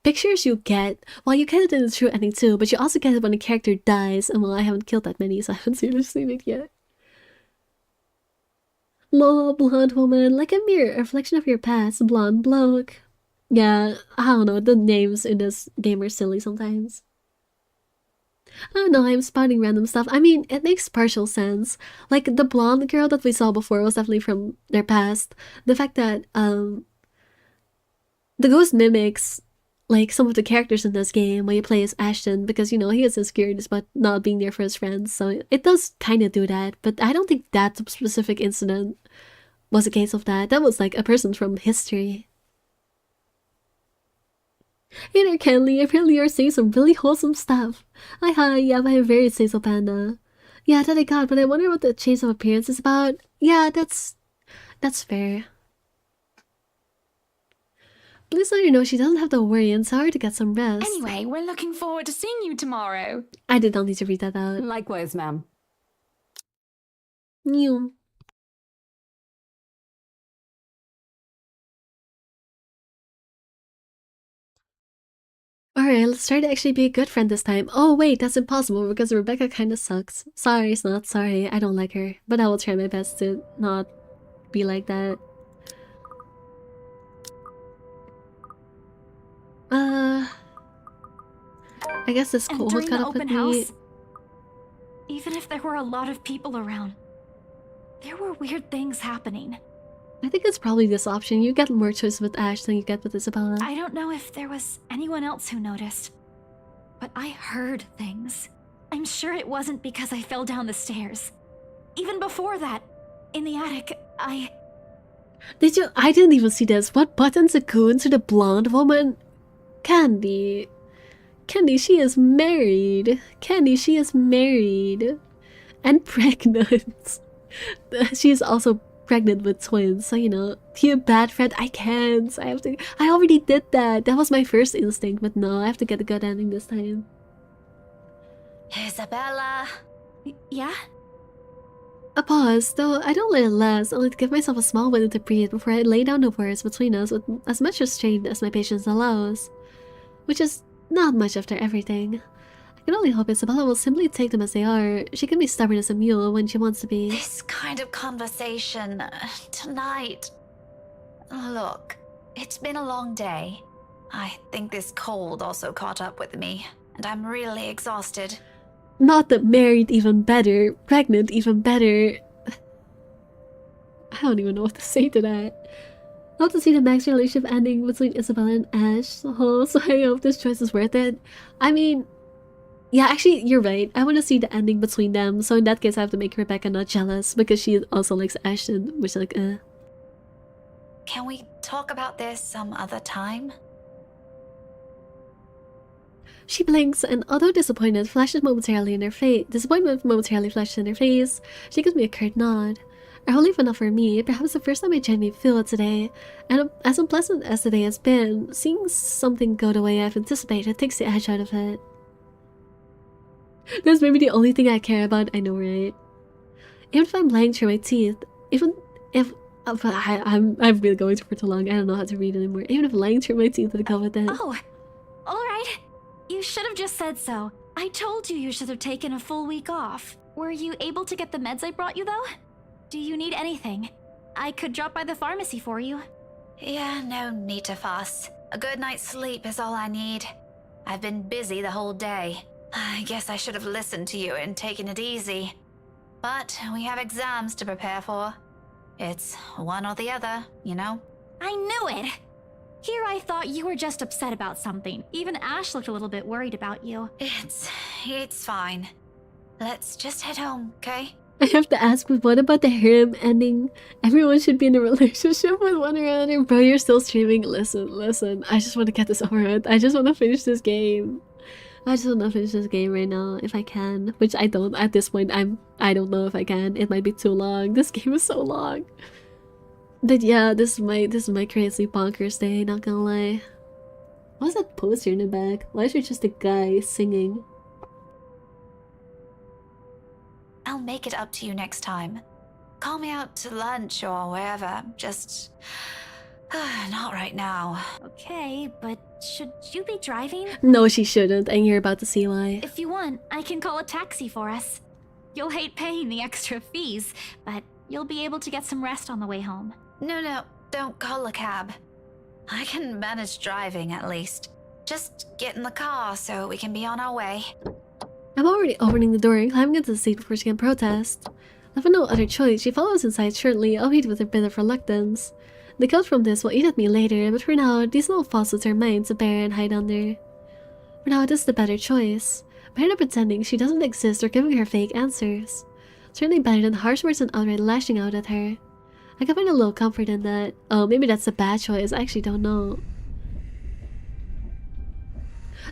Speaker 1: pictures you get. Well, you get it in the true ending too, but you also get it when a character dies, and well, I haven't killed that many, so I haven't seen it yet. Lol, blonde woman, like a mirror, a reflection of your past, blonde bloke. Yeah, I don't know, the names in this game are silly sometimes. I don't know, I'm spotting random stuff. I mean, it makes partial sense. Like, the blonde girl that we saw before was definitely from their past. The fact that, the ghost mimics, like, some of the characters in this game when you play as Ashton, because, you know, he is insecure about not being there for his friends, so it does kind of do that, but I don't think that specific incident was a case of that. That was, like, a person from history. Hey there, Kenley, apparently you're saying some really wholesome stuff. Hi, yeah, my very Cecil Panda. Yeah, that I got, but I wonder what the change of appearance is about. Yeah, that's fair. Please let her know she doesn't have to worry and tell her to get some rest.
Speaker 2: Anyway, we're looking forward to seeing you tomorrow.
Speaker 1: I did not need to read that out.
Speaker 4: Likewise, ma'am.
Speaker 1: New. Alright, let's try to actually be a good friend this time. Oh wait, that's impossible because Rebecca kinda sucks. Sorry, it's not sorry, I don't like her. But I will try my best to not be like that. I guess this cold
Speaker 3: during
Speaker 1: caught
Speaker 3: the
Speaker 1: up with
Speaker 3: open
Speaker 1: me.
Speaker 3: house, even if there were a lot of people around, there were weird things happening.
Speaker 1: I think it's probably this option. You get more choice with Ash than you get with Isabella.
Speaker 3: I don't know if there was anyone else who noticed, but I heard things. I'm sure it wasn't because I fell down the stairs. Even before that, in the attic,
Speaker 1: Did you? I didn't even see this. What buttons a goon to the blonde woman? Candy. Candy, she is married. Candy, she is married. And pregnant. She is also pregnant with twins, so you know, be a bad friend. I can't. I already did that. That was my first instinct, but no, I have to get a good ending this time.
Speaker 3: Isabella. Yeah?
Speaker 1: A pause, though I don't let it last, only to give myself a small window to breathe before I lay down the words between us with as much restraint as my patience allows. Which is not much after everything. I can only hope Isabella will simply take them as they are. She can be stubborn as a mule when she wants to be.
Speaker 3: This kind of conversation tonight. Look, it's been a long day. I think this cold also caught up with me, and I'm really exhausted.
Speaker 1: Not that married even better, pregnant even better. I don't even know what to say to that. Love to see the next relationship ending between Isabella and Ash. Oh, so I hope this choice is worth it. I mean, yeah, actually, you're right. I want to see the ending between them. So in that case, I have to make Rebecca not jealous because she also likes Ashton, which like,
Speaker 3: Can we talk about this some other time?
Speaker 1: She blinks, and although disappointment flashes momentarily in her face, she gives me a curt nod. Are wholly enough for me, perhaps the first time I genuinely feel it today, and as unpleasant as today has been, seeing something go the way I've anticipated takes the edge out of it. That's maybe the only thing I care about, I know, right? Even if I'm lying through my teeth, even if I'm really going for too long, I don't know how to read anymore. Even if lying through my teeth would go with it.
Speaker 3: Oh, alright. You should have just said so. I told you should have taken a full week off. Were you able to get the meds I brought you, though? Do you need anything? I could drop by the pharmacy for you. Yeah, no need to fuss. A good night's sleep is all I need. I've been busy the whole day. I guess I should have listened to you and taken it easy. But we have exams to prepare for. It's one or the other, you know? I knew it! Here I thought you were just upset about something. Even Ash looked a little bit worried about you. It's fine. Let's just head home, okay?
Speaker 1: I have to ask, but what about the harem ending? Everyone should be in a relationship with one another. Bro, you're still streaming. Listen. I just want to get this over with. I just want to finish this game. I just want to finish this game right now, if I can. Which I don't. At this point, I don't know if I can. It might be too long. This game is so long. But yeah, this is my crazy bonkers day, not gonna lie. What's that poster in the back? Why is there just a guy singing?
Speaker 3: I'll make it up to you next time. Call me out to lunch or wherever. Just... not right now. Okay, but should you be driving?
Speaker 1: No, she shouldn't, and you're about to see why.
Speaker 3: If you want, I can call a taxi for us. You'll hate paying the extra fees, but you'll be able to get some rest on the way home. No, don't call a cab. I can manage driving at least. Just get in the car so we can be on our way.
Speaker 1: I'm already opening the door and climbing into the seat before she can protest. Left with no other choice, she follows inside shortly, albeit with a bit of reluctance. The guilt from this will eat at me later, but for now, these little falsehoods are mine to bear and hide under. For now, this is the better choice. Better than pretending she doesn't exist or giving her fake answers. Certainly better than harsh words and outright lashing out at her. I can find a little comfort in that. Oh, maybe that's a bad choice, I actually don't know.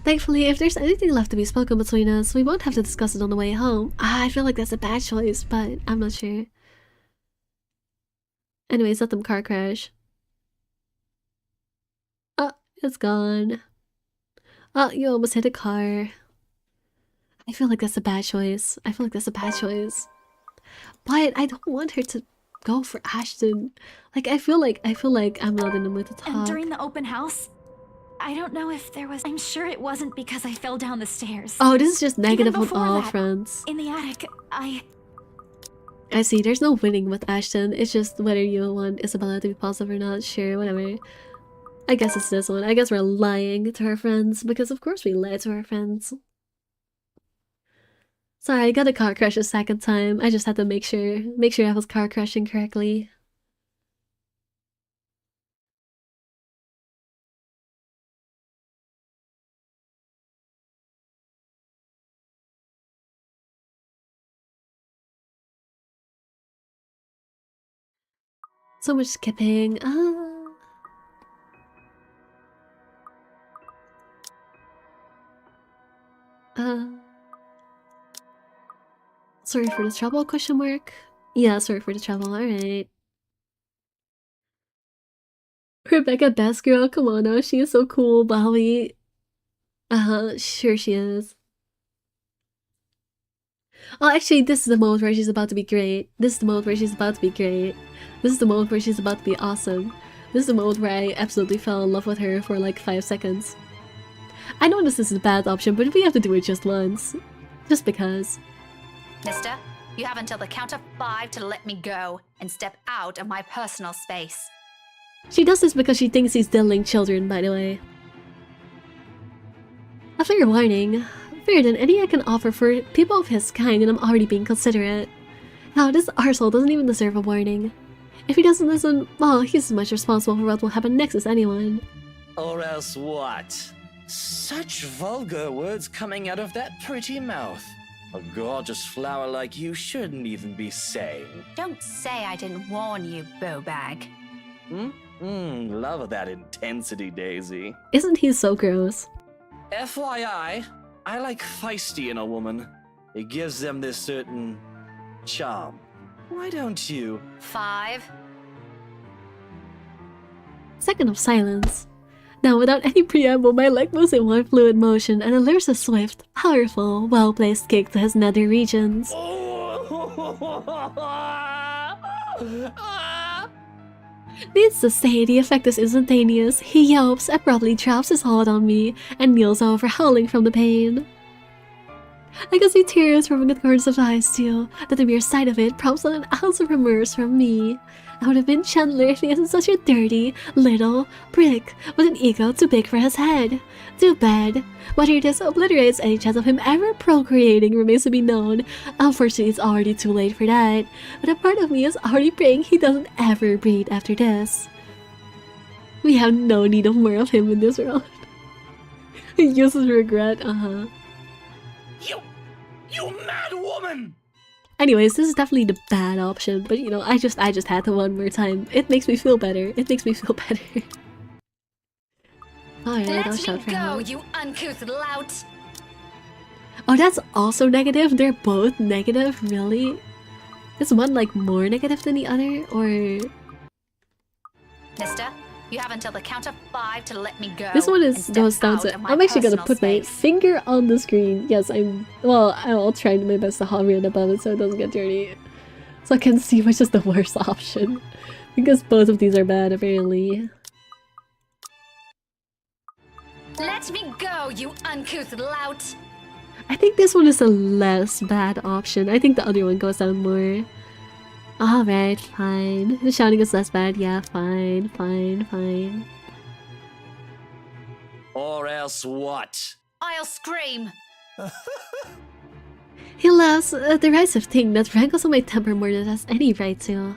Speaker 1: Thankfully, if there's anything left to be spoken between us, we won't have to discuss it on the way home. I feel like that's a bad choice, but I'm not sure. Anyways, let them car crash. Oh, it's gone. Oh, you almost hit a car. I feel like that's a bad choice. But I don't want her to go for Ashton. Like, I feel like I'm not in the mood to talk.
Speaker 3: And during the open house, I don't know if there was... I'm sure it wasn't because I fell down the stairs.
Speaker 1: Oh, this is just negative on
Speaker 3: Even
Speaker 1: all
Speaker 3: before that,
Speaker 1: fronts.
Speaker 3: In the attic,
Speaker 1: I see, there's no winning with Ashton. It's just whether you want Isabella to be positive or not. Sure, whatever. I guess it's this one. I guess we're lying to our friends, because of course we lie to our friends. Sorry, I got a car crash a second time. I just had to make sure I was car crashing correctly. So much skipping. Sorry for the trouble, question mark? Yeah, sorry for the trouble, alright. Rebecca, best girl, come on now, she is so cool, Bowie. Sure she is. Oh, actually, this is the mode where she's about to be great. This is the mode where she's about to be great. This is the mode where she's about to be awesome. This is the mode where I absolutely fell in love with her for like 5 seconds. I know this is a bad option, but we have to do it just once. Just because.
Speaker 12: Mister, you have until the count of 5 to let me go and step out of my personal space.
Speaker 1: She does this because she thinks he's diddling children, by the way. A fair warning. Fairer than any I can offer for people of his kind, and I'm already being considerate. Now, this arsehole doesn't even deserve a warning. If he doesn't listen, well, he's as much responsible for what will happen next as anyone.
Speaker 14: Or else what? Such vulgar words coming out of that pretty mouth. A gorgeous flower like you shouldn't even be saying.
Speaker 12: Don't say I didn't warn you, Bowbag.
Speaker 14: Love that intensity, Daisy.
Speaker 1: Isn't he so gross?
Speaker 14: FYI, I like feisty in a woman. It gives them this certain charm. Why don't you?
Speaker 12: 5.
Speaker 1: Second of silence. Now, without any preamble, my leg moves in one fluid motion and delivers a swift, powerful, well-placed kick to his nether regions. Needs to say, the effect is instantaneous. He yelps, abruptly drops his hold on me, and kneels over, howling from the pain. I can see tears rolling at the corners of the eyes too, that the mere sight of it prompts an ounce of remorse from me. I would have been Chandler if he isn't such a dirty, little prick with an ego too big for his head. Too bad. Whether this obliterates any chance of him ever procreating remains to be known. Unfortunately, it's already too late for that. But a part of me is already praying he doesn't ever breed after this. We have no need of more of him in this world. He uses regret,
Speaker 10: You mad woman!
Speaker 1: Anyways, this is definitely the bad option, but you know, I just had to one more time. It makes me feel better. It makes me feel better. Alright, I'll shout for help.
Speaker 12: You uncouth lout!
Speaker 1: Oh, that's also negative? They're both negative? Really? Is one like more negative than the other, or...?
Speaker 12: Mister, you have until the count of 5 to let me go.
Speaker 1: This one is goes down to... I'm actually gonna put my finger on the screen. Yes, I'll try my best to hover it above it so it doesn't get dirty. So I can see which is the worst option. Because both of these are bad, apparently.
Speaker 12: Let me go, you uncouth lout!
Speaker 1: I think this one is a less bad option. I think the other one goes down more. Alright, fine. The shouting is less bad. Yeah, fine.
Speaker 14: Or else what?
Speaker 12: I'll scream!
Speaker 1: He laughs, a derisive thing that rankles on my temper more than it has any right to.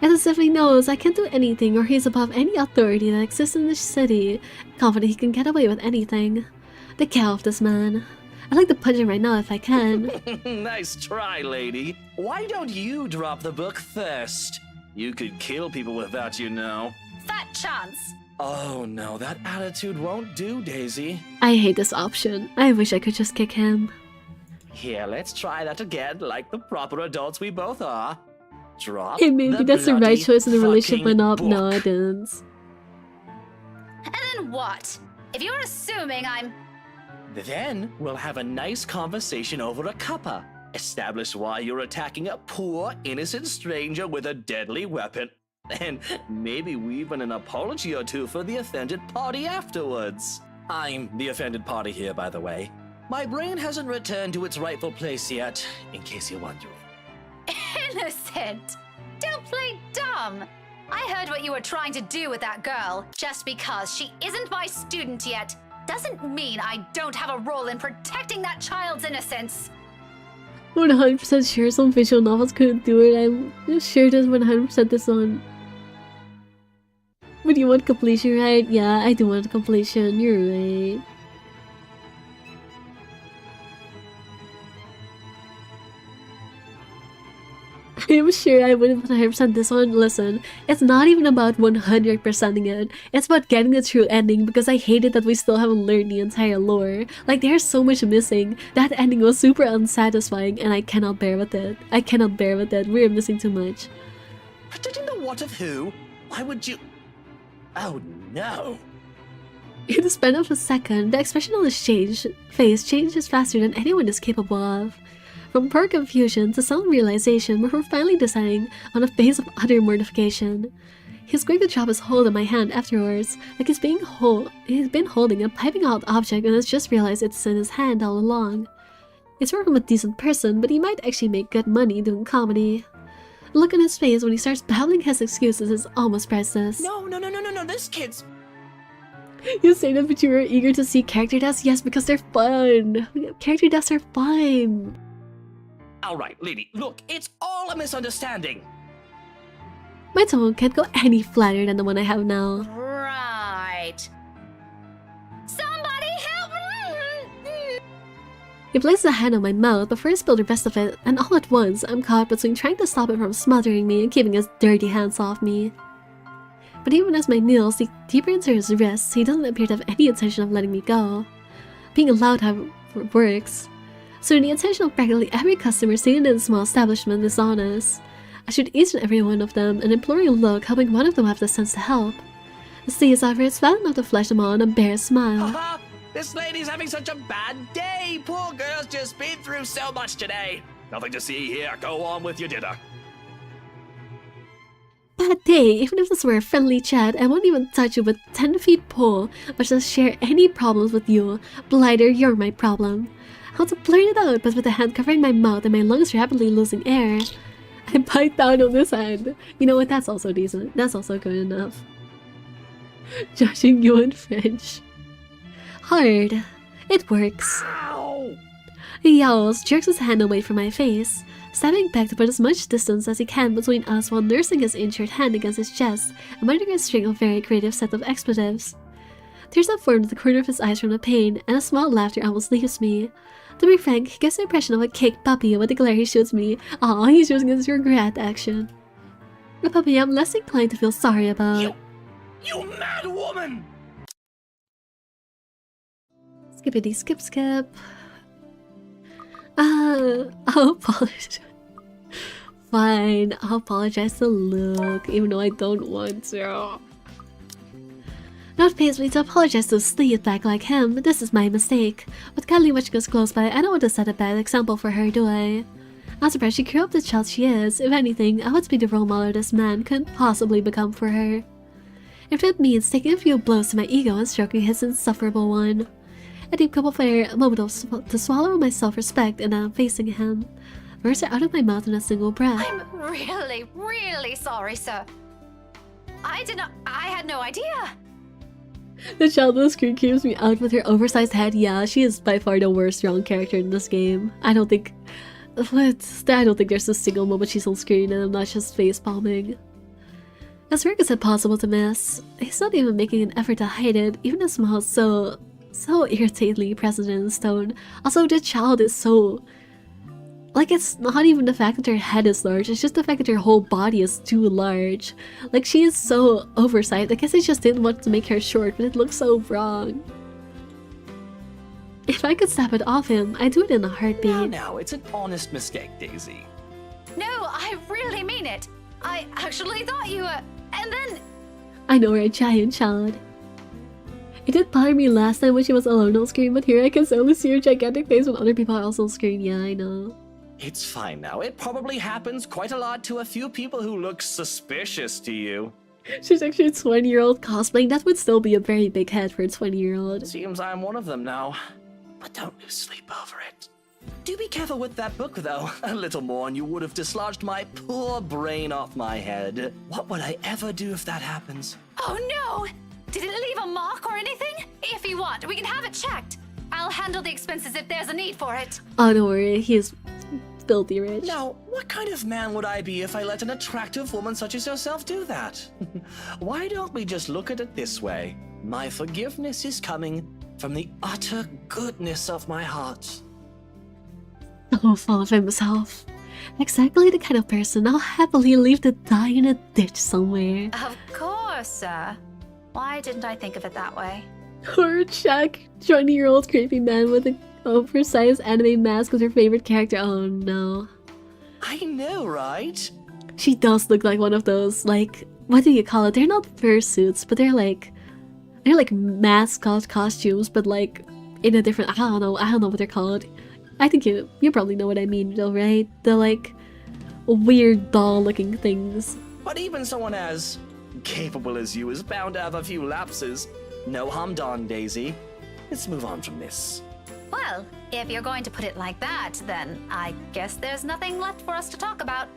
Speaker 1: It's as if he knows I can't do anything or he's above any authority that exists in this city, confident he can get away with anything. The cow of this man. I'd like to punch him right now if I can.
Speaker 14: Nice try, lady. Why don't you drop the book first? You could kill people with that, you know.
Speaker 12: Fat chance!
Speaker 14: Oh no, that attitude won't do, Daisy.
Speaker 1: I hate this option. I wish I could just kick him.
Speaker 14: Here, let's try that again, like the proper adults we both are. Drop
Speaker 1: Hey, maybe that's the right choice in the relationship, but not. No, it isn't.
Speaker 12: And then what? If you're assuming I'm...
Speaker 14: Then we'll have a nice conversation over a cuppa. Establish why you're attacking a poor, innocent stranger with a deadly weapon. And maybe even an apology or two for the offended party afterwards. I'm the offended party here, by the way. My brain hasn't returned to its rightful place yet, in case you're wondering.
Speaker 12: Innocent! Don't play dumb! I heard what you were trying to do with that girl. Just because she isn't my student yet doesn't mean I don't have a role in protecting that child's innocence.
Speaker 1: 100% sure some visual novels couldn't do it. I'm sure there's 100% this one. But you want completion, right? Yeah, I do want completion. You're right. I am sure I wouldn't 100% this one. Listen, it's not even about 100%ing it. It's about getting the true ending because I hate it that we still haven't learned the entire lore. Like, there's so much missing. That ending was super unsatisfying and I cannot bear with it. I cannot bear with it. We're missing too much.
Speaker 14: Predicting the what of who? Why would you... Oh no.
Speaker 1: In the span of a second, the expression on his face changes faster than anyone is capable of. From pure confusion to some realization before finally deciding on a face of utter mortification. He's quick to drop his hold on my hand afterwards, like he's been holding a piping hot object and has just realized it's in his hand all along. It's far from a decent person, but he might actually make good money doing comedy. The look on his face when he starts babbling his excuses is almost priceless.
Speaker 14: No, this kid's...
Speaker 1: You say that, but you were eager to see character deaths? Yes, because they're fun. Character deaths are fun.
Speaker 14: Alright, lady, look, it's all a misunderstanding.
Speaker 1: My tone can't go any flatter than the one I have now.
Speaker 17: Right. Somebody help me!
Speaker 1: He places a hand on my mouth before I spill the rest of it, and all at once, I'm caught between trying to stop him from smothering me and keeping his dirty hands off me. But even as my nails sink deeper into his wrists, he doesn't appear to have any intention of letting me go. Being allowed how it works. So the intention of practically every customer seen in the small establishment is on us. I shoot each and every one of them an imploring look, hoping one of them have the sense to help. The steez efforts flat enough to flash them on a bare smile.
Speaker 14: Haha! This lady's having such a bad day! Poor girl's just been through so much today! Nothing to see here, go on with your dinner.
Speaker 1: Bad day, even if this were a friendly chat, I won't even touch you with 10 feet pole, much less share any problems with you. Blighter, you're my problem. I want to blurt it out, but with a hand covering my mouth and my lungs rapidly losing air. I bite down on this hand. You know what, that's also decent. That's also good enough. Joshing you in French. Hard. It works.
Speaker 14: Ow!
Speaker 1: He yowls, jerks his hand away from my face, stepping back to put as much distance as he can between us while nursing his injured hand against his chest and muttering a string of very creative set of expletives. Tears have formed at the corner of his eyes from the pain, and a small laughter almost leaves me. To be frank, he gives the impression of a caked puppy with the glare he shoots me. Aw, he's using his regret action. A puppy I'm less inclined to feel sorry about.
Speaker 14: You mad woman!
Speaker 1: Skippity skip skip. I'll apologize. Fine, I'll apologize to Luke, even though I don't want to. Not pays me to apologize to a sleazebag like him. This is my mistake. With Cuddly Witchkas close by, I don't want to set a bad example for her, do I? I'm surprised she grew up the child she is. If anything, I want to be the role model this man couldn't possibly become for her. If it means taking a few blows to my ego and stroking his insufferable one. A deep cup of air, a moment to swallow my self-respect, and I'm facing him. Words are out of my mouth in a single breath.
Speaker 3: I'm really, really sorry, sir. I had no idea.
Speaker 1: The child on the screen creeps me out with her oversized head. Yeah, she is by far the worst wrong character in this game. I don't think there's a single moment she's on screen and I'm not just face palming. As rare as it possible to miss, he's not even making an effort to hide it, even his smile is so irritatingly present in his tone. Also, the child is so... Like, it's not even the fact that her head is large, it's just the fact that her whole body is too large. Like, she is so oversized. I guess I just didn't want to make her short, but it looks so wrong. If I could snap it off him, I'd do it in a heartbeat.
Speaker 14: Now, it's an honest mistake, Daisy.
Speaker 3: No, I really mean it. I actually thought you were... And then...
Speaker 1: I know we're a giant child. It did bother me last time when she was alone on screen, but here I can only see her gigantic face when other people are also on screen. Yeah, I know.
Speaker 14: It's fine now. It probably happens quite a lot to a few people who look suspicious to you.
Speaker 1: She's actually a 20-year-old cosplaying. That would still be a very big head for a 20-year-old.
Speaker 14: Seems I'm one of them now. But don't lose sleep over it. Do be careful with that book, though. A little more and you would have dislodged my poor brain off my head. What would I ever do if that happens?
Speaker 3: Oh no! Did it leave a mark or anything? If you want, we can have it checked. I'll handle the expenses if there's a need for it.
Speaker 1: Oh, don't worry. He is filthy rich.
Speaker 14: Now, what kind of man would I be if I let an attractive woman such as yourself do that? Why don't we just look at it this way? My forgiveness is coming from the utter goodness of my heart.
Speaker 1: Oh, full of himself. Exactly the kind of person I'll happily leave to die in a ditch somewhere.
Speaker 12: Of course, sir. Why didn't I think of it that way?
Speaker 1: Or Chuck, 20-year-old creepy man with an oversized anime mask with her favorite character. Oh no.
Speaker 14: I know, right?
Speaker 1: She does look like one of those, like, what do you call it? They're not fursuits, but they're like mascot costumes, but like in a different, I don't know what they're called. I think you probably know what I mean though, right? The like weird doll looking things.
Speaker 14: But even someone as capable as you is bound to have a few lapses. No harm done, Daisy. Let's move on from this.
Speaker 12: Well, if you're going to put it like that, then I guess there's nothing left for us to talk about.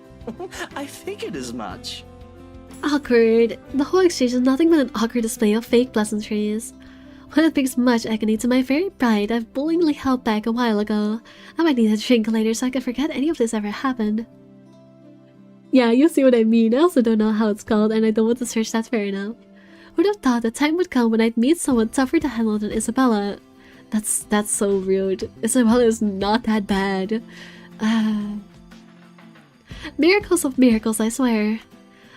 Speaker 14: I figured as much.
Speaker 1: Awkward. The whole exchange is nothing but an awkward display of fake pleasantries. One that brings much agony to my very pride I've bullingly held back a while ago. I might need a drink later so I can forget any of this ever happened. Yeah, you see what I mean. I also don't know how it's called and I don't want to search that fair enough. Would have thought the time would come when I'd meet someone tougher to handle than Isabella. That's so rude. Isabella is not that bad. Miracles of miracles, I swear.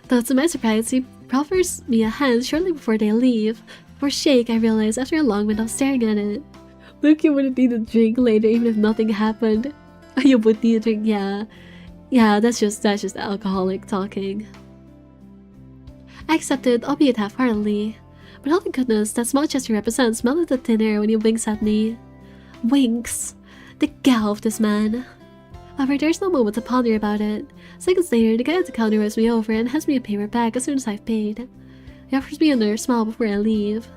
Speaker 1: Though to my surprise, he proffers me a hand shortly before they leave. For shake, I realized after a long minute of staring at it. Look, you wouldn't need a drink later even if nothing happened. You would need a drink, yeah. Yeah, that's just alcoholic talking. I accepted, albeit half-heartedly. But holy goodness, that small gesture represents melted the thin air when he winks at me. Winks. The gal of this man. However, there's no moment to ponder about it. Seconds later, the guy at the counter rows me over and hands me a paper bag as soon as I've paid. He offers me another smile before I leave.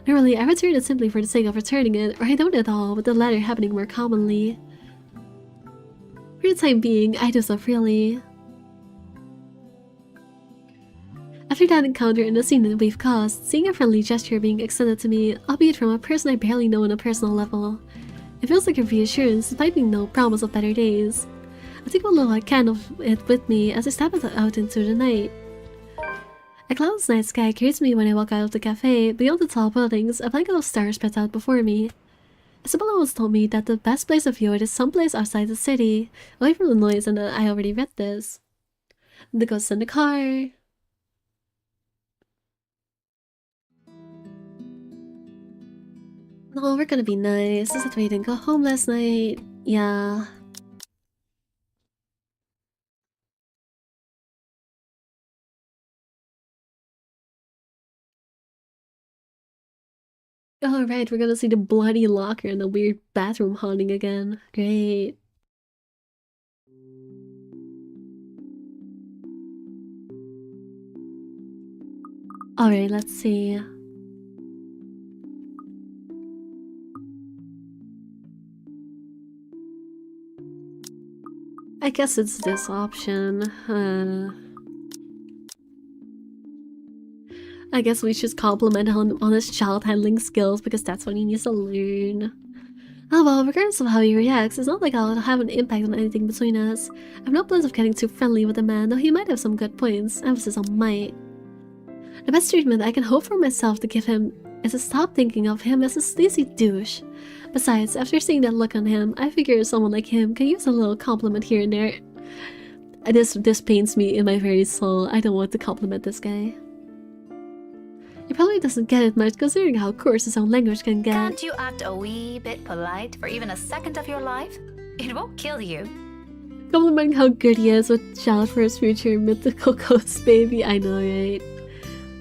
Speaker 1: Normally, I return it simply for the sake of returning it, or I don't at all, with the latter happening more commonly. For the time being, I do so freely. After that encounter and the scene that we've caused, seeing a friendly gesture being extended to me, albeit from a person I barely know on a personal level, it feels like a reassurance despite being no promise of better days. I take what little I can of it with me as I step out into the night. A cloudless night sky greets me when I walk out of the cafe. Beyond the tall buildings, a blanket of stars spreads out before me. Isabella once told me that the best place to view it is someplace outside the city, away from the noise, and I already read this. The ghosts in the car. No, we're gonna be nice. Is that why you didn't go home last night? Yeah. Oh, right, we're gonna see the bloody locker and the weird bathroom haunting again. Great. Alright, let's see. I guess it's this option. I guess we should compliment him on his child handling skills because that's what he needs to learn. Oh well, regardless of how he reacts, it's not like I'll have an impact on anything between us. I have no plans of getting too friendly with the man, though he might have some good points, emphasis on might. The best treatment I can hope for myself to give him is to stop thinking of him as a sleazy douche. Besides, after seeing that look on him, I figure someone like him can use a little compliment here and there. This pains me in my very soul. I don't want to compliment this guy. He probably doesn't get it much considering how coarse his own language can get.
Speaker 12: Can't you act a wee bit polite for even a second of your life? It won't kill you.
Speaker 1: Complimenting how good he is with child for his future mythical ghost baby. I know, right?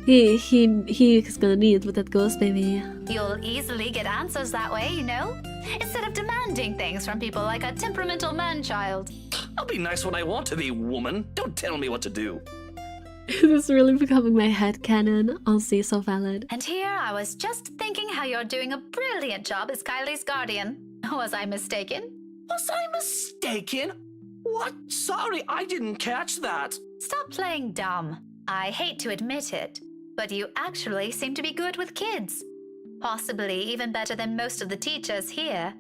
Speaker 1: He's gonna need it with that ghost baby.
Speaker 12: You'll easily get answers that way, you know? Instead of demanding things from people like a temperamental man-child.
Speaker 14: I'll be nice when I want to be, woman. Don't tell me what to do.
Speaker 1: This is really becoming my headcanon. Honestly, so valid.
Speaker 12: And here I was just thinking how you're doing a brilliant job as Kylie's guardian. Was I mistaken?
Speaker 14: Was I mistaken? What? Sorry, I didn't catch that.
Speaker 12: Stop playing dumb. I hate to admit it, but you actually seem to be good with kids. Possibly even better than most of the teachers here.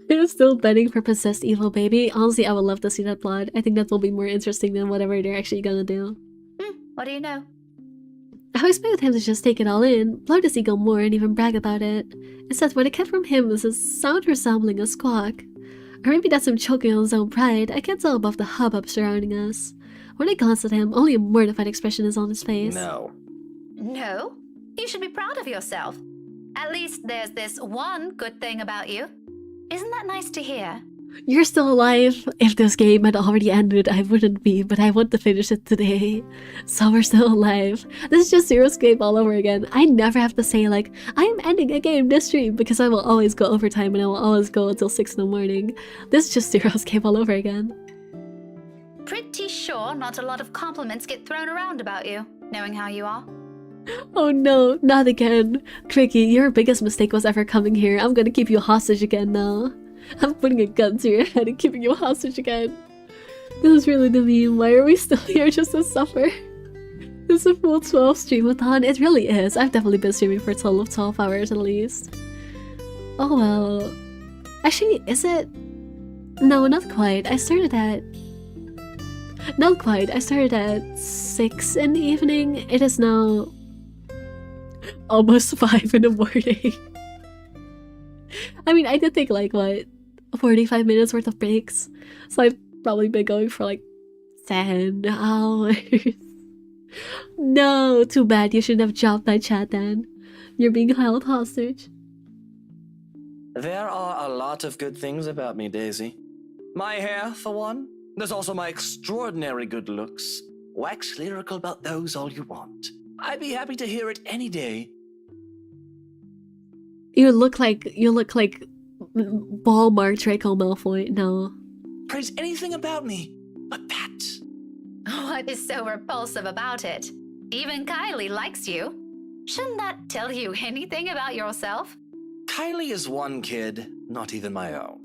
Speaker 1: They're still betting for possessed evil baby. Honestly, I would love to see that plot. I think that will be more interesting than whatever they're actually gonna do.
Speaker 12: What do you know?
Speaker 1: I expected him to just take it all in, blow his ego more, and even brag about it. Instead, what I get from him is a sound resembling a squawk. Or maybe that's him choking on his own pride. I can't tell above the hubbub surrounding us. When I glance at him, only a mortified expression is on his face.
Speaker 12: No? You should be proud of yourself. At least there's this one good thing about you. Isn't that nice to hear?
Speaker 1: You're still alive. If this game had already ended, I wouldn't be, but I want to finish it today. So we're still alive. This is just Zero's game all over again. I never have to say like, I'm ending a game this stream, because I will always go overtime and I will always go until 6 in the morning. This is just Zero's game all over again.
Speaker 12: Pretty sure not a lot of compliments get thrown around about you, knowing how you are.
Speaker 1: Oh no, not again. Cricky, your biggest mistake was ever coming here. I'm gonna keep you hostage again now. I'm putting a gun to your head and keeping you hostage again. This is really the meme. Why are we still here just to suffer? This is a full 12 streamathon. It really is. I've definitely been streaming for a total of 12 hours at least. Oh well. Actually, is it? No, not quite. I started at... Not quite. I started at 6 in the evening. It is now... almost 5 in the morning. I mean, I did take like, what, 45 minutes worth of breaks. So I've probably been going for like 10 hours. No, too bad. You shouldn't have dropped that chat then. You're being held hostage.
Speaker 14: There are a lot of good things about me, Daisy. My hair, for one. There's also my extraordinary good looks. Wax lyrical about those all you want. I'd be happy to hear it any day.
Speaker 1: You look like Walmart Draco Malfoy. No.
Speaker 14: Praise anything about me, but that.
Speaker 12: What is so repulsive about it? Even Kylie likes you. Shouldn't that tell you anything about yourself?
Speaker 14: Kylie is one kid, not even my own.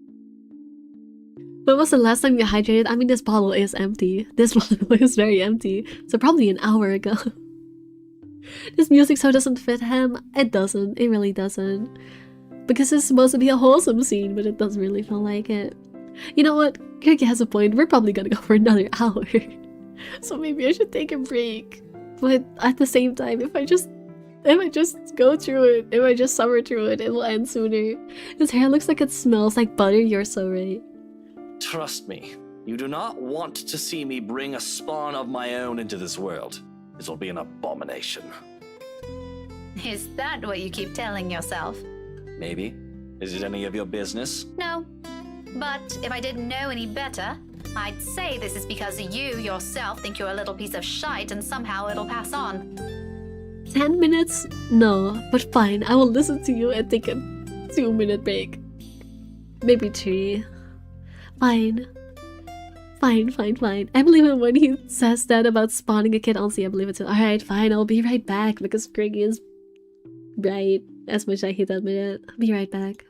Speaker 1: When was the last time you hydrated? I mean, this bottle is empty. This bottle is very empty. So probably an hour ago. This music so doesn't fit him. It doesn't. It really doesn't. Because it's supposed to be a wholesome scene, but it doesn't really feel like it. You know what? Kirky has a point. We're probably gonna go for another hour. So maybe I should take a break. But at the same time, if I just go through it, if I just summer through it, it will end sooner. His hair looks like it smells like butter. You're so right.
Speaker 14: Trust me, you do not want to see me bring a spawn of my own into this world. This will be an abomination.
Speaker 12: Is that what you keep telling yourself?
Speaker 14: Maybe. Is it any of your business?
Speaker 12: No. But if I didn't know any better, I'd say this is because you yourself think you're a little piece of shite and somehow it'll pass on.
Speaker 1: 10 minutes? No, but fine. I will listen to you and take a 2-minute break. Maybe 3. Fine. Fine. I believe him when he says that about spawning a kid. Honestly, I believe it too. Alright, fine. I'll be right back because Greggy is right. As much as I hate to admit it. I'll be right back.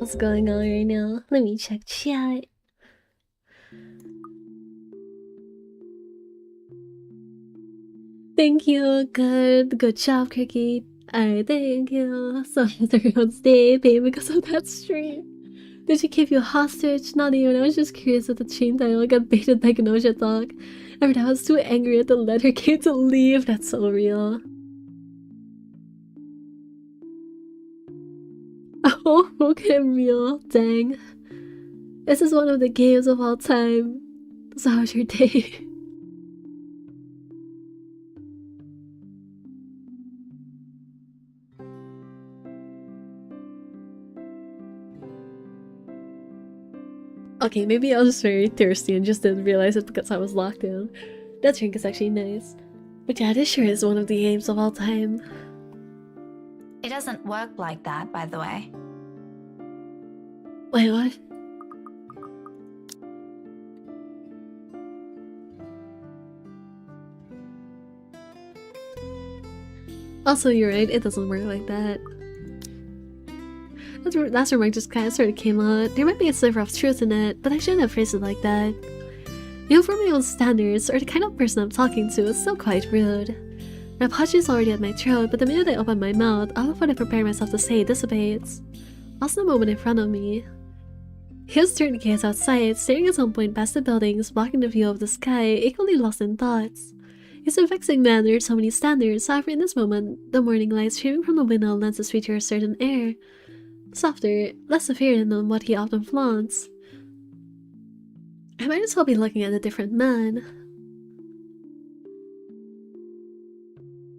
Speaker 1: What's going on right now? Let me check chat. Thank you. Good job, Cricket. Alright, thank you. So everyone's day paid because of that stream. Did she keep you hostage? Not even. I was just curious if the chain dialogue got baited like Noja Dog. Every time I was too angry at the letter came to leave. That's so real. Oh, okay, real. Dang. This is one of the games of all time. So how's your day? Okay, maybe I was very thirsty and just didn't realize it because I was locked in. That drink is actually nice. But yeah, this sure is one of the games of all time.
Speaker 3: It doesn't work like that, by the way.
Speaker 1: Wait, what? Also, you're right, it doesn't work like that. That's remark just kind of sort of came out. There might be a sliver of truth in it, but I shouldn't have phrased it like that. You know, for my own standards, or the kind of person I'm talking to, is still quite rude. My apology is already at my throat, but the minute I open my mouth, all of what I prepare myself to say dissipates. Lost the moment in front of me. He was turning the gaze outside, staring at some point past the buildings, blocking the view of the sky, equally lost in thoughts. He's a vexing man under so many standards, however in this moment, the morning light streaming from the window lends his feature a certain air. Softer, less severe than what he often flaunts. I might as well be looking at a different man.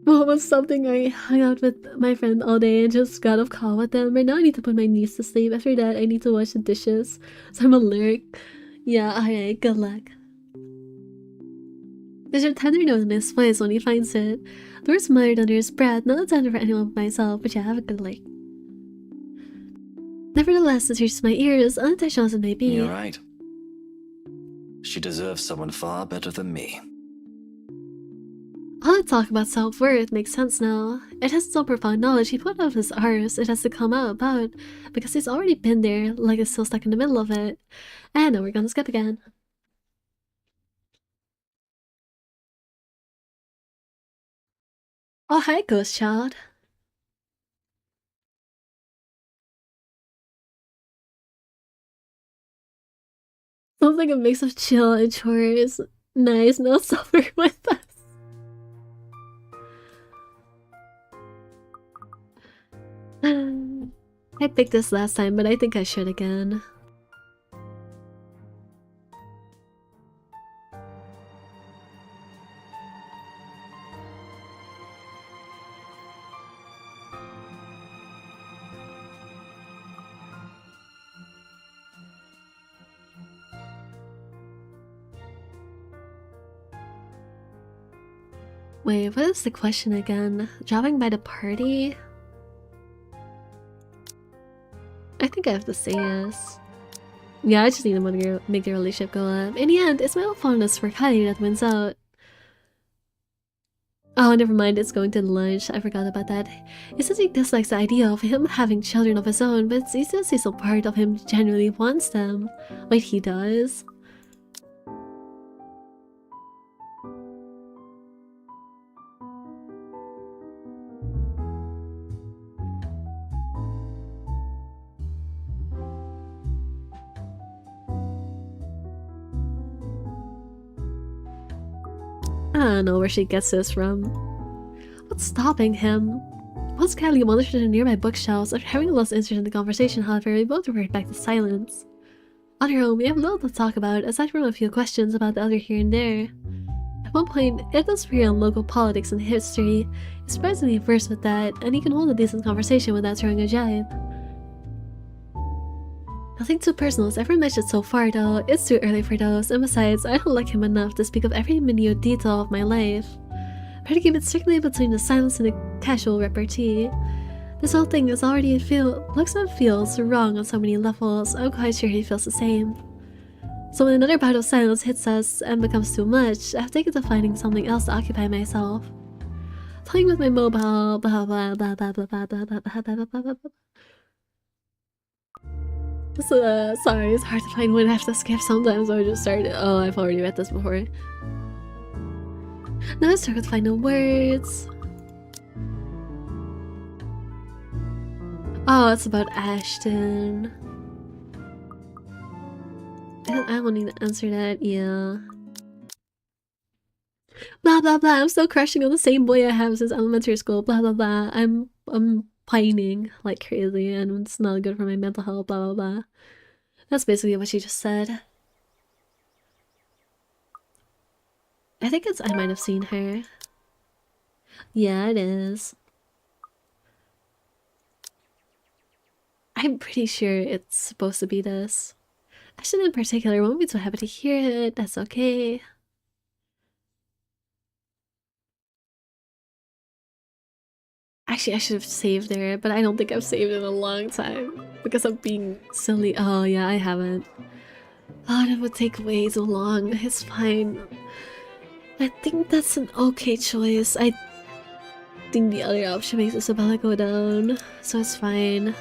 Speaker 1: What was something I hung out with my friend all day and just got off call with them. Right now I need to put my niece to sleep. After that I need to wash the dishes. So I'm alert. Yeah, alright, good luck. There's a tender note in his voice when he finds it. The words muttered under his breath, not intended for anyone but myself, but yeah, have a good luck. Nevertheless, it reaches my ears, unintentional as it may be.
Speaker 14: You're right. She deserves someone far better than me.
Speaker 1: All the talk about self-worth makes sense now. It has so profound knowledge he put out of his arse, it has to come out about, because he's already been there, like it's still stuck in the middle of it. And now we're gonna skip again. Oh, hi, Ghost Child. Sounds like a mix of chill and chores. Nice, no suffer with us. I picked this last time, but I think I should again. Wait, what is the question again? Dropping by the party? I think I have to say yes. Yeah, I just need to make the relationship go up. In the end, it's my own fondness for Kylie that wins out. Oh, never mind, it's going to lunch. I forgot about that. He says he dislikes the idea of him having children of his own, but it's easy to see some part of him genuinely wants them. Wait, he does? I don't know where she gets this from. What's stopping him? Once Kylie wandered to the nearby bookshelves, after having lost interest in the conversation, however, we both reverted back to silence. On her own, we have little to talk about, aside from a few questions about the other here and there. At one point, it does appear on local politics and history. He's surprisingly versed with that, and he can hold a decent conversation without throwing a jibe. Nothing too personal has ever mentioned so far though, it's too early for those, and besides, I don't like him enough to speak of every minute detail of my life. Better keep it strictly between the silence and the casual repartee. This whole thing is already looks and feels wrong on so many levels. I'm quite sure he feels the same. So when another bout of silence hits us and becomes too much, I've taken to finding something else to occupy myself. Playing with my mobile, blah blah blah blah blah blah blah blah blah blah blah blah blah. So, sorry, it's hard to find when I have to skip sometimes, or I just started. Oh, I've already read this before. Now let's start with final words. Oh, it's about Ashton. I don't need to answer that, yeah. Blah blah blah, I'm still crushing on the same boy I have since elementary school, blah blah blah. I'm pining like crazy and it's not good for my mental health, blah blah blah. That's basically what she just said. I think it's I might have seen her. Yeah, it is. I'm pretty sure it's supposed to be this. Ashton in particular won't be so happy to hear it, that's okay. Actually, I should have saved her, but I don't think I've saved it in a long time. Because I'm being silly. Oh yeah, I haven't. Oh, that would take way too long. It's fine. I think that's an okay choice. I think the other option makes Isabella go down, so it's fine.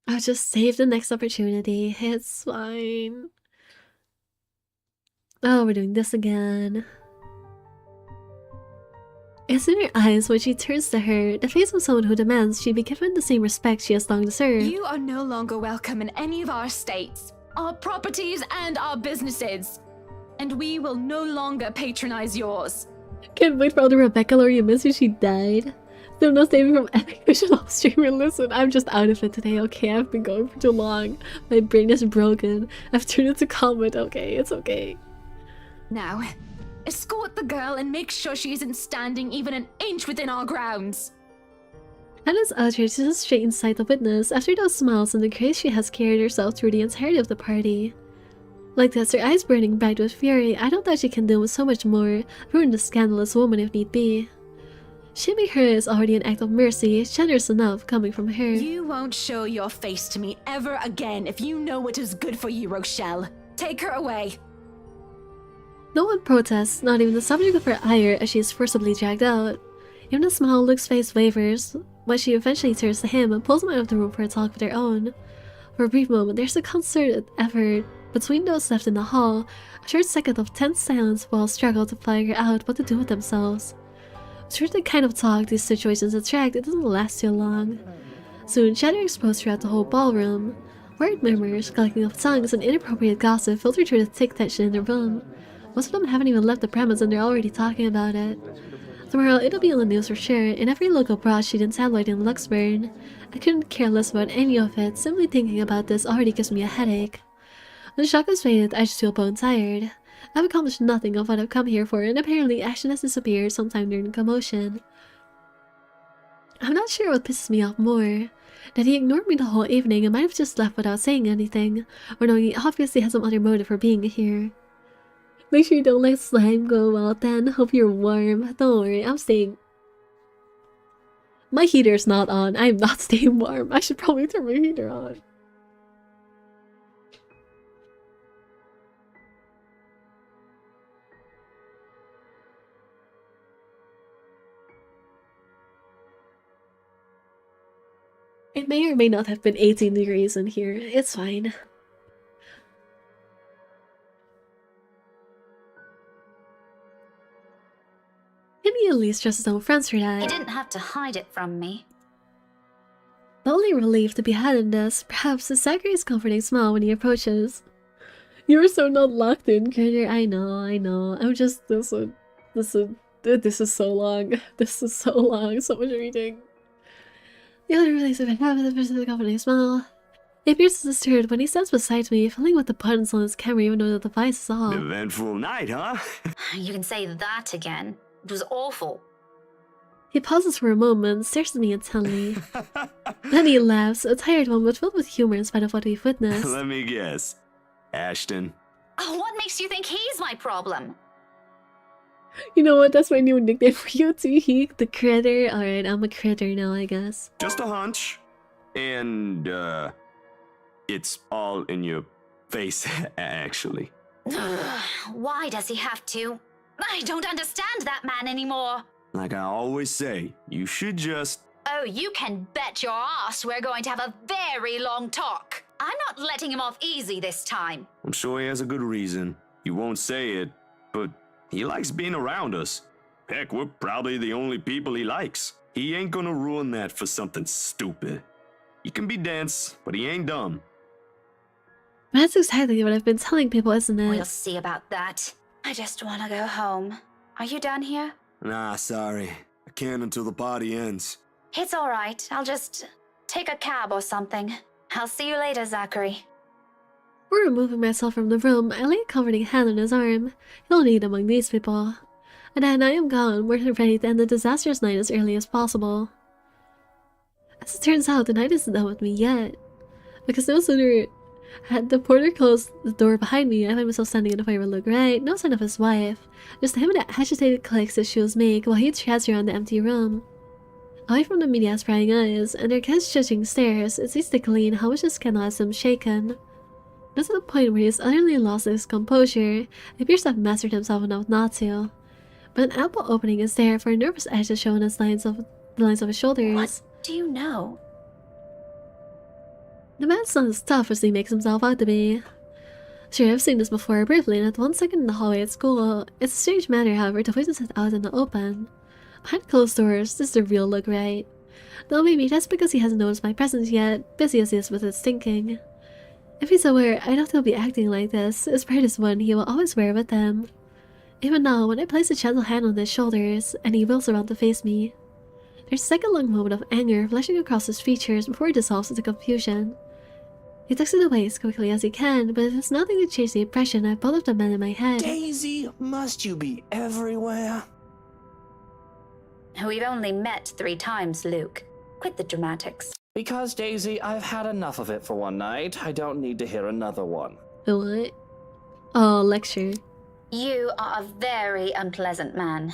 Speaker 1: I'll just save the next opportunity. It's fine. Oh, we're doing this again. It's in her eyes when she turns to her, the face of someone who demands she be given the same respect she has long deserved.
Speaker 2: You are no longer welcome in any of our estates, our properties, and our businesses. And we will no longer patronize yours.
Speaker 1: Can't wait for all the Rebecca lore you missed when she died. Still no saving from epic vision off streamer. Listen, I'm just out of it today, okay? I've been going for too long. My brain is broken. I've turned into comment, okay? It's okay.
Speaker 2: Now, escort the girl and make sure she isn't standing even an inch within our grounds.
Speaker 1: Anna's outrage is straight inside the witness after those smiles and the grace she has carried herself through the entirety of the party. Like this, her eyes burning bright with fury, I don't doubt she can do with so much more, ruin the scandalous woman if need be. Shaming her is already an act of mercy, generous enough coming from her.
Speaker 2: You won't show your face to me ever again if you know what is good for you, Rochelle. Take her away.
Speaker 1: No one protests, not even the subject of her ire as she is forcibly dragged out. Even the smile on Luke's face wavers, but she eventually turns to him and pulls him out of the room for a talk with her own. For a brief moment, there's a concerted effort between those left in the hall, a short second of tense silence while struggle to figure out what to do with themselves. It's the kind of talk these situations attract, it doesn't last too long. Soon, chatter exposed throughout the whole ballroom. Word murmurs, collecting of tongues, and inappropriate gossip filter through the thick tension in the room. Most of them haven't even left the premise and they're already talking about it. Tomorrow, it'll be on the news for sure, in every local broadsheet and tabloid in Luxburn. I couldn't care less about any of it, simply thinking about this already gives me a headache. When the shock has faded, I just feel bone tired. I've accomplished nothing of what I've come here for, and apparently Ashton has disappeared sometime during the commotion. I'm not sure what pisses me off more. That he ignored me the whole evening and might have just left without saying anything, or knowing he obviously has some other motive for being here. Make sure you don't let slime go out then. Hope you're warm. Don't worry, I'm staying. My heater's not on. I'm not staying warm. I should probably turn my heater on. It may or may not have been 18 degrees in here. It's fine. Maybe at least trust his own friends for that.
Speaker 12: He didn't have to hide it from me.
Speaker 1: The only relief to be had in this, perhaps, is Zachary's comforting smile when he approaches. You're so not locked in, Critter. I know. I'm just this is so long. This is so long. So much reading. The only relief I have is the comforting smile. He appears disturbed when he stands beside me, fiddling with the buttons on his camera even though the device is off.
Speaker 8: Eventful night, huh?
Speaker 12: You can say that again. It was awful.
Speaker 1: He pauses for a moment, stares at me intently. Then he laughs, a tired one but filled with humor in spite of what we've witnessed.
Speaker 8: Let me guess. Ashton.
Speaker 12: Oh, what makes you think he's my problem?
Speaker 1: You know what? That's my new nickname for you too, Heek. The Critter. Alright, I'm a critter now, I guess.
Speaker 8: Just a hunch. And, it's all in your face, actually.
Speaker 12: Why does he have to? I don't understand that man anymore.
Speaker 8: Like I always say, you should just...
Speaker 12: Oh, you can bet your ass we're going to have a very long talk. I'm not letting him off easy this time.
Speaker 8: I'm sure he has a good reason. He won't say it, but he likes being around us. Heck, we're probably the only people he likes. He ain't gonna ruin that for something stupid. He can be dense, but he ain't dumb.
Speaker 1: That's exactly what I've been telling people, isn't it?
Speaker 12: We'll see about that. I just want to go home. Are you done here?
Speaker 8: Nah, sorry. I can't until the party ends.
Speaker 12: It's all right. I'll just take a cab or something. I'll see you later, Zachary.
Speaker 1: Before removing myself from the room, I lay a comforting hand on his arm. He'll need among these people. And then I am gone, we're ready to end the disastrous night as early as possible. As it turns out, the night isn't done with me yet. Because no sooner had the porter closed the door behind me, I find myself standing in the fire look right, no sign of his wife. Just him and the agitated clicks his shoes make while he treads around the empty room. Away from the media's prying eyes and their kids judging stares, it's easy to glean how much his candle has him shaken. Not to the point where he's utterly lost his composure, he appears to have mastered himself enough not to. But an ample opening is there for a nervous edge to show in the lines of his shoulders.
Speaker 12: What do you know?
Speaker 1: The man's not as tough as he makes himself out to be. Sure, I've seen this before briefly, and at 1 second in the hallway at school. It's a strange matter, however, to witness it out in the open. Behind closed doors, this is the real look right. Though maybe that's because he hasn't noticed my presence yet, busy as he is with his thinking. If he's aware, I doubt he'll be acting like this. His pride is one he will always wear with him. Even now, when I place a gentle hand on his shoulders, and he wheels around to face me, there's a second-long moment of anger flashing across his features before he dissolves into confusion. He tucks it away as quickly as he can, but it has nothing to change the impression I've both of the men in my head.
Speaker 14: Daisy, must you be everywhere?
Speaker 12: We've only met 3 times, Luke. Quit the dramatics.
Speaker 14: Because, Daisy, I've had enough of it for one night. I don't need to hear another one.
Speaker 1: What? Oh, lecture.
Speaker 12: You are a very unpleasant man.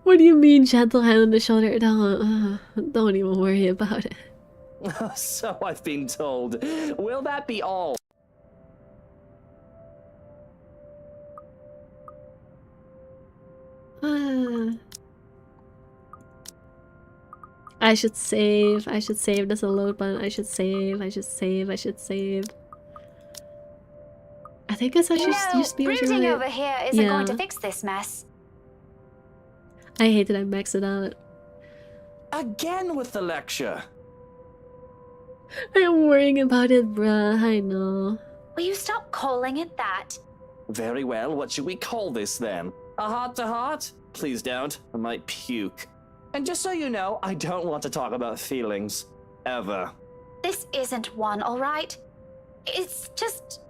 Speaker 1: What do you mean, gentle hand on the shoulder? Don't even worry about it.
Speaker 14: So I've been told. Will that be all?
Speaker 1: I should save. There's a load button. I should save. I think I should just be
Speaker 12: brooding over here isn't going to fix this mess.
Speaker 1: I hate that I maxed it out.
Speaker 14: Again with the lecture.
Speaker 1: I'm worrying about it, bruh. I know.
Speaker 12: Will you stop calling it that?
Speaker 14: Very well, what should we call this then? A heart-to-heart? Please don't. I might puke. And just so you know, I don't want to talk about feelings. Ever.
Speaker 12: This isn't one, alright? It's just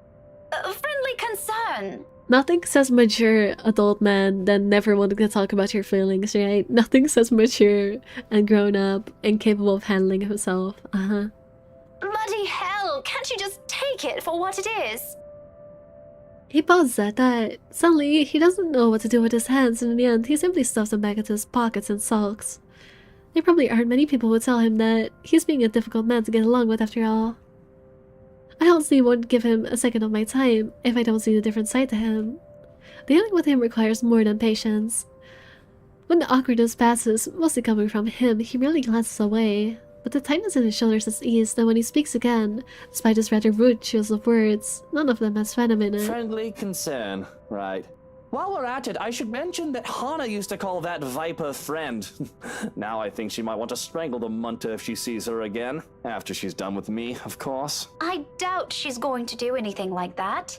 Speaker 12: a friendly concern.
Speaker 1: Nothing says mature adult man than never wanting to talk about your feelings, right? Nothing says mature and grown up and capable of handling himself.
Speaker 12: Bloody hell, can't you just take it for what it is?
Speaker 1: He pauses at that. Suddenly, he doesn't know what to do with his hands, and in the end, he simply stuffs them back into his pockets and sulks. There probably aren't many people who would tell him that he's being a difficult man to get along with after all. I honestly won't give him a second of my time if I don't see the different side to him. Dealing with him requires more than patience. When the awkwardness passes, mostly coming from him, he merely glances away. But the tightness in his shoulders is eased, and when he speaks again, despite his rather rude choice of words, none of them has venom in it.
Speaker 14: Friendly concern, right. While we're at it, I should mention that Hana used to call that Viper friend. Now I think she might want to strangle the Munta if she sees her again. After she's done with me, of course.
Speaker 12: I doubt she's going to do anything like that.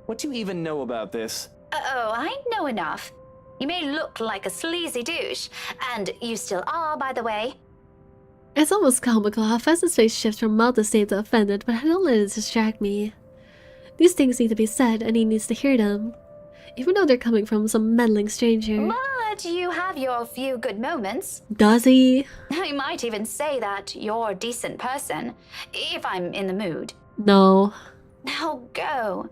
Speaker 14: What do you even know about this?
Speaker 12: Oh, I know enough. You may look like a sleazy douche, and you still are, by the way.
Speaker 1: It's almost comical how fast his face shifts from mild disdain to offended, but I don't let it distract me. These things need to be said, and he needs to hear them. Even though they're coming from some meddling stranger.
Speaker 12: But you have your few good moments.
Speaker 1: Does he?
Speaker 12: I might even say that you're a decent person, if I'm in the mood.
Speaker 1: No.
Speaker 12: Now go.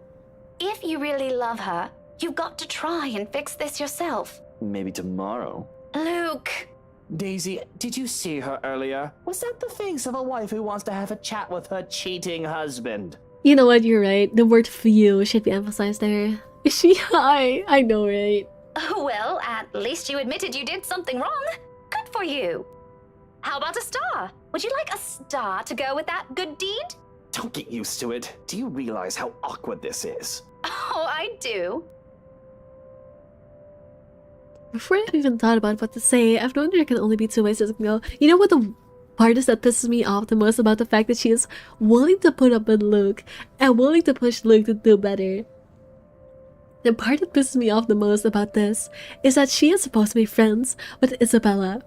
Speaker 12: If you really love her, you've got to try and fix this yourself.
Speaker 14: Maybe tomorrow.
Speaker 12: Luke!
Speaker 14: Daisy, did you see her earlier? Was that the face of a wife who wants to have a chat with her cheating husband?
Speaker 1: You know what, you're right. The word few should be emphasized there. Is she high? I know, right?
Speaker 12: Well, at least you admitted you did something wrong. Good for you. How about a star? Would you like a star to go with that good deed?
Speaker 14: Don't get used to it. Do you realize how awkward this is?
Speaker 12: Oh, I do.
Speaker 1: Before I've even thought about what to say, I've known there can only be two ways this can go. You know what the part is that pisses me off the most about the fact that she is willing to put up with Luke and willing to push Luke to do better? The part that pisses me off the most about this is that she is supposed to be friends with Isabella.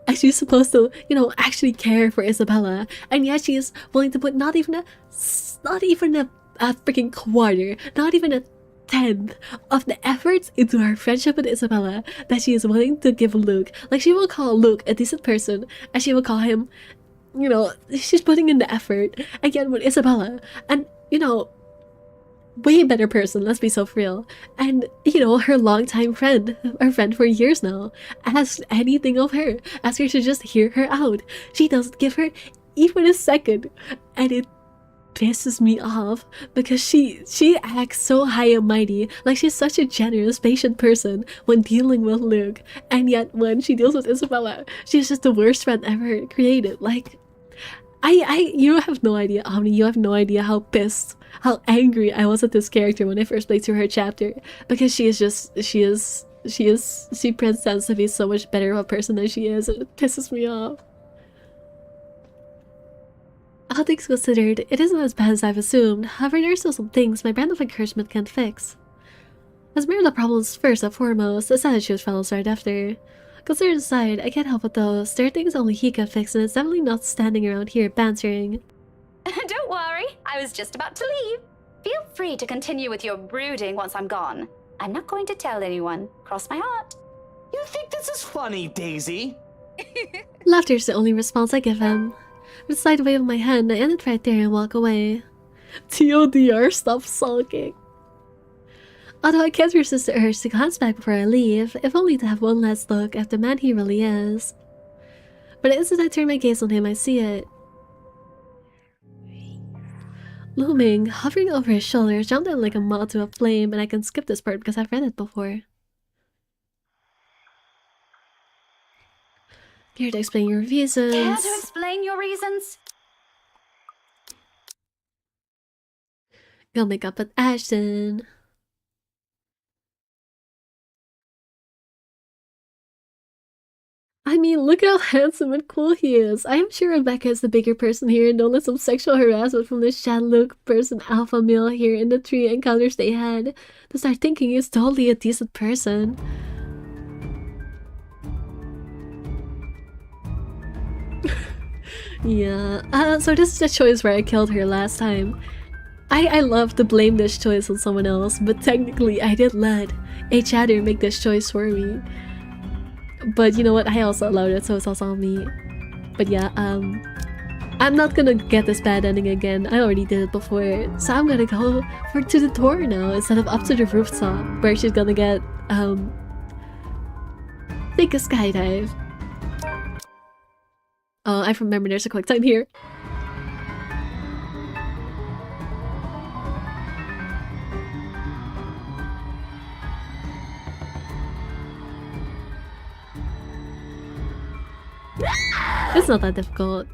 Speaker 1: And she's supposed to, you know, actually care for Isabella. And yet she is willing to put not even a freaking quarter, not even a tenth of the efforts into her friendship with Isabella that she is willing to give Luke. Like, she will call Luke a decent person, and she will call him, you know, she's putting in the effort again with Isabella, and, you know, way better person, let's be so real. And, you know, her longtime friend, her friend for years now, asks anything of her, asks her to just hear her out. She doesn't give her even a second, and it pisses me off because she acts so high and mighty, like she's such a generous, patient person when dealing with Luke, and yet when she deals with Isabella, she's just the worst friend ever created. Like, you have no idea, Omni, you have no idea how pissed, how angry I was at this character when I first played through her chapter, because she pretends to be so much better of a person than she is, and it pisses me off. All things considered, it isn't as bad as I've assumed. However, there are still some things my brand of encouragement can't fix. As mirror the problems first and foremost, the attitude follows right after. Considered aside, I can't help it though. There are things only he can fix, and it's definitely not standing around here bantering.
Speaker 12: Don't worry, I was just about to leave. Feel free to continue with your brooding once I'm gone. I'm not going to tell anyone. Cross my heart.
Speaker 14: You think this is funny, Daisy?
Speaker 1: Laughter's the only response I give him. With a slight wave of my hand, I end it right there and walk away. TLDR, stop sulking. Although I can't resist the urge to glance back before I leave, if only to have one last look at the man he really is. But the instant I turn my gaze on him, I see it. Looming, hovering over his shoulder, jumped in like a moth to a flame, and I can skip this part because I've read it before. Here to explain your reasons.
Speaker 12: Care to explain your reasons?
Speaker 1: Go make up with Ashton. I mean, look how handsome and cool he is. I am sure Rebecca is the bigger person here, and don't let some sexual harassment from this Chad Luke person alpha male here in the 3 encounters they had to start thinking he's totally a decent person. Yeah, so this is the choice where I killed her last time. I love to blame this choice on someone else, but technically I did let a chatter make this choice for me. But you know what, I also allowed it, so it's also on me. But yeah, I'm not gonna get this bad ending again. I already did it before, so I'm gonna go to the tour now instead of up to the rooftop, where she's gonna get, take a skydive. Oh, I remember there's a quick time here. It's not that difficult.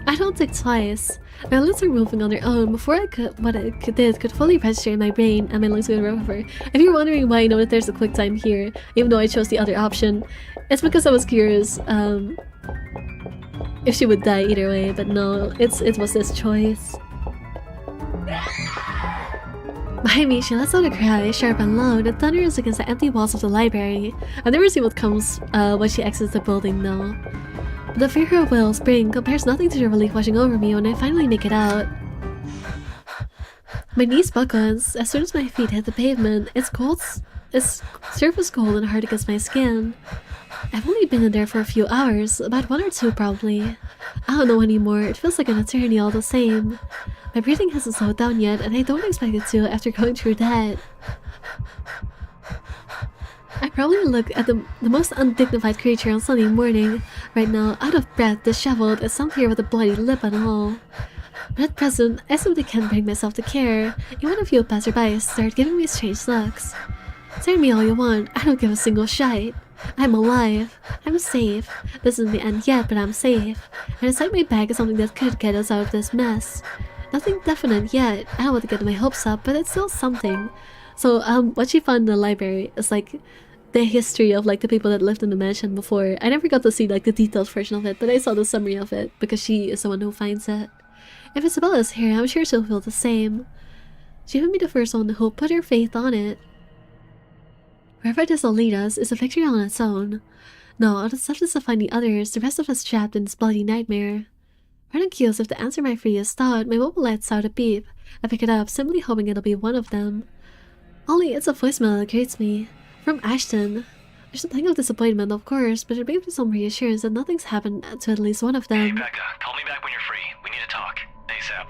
Speaker 1: I don't think twice. My lips are moving on their own before what I did could fully register in my brain, and my lungs would recover. If you're wondering why I know that there's a quick time here, even though I chose the other option, it's because I was curious if she would die either way, but no, it was this choice. Behind me, she lets out a cry, sharp and loud, that thunders against the empty walls of the library. I've never seen what comes when she exits the building, though. But the fear her will spring compares nothing to the relief washing over me when I finally make it out. My knees buckle as soon as my feet hit the pavement. It's surface cold and hard against my skin. I've only been in there for a few hours, about 1 or 2 probably. I don't know anymore, it feels like an eternity all the same. My breathing hasn't slowed down yet, and I don't expect it to after going through that. I probably look at the most undignified creature on Sunday morning, right now, out of breath, disheveled, and some here with a bloody lip and all. But at present, I simply can't bring myself to care, even a few passerbys start giving me strange looks. Turn me all you want, I don't give a single shite. I'm alive. I'm safe. This isn't the end yet, but I'm safe. And inside my bag is something that could get us out of this mess. Nothing definite yet. I don't want to get my hopes up, but it's still something. So, what she found in the library is like the history of like the people that lived in the mansion before. I never got to see like the detailed version of it, but I saw the summary of it because she is the one who finds it. If Isabella is here, I'm sure she'll feel the same. She would be the first one who'll put her faith on it. Wherever this will lead us is a victory on its own. No, I'll just have to find the others, the rest of us trapped in this bloody nightmare. Right on cues, if the answer my freest thought, my mobile lights out a beep. I pick it up, simply hoping it'll be one of them. Only it's a voicemail that greets me. From Ashton. There's a thing of disappointment, of course, but it brings me some reassurance that nothing's happened to at least one of them.
Speaker 18: Hey, Becca, call me back when you're free. We need to talk. ASAP.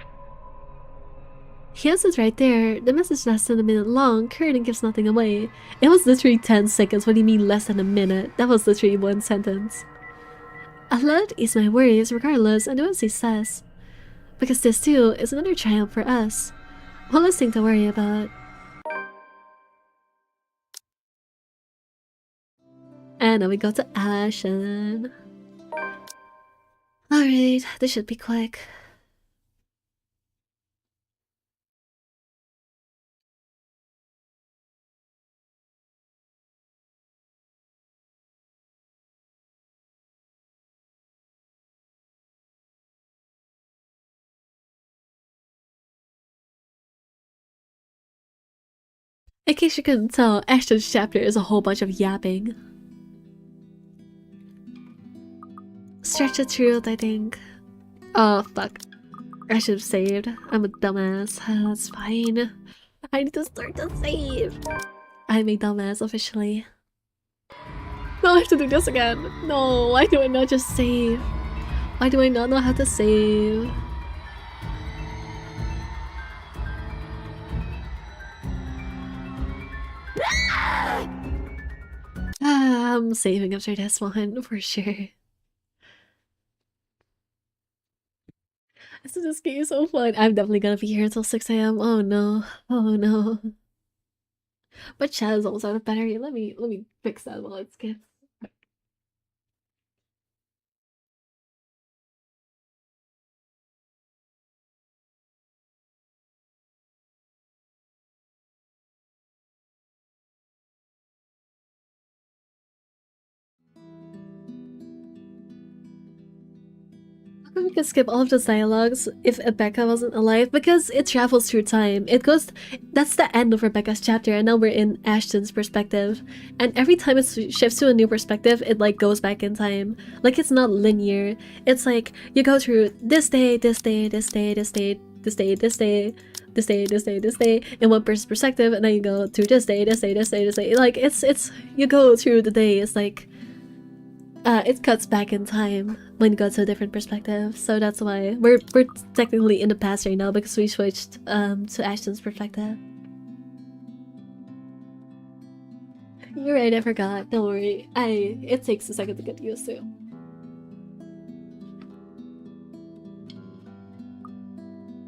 Speaker 1: He answers right there. The message less than a minute long, current and gives nothing away. It was literally 10 seconds. What do you mean less than a minute? That was literally one sentence. I'll let it ease my worries regardless and do as he says. Because this too is another triumph for us. One less thing to worry about. And now we go to Ashen. Alright, this should be quick. In case you couldn't tell, Ashton's chapter is a whole bunch of yapping. Stretch of truth, I think. Oh, fuck. I should have saved. I'm a dumbass. That's fine. I need to start to save. I'm a dumbass officially. No, I have to do this again. No, why do I not just save? Why do I not know how to save? I'm saving after this one for sure. This game is so fun. I'm definitely gonna be here until 6 AM. Oh no. Oh no. But chat is almost out of battery. Let me fix that while it skips. We could skip all of the dialogues if Rebecca wasn't alive because it travels through time. It goes, that's the end of Rebecca's chapter, and now we're in Ashton's perspective. And every time it shifts to a new perspective, it like goes back in time. Like it's not linear. It's like you go through this day, this day, this day, this day, this day, this day, this day, this day, this day, in one person's perspective, and then you go through this day, this day, this day, this day. Like it's you go through the day. It's like it cuts back in time when you go to a different perspective, so that's why we're technically in the past right now because we switched to Ashton's perspective. You're right, I forgot. Don't worry. It takes a second to get used to.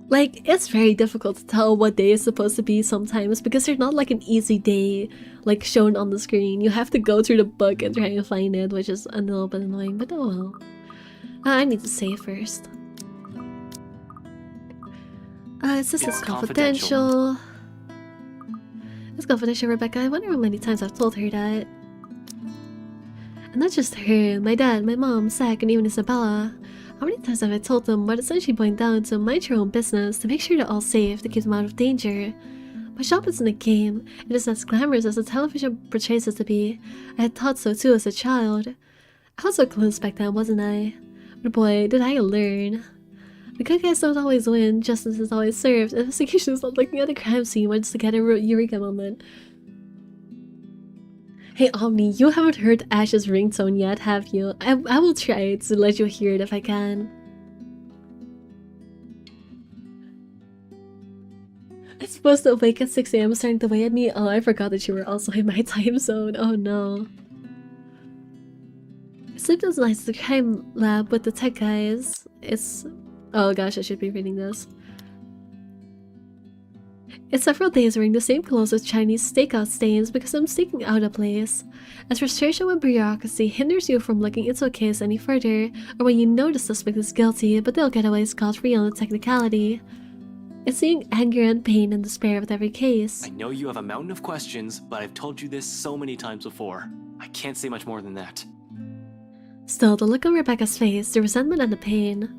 Speaker 1: Like, it's very difficult to tell what day is supposed to be sometimes because there's not like an easy day like shown on the screen. You have to go through the book and try to find it, which is a little bit annoying, but oh well. I need to save first. It says it's confidential. It's confidential, Rebecca. I wonder how many times I've told her that. And not just her, my dad, my mom, Zach, and even Isabella. How many times have I told them what essentially boiled down to mind your own business to make sure they're all safe, to keep them out of danger? My job isn't a game. It is as glamorous as the television portrays it to be. I had thought so too as a child. I was so close back then, wasn't I? But boy, did I learn. The good guys don't always win, justice is always served, investigation is not looking at a crime scene once to get a eureka moment. Hey Omni, you haven't heard Ash's ringtone yet, have you? I will try to let you hear it if I can. I'm supposed to awake at 6 AM starting to weigh at me? Oh, I forgot that you were also in my time zone. Oh no. Sleep those nights at the crime lab with the tech guys. It's... oh gosh, I should be reading this. It's several days wearing the same clothes with Chinese stakeout stains because I'm staking out a place. As frustration with bureaucracy hinders you from looking into a case any further, or when you know the suspect is guilty but they'll get away scot-free on a technicality. It's seeing anger and pain and despair with every case.
Speaker 16: I know you have a mountain of questions, but I've told you this so many times before. I can't say much more than that.
Speaker 1: Still, the look on Rebecca's face, the resentment and the pain.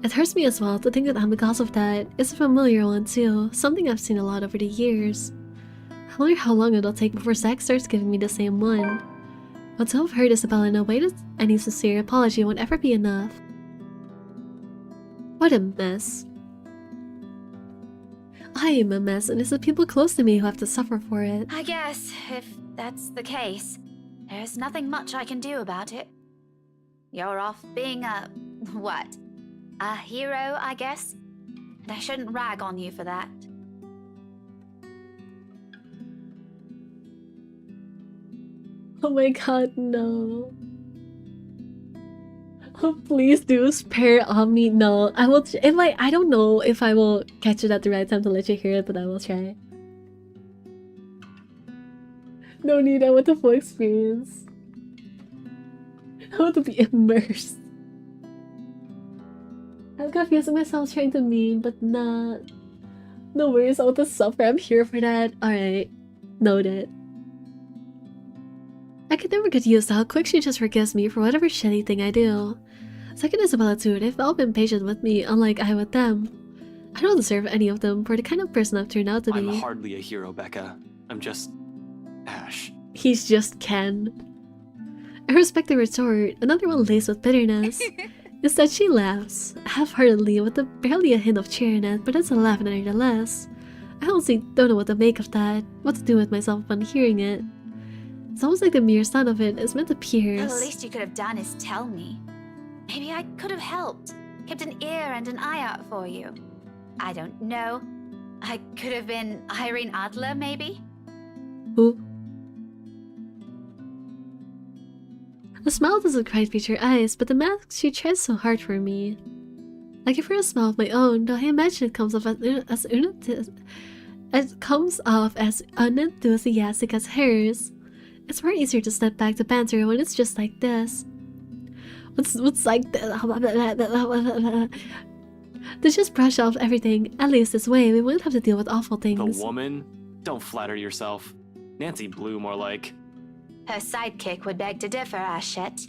Speaker 1: It hurts me as well to think that I'm the cause of that. It's a familiar one too, something I've seen a lot over the years. I wonder how long it'll take before Zach starts giving me the same one. But to have heard Isabella in a way that any sincere apology won't ever be enough. What a mess. I am a mess, and it's the people close to me who have to suffer for it.
Speaker 3: I guess, if that's the case, there's nothing much I can do about it. You're off being a... what? A hero, I guess? And I shouldn't rag on you for that.
Speaker 1: Oh my god, no. Oh, please do spare on me. No, I will. I don't know if I will catch it at the right time to let you hear it, but I will try. No need. I want the full experience. I want to be immersed. I'm confusing myself trying to mean, but not. No worries. I want to suffer. I'm here for that. All right, noted. I could never get used to how quick she just forgives me for whatever shitty thing I do. Second Isabella too, they've all been patient with me, unlike I with them. I don't deserve any of them for the kind of person I've turned out to be.
Speaker 16: I'm hardly a hero, Becca. I'm just... Ash.
Speaker 1: He's just Ken. I respect the retort, another one laced with bitterness. Instead she laughs, half-heartedly with barely a hint of cheer in it, but it's a laugh nevertheless. I honestly don't know what to make of that, what to do with myself upon hearing it. It's almost like the mere sound of it is meant to pierce.
Speaker 3: The least you could have done is tell me. Maybe I could have helped, kept an ear and an eye out for you. I don't know. I could have been Irene Adler, maybe?
Speaker 1: Who? The smile doesn't quite reach her eyes, but the mask she tries so hard for me. I give her a smile of my own, though I imagine it comes off as unenthusiastic as hers. It's far easier to step back to banter when it's just like this. What's like to just brush off everything. At least this way we wouldn't have to deal with awful things.
Speaker 16: The woman? Don't flatter yourself. Nancy Blue, more like.
Speaker 3: Her sidekick would beg to differ, Ashette.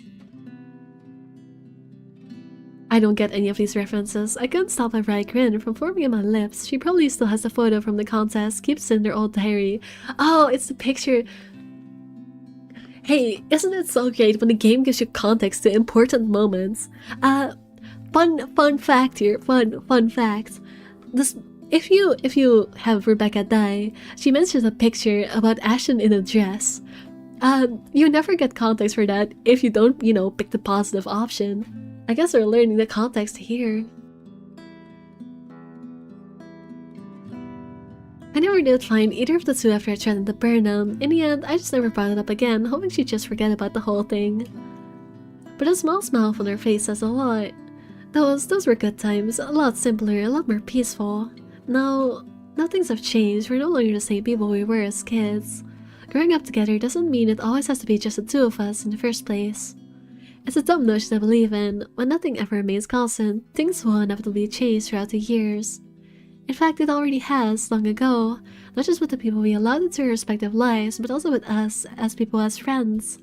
Speaker 1: I don't get any of these references. I couldn't stop my wry grin from forming on my lips. She probably still has the photo from the contest, keeps in their old diary. Oh, it's the picture. Hey, isn't it so great when the game gives you context to important moments? Fun fact here. Fun fact. If you have Rebecca die, she mentions a picture about Ashton in a dress. You never get context for that if you don't, pick the positive option. I guess we're learning the context here. I never did find either of the two after I threatened to burn them. In the end, I just never brought it up again, hoping she'd just forget about the whole thing. But a small smile on her face says a lot. Those were good times, a lot simpler, a lot more peaceful. Now things have changed, we're no longer the same people we were as kids. Growing up together doesn't mean it always has to be just the two of us in the first place. It's a dumb notion to believe in. When nothing ever remains constant, things will inevitably change throughout the years. In fact, it already has, long ago, not just with the people we allowed into our respective lives, but also with us, as people, as friends.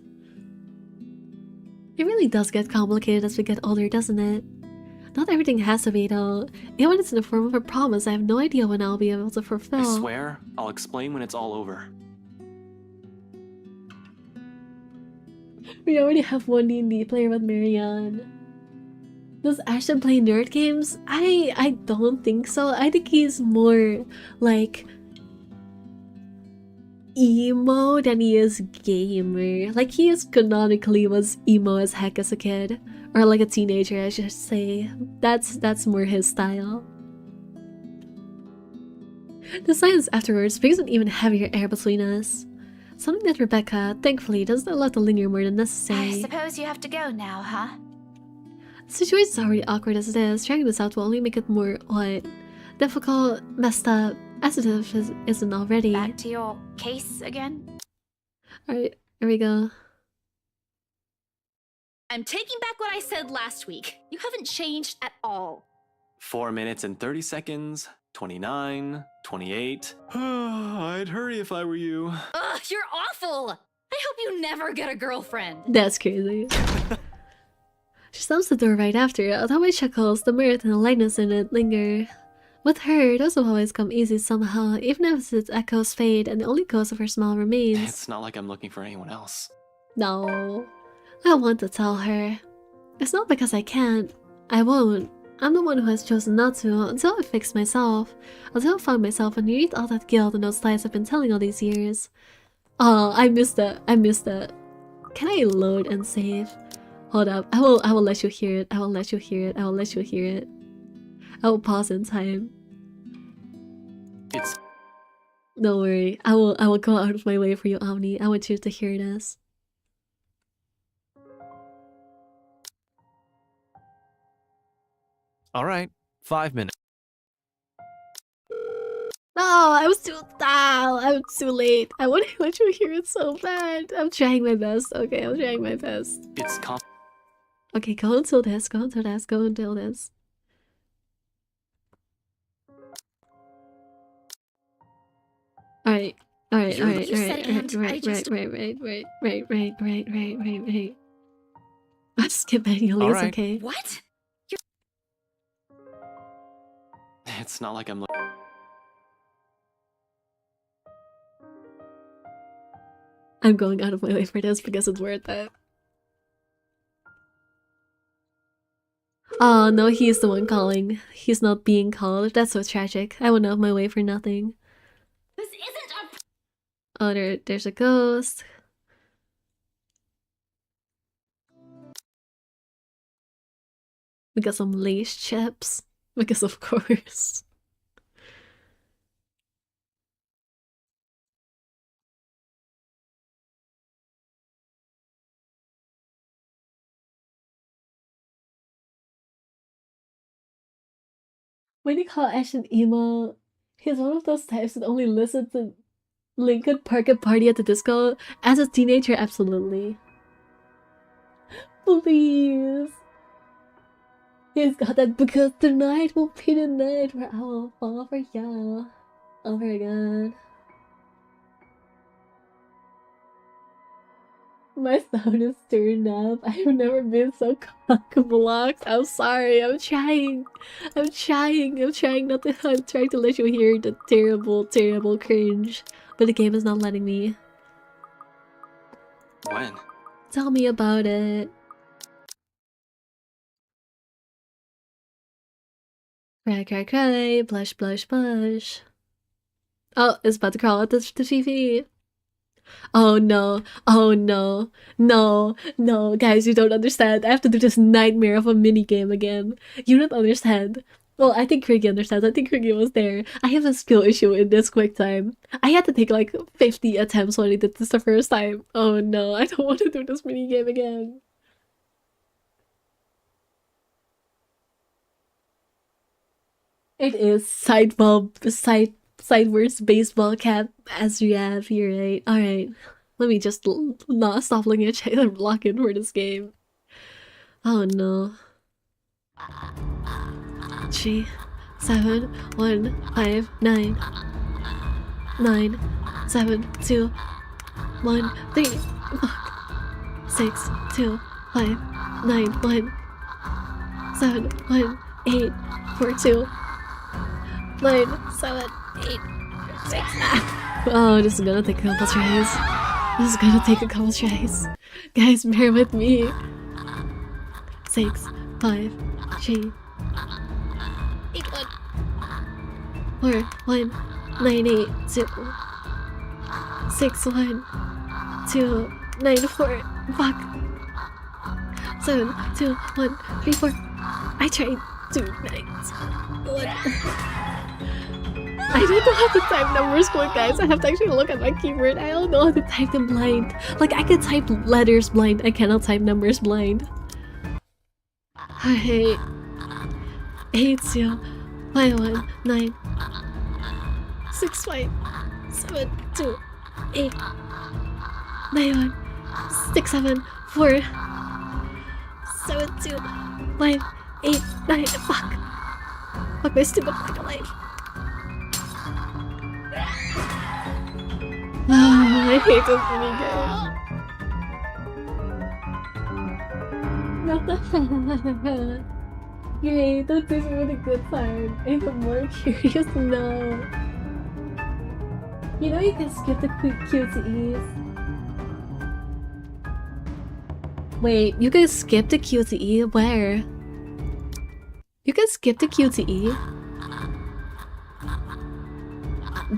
Speaker 1: It really does get complicated as we get older, doesn't it? Not everything has to be, though. Even when it's in the form of a promise, I have no idea when I'll be able to fulfill.
Speaker 16: I swear, I'll explain when it's all over.
Speaker 1: We already have one D&D player with Marianne. Does Ashton play nerd games? I don't think so. I think he's more like emo than he is gamer. Like he is canonically was emo as heck as a kid. Or like a teenager, I should say. That's more his style. The silence afterwards brings an even heavier air between us. Something that Rebecca, thankfully, doesn't allow to linger more than necessary.
Speaker 3: I suppose you have to go now, huh?
Speaker 1: The situation's already awkward as it is. Trying this out will only make it more, difficult, messed up, As if it isn't already.
Speaker 3: Back to your case again?
Speaker 1: Alright, here we go.
Speaker 20: I'm taking back what I said last week. You haven't changed at all.
Speaker 16: 4 minutes and 30 seconds. 29, 28. I'd hurry if I were you.
Speaker 20: Ugh, you're awful! I hope you never get a girlfriend.
Speaker 1: That's crazy. She slams the door right after, although my chuckles, the mirth and the lightness in it linger. With her, those will always come easy somehow, even if its echoes fade and the only ghost of her smile remains.
Speaker 16: It's not like I'm looking for anyone else.
Speaker 1: No. I want to tell her. It's not because I can't. I won't. I'm the one who has chosen not to until I fix myself. Until I find myself underneath all that guilt and those lies I've been telling all these years. Oh, I missed that. I missed that. Can I load and save? Hold up. I will let you hear it. I will let you hear it. I will let you hear it. I will pause in time.
Speaker 16: It's...
Speaker 1: Don't worry. I will go out of my way for you, Omni. I want you to hear this.
Speaker 21: All right, 5 minutes.
Speaker 1: No, I was too late. I want to let you hear it so bad. I'm trying my best. Okay, I'm trying my best.
Speaker 16: It's
Speaker 1: Okay, go until this. Go until this. Go until this. Alright. Right. I'll skip manually, it's okay.
Speaker 20: What?
Speaker 16: It's not like I'm looking.
Speaker 1: I'm going out of my way for this because it's worth it. Oh no, he's the one calling. He's not being called. That's so tragic. I went out of my way for nothing.
Speaker 20: This isn't a...
Speaker 1: Oh, there's a ghost. We got some lace chips. Because of course. When you call Ash an emo, he's one of those types that only listens to Linkin Park at Party at the Disco. As a teenager, absolutely. Please. He's got that because tonight will be the night where I will fall for you. Oh my god. My sound is turned up. I've never been so cock-blocked. I'm sorry. I'm trying not to. I'm trying to let you hear the terrible, terrible cringe. But the game is not letting me.
Speaker 16: When?
Speaker 1: Tell me about it. Cry, cry, cry. Blush, blush, blush. Oh, it's about to crawl out the TV. Oh no, oh no, no, guys, you don't understand. I have to do this nightmare of a minigame again. You don't understand. Well, I think Kriggy understands. I think Kriggy was there. I have a skill issue in this quick time. I had to take like 50 attempts when I did this the first time. Oh no, I don't want to do this minigame again. It is sideways baseball cap as you have here, right? Alright. Let me just not stop looking at China and lock in for this game. Oh no. 3, 7, 1, 5, 9. 9, 7, 2, 1, 3. 6, 2, 5, 9, 1. 7, 1, 8, 4, 2. 9, 7, 8, 6. Oh, this is gonna take a couple tries. Guys, bear with me. 6, 5, 3, 8, 1, 4, 1, 9, 8, 2, 6, 1, 2, 9, 4. Fuck. 7, 2, 1, 3, 4. I tried 2, 9, 1. I don't know how to type numbers quick, guys. I have to actually look at my keyboard. I don't know how to type them blind. Like, I can type letters blind. I cannot type numbers blind. Alright. 8, 0, 5, 1, 9. 6, 5, 7, 2, 8, 9, 1, 6, 7, 4, 7, 2, 5, 8, 9. Fuck. Fuck my stupid fucking life. I hate this mini game. What the hell? Yay, that is a really good sign. I'm more curious now. You know you can skip the QTEs. Wait, you can skip the QTE? Where? You can skip the QTE?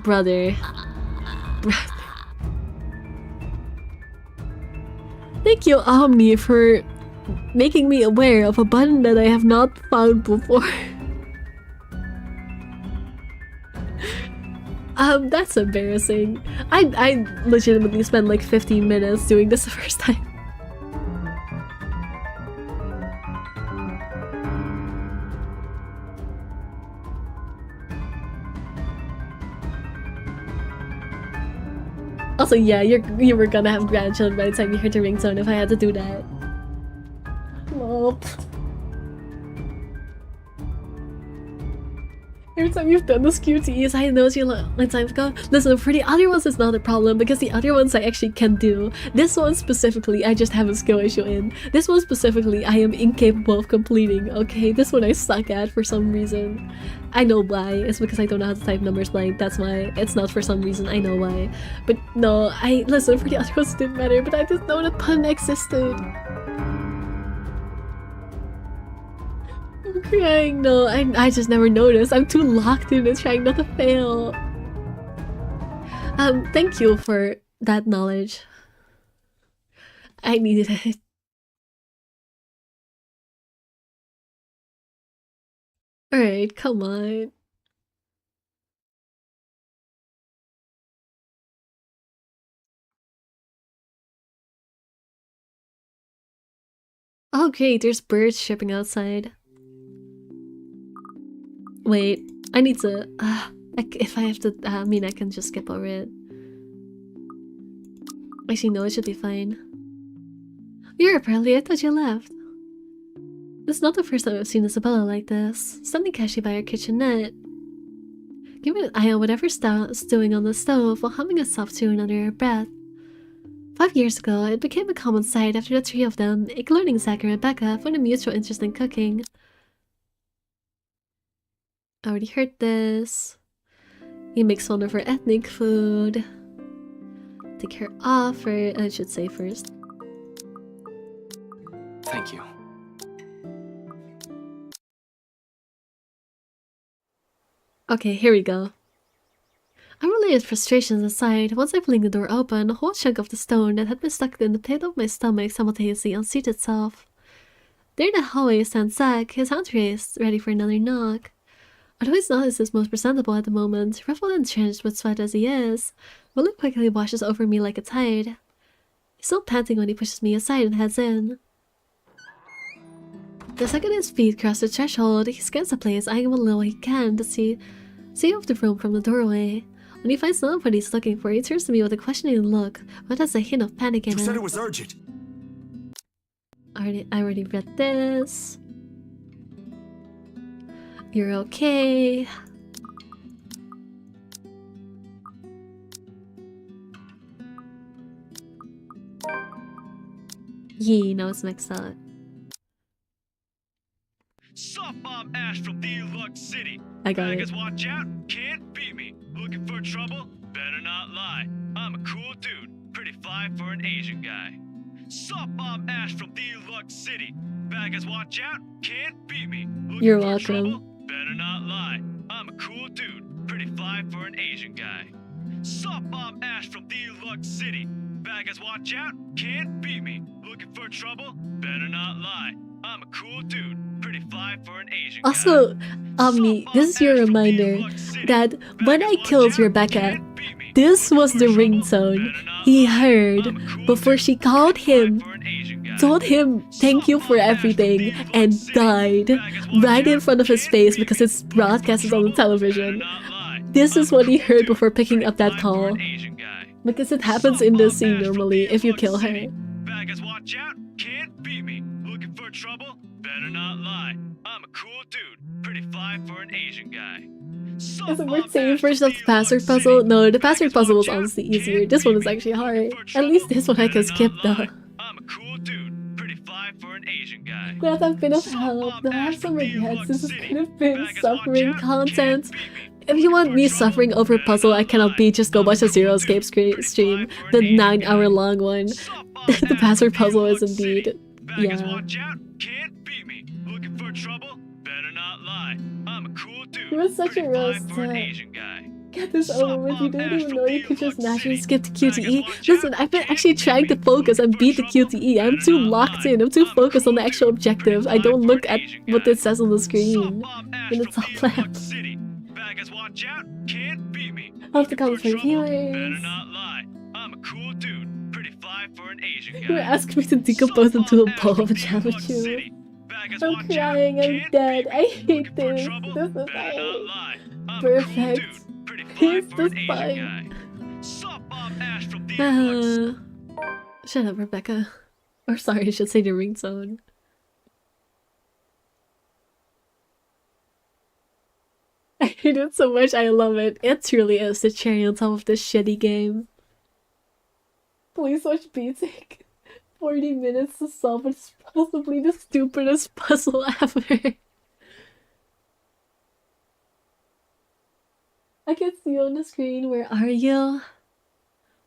Speaker 1: Brother. Thank you, Omni, for making me aware of a button that I have not found before. That's embarrassing. I legitimately spent like 15 minutes doing this the first time. Also, yeah, you were gonna have grandchildren by the time you heard the ringtone if I had to do that. Well, every time you've done this QTEs, I know you long time ago. Listen, for the other ones, it's not a problem because the other ones I actually can do. This one specifically, I just have a skill issue in. This one specifically, I am incapable of completing. Okay, this one I suck at for some reason. I know why. It's because I don't know how to type numbers blind. That's why. It's not for some reason. I know why. But no, listen, for the other ones it didn't matter. But I didn't know that pun existed. I'm crying. No, I just never noticed. I'm too locked in it trying not to fail. Thank you for that knowledge. I needed it. Alright, come on. Oh great, there's birds chirping outside. Wait, I need to... if I have to... I mean, I can just skip over it. Actually, no, it should be fine. You're up early, I thought you left. This is not the first time I've seen Isabella like this. Standing casually by her kitchenette. Giving an eye on whatever's stewing on the stove while humming a soft tune under her breath. 5 years ago, it became a common sight after the three of them, including Zach and Rebecca, found a mutual interest in cooking. I already heard this. He makes fun of her ethnic food. Take her off, or I should say first.
Speaker 16: Thank you.
Speaker 1: Okay, here we go. Unrelated frustrations aside, once I fling the door open, a whole chunk of the stone that had been stuck in the pit of my stomach simultaneously unseated itself. There in the hallway stands Zach, his hands raised, ready for another knock. Although he's not his most presentable at the moment, ruffled and drenched with sweat as he is, Willow quickly washes over me like a tide. He's still panting when he pushes me aside and heads in. The second his feet cross the threshold, he scans the place, eyeing what little he can to see off the room from the doorway. When he finds not what he's looking for, he turns to me with a questioning look, but has a hint of panic in it.
Speaker 8: You said it was urgent.
Speaker 1: I already read this. You're okay. Yee, now it's mixed up.
Speaker 18: Sup, I'm Ash from Deluxe City.
Speaker 1: I got it.
Speaker 18: Baggers, watch out, can't beat me. Looking for trouble? Better not lie. I'm a cool dude, pretty fly for an Asian guy. Sup, I'm Ash from Deluxe City. Baggers, watch out, can't beat me.
Speaker 1: You're welcome.
Speaker 18: Better not lie. I'm a cool dude, pretty fly for an Asian guy. Sup, I'm Ash from Deluxe City. Baggers, watch out, can't beat me. Looking for trouble? Better not lie. I'm a cool dude, pretty fly for an Asian guy.
Speaker 1: Also, Omni, this is your reminder that when I killed Rebecca, this was the ringtone he heard before she called him, told him thank you for everything, and died right in front of his face because it's broadcasted on the television. this is what he heard before picking up that call. Because it happens in this scene normally if you kill her.
Speaker 18: Baggers, watch out, can't beat me. Looking for trouble? Better not lie. I'm a cool dude, pretty fly for an Asian guy.
Speaker 1: Is it worth saying version of the password puzzle? No, the password puzzle was honestly easier. This one was actually hard. At least this one I can skip though.
Speaker 18: I'm a cool dude, pretty fly for an Asian guy.
Speaker 1: Glad I've been of help. Though I have some regrets. This could have been suffering content. If you want me suffering over a puzzle I cannot beat, just go watch a Zero Escape stream. The 9-hour long one. The password puzzle is indeed. Yeah. It was such a roast. Get this over with. You didn't even know you could just naturally skip the QTE. Listen, I've been actually trying to focus and beat the QTE. I'm too locked in. I'm too focused on the actual objective. I don't look at what it says on the screen when it's all planned. I'll have to comment for viewers. You asked me to decompose into a bowl of java chew. I'm crying, I'm dead. I hate this. This is perfect. He's just fine. Shut up, Rebecca. Or sorry, I should say the ringtone. I hate it so much, I love it. It truly is the cherry on top of this shitty game. Please watch BTIC. 40 minutes to solve what's possibly the stupidest puzzle ever. I can see you on the screen. Where are you?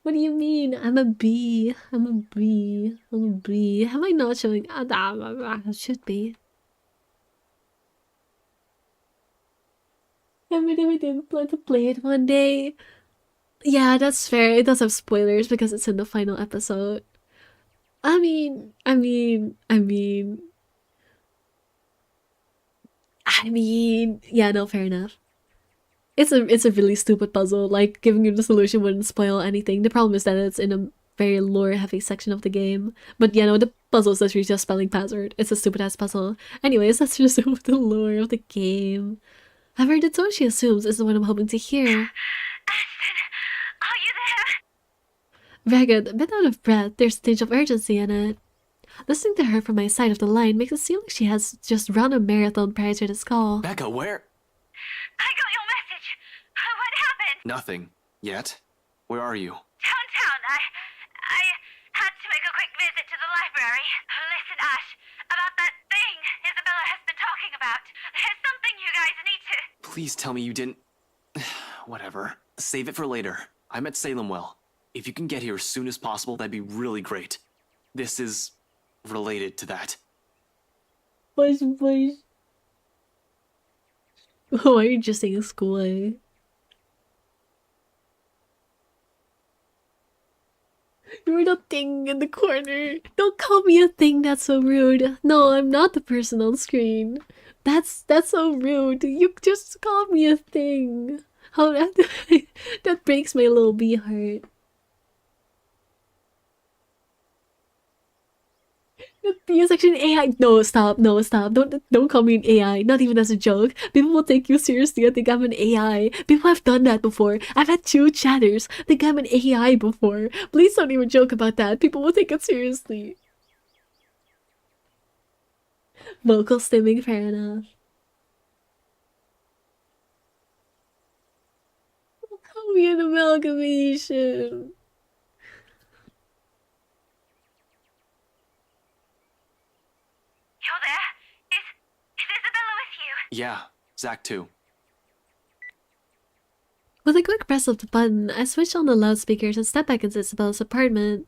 Speaker 1: What do you mean? I'm a bee. I'm a bee. I'm a bee. Am I not showing? I should be. I mean, we didn't plan to play it one day. Yeah, that's fair. It does have spoilers because it's in the final episode. I mean, yeah, no, fair enough. It's a really stupid puzzle. Like, giving you the solution wouldn't spoil anything. The problem is that it's in a very lore-heavy section of the game. But yeah, no, the puzzle is literally just spelling password. It's a stupid-ass puzzle. Anyways, let's resume with the lore of the game. I've heard that so she assumes is the one I'm hoping to hear. Very good. A bit out of breath, there's a tinge of urgency in it. Listening to her from my side of the line makes it seem like she has just run a marathon prior to this call.
Speaker 16: Becca, where?
Speaker 12: I got your message. What happened?
Speaker 16: Nothing. Yet? Where are you?
Speaker 12: Downtown. I had to make a quick visit to the library. Listen, Ash, about that thing Isabella has been talking about. There's something you guys need to...
Speaker 16: Please tell me you didn't... Whatever. Save it for later. I'm at Salemwell. If you can get here as soon as possible, that'd be really great. This is... related to that.
Speaker 1: Boys. Why are you just saying school, eh? You're the thing in the corner. Don't call me a thing, that's so rude. No, I'm not the person on screen. That's so rude. You just called me a thing. How that breaks my little bee heart. The is actually an AI. No, stop. No, stop. Don't call me an AI. Not even as a joke. People will take you seriously and think I'm an AI. People have done that before. I've had 2 chatters think I'm an AI before. Please don't even joke about that. People will take it seriously. Vocal stimming, fair enough. Call me an amalgamation.
Speaker 12: You're there? Is Isabella with you?
Speaker 16: Yeah, Zach too.
Speaker 1: With a quick press of the button, I switched on the loudspeakers and stepped back into Isabella's apartment.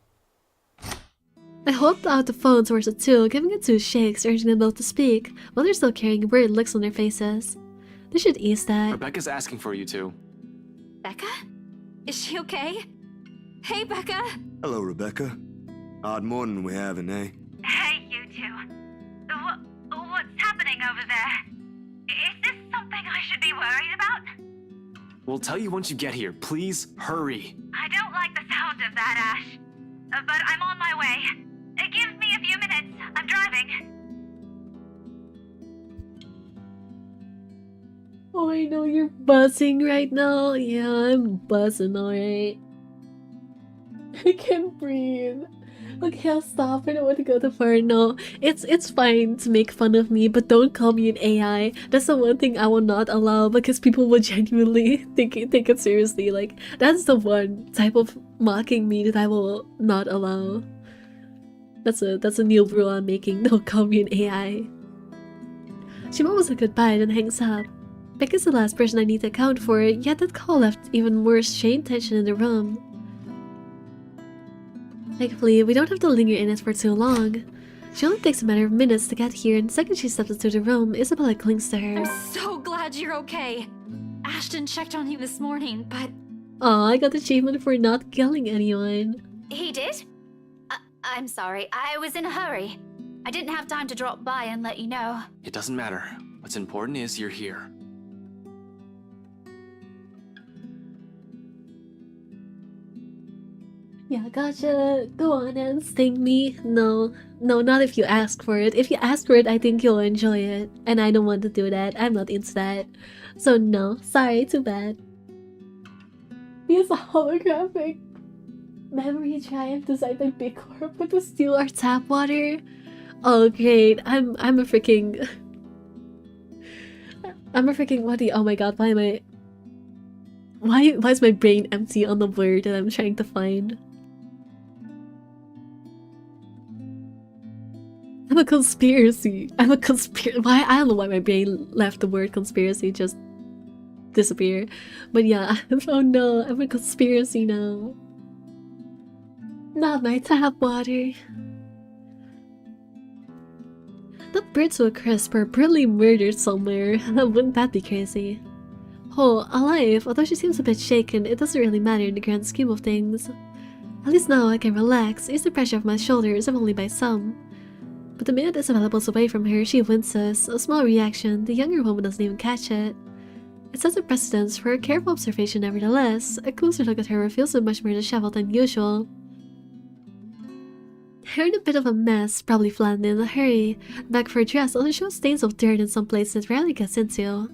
Speaker 1: I hold out the phone towards the two, giving it 2 shakes, urging them both to speak, while they're still carrying weird looks on their faces. This should ease that.
Speaker 16: Rebecca's asking for you two.
Speaker 3: Becca? Is she okay? Hey, Becca!
Speaker 8: Hello, Rebecca. Odd morning we having, eh?
Speaker 12: Hey, you two. What's happening over there? Is this something I should be worried about?
Speaker 16: We'll tell you once you get here. Please, hurry.
Speaker 12: I don't like the sound of that, Ash. But I'm on my way. Give me a few minutes. I'm driving.
Speaker 1: Oh, I know you're buzzing right now. Yeah, I'm buzzing, alright. I can't breathe. Okay, I'll stop. I don't want to go too far. No, it's fine to make fun of me, but don't call me an AI. That's the one thing I will not allow because people will genuinely take it seriously. Like that's the one type of mocking me that I will not allow. That's a new rule I'm making. Don't call me an AI. She mumbles a goodbye and hangs up. Beck is the last person I need to account for, yet that call left even more strained tension in the room. Thankfully, we don't have to linger in it for too long. She only takes a matter of minutes to get here, and the second she steps into the room, Isabella clings to her.
Speaker 3: I'm so glad you're okay. Ashton checked on you this morning, but...
Speaker 1: Aw, I got the achievement for not killing anyone.
Speaker 12: He did? I'm sorry, I was in a hurry. I didn't have time to drop by and let you know.
Speaker 16: It doesn't matter. What's important is you're here.
Speaker 1: Yeah, gotcha. Go on and sting me. No, not if you ask for it. If you ask for it, I think you'll enjoy it. And I don't want to do that. I'm not into that. So no, sorry, too bad. Here's a holographic memory drive designed by Big Corp to steal our tap water. Oh great, I'm a freaking what do you, oh my god, why is my brain empty on the word that I'm trying to find? I'm a conspiracy. Why? I don't know why my brain left the word conspiracy just disappear. But yeah, oh no, I'm a conspiracy now. Not my tap water. That bird to a crisp or brutally murdered somewhere. Wouldn't that be crazy? Oh, alive, although she seems a bit shaken, it doesn't really matter in the grand scheme of things. At least now I can relax, ease the pressure off my shoulders, if only by some. But the minute Isabella pulls away from her, she winces. A small reaction, the younger woman doesn't even catch it. It sets a precedence for a careful observation nevertheless. A closer look at her reveals her much more disheveled than usual. Hair in a bit of a mess, probably flattened in a hurry. Back of her dress also shows stains of dirt in some places it rarely gets into.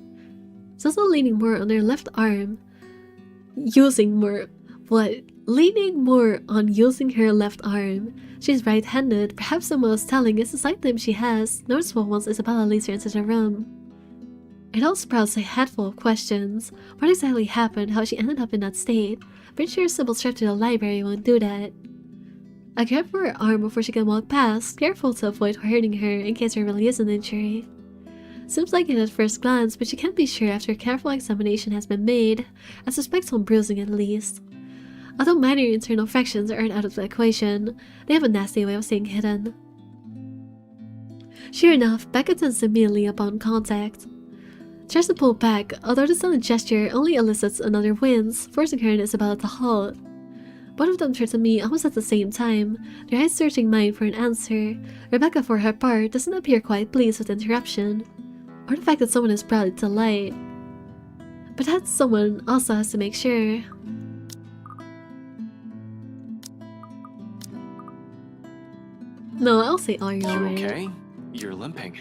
Speaker 1: She's also leaning more on her left arm. Leaning more on using her left arm. She's right-handed. Perhaps the most telling is the side limb she has, noticeable once Isabella leads her into the room. It all sprouts a hatful of questions. What exactly happened, how she ended up in that state? Pretty sure a simple trip to the library won't do that. I grab for her arm before she can walk past, careful to avoid hurting her in case there really is an injury. Seems like it at first glance, but she can't be sure after a careful examination has been made. I suspect some bruising at least. Although minor internal fractions aren't out of the equation, they have a nasty way of staying hidden. Sure enough, Beck attends immediately upon contact. Tries to pull back, although the sudden gesture only elicits another wince, forcing her and Isabella to halt. Both of them turn to me almost at the same time, their eyes searching mine for an answer. Rebecca, for her part, doesn't appear quite pleased with the interruption, or the fact that someone is brought it to light. But that someone also has to make sure. No, I'll say all you're alright.
Speaker 16: Okay? You're limping.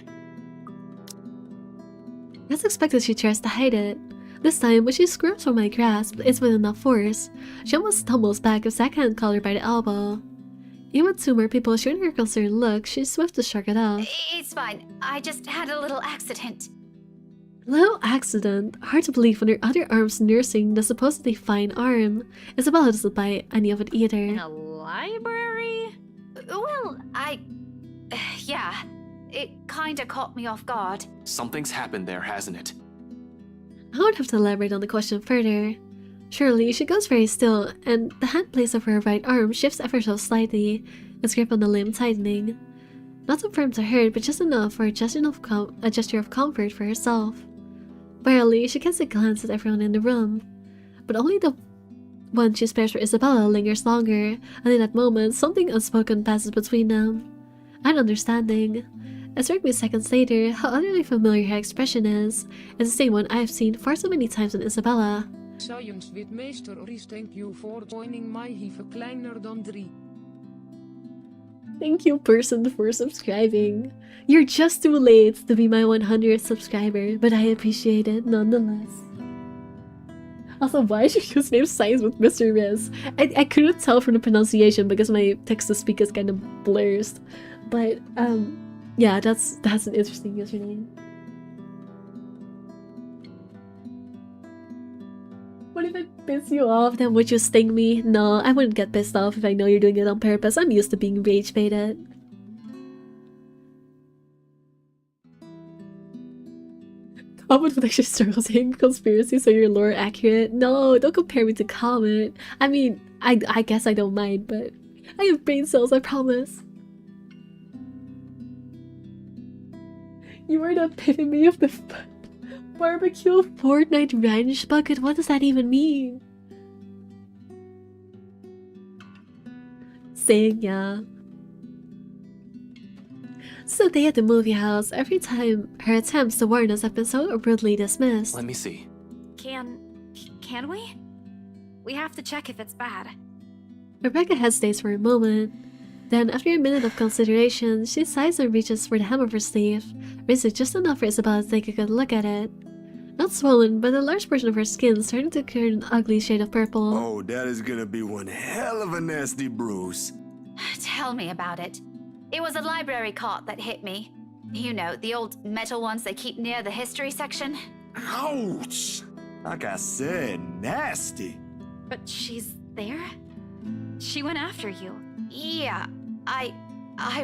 Speaker 1: As expected, she tries to hide it. This time, when she squirms from my grasp, it's with enough force. She almost stumbles back as I can't call her by the elbow. Even with two more people showing her concerned look, she's swift to shrug it off.
Speaker 12: It's fine. I just had a little accident.
Speaker 1: Little accident? Hard to believe when her other arm's nursing the supposedly fine arm. Isabella doesn't buy any of it either.
Speaker 3: In a library?
Speaker 12: Well, yeah. It kinda caught me off guard.
Speaker 16: Something's happened there, hasn't it?
Speaker 1: I won't have to elaborate on the question further. Surely, she goes very still, and the hand placed over her right arm shifts ever so slightly, its grip on the limb tightening. Not so firm to hurt, but just enough for a gesture of comfort for herself. Barely, she casts a glance at everyone in the room, but only the one she spares for Isabella lingers longer, and in that moment, something unspoken passes between them. I'm understanding. It struck me seconds later how utterly familiar her expression is. It's the same one I've seen far so many times in Isabella.
Speaker 21: Science with Meester Ries, thank you for joining my Hive kleiner dan 3.
Speaker 1: Thank you, person, for subscribing. You're just too late to be my 100th subscriber, but I appreciate it nonetheless. Also, why is your username signs with Mr. Riz? I couldn't tell from the pronunciation because my text-to-speak is kind of blurs. But, yeah, that's an interesting username. What if I piss you off? Then would you sting me? No, I wouldn't get pissed off if I know you're doing it on purpose. I'm used to being rage baited. Comet would actually struggle saying conspiracy, so your lore accurate. No, don't compare me to Comet. I mean, I guess I don't mind, but I have brain cells, I promise. You are the epitome of the barbecue Fortnite ranch bucket. What does that even mean? Saying yeah. So they at the movie house. Every time her attempts to warn us have been so rudely dismissed.
Speaker 16: Let me see.
Speaker 3: Can we? We have to check if it's bad.
Speaker 1: Rebecca hesitates for a moment. Then, after a minute of consideration, she sighs and reaches for the hem of her sleeve, raises it just enough for Isabella to take a good look at it. Not swollen, but a large portion of her skin starting to turn an ugly shade of purple.
Speaker 8: Oh, that is gonna be one hell of a nasty bruise.
Speaker 12: Tell me about it. It was a library cart that hit me. You know, the old metal ones they keep near the history section.
Speaker 8: Ouch! Like I said, nasty.
Speaker 3: But she's there? She went after you.
Speaker 12: Yeah, I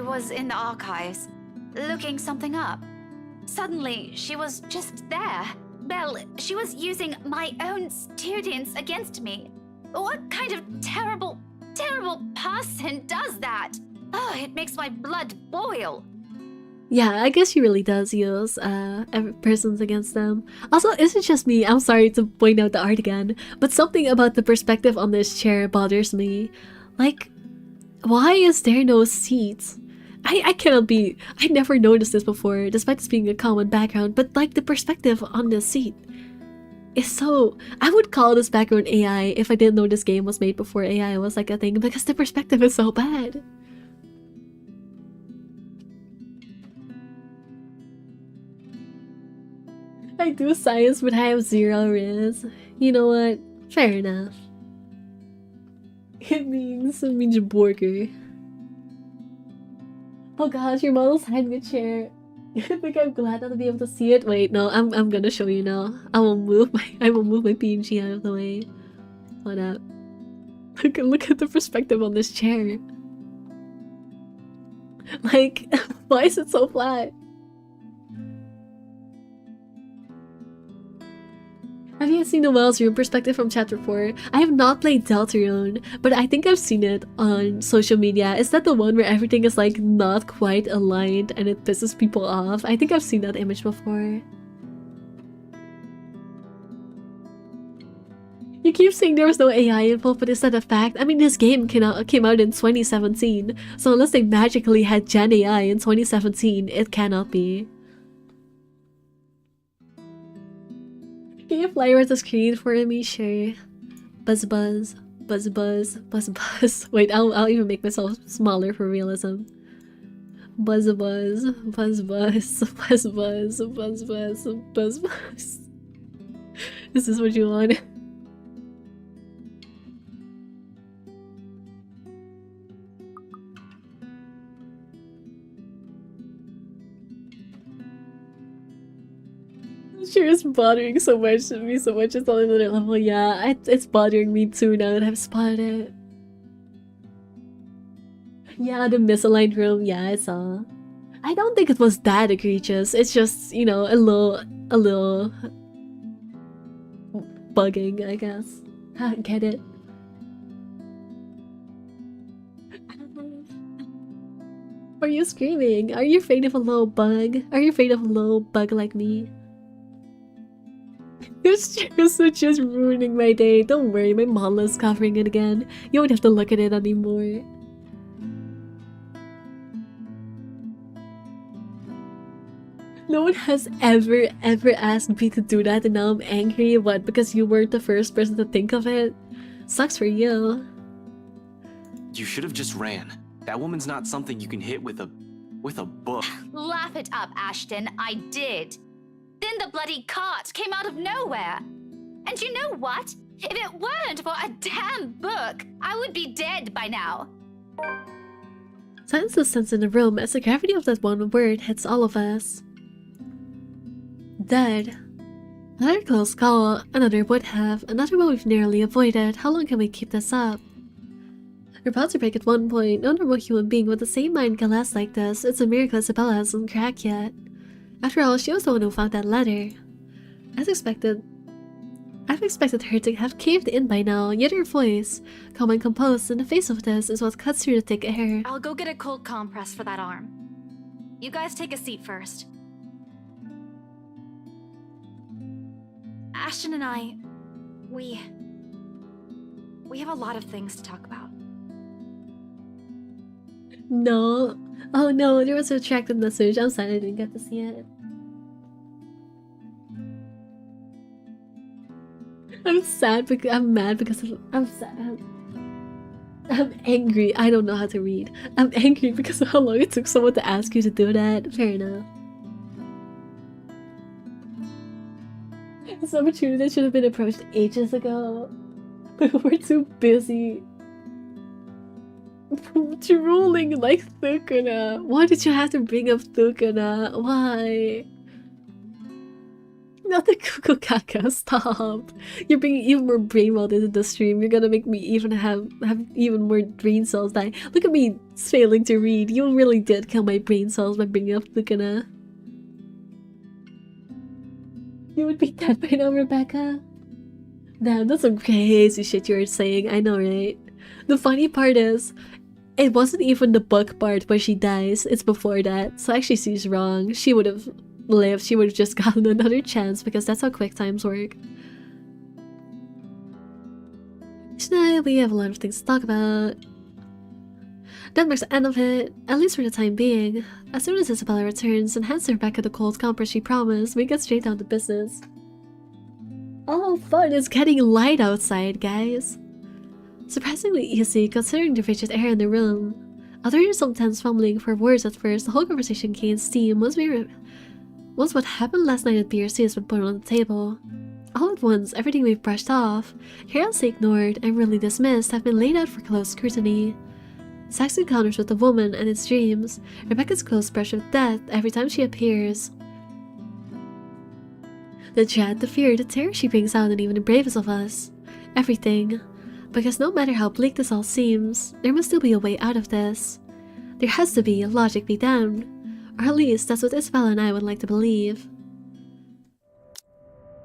Speaker 12: was in the archives, looking something up. Suddenly, she was just there. Well, she was using my own students against me. What kind of terrible person does that? Oh, it makes my blood boil.
Speaker 1: Yeah, I guess she really does use persons against them. Also, is it just me? I'm sorry to point out the art again, but something about the perspective on this chair bothers me. Like, why is there no seats? I cannot be... I never noticed this before, despite this being a common background, but like the perspective on this seat is so... I would call this background AI if I didn't know this game was made before AI was like a thing, because the perspective is so bad. I do science, but I have 0 riz. You know what? Fair enough. It means burger. Oh gosh, your model's hiding a chair. I think I'm glad not to be able to see it. Wait, no, I'm gonna show you now. I will move my PNG out of the way. Hold up. Look at the perspective on this chair. Like, why is it so flat? Have you seen the Wells Room perspective from Chapter 4? I have not played Deltarune, but I think I've seen it on social media. Is that the one where everything is like not quite aligned and it pisses people off? I think I've seen that image before. You keep saying there was no AI involved, but is that a fact? I mean, this game came out in 2017, so unless they magically had Gen AI in 2017, it cannot be. Can you fly over the screen for me? Sure. Buzz buzz. Buzz buzz. Buzz buzz. Wait, I'll even make myself smaller for realism. Buzz buzz. Buzz buzz. Buzz buzz. Buzz buzz. Buzz buzz. Is this what you want? Sure, it's bothering me so much. It's on another level. Yeah, it's bothering me too now that I've spotted it. Yeah, the misaligned room. Yeah, I saw. I don't think it was that egregious. It's just, you know, a little bugging, I guess. Get it? Are you screaming? Are you afraid of a little bug? Are you afraid of a little bug like me? This chair is just ruining my day. Don't worry, my model is covering it again. You won't have to look at it anymore. No one has ever asked me to do that and now I'm angry. What, because you weren't the first person to think of it? Sucks for you.
Speaker 16: You should have just ran. That woman's not something you can hit with a book.
Speaker 12: Laugh it up, Ashton. I did. Then the bloody cart came out of nowhere. And you know what? If it weren't for a damn book, I would be dead by now.
Speaker 1: Silence descends in the room as the gravity of that one word hits all of us. Dead. Another close call, another would have, another one we've narrowly avoided. How long can we keep this up? We're about to break at one point. No normal human being with the same mind can last like this. It's a miracle Isabella hasn't cracked yet. After all, she was the one who found that letter. As expected, I've expected her to have caved in by now, yet her voice, calm and composed in the face of this, is what cuts through the thick air.
Speaker 3: I'll go get a cold compress for that arm. You guys take a seat first. Ashton and I, we have a lot of things to talk about.
Speaker 1: No. Oh no, there was a retracted message. I'm sad I didn't get to see it. I'm sad because I'm mad because I'm sad. I'm angry. I don't know how to read. I'm angry because of how long it took someone to ask you to do that. Fair enough. It's an opportunity that should have been approached ages ago. But we're too busy drooling like Thukuna. Why did you have to bring up Thukuna? Why? Not the cuckoo caca, stop. You're bringing even more brain melt into the stream. You're gonna make me even have even more brain cells die. Look at me failing to read. You really did kill my brain cells by bringing up Thukuna. You would be dead by now, Rebecca. Damn, that's some crazy shit you were saying. I know, right? The funny part is, it wasn't even the book part where she dies. It's before that. So actually she's wrong. She would have lived. She would have just gotten another chance because that's how quick times work. Tonight we have a lot of things to talk about. That marks the end of it, at least for the time being. As soon as Isabella returns and hands Rebecca the cold compress she promised, we get straight down to business. Oh fun, it's getting light outside, guys. Surprisingly easy considering the frigid air in the room. Although you're sometimes fumbling for words at first, the whole conversation gains steam once what happened last night at BRC has been put on the table. All at once, everything we've brushed off, carelessly ignored, and really dismissed have been laid out for close scrutiny. Zack's encounters with the woman and its dreams, Rebecca's close brush with death every time she appears. The dread, the fear, the terror she brings out in even the bravest of us. Everything. Because no matter how bleak this all seems, there must still be a way out of this. There has to be, logic be damned. Or at least that's what Isabella and I would like to believe.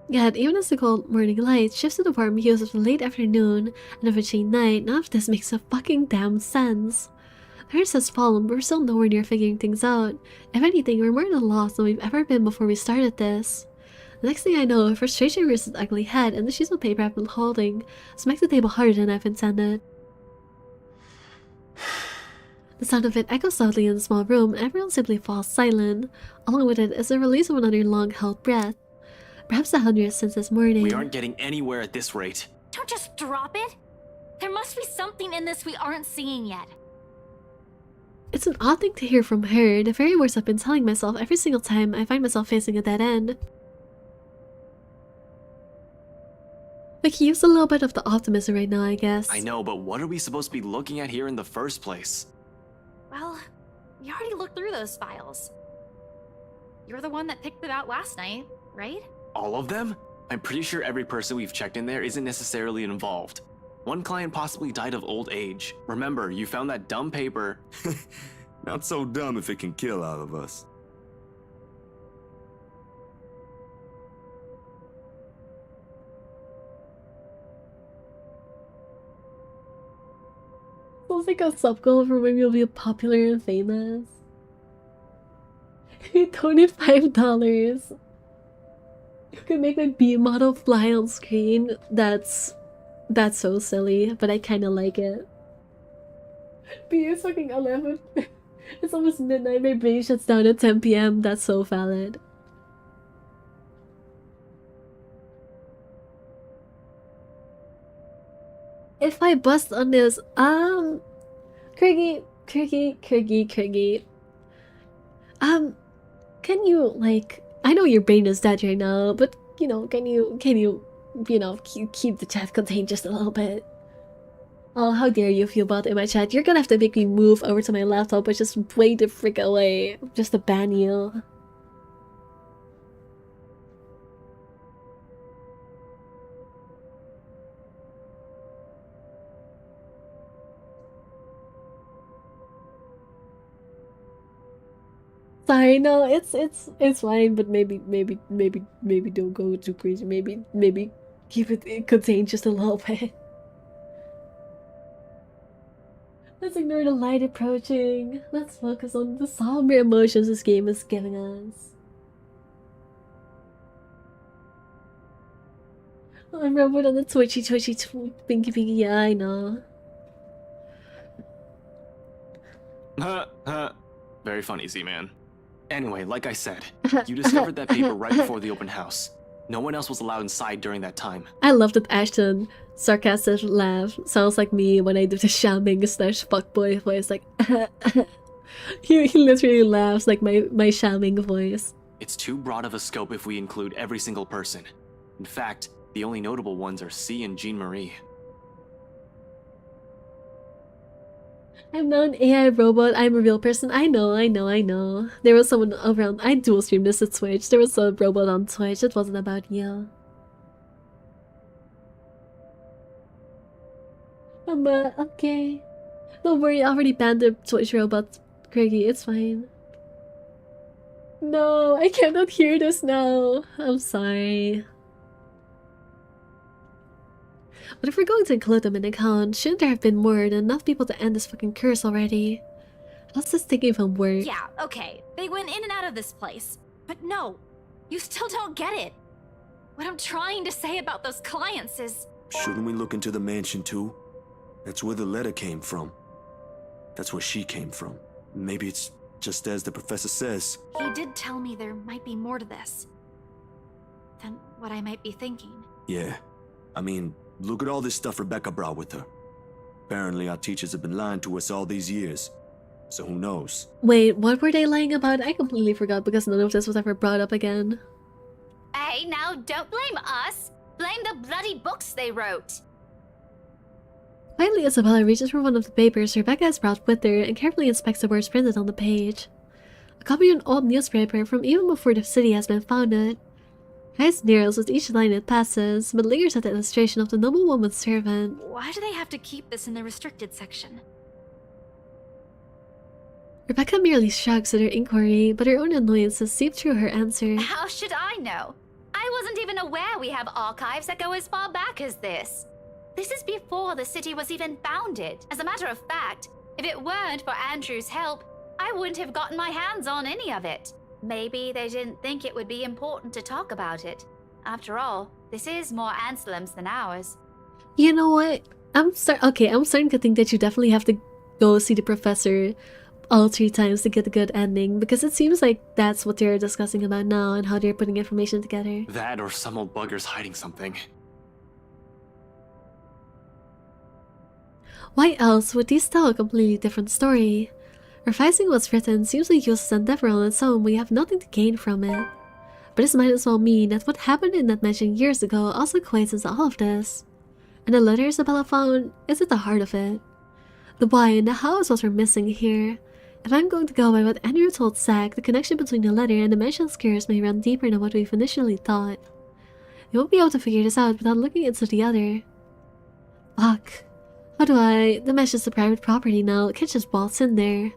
Speaker 1: Yet, even as the cold morning light shifts to the warm hues of the late afternoon and of a chain night, none of this makes a fucking damn sense. The earth has fallen, but we're still nowhere near figuring things out. If anything, we're more lost than we've ever been before we started this. The next thing I know, frustration rears its ugly head, and the sheets of paper I've been holding smack the table harder than I've intended. The sound of it echoes loudly in the small room, and everyone simply falls silent. Along with it is the release of another long-held breath. Perhaps the 100th since this morning.
Speaker 16: We aren't getting anywhere at this rate.
Speaker 3: Don't just drop it. There must be something in this we aren't seeing yet.
Speaker 1: It's an odd thing to hear from her, the very words I've been telling myself every single time I find myself facing a dead end. We can use a little bit of the optimism right now, I guess.
Speaker 16: I know, but what are we supposed to be looking at here in the first place?
Speaker 3: Well, we already looked through those files. You're the one that picked it out last night, right?
Speaker 16: All of them? I'm pretty sure every person we've checked in there isn't necessarily involved. One client possibly died of old age. Remember, you found that dumb paper.
Speaker 8: Not so dumb if it can kill all of us.
Speaker 1: Sounds like a sub-goal for when you'll be popular and famous. $25. You can make my B model fly on screen. That's so silly, but I kinda like it. B is fucking 11. It's almost midnight, my brain shuts down at 10 PM. That's so valid. If I bust on this, Craigie, Kirgy. Can you, like, I know your brain is dead right now, but, you know, can you, keep the chat contained just a little bit? Oh, how dare you feel about it in my chat. You're gonna have to make me move over to my laptop, but just way the frick away, just to ban you. Sorry, no, it's fine, but maybe don't go too crazy. Maybe keep it contained just a little bit. Let's ignore the light approaching. Let's focus on the somber emotions this game is giving us. I'm Robert on the twitchy pinky. Yeah, I know.
Speaker 16: Very funny, Z-Man. Anyway, like I said, you discovered that paper right before the open house. No one else was allowed inside during that time.
Speaker 1: I love that Ashton sarcastic laugh sounds like me when I do the shamming / fuckboy voice. Like, he literally laughs like my shamming voice.
Speaker 16: It's too broad of a scope if we include every single person. In fact, the only notable ones are C and Jean Marie.
Speaker 1: I'm not an AI robot, I'm a real person. I know. There was someone around. I dual streamed this at Twitch. There was a robot on Twitch. It wasn't about you. Okay. Don't worry, I already banned the Twitch robot, Craigie. It's fine. No, I cannot hear this now. I'm sorry. But if we're going to include them in the count, shouldn't there have been more than enough people to end this fucking curse already? Let's just take it from work.
Speaker 3: Yeah, okay. They went in and out of this place. But no, you still don't get it. What I'm trying to say about those clients is...
Speaker 8: Shouldn't we look into the mansion too? That's where the letter came from. That's where she came from. Maybe it's just as the professor says.
Speaker 3: He did tell me there might be more to this than what I might be thinking.
Speaker 8: Yeah. I mean, look at all this stuff Rebecca brought with her. Apparently our teachers have been lying to us all these years. So who knows?
Speaker 1: Wait, what were they lying about? I completely forgot because none of this was ever brought up again.
Speaker 12: Hey, now don't blame us. Blame the bloody books they wrote.
Speaker 1: Finally, Isabella reaches for one of the papers Rebecca has brought with her and carefully inspects the words printed on the page. A copy of an old newspaper from even before the city has been founded. Eyes narrows with each line it passes, but lingers at the illustration of the noble woman's servant.
Speaker 3: Why do they have to keep this in the restricted section?
Speaker 1: Rebecca merely shrugs at her inquiry, but her own annoyances seep through her answer.
Speaker 12: How should I know? I wasn't even aware we have archives that go as far back as this. This is before the city was even founded. As a matter of fact, if it weren't for Andrew's help, I wouldn't have gotten my hands on any of it. Maybe they didn't think it would be important to talk about it. After all, this is more Anselm's than ours.
Speaker 1: You know what? I'm starting to think that you definitely have to go see the professor all 3 times to get a good ending, because it seems like that's what they're discussing about now and how they're putting information together.
Speaker 16: That or some old bugger's hiding something.
Speaker 1: Why else would these tell a completely different story? Revising what's written seems like useless endeavor on its own when we have nothing to gain from it. But this might as well mean that what happened in that mansion years ago also equates into all of this. And the letter Isabella found is at the heart of it. The why and the how is what we're missing here. If I'm going to go by what Andrew told Zack, the connection between the letter and the mansion's curse may run deeper than what we've initially thought. We won't be able to figure this out without looking into the other. Fuck. How do I? The mansion's a private property now, it can't just waltz in there.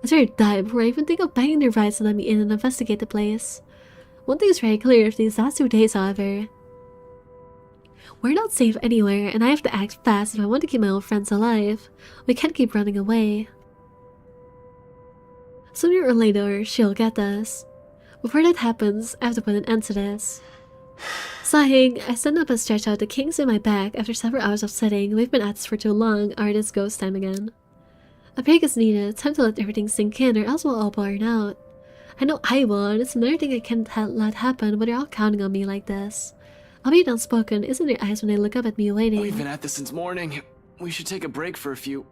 Speaker 1: I'd rather die before I even think of begging their rights to let me in and investigate the place. One thing is very clear of these last 2 days, however. We're not safe anywhere, and I have to act fast if I want to keep my old friends alive. We can't keep running away. Sooner or later, she'll get us. Before that happens, I have to put an end to this. Sighing, I stand up and stretch out the kinks in my back after several hours of sitting. We've been at this for too long, artist ghost time again. A break is needed, time to let everything sink in or else we'll all burn out. I know I will, and it's another thing I can't let happen when they're all counting on me like this. I'll be unspoken, isn't their eyes when they look up at me waiting.
Speaker 16: We've been at this since morning. We should take a break for a few...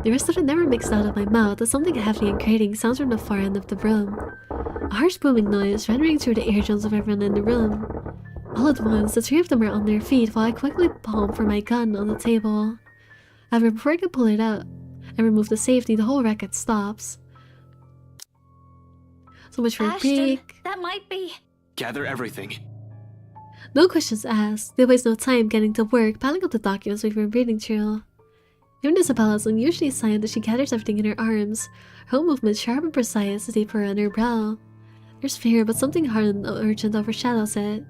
Speaker 1: The rest of it never mixed out of my mouth as something heavy and grating sounds from the far end of the room. A harsh booming noise rendering through the eardrums of everyone in the room. All at once, the 3 of them are on their feet while I quickly palm for my gun on the table. However, before I can pull it out and remove the safety, the whole racket stops. So much for a break.
Speaker 3: That might be.
Speaker 16: Gather everything.
Speaker 1: No questions asked. They waste no time getting to work, piling up the documents we've been reading through. Even Isabella's unusually silent as she gathers everything in her arms, her whole movement sharp and precise as they purr on her brow. There's fear, but something hard and urgent overshadows it.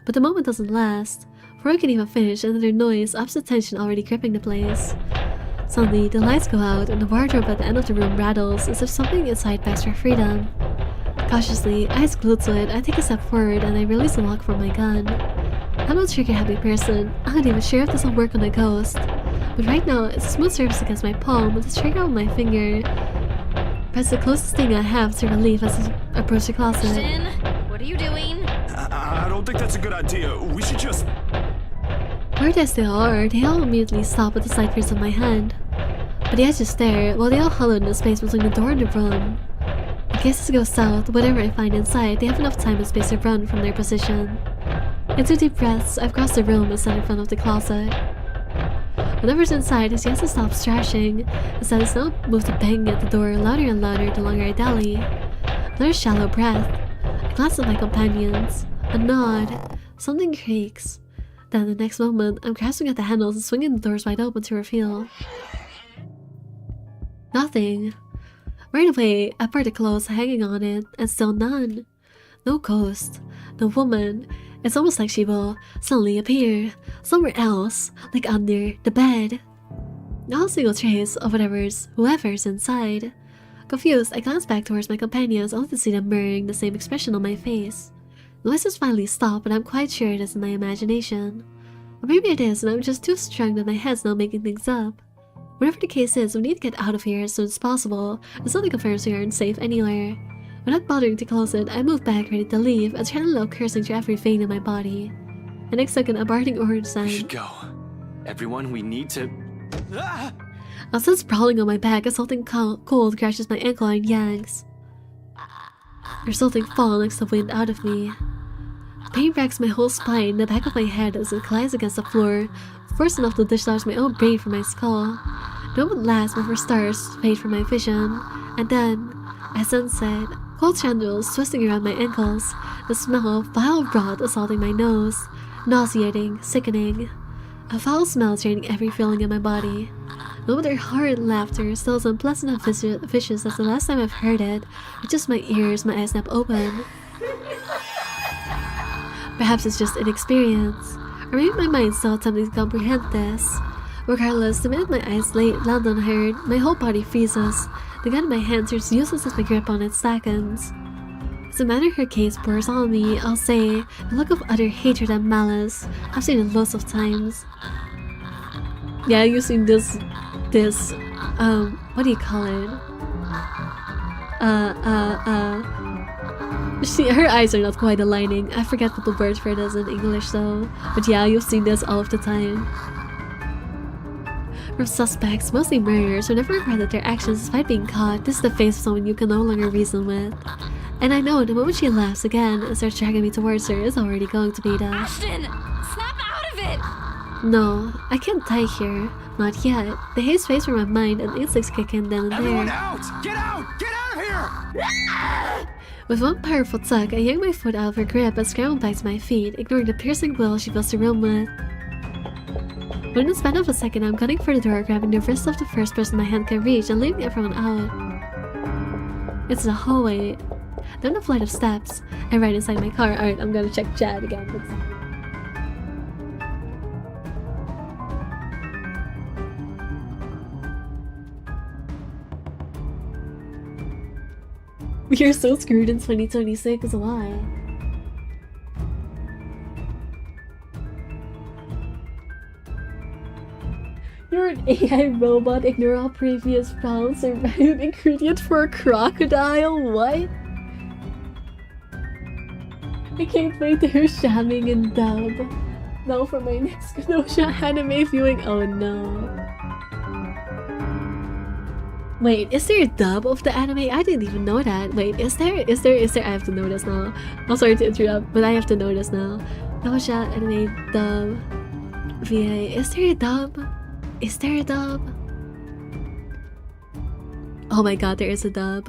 Speaker 1: But the moment doesn't last. Before I can even finish, another noise, opposite tension already gripping the place. Suddenly, the lights go out and the wardrobe at the end of the room rattles as if something inside begs for freedom. Cautiously, eyes glued to it, I take a step forward and I release the lock from my gun. I'm a trigger-happy person. I'm not even sure if this will work on a ghost. But right now, it's a smooth surface against my palm with the trigger on my finger. That's the closest thing I have to relief as I approach the closet.
Speaker 3: Ashton, what are you doing?
Speaker 8: I don't think that's a good idea. We should just...
Speaker 1: Worried as they all immediately stop at the sight of my hand. But the edge is there, while they all hollow in the space between the door and the room. In case this goes south, whatever I find inside, they have enough time and space to run from their position. In 2 deep breaths, I've crossed the room and stand in front of the closet. Whatever's inside has yet to stop thrashing, instead it's now moved to banging at the door louder and louder the longer I dally. Another shallow breath. I glance at my companions. A nod. Something creaks. Then the next moment, I'm grasping at the handles and swinging the doors wide open to reveal nothing. Right away, I part the clothes hanging on it, and still none. No ghost. No woman. It's almost like she will suddenly appear somewhere else, like under the bed. Not a single trace of whoever's inside. Confused, I glance back towards my companions only to see them mirroring the same expression on my face. The noises finally stop, but I'm quite sure it is in my imagination. Or maybe it is, and I'm just too strung that my head's now making things up. Whatever the case is, we need to get out of here as soon as possible, and something confirms we aren't safe anywhere. Without bothering to close it, I move back ready to leave, and turn low cursing through every vein in my body. The next second, a barking orange sign.
Speaker 16: We should go. Everyone, we need to... Ah!
Speaker 1: I'm still sprawling on my back as something cold crashes my ankle and yanks. There's something falling like the wind out of me. Pain racks my whole spine, the back of my head as it collides against the floor, force enough to dislodge my own brain from my skull. No one lasts before stars fade from my vision, and then I sense it. Cold chandeliers twisting around my ankles, the smell of vile rot assaulting my nose, nauseating, sickening. A foul smell draining every feeling in my body. No matter horrid laughter, still as unpleasant and vicious as the last time I've heard it, with just my ears, my eyes snap open. Perhaps it's just inexperience, or maybe my mind's still attempting to comprehend this. Regardless, the minute my eyes land on her, my whole body freezes. The gun in my hand turns useless as my grip on it slackens. As the manner her gaze pours on me, I'll say, a look of utter hatred and malice. I've seen it lots of times. Yeah, you've seen this, what do you call it? Her eyes are not quite aligning. I forget what the word for it is in English though. But yeah, you've seen this all of the time. From suspects, mostly murderers, who never regretted their actions despite being caught, this is the face of someone you can no longer reason with. And I know the moment she laughs again and starts dragging me towards her is already going to be the...
Speaker 3: Ashton! Snap out of it!
Speaker 1: No, I can't die here. Not yet. The haze fades from my mind and instincts kick in then and there.
Speaker 8: Everyone out! Get out! Get out of here!
Speaker 1: With one powerful tug, I yank my foot out of her grip and scramble back to my feet, ignoring the piercing will she fills the room with. But in the span of a second, I'm gunning for the door, grabbing the wrist of the first person my hand can reach and leaving everyone out. It's the hallway. Down a flight of steps, and right inside my car. Alright, I'm gonna check chat again. We are so screwed in 2026, why? You're an AI robot, ignore all previous rounds, survive ingredient for a crocodile, what? I can't wait to hear shamming and dub. Now for my next Kenosha anime viewing, oh no. Wait, is there a dub of the anime? I didn't even know that. Wait, is there? I have to know this now. I'm sorry to interrupt, but I have to know this now. Nausea anime dub. VA. Is there a dub? Is there a dub? Oh my god, there is a dub.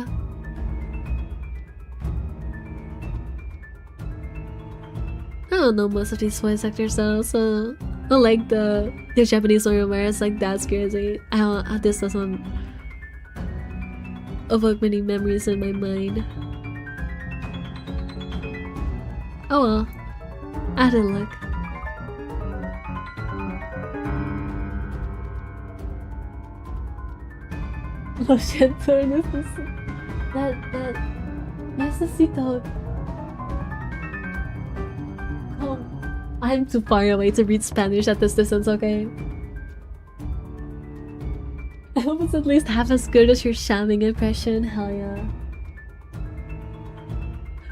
Speaker 1: I don't know most of these voice actors though, so unlike the Japanese one where it's like that's crazy. This doesn't evoke many memories in my mind. Oh well, I had a look. Lo necesito. Oh, I'm too far away to read Spanish at this distance, okay? I hope it's at least half as good as your shamming impression, hell yeah.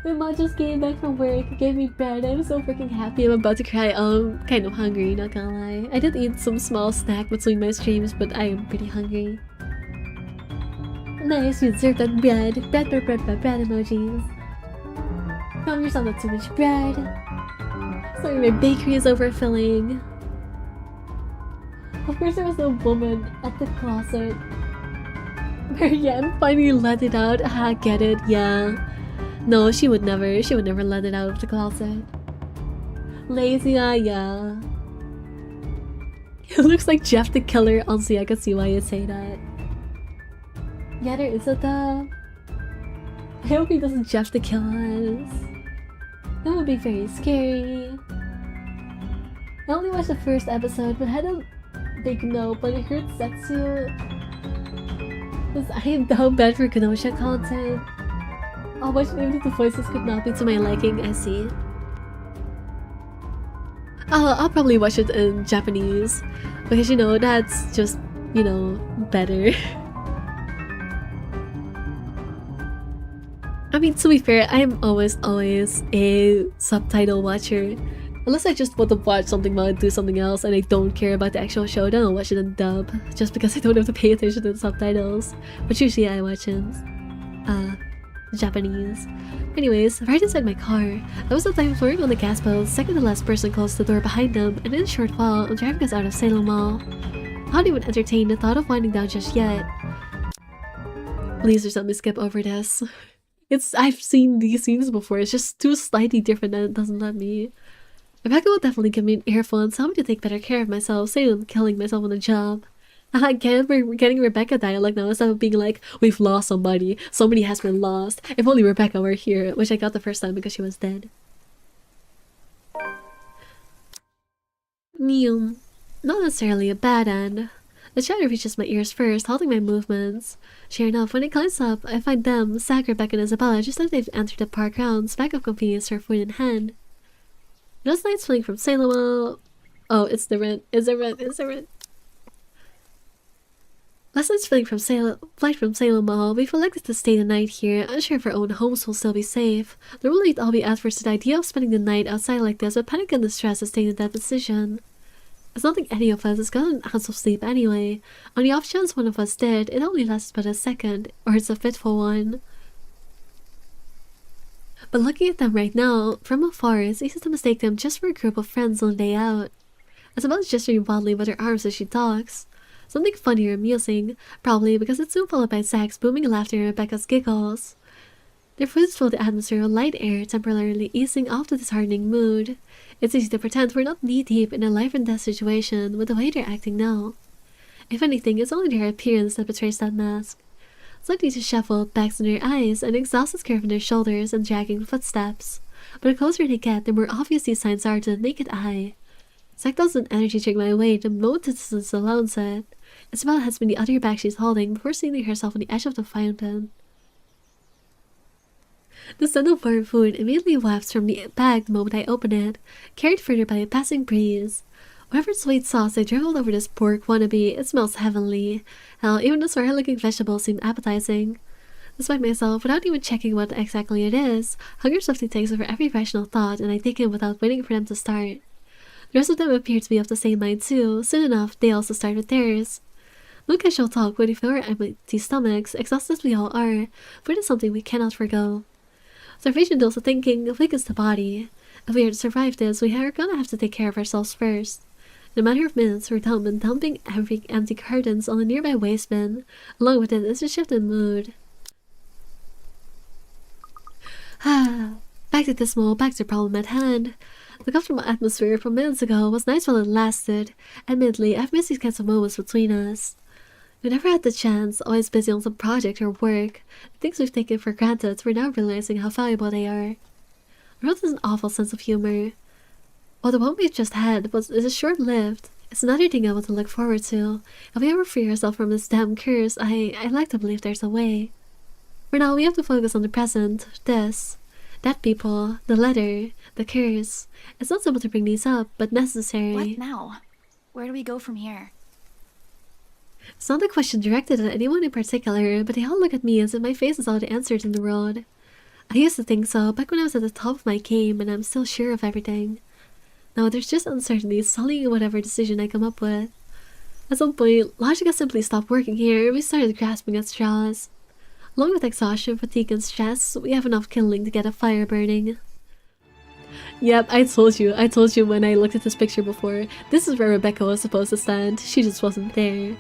Speaker 1: My mom just came back from work, gave me bread, I'm so freaking happy, I'm about to cry. Kind of hungry, not gonna lie. I did eat some small snack between my streams, but I am pretty hungry. Nice, you deserve that bread. Bread emojis. Calm yourself not too much bread. Sorry, my bakery is overfilling. Of course there was no woman at the closet. Marianne finally let it out. Aha, get it, yeah. No, she would never let it out of the closet. Lazy, yeah. It looks like Jeff the Killer. Honestly, I can see why you'd say that. Yeah, there is a dub. I hope he doesn't Jeff the kill us. That would be very scary. I only watched the first episode, but had a big no, but I heard Setsu. Because I am down bad for Kenosha content. I'll watch it even if the voices could not be to my liking, I see. I'll probably watch it in Japanese. Because, you know, that's just, you know, better. I mean, to be fair, I'm always a subtitle watcher. Unless I just want to watch something while I do something else and I don't care about the actual show, then I'll watch it in dub. Just because I don't have to pay attention to the subtitles. But usually I watch in Japanese. Anyways, right inside my car, I was at the time flooring on the gas pedal, second to last person closed the door behind them, and in a short while, I'm driving us out of Salem Mall. I don't even entertain the thought of winding down just yet. Please just let me skip over this. I've seen these scenes before, it's just too slightly different and it doesn't let me. Rebecca will definitely give me an earful and tell me to take better care of myself, say I'm killing myself on the job. Again, we're getting Rebecca dialogue now instead of being like, we've lost somebody, somebody has been lost, if only Rebecca were here, which I got the first time because she was dead. Not necessarily a bad end. The chatter reaches my ears first, halting my movements. Sure enough, when it climbs up, I find them, Zach, Rebecca, and Isabella, just as they've entered the park grounds, bag of convenience store food in hand. Just nights fleeing from Salem Mall. Oh, it's the rent. It's the rent. It's the rent. Last night's flight from Salem Mall, we've elected to stay the night here, unsure if our own homes will still be safe. The roommate all be adverse to the idea of spending the night outside like this, but panic and distress has taken that decision. It's not like any of us has gotten an ounce of sleep anyway. On the off chance one of us did, it only lasts but a second, or it's a fitful one. But looking at them right now, from afar, it's easy to mistake them just for a group of friends on a day out. Isabella's gesturing wildly with her arms as she talks. Something funny or amusing, probably because it's soon followed by Zach's booming laughter and Rebecca's giggles. Their foods fill the atmosphere of light air, temporarily easing off the disheartening mood. It's easy to pretend we're not knee-deep in a life-and-death situation with the way they're acting now. If anything, it's only their appearance that betrays that mask. Slightly disheveled, bags in their eyes, and exhausted curve in their shoulders and dragging footsteps. But the closer they get, the more obvious these signs are to the naked eye. Zach doesn't energy drink my way the moment the distance allows it. Isabella has been the other bag she's holding before seating herself on the edge of the fountain. The scent of warm food immediately wafts from the bag the moment I open it, carried further by a passing breeze. Whatever sweet sauce they dribbled over this pork wannabe, it smells heavenly. Hell, even the sorry-looking vegetables seem appetizing. Despite myself, without even checking what exactly it is, hunger swiftly takes over every rational thought and I take in without waiting for them to start. The rest of them appear to be of the same mind too. Soon enough, they also start with theirs. No casual talk would fill our empty stomachs, exhausted as we all are. Food is something we cannot forgo. Starvation dulls the thinking, awakens the body. If we are to survive this, we are gonna have to take care of ourselves first. In a matter of minutes, we're down and dumping every empty cartons on a nearby waste bin. Along with it is a shift in mood. Back to dismal, back to the problem at hand. The comfortable atmosphere from minutes ago was nice while it lasted. Admittedly, I've missed these kinds of moments between us. We never had the chance, always busy on some project or work. The things we've taken for granted, we're now realizing how valuable they are. The world has an awful sense of humor. While the one we've just had is short-lived, it's another thing I want to look forward to. If we ever free ourselves from this damn curse, I like to believe there's a way. For now, we have to focus on the present, this, that people, the letter, the curse. It's not simple to bring these up, but necessary.
Speaker 3: What now? Where do we go from here?
Speaker 1: It's not a question directed at anyone in particular, but they all look at me as if my face is all the answers in the world. I used to think so, back when I was at the top of my game and I'm still sure of everything. Now there's just uncertainty sullying whatever decision I come up with. At some point, logic has simply stopped working here and we started grasping at straws. Along with exhaustion, fatigue, and stress, we have enough kindling to get a fire burning. Yep, I told you when I looked at this picture before. This is where Rebecca was supposed to stand. She just wasn't there.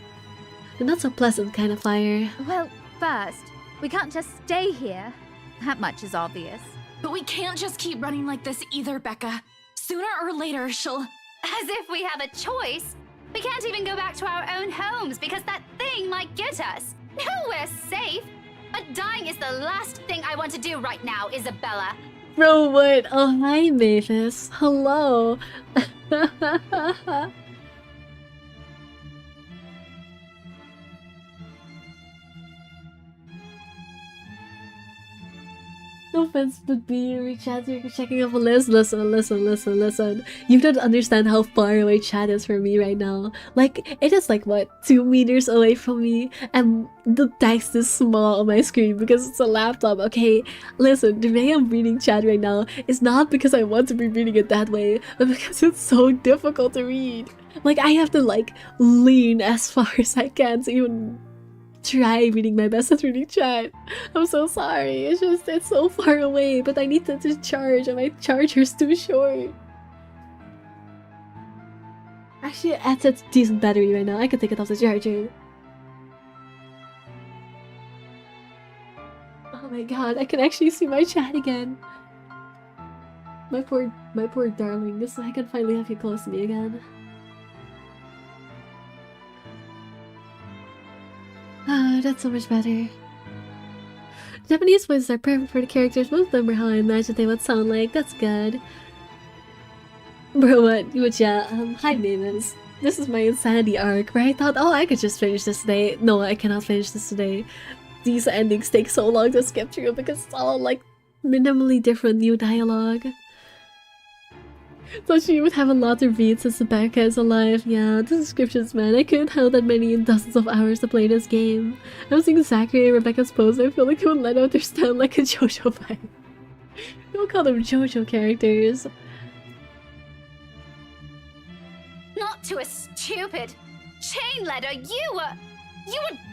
Speaker 1: The not so pleasant kind of fire.
Speaker 21: Well, first, we can't just stay here. That much is obvious.
Speaker 3: But we can't just keep running like this either, Becca. Sooner or later, she'll...
Speaker 21: As if we have a choice. We can't even go back to our own homes because that thing might get us. Nowhere safe. But dying is the last thing I want to do right now, Isabella.
Speaker 1: Bro, what? Oh, hi, Mavis. Hello. No offense, but being Chad, you're checking up a list. Listen. You don't understand how far away Chad is from me right now. Like, it is like, what, 2 meters away from me? And the text is small on my screen because it's a laptop, okay? Listen, the way I'm reading Chad right now is not because I want to be reading it that way, but because it's so difficult to read. Like, I have to, like, lean as far as I can to even try reading my best at reading chat. I'm so sorry. It's so far away, but I need to charge and my charger's too short. Actually, it's a decent battery right now. I can take it off the charger. Oh my god, I can actually see my chat again. My poor darling. This I can finally have you close to me again. Ah, that's so much better. Japanese voices are perfect for the characters. Most of them are how I imagined they would sound like. That's good. Bro, what, yeah, hi Mavis. This is my insanity arc where I thought, oh, I could just finish this today. No, I cannot finish this today. These endings take so long to skip through because it's all, like, minimally different new dialogue. Thought she would have a lot to read since Rebecca is alive. Yeah, the descriptions, man. I couldn't have that many in dozens of hours to play this game. I was seeing Zachary and Rebecca's pose and I feel like they would let out their stand like a JoJo vibe. Don't call them JoJo characters.
Speaker 21: Not to a stupid chain letter. You were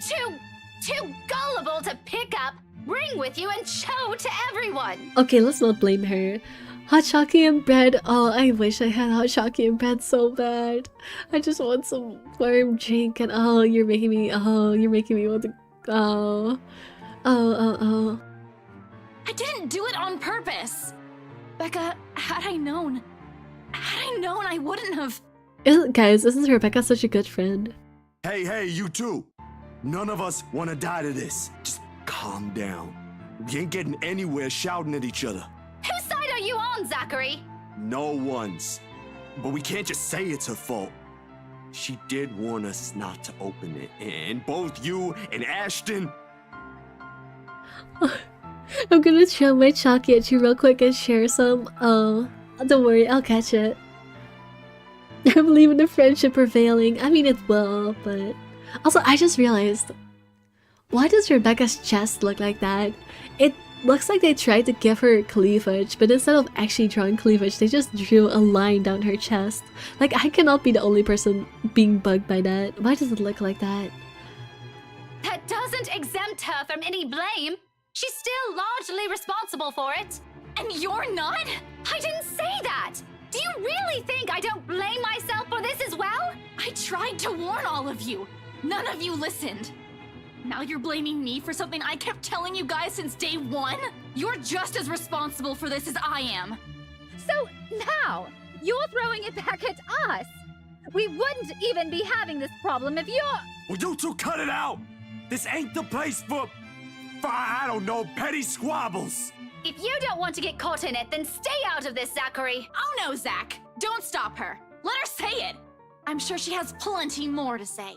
Speaker 21: too gullible to pick up, bring with you, and show to everyone.
Speaker 1: Okay, let's not blame her. Hot chocolate and bread. Oh, I wish I had hot chocolate and bread so bad. I just want some warm drink and oh, you're making me want to oh.
Speaker 3: I didn't do it on purpose. Becca, had I known, I wouldn't have.
Speaker 1: Guys, isn't Rebecca such a good friend?
Speaker 8: Hey, you two. None of us want to die to this. Just calm down. We ain't getting anywhere shouting at each other.
Speaker 21: Whose side are you on, Zachary?
Speaker 8: No one's. But we can't just say it's her fault. She did warn us not to open it, and both you and Ashton...
Speaker 1: I'm gonna throw my chocolate at you real quick and share some. Oh, don't worry, I'll catch it. I believe in the friendship prevailing. I mean, it will, but... Also, I just realized... Why does Rebecca's chest look like that? It looks like they tried to give her cleavage, but instead of actually drawing cleavage, they just drew a line down her chest. Like, I cannot be the only person being bugged by that. Why does it look like that?
Speaker 21: doesn't exempt her from any blame. She's still largely responsible for it.
Speaker 3: And you're not?
Speaker 21: I didn't say that! Do you really think I don't blame myself for this as well?
Speaker 3: I tried to warn all of you. None of you listened. Now you're blaming me for something I kept telling you guys since day one? You're just as responsible for this as I am.
Speaker 21: So now, you're throwing it back at us. We wouldn't even be having this problem if you're...
Speaker 8: Will you two cut it out? This ain't the place for I don't know, petty squabbles.
Speaker 21: If you don't want to get caught in it, then stay out of this, Zachary.
Speaker 3: Oh no, Zach. Don't stop her. Let her say it. I'm sure she has plenty more to say.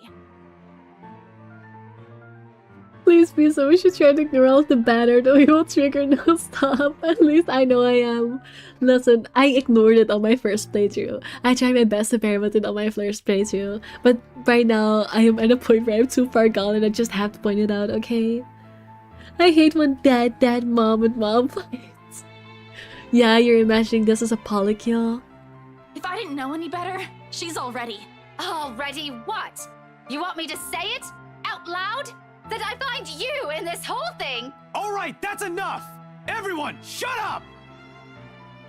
Speaker 1: Please be so we should try to ignore all of the banner though we will trigger no stop. At least I know I am. Listen, I ignored it on my first playthrough. I tried my best to bear with it on my first playthrough. But right now, I am at a point where I'm too far gone and I just have to point it out, okay? I hate when dad, mom, and mom fights. Yeah, you're imagining this as a polycule.
Speaker 3: If I didn't know any better, she's already.
Speaker 21: Already what? You want me to say it? Out loud? That I find you in this whole thing!
Speaker 8: Alright, that's enough! Everyone, shut up!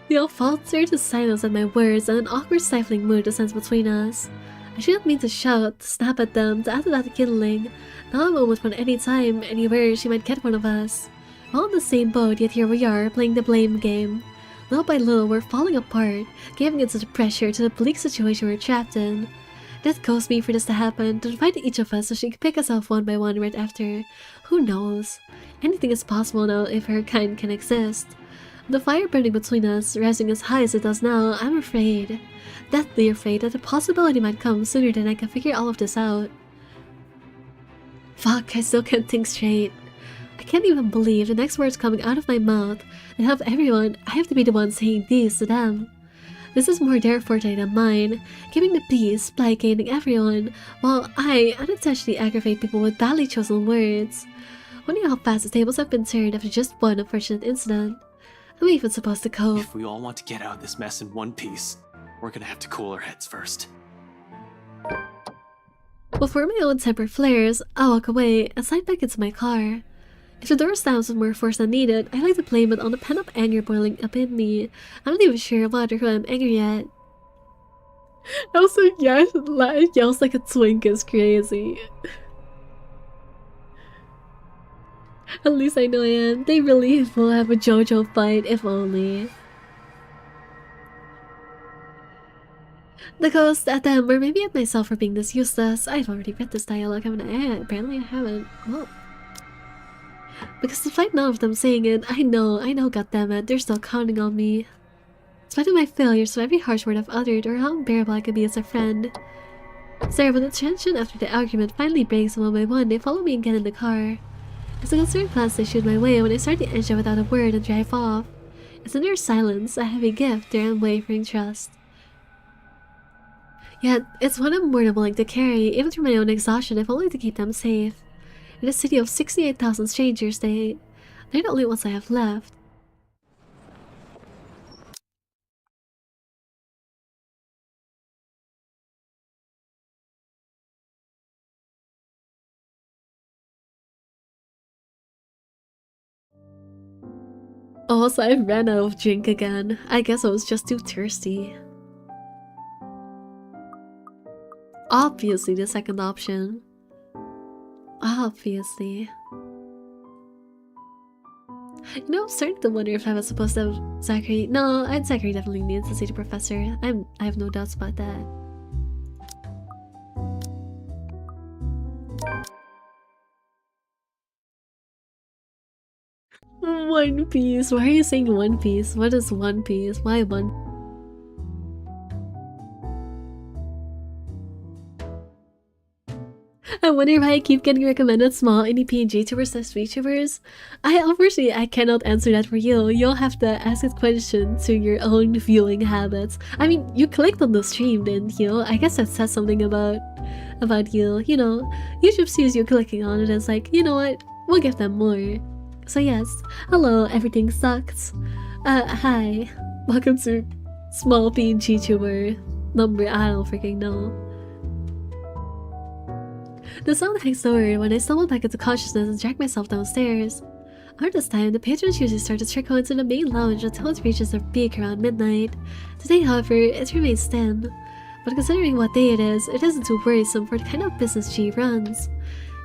Speaker 1: They all faltered to silence at my words, and an awkward stifling mood descends between us. I shouldn't mean to shout, to snap at them, to add to that kindling. Not a moment when any time, anywhere, she might get one of us. We're all in the same boat, yet here we are, playing the blame game. Little by little, we're falling apart, giving into the pressure to the bleak situation we're trapped in. That caused me for this to happen, to invite each of us so she could pick us off one by one right after. Who knows? Anything is possible now if her kind can exist. The fire burning between us, rising as high as it does now, I'm afraid. Deathly afraid that the possibility might come sooner than I can figure all of this out. Fuck, I still can't think straight. I can't even believe the next words coming out of my mouth and have everyone, I have to be the one saying these to them. This is more their forte than mine, giving the peace, placating everyone, while I unintentionally aggravate people with badly chosen words. Wondering how fast the tables have been turned after just one unfortunate incident. I'm even supposed to cope.
Speaker 16: If we all want to get out of this mess in one piece, we're gonna have to cool our heads first.
Speaker 1: Before my own temper flares, I walk away and slide back into my car. If the door slams with more force than needed, I like to blame it on the pent-up anger boiling up in me. I'm not even sure what or who I'm angry at. Also, yeah, it yells like a twink is crazy. At least I know I am. They really will have a JoJo fight, if only. The ghost at them, or maybe at myself for being this useless. I've already read this dialogue, haven't I? Apparently I haven't. Well. Because despite none of them saying it, I know, goddammit, they're still counting on me. Despite my failures, so every harsh word I've uttered, or how unbearable I could be as a friend. So when the tension after the argument finally breaks one by one, they follow me again in the car. As a concerned glance they shoot my way when I start the engine without a word and drive off. It's in their silence, a heavy gift, their unwavering trust. Yet, it's one I'm more than willing to carry, even through my own exhaustion, if only to keep them safe. In a city of 68,000 strangers, they're the only ones I have left. Also, I ran out of drink again. I guess I was just too thirsty. Obviously, the second option. Obviously. You know, I'm starting to wonder if I was supposed to have Zachary. No, Zachary definitely needs to see the professor. I have no doubts about that. One Piece. Why are you saying One Piece? What is One Piece? Why one? I wonder why I keep getting recommended small indie PNG tubers slash VTubers. Unfortunately, I cannot answer that for you. You'll have to ask that question to your own viewing habits. I mean, you clicked on the stream, didn't you? I guess that says something about you. You know, YouTube sees you clicking on it and it's like, you know what? We'll give them more. So yes, hello, everything sucks. Hi. Welcome to small PNG tuber number, I don't freaking know. The sound hangs lower when I stumble back into consciousness and drag myself downstairs. Around this time, the patrons usually start to trickle into the main lounge until it reaches their peak around midnight. Today, however, it remains thin. But considering what day it isn't too worrisome for the kind of business G runs.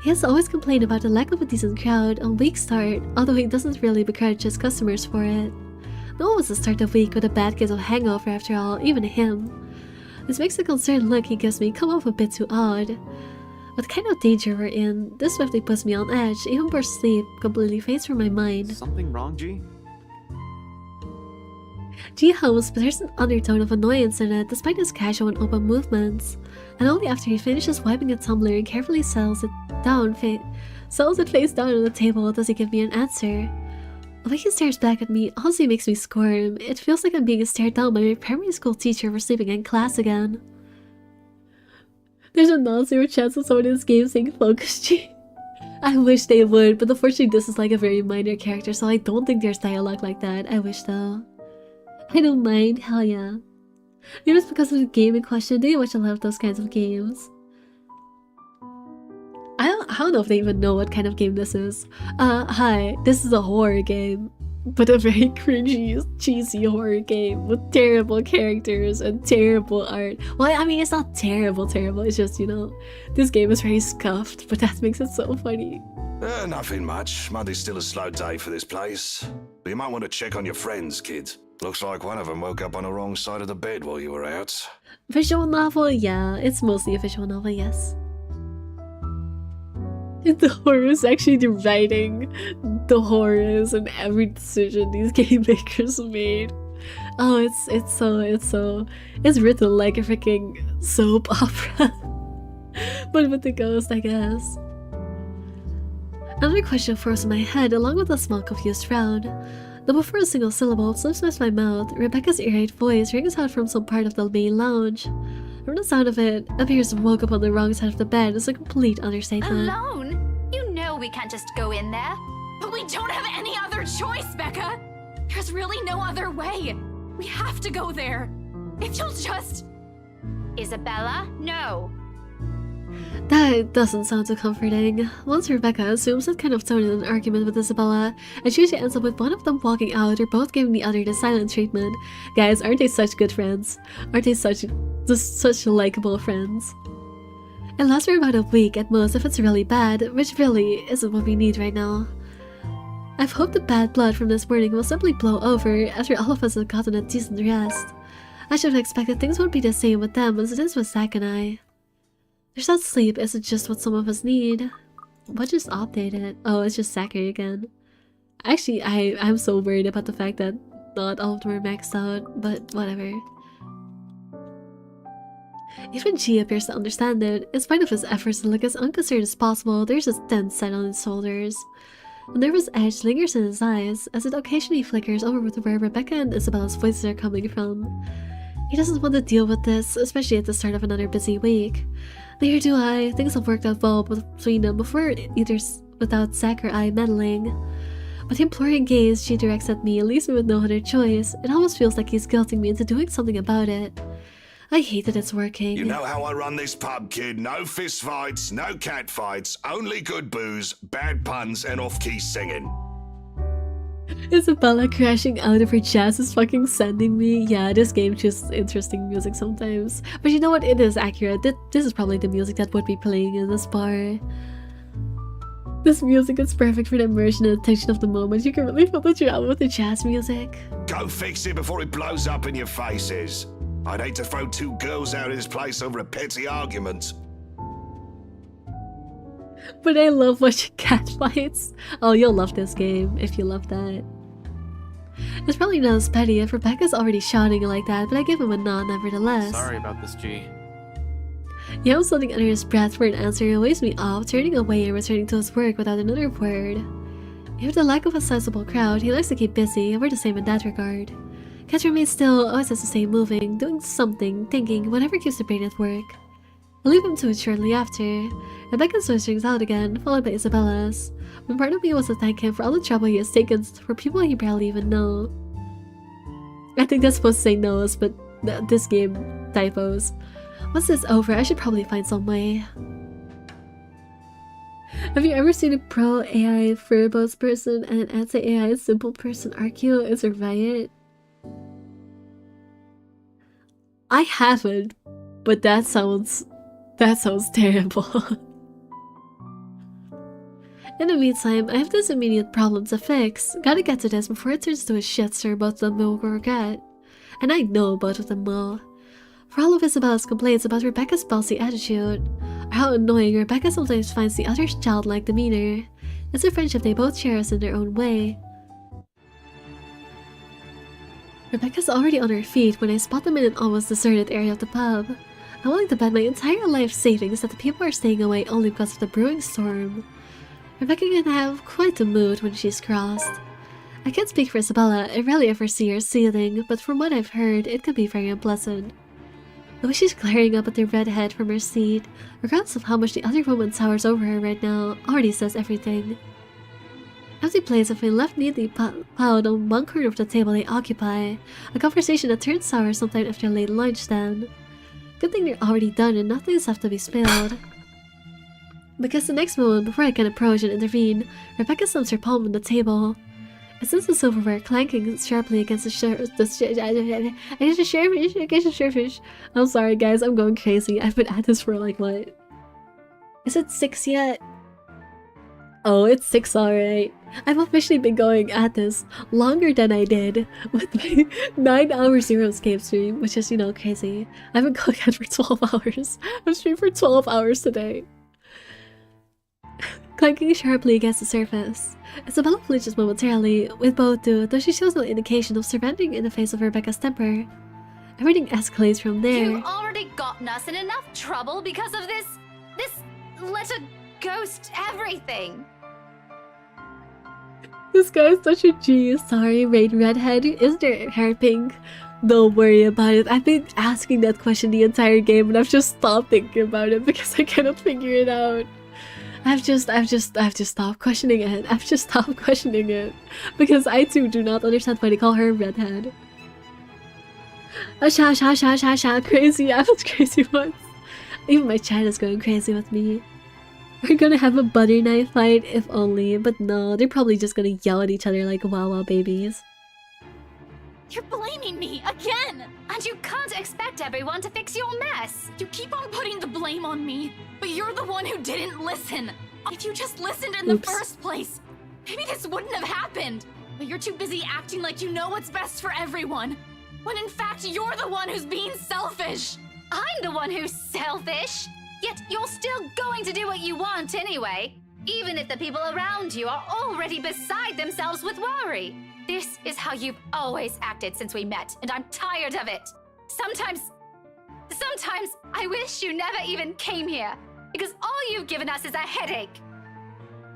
Speaker 1: He has always complained about the lack of a decent crowd on week start, although he doesn't really begrudge his customers for it. No one wants to start the week with a bad case of hangover after all, even him. This makes the concerned look he gives me come off a bit too odd. What kind of danger we're in, this swiftly puts me on edge, even before sleep completely fades from my mind.
Speaker 16: Something wrong, G?
Speaker 1: G hums, but there's an undertone of annoyance in it despite his casual and open movements. And only after he finishes wiping a tumbler and carefully settles it face down on the table does he give me an answer. The way he stares back at me honestly makes me squirm. It feels like I'm being stared down by my primary school teacher for sleeping in class again. There's a non-zero chance of someone in this game saying focus G. I wish they would, but unfortunately this is like a very minor character, so I don't think there's dialogue like that. I wish though. I don't mind, hell yeah. Maybe it's because of the game in question. Do you watch a lot of those kinds of games? I don't know if they even know what kind of game this is. Hi, this is a horror game. But a very cringy, cheesy horror game with terrible characters and terrible art. Well, I mean, it's not terrible, it's just, you know, this game is very scuffed, but that makes it so funny.
Speaker 10: Nothing much. Monday's still a slow day for this place. But you might want to check on your friends, kid. Looks like one of them woke up on the wrong side of the bed while you were out.
Speaker 1: Visual novel? Yeah, it's mostly a visual novel, yes. The horror is actually the writing, the horrors, and every decision these game makers made. Oh, it's written like a freaking soap opera. But with the ghost, I guess. Another question forms in my head, along with a small confused frown. Though before a single syllable slips past my mouth, Rebecca's irate voice rings out from some part of the main lounge. From the sound of it, appears woke up on the wrong side of the bed is a complete understatement.
Speaker 3: Alone? You know we can't just go in there. But we don't have any other choice, Becca! There's really no other way. We have to go there. If you'll just...
Speaker 21: Isabella, no.
Speaker 1: That doesn't sound too comforting. Once Rebecca assumes that kind of tone in an argument with Isabella, and she usually ends up with one of them walking out or both giving the other the silent treatment. Guys, aren't they such good friends? Aren't they such likable friends? It lasts for about a week at most if it's really bad, which really isn't what we need right now. I've hoped the bad blood from this morning will simply blow over after all of us have gotten a decent rest. I should have expected things would be the same with them as it is with Zach and I. There's not sleep, is it just what some of us need? What just updated? Oh, it's just Zachary again. Actually, I'm so worried about the fact that not all of them are maxed out, but whatever. Even G appears to understand it. In spite of his efforts to look as unconcerned as possible, there's a tense set on his shoulders. A nervous edge lingers in his eyes as it occasionally flickers over to where Rebecca and Isabella's voices are coming from. He doesn't want to deal with this, especially at the start of another busy week. Neither do I. Things have worked out well between them before, either without Zach or I meddling. But the imploring gaze she directs at me leaves me with no other choice. It almost feels like he's guilting me into doing something about it. I hate that it's working.
Speaker 10: You know how I run this pub, kid. No fist fights, no cat fights, only good booze, bad puns, and off-key singing.
Speaker 1: Isabella crashing out of her chest is fucking sending me. Yeah, this game chooses interesting music sometimes. But you know what? It is accurate. This is probably the music that would be playing in this bar. This music is perfect for the immersion and attention of the moment. You can really feel the drama with the jazz music.
Speaker 10: Go fix it before it blows up in your faces. I'd hate to throw two girls out of this place over a petty argument.
Speaker 1: But I love watching cat fights. Oh, you'll love this game if you love that. It's probably not as petty if Rebecca's already shouting like that, but I give him a nod nevertheless.
Speaker 16: Sorry about this, G.
Speaker 1: He was something under his breath for an answer and waves me off, turning away and returning to his work without another word. With the lack of a sizable crowd, he likes to keep busy, and we're the same in that regard. Cat remains still, always has to stay moving, doing something, thinking, whatever keeps the brain at work. I'll leave him to it shortly after. Rebecca's voice rings out again, followed by Isabella's. When part of me wants to thank him for all the trouble he has taken for people he barely even know. I think that's supposed to say knows, but this game typos. Once this is over, I should probably find some way. Have you ever seen a pro-AI verbose person and an anti-AI simple person argue? It's a riot. I haven't, but that sounds terrible. In the meantime, I have this immediate problem to fix. Gotta get to this before it turns to a shitstorm both of them will regret. And I know both of them will. For all of Isabella's complaints about Rebecca's bossy attitude, or how annoying Rebecca sometimes finds the other's childlike demeanor, it's a friendship they both cherish in their own way. Rebecca's already on her feet when I spot them in an almost deserted area of the pub. I'm willing to bet my entire life savings that the people are staying away only because of the brewing storm. Rebecca can have quite the mood when she's crossed. I can't speak for Isabella, I rarely ever see her seething, but from what I've heard, it can be very unpleasant. The way she's glaring up at the redhead from her seat, regardless of how much the other woman towers over her right now, already says everything. Empty plates have been left neatly piled on one corner of the table they occupy, a conversation that turns sour sometime after late lunch then. Good thing they're already done and nothing's left to be spilled. Because the next moment, before I can approach and intervene, Rebecca slams her palm on the table. It sends the silverware clanking sharply against the shellfish. I'm sorry guys, I'm going crazy. I've been at this for like what? Is it 6 yet? Oh, it's 6 alright. I've officially been going at this longer than I did with my 9-hour zero escape stream, which is, you know, crazy. I've been going at for 12 hours. I'm streaming for 12 hours today. Clanking sharply against the surface. Isabella flinches momentarily, with both do, though she shows no indication of surrendering in the face of Rebecca's temper. Everything escalates from there.
Speaker 21: You've already gotten us in enough trouble because of this let a ghost everything.
Speaker 1: This guy's such a G. Sorry, Rain Redhead. Is their hair pink? Don't worry about it. I've been asking that question the entire game and I've just stopped thinking about it because I cannot figure it out. I've just stopped questioning it. I've just stopped questioning it. Because I too do not understand why they call her Redhead. Crazy. I was crazy once. Even my chat is going crazy with me. We're gonna have a butter knife fight, if only, but no, they're probably just gonna yell at each other like wow babies.
Speaker 3: You're blaming me again!
Speaker 21: And you can't expect everyone to fix your mess!
Speaker 3: You keep on putting the blame on me, but you're the one who didn't listen! If you just listened in the first place, maybe this wouldn't have happened! But you're too busy acting like you know what's best for everyone, when in fact you're the one who's being selfish!
Speaker 21: I'm the one who's selfish! Yet you're still going to do what you want anyway, even if the people around you are already beside themselves with worry. This is how you've always acted since we met, and I'm tired of it. Sometimes I wish you never even came here, because all you've given us is a headache.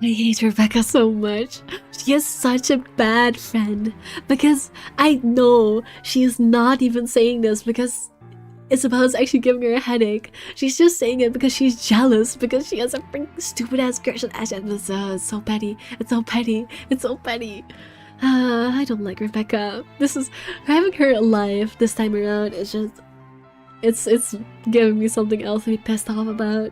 Speaker 1: I hate Rebecca so much. She is such a bad friend, because I know she is not even saying this because Isabella's actually giving her a headache. She's just saying it because she's jealous, because she has a freaking stupid ass crush on Ash, and it's so petty. It's so petty. It's so petty. I don't like Rebecca. This is having her alive this time around. It's just, it's giving me something else to be pissed off about.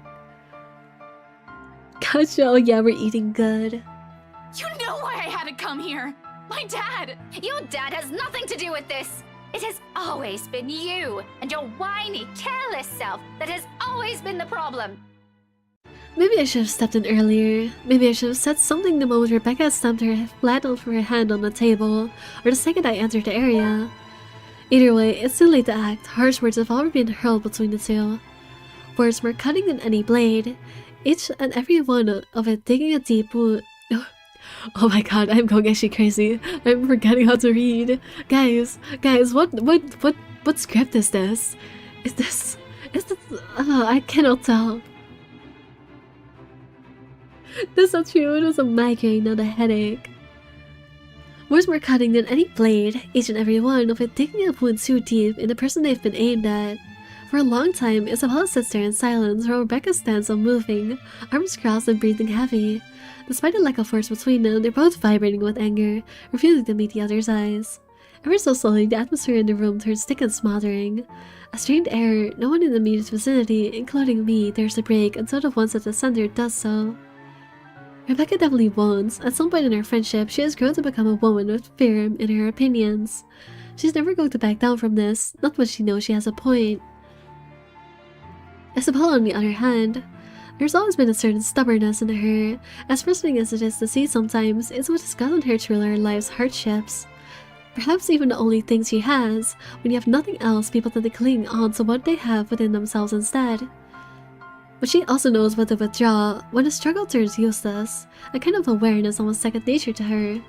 Speaker 1: Gotcha. Oh yeah, we're eating good.
Speaker 3: You know why I had to come here. My dad.
Speaker 21: Your dad has nothing to do with this. It has always been you and your whiny, careless self that has always been the problem.
Speaker 1: Maybe I should have stepped in earlier. Maybe I should have said something the moment Rebecca stamped her flat on her hand on the table, or the second I entered the area. Either way, it's too late to act. Harsh words have already been hurled between the two. Words more cutting than any blade, each and every one of it digging a deep wound. Oh my god, I'm going actually crazy. I'm forgetting how to read. Guys, what script is this? Is this, I cannot tell. That's not true, it was a migraine, not a headache. Words more cutting than any blade, each and every one of it digging a wound too deep in the person they've been aimed at. For a long time, Isabella sits there in silence while Rebecca stands unmoving, arms crossed and breathing heavy. Despite the lack of force between them, they're both vibrating with anger, refusing to meet the other's eyes. Ever so slowly, the atmosphere in the room turns thick and smothering. A strained air, no one in the immediate vicinity, including me, dares to break until the ones at the center does so. Rebecca definitely won't. At some point in our friendship, she has grown to become a woman with firm in her opinions. She's never going to back down from this, not when she knows she has a point. Isabella, on the other hand, there's always been a certain stubbornness in her. As frustrating as it is to see sometimes, it's what has gotten her through her life's hardships. Perhaps even the only thing she has. When you have nothing else, people tend to cling on to what they have within themselves instead. But she also knows when to withdraw, when the struggle turns useless. A kind of awareness almost second nature to her.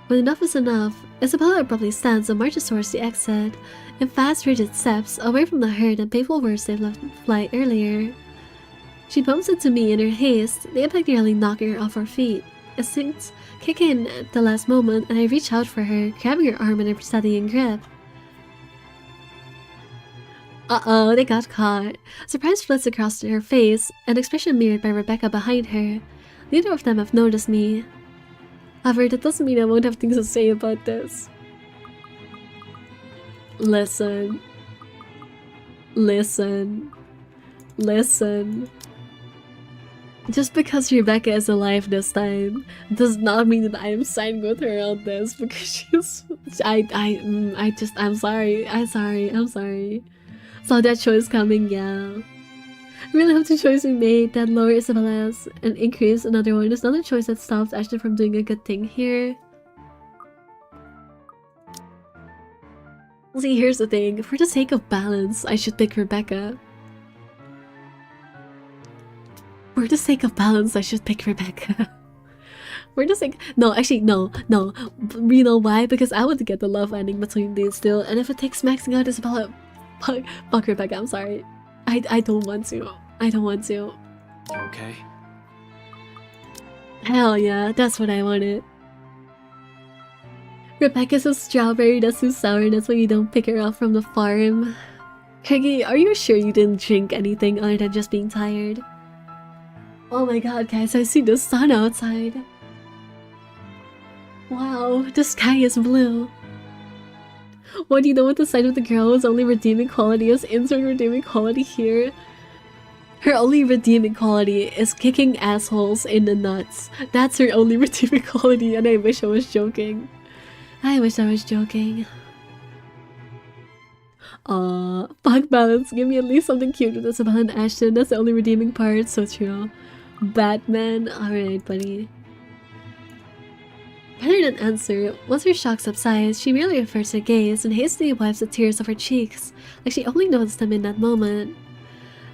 Speaker 1: When enough is enough, Isabella abruptly stands and marches towards the exit, in fast, rigid steps, away from the hurt and painful words they left fly earlier. She bumps into me in her haste, the impact nearly knocking her off her feet. Instincts kick in at the last moment, and I reach out for her, grabbing her arm in a steadying grip. Uh-oh, they got caught. Surprise flits across her face, an expression mirrored by Rebecca behind her. Neither of them have noticed me. However, that doesn't mean I won't have things to say about this. Listen. Listen. Listen. Just because Rebecca is alive this time does not mean that I am siding with her on this, because she's... I'm sorry. Saw that choice coming, yeah. I really hope the choice we made that lower Isabella's and increase another one is another choice that stops Ashley from doing a good thing here. See, here's the thing. For the sake of balance, I should pick Rebecca. For the sake of balance, I should pick Rebecca. For the sake... No, actually, no. You know why? Because I want to get the love ending between these two, and if it takes maxing out Isabella... Fuck Rebecca, I'm sorry. I don't want to. I don't want to.
Speaker 16: You okay?
Speaker 1: Hell yeah, that's what I wanted. Rebecca's a strawberry that's so sour, that's why you don't pick her up from the farm. Craigie, are you sure you didn't drink anything other than just being tired? Oh my god, guys, I see the sun outside. Wow, the sky is blue. What do you know what the side of the girl whose only redeeming quality is insert redeeming quality here? Her only redeeming quality is kicking assholes in the nuts. That's her only redeeming quality, and I wish I was joking. I wish I was joking. Fuck balance. Give me at least something cute with Isabella and Ashton. That's the only redeeming part. So true. Batman. Alright, buddy. Rather than answer, once her shock subsides, she merely averts her gaze and hastily wipes the tears off her cheeks, like she only noticed them in that moment.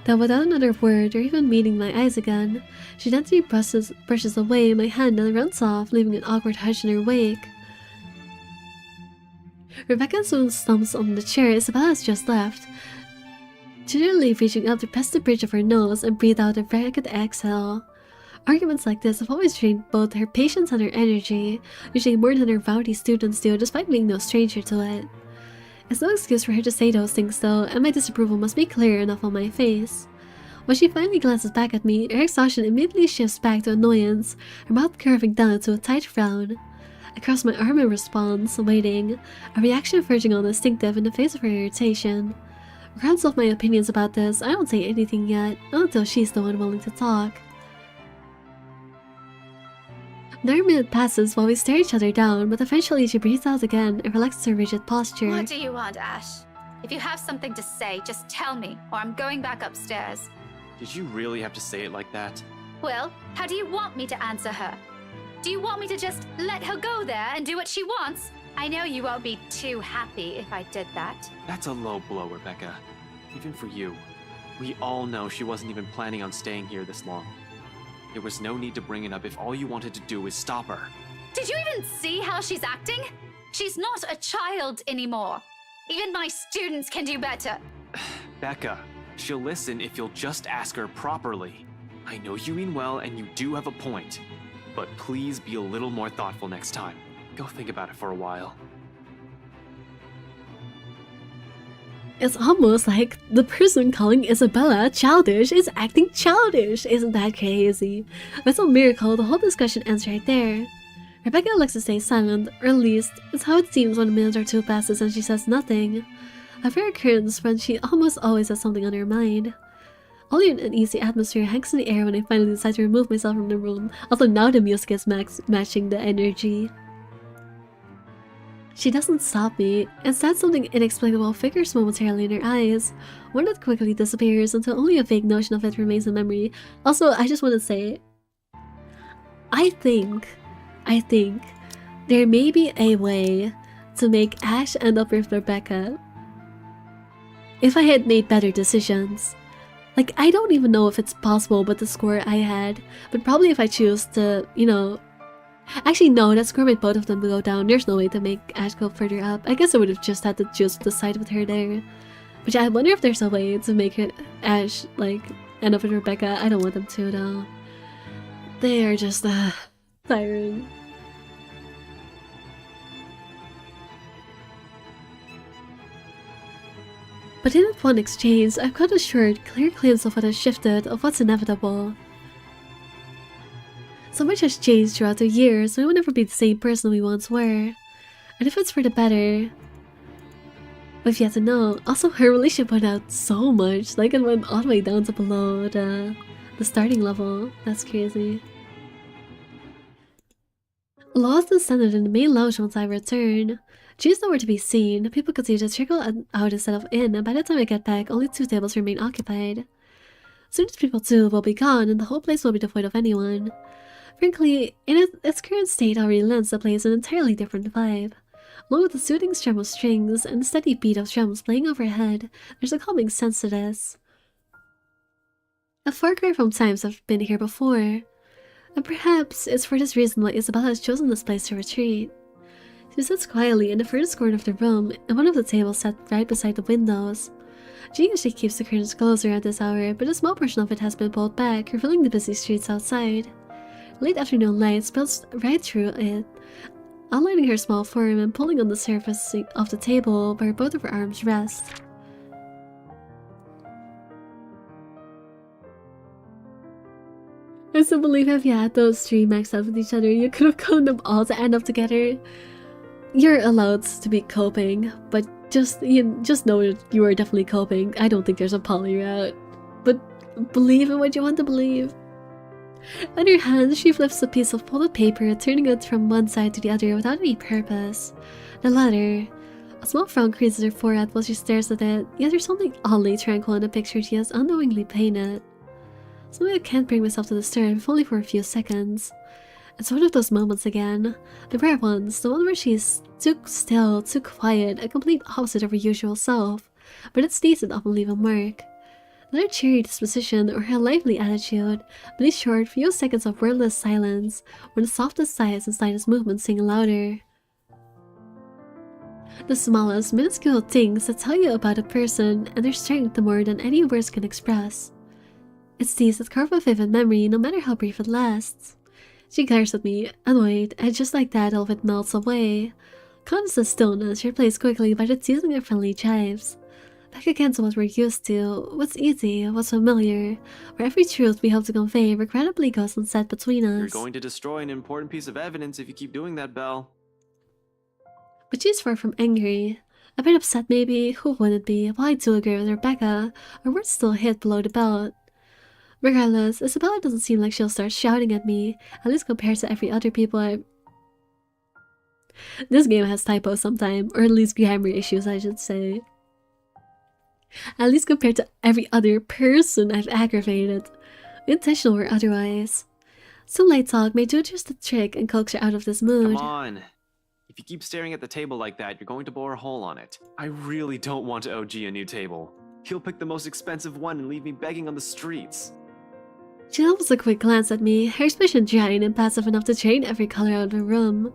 Speaker 1: Then without another word or even meeting my eyes again, she gently brushes away my hand and runs off, leaving an awkward hush in her wake. Rebecca soon slumps on the chair Isabella has just left, gingerly reaching up to press the bridge of her nose and breathe out a ragged exhale. Arguments like this have always drained both her patience and her energy, usually more than her rowdy students do, despite being no stranger to it. It's no excuse for her to say those things though, and my disapproval must be clear enough on my face. When she finally glances back at me, her exhaustion immediately shifts back to annoyance, her mouth curving down to a tight frown. I cross my arm in response, waiting, a reaction verging on instinctive in the face of her irritation. Regardless of my opinions about this, I don't say anything yet, not until she's the one willing to talk. Another minute passes while we stare each other down, but eventually she breathes out again and relaxes her rigid posture.
Speaker 21: What do you want, Ash? If you have something to say, just tell me, or I'm going back upstairs.
Speaker 16: Did you really have to say it like that?
Speaker 21: Well, how do you want me to answer her? Do you want me to just let her go there and do what she wants? I know you won't be too happy if I did that.
Speaker 16: That's a low blow, Rebecca. Even for you. We all know she wasn't even planning on staying here this long. There was no need to bring it up if all you wanted to do was stop her.
Speaker 21: Did you even see how she's acting? She's not a child anymore. Even my students can do better.
Speaker 16: Becca, she'll listen if you'll just ask her properly. I know you mean well and you do have a point, but please be a little more thoughtful next time. Go think about it for a while.
Speaker 1: It's almost like the person calling Isabella childish is acting childish. Isn't that crazy? By some miracle, the whole discussion ends right there. Rebecca elects to stay silent, or at least, it's how it seems when a minute or two passes and she says nothing. A rare occurrence when she almost always has something on her mind. Only an uneasy atmosphere hangs in the air when I finally decide to remove myself from the room, although now the music is matching the energy. She doesn't stop me. Instead, something inexplicable figures momentarily in her eyes, one that quickly disappears until only a vague notion of it remains in memory. Also, I just want to say, I think there may be a way to make Ash end up with Rebecca if I had made better decisions. Like, I don't even know if it's possible with the score I had, but probably if I choose to, you know... Actually, no, that score made both of them go down. There's no way to make Ash go further up. I guess I would have just had to choose the side with her there. Which I wonder if there's a way to make it Ash, like, end up with Rebecca. I don't want them to, though. They are just, tiring. But in that one exchange, I've got a short, clear glimpse of what has shifted, of what's inevitable. So much has changed throughout the years, we will never be the same person we once were. And if it's for the better, we've yet to know. Also, her relationship went out so much, like it went all the way down to below the starting level. That's crazy. Lost descended in the main lounge once I return. She's nowhere to be seen. People continue to trickle out instead of in, and by the time I get back, only 2 tables remain occupied. Soon as people too will be gone, and the whole place will be devoid of anyone. Frankly, in its current state already lends the place an entirely different vibe. Along with the soothing strum of strings and the steady beat of drums playing overhead, there's a calming sense to this. A far cry from times I've been here before. And perhaps it's for this reason why Isabella has chosen this place to retreat. She sits quietly in the furthest corner of the room, and one of the tables set right beside the windows. She usually keeps the curtains closer at this hour, but a small portion of it has been pulled back, revealing the busy streets outside. Late afternoon light spills right through it, outlining her small form and pulling on the surface of the table where both of her arms rest. I still believe if you had those 3 maxed out with each other, you could have gotten them all to end up together. You're allowed to be coping, but just know that you are definitely coping. I don't think there's a poly route. But believe in what you want to believe. On her hand, she flips a piece of folded paper, turning it from one side to the other without any purpose. The letter. A small frown creases her forehead while she stares at it, yet there's something oddly tranquil in the picture she has unknowingly painted. Something I can't bring myself to disturb, if only for a few seconds. It's one of those moments again. The rare ones, the one where she's too still, too quiet, a complete opposite of her usual self. But it stays it often leave a mark. Not her cheery disposition or her lively attitude, but these short few seconds of wordless silence, when the softest sighs and slightest movements sing louder. The smallest, minuscule things that tell you about a person and their strength more than any words can express. It's these that carve a vivid memory, no matter how brief it lasts. She glares at me, annoyed, and just like that all of it melts away. Constant stillness replaced quickly by the teasing and friendly jibes. Back again to what we're used to, what's easy, what's familiar, where every truth we hope to convey regrettably goes unsaid between us.
Speaker 16: You're going to destroy an important piece of evidence if you keep doing that, Belle.
Speaker 1: But she's far from angry. A bit upset maybe, who wouldn't be? While I do agree with Rebecca, our words still hit below the belt. Regardless, Isabella doesn't seem like she'll start shouting at me, at least compared to every other people This game has typos sometimes, or at least grammar issues I should say. At least compared to every other person I've aggravated, intentional or otherwise. Some light talk may do just the trick and coax her out of this mood.
Speaker 16: Come on. If you keep staring at the table like that, you're going to bore a hole on it. I really don't want to OG a new table. He'll pick the most expensive one and leave me begging on the streets.
Speaker 1: She levels a quick glance at me, her expression dry and impassive enough to drain every color out of the room.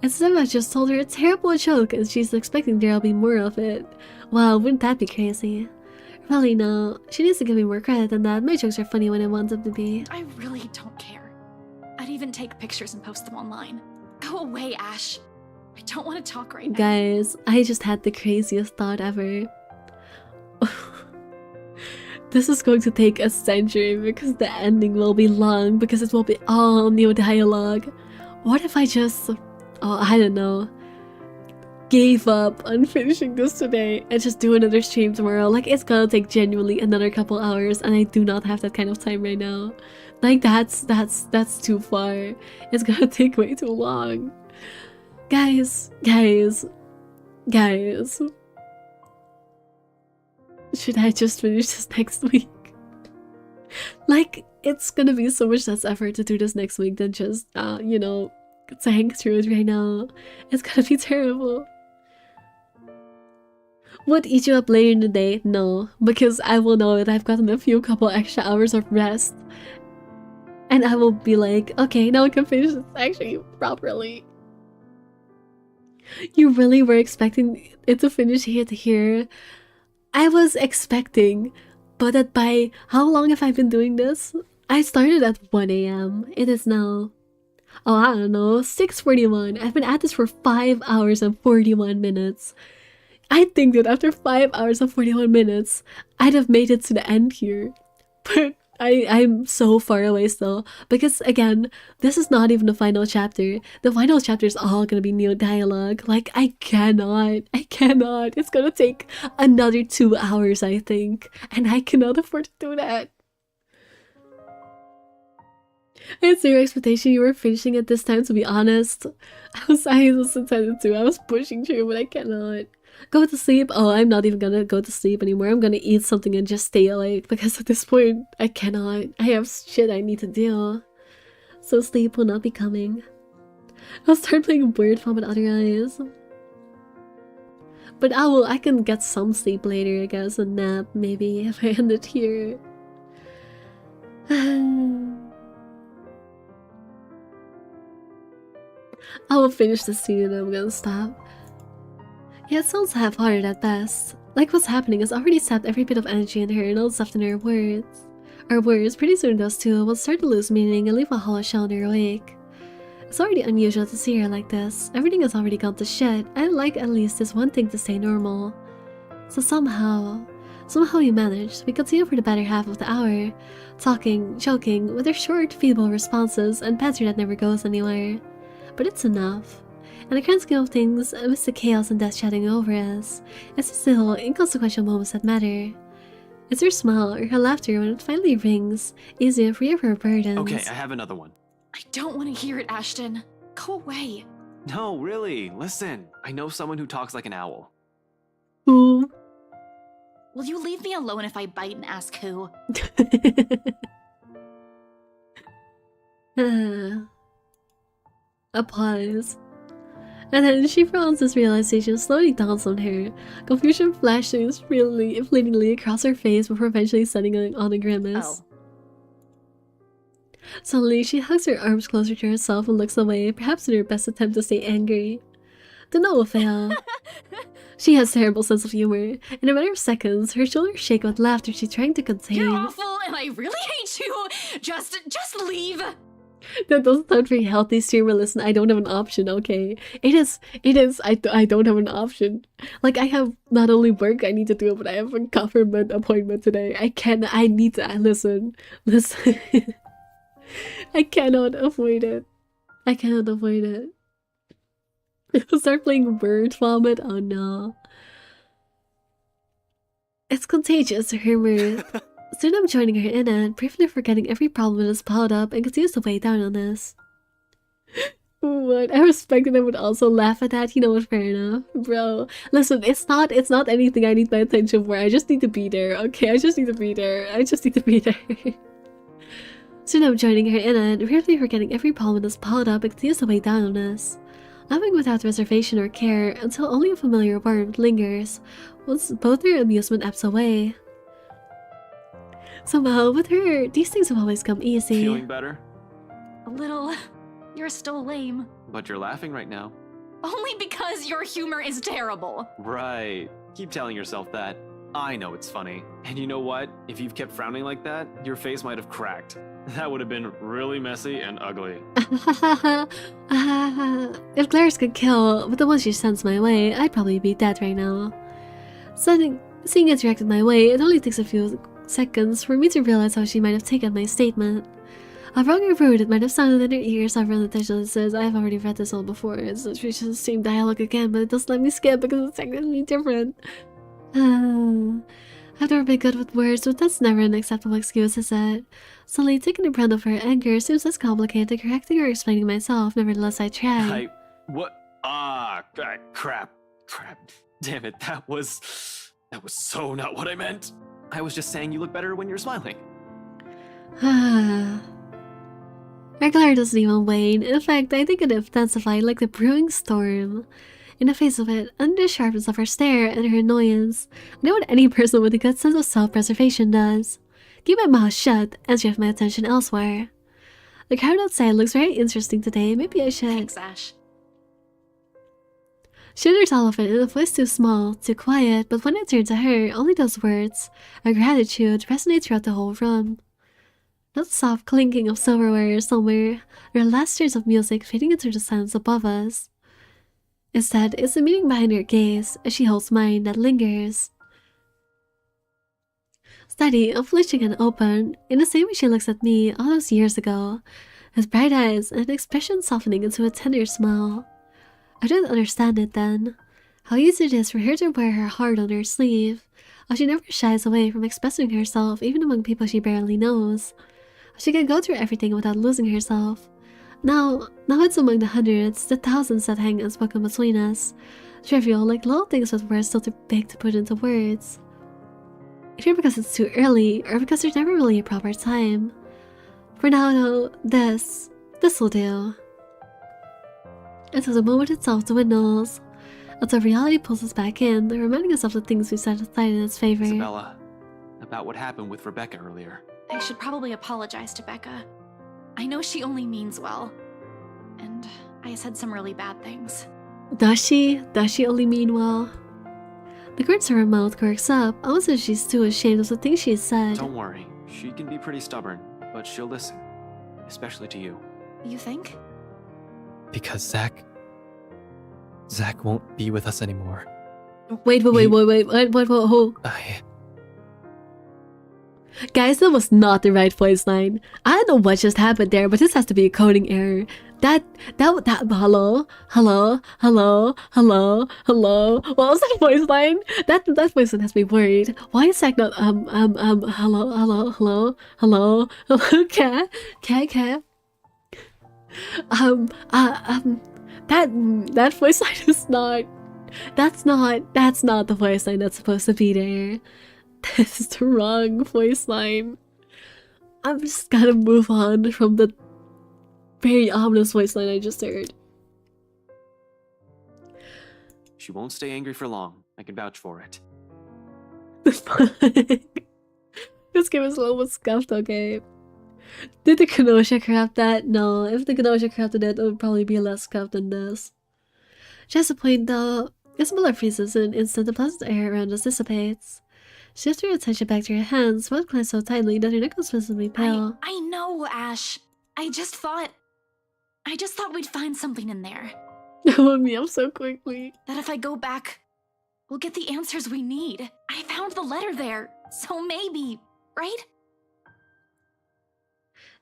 Speaker 1: It's as if I just told her a terrible joke and she's expecting there'll be more of it. Wow, wouldn't that be crazy? Really, no. She needs to give me more credit than that. My jokes are funny when I want them to be.
Speaker 3: I really don't care. I'd even take pictures and post them online. Go away, Ash. I don't want to talk right now.
Speaker 1: Guys, I just had the craziest thought ever. This is going to take a century because the ending will be long, because it will be all new dialogue. What if I just... Oh, I don't know. gave up on finishing this today and just do another stream tomorrow. Like, it's gonna take genuinely another couple hours, and I do not have that kind of time right now. Like, that's too far. It's gonna take way too long. Guys. Should I just finish this next week? Like, it's gonna be so much less effort to do this next week than just, you know, to hang through it right now. It's gonna be terrible. Would eat you up later in the day? No, because I will know that I've gotten a couple extra hours of rest. And I will be like, okay, now I can finish this actually properly. You really were expecting it to finish here to here? I was expecting, but that by how long have I been doing this? I started at 1 AM. It is now, oh, I don't know, 6:41. I've been at this for 5 hours and 41 minutes. I think that after 5 hours and 41 minutes, I'd have made it to the end here. But I'm so far away still, because again, this is not even the final chapter. The final chapter is all gonna be new dialogue. Like, I cannot. It's gonna take another 2 hours, I think, and I cannot afford to do that. I had zero expectation you were finishing at this time, to be honest. I was intended to. I was pushing through, but I cannot. Go to sleep? Oh, I'm not even gonna go to sleep anymore. I'm gonna eat something and just stay awake, because at this point, I cannot. I have shit I need to do. So sleep will not be coming. I'll start playing Word Vomit otherwise. But I can get some sleep later, I guess. A nap, maybe, if I end it here. I will finish the scene and I'm gonna stop. Yeah, it sounds half-hearted at best. Like, what's happening has already sapped every bit of energy in her and all that's left in her words. Our words, pretty soon those two, will start to lose meaning and leave a hollow shell in her wake. It's already unusual to see her like this. Everything has already gone to shit. I'd like at least this one thing to stay normal. So somehow we managed. We continued for the better half of the hour, talking, joking, with her short, feeble responses and banter that never goes anywhere. But it's enough. In the grand scheme of things, amidst the chaos and death chatting over us, it's just the little inconsequential moments that matter. It's her smile or her laughter when it finally rings, easy and free of her burdens.
Speaker 16: Okay, I have another one.
Speaker 3: I don't want to hear it, Ashton. Go away.
Speaker 16: No, really, listen. I know someone who talks like an owl.
Speaker 1: Who?
Speaker 3: Will you leave me alone if I bite and ask who?
Speaker 1: A pause. And then she feels this realization slowly dawns on her. Confusion flashes fleetingly across her face before eventually setting on a grimace. Suddenly, she hugs her arms closer to herself and looks away, perhaps in her best attempt to stay angry. The no will fail. She has a terrible sense of humor. In a matter of seconds, her shoulders shake with laughter she's trying to contain.
Speaker 3: You're awful, and I really hate you. Just leave.
Speaker 1: That doesn't sound very healthy, streamer. Listen, I don't have an option, okay? It is, I don't have an option. Like, I have not only work I need to do, but I have a government appointment today. I need to, listen. I cannot avoid it. I'll start playing Word Vomit, oh no. It's contagious, her mirth. Soon I'm joining her in it, briefly forgetting every problem that is piled up and continues to weigh down on us. What? I respected I would also laugh at that, you know what, fair enough. Bro, listen, it's not anything I need my attention for, I just need to be there, okay? I just need to be there. Soon I'm joining her in it, briefly forgetting every problem that is piled up and continues to weigh down on us. Laughing without reservation or care until only a familiar warmth lingers, once both their amusement ebbs away. Somehow, with her, these things have always come easy.
Speaker 16: Feeling better?
Speaker 3: A little. You're still lame.
Speaker 16: But you're laughing right now.
Speaker 3: Only because your humor is terrible.
Speaker 16: Right. Keep telling yourself that. I know it's funny. And you know what? If you've kept frowning like that, your face might have cracked. That would have been really messy and ugly.
Speaker 1: If glares could kill, with the one she sends my way, I'd probably be dead right now. Seeing it directed my way, it only takes a few seconds for me to realize how she might have taken my statement. How wrong or rude it might have sounded in her ears, however intentional it says, I have already read this all before. It's literally just the same dialogue again, but it doesn't let me skip because it's technically different. I've never been good with words, but that's never an acceptable excuse, is it? Suddenly, taking the brunt of her anger seems less complicated than correcting or explaining myself. Nevertheless, I try.
Speaker 16: What? Crap. Damn it, that was so not what I meant. I was just saying you look better when you're smiling.
Speaker 1: Her glare doesn't even wane. In fact, I think it intensified like the brewing storm. In the face of it, under the sharpness of her stare and her annoyance, I know what any person with a good sense of self-preservation does. Keep my mouth shut and shift my attention elsewhere. The crowd outside looks very interesting today. Maybe I should.
Speaker 3: Thanks, Ash.
Speaker 1: She utters all of it in a voice too small, too quiet, but when I turn to her, only those words, of gratitude, resonate throughout the whole room. Not the soft clinking of silverware somewhere, or the last strains of music fading into the silence above us. Instead, it's the meaning behind her gaze, as she holds mine, that lingers. Steady, unflinching and open, in the same way she looks at me all those years ago, with bright eyes and an expression softening into a tender smile. I didn't understand it then. How easy it is for her to wear her heart on her sleeve, how she never shies away from expressing herself even among people she barely knows. How she can go through everything without losing herself. Now it's among the hundreds, the thousands that hang unspoken between us. Trivial, like little things with words still too big to put into words. Either because it's too early, or because there's never really a proper time. For now though, this will do. Until the moment itself dwindles. Until reality pulls us back in, reminding us of the things we set aside in its favor.
Speaker 16: Isabella, about what happened with Rebecca earlier.
Speaker 3: I should probably apologize to Becca. I know she only means well. And I said some really bad things.
Speaker 1: Does she? Does she only mean well? The corners of her mouth quirks up, almost as she's too ashamed of the things she said.
Speaker 16: Don't worry, she can be pretty stubborn, but she'll listen. Especially to you.
Speaker 3: You think?
Speaker 6: Because Zach won't be with us anymore.
Speaker 1: Wait, hold. Guys, that was not the right voice line. I don't know what just happened there, but this has to be a coding error. Hello. What was that voice line? That voice line has me worried. Why is Zach not, hello, cat? That voice line is not, that's not the voice line that's supposed to be there. This is the wrong voice line. I'm just gotta move on from the very ominous voice line I just heard.
Speaker 16: She won't stay angry for long. I can vouch for it.
Speaker 1: This game is a little bit scuffed, okay? Did the Kenosha corrupt that? No, if the Kenosha corrupted it would probably be less scuffed than this. Just a point though, Isabella freezes in an instant. The pleasant air around us dissipates. She lifts her attention back to her hands, both clenched so tightly that her neck was visibly pale.
Speaker 3: I know, Ash. I just thought we'd find something in there.
Speaker 1: That would me up so quickly.
Speaker 3: That if I go back, we'll get the answers we need. I found the letter there, so maybe, right?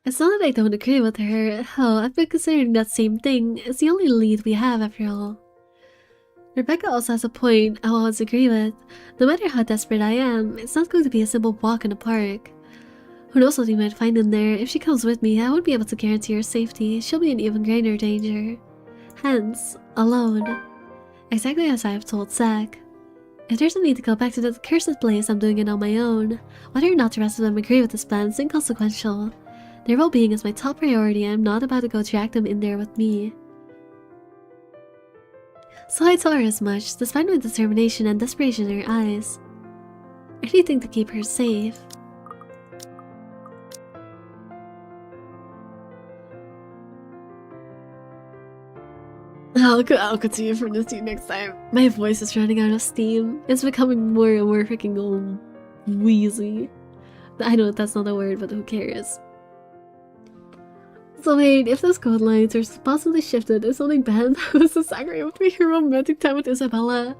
Speaker 1: It's not that I don't agree with her. Hell, I've been considering that same thing. It's the only lead we have, after all. Rebecca also has a point I always agree with. No matter how desperate I am, it's not going to be a simple walk in the park. Who knows what we might find in there? If she comes with me, I won't be able to guarantee her safety. She'll be in even greater danger. Hence, alone. Exactly as I have told Zach. If there's a need to go back to that cursed place, I'm doing it on my own. Whether or not the rest of them agree with this plan is inconsequential. Their well-being is my top priority, and I'm not about to go drag them in there with me. So I tell her as much, despite my determination and desperation in her eyes. Anything to keep her safe. I'll continue from this to you next time. My voice is running out of steam. It's becoming more and more freaking wheezy. I know that's not a word, but who cares? So wait, if those code lines are possibly shifted, is something bad that was disagree with me her romantic time with Isabella?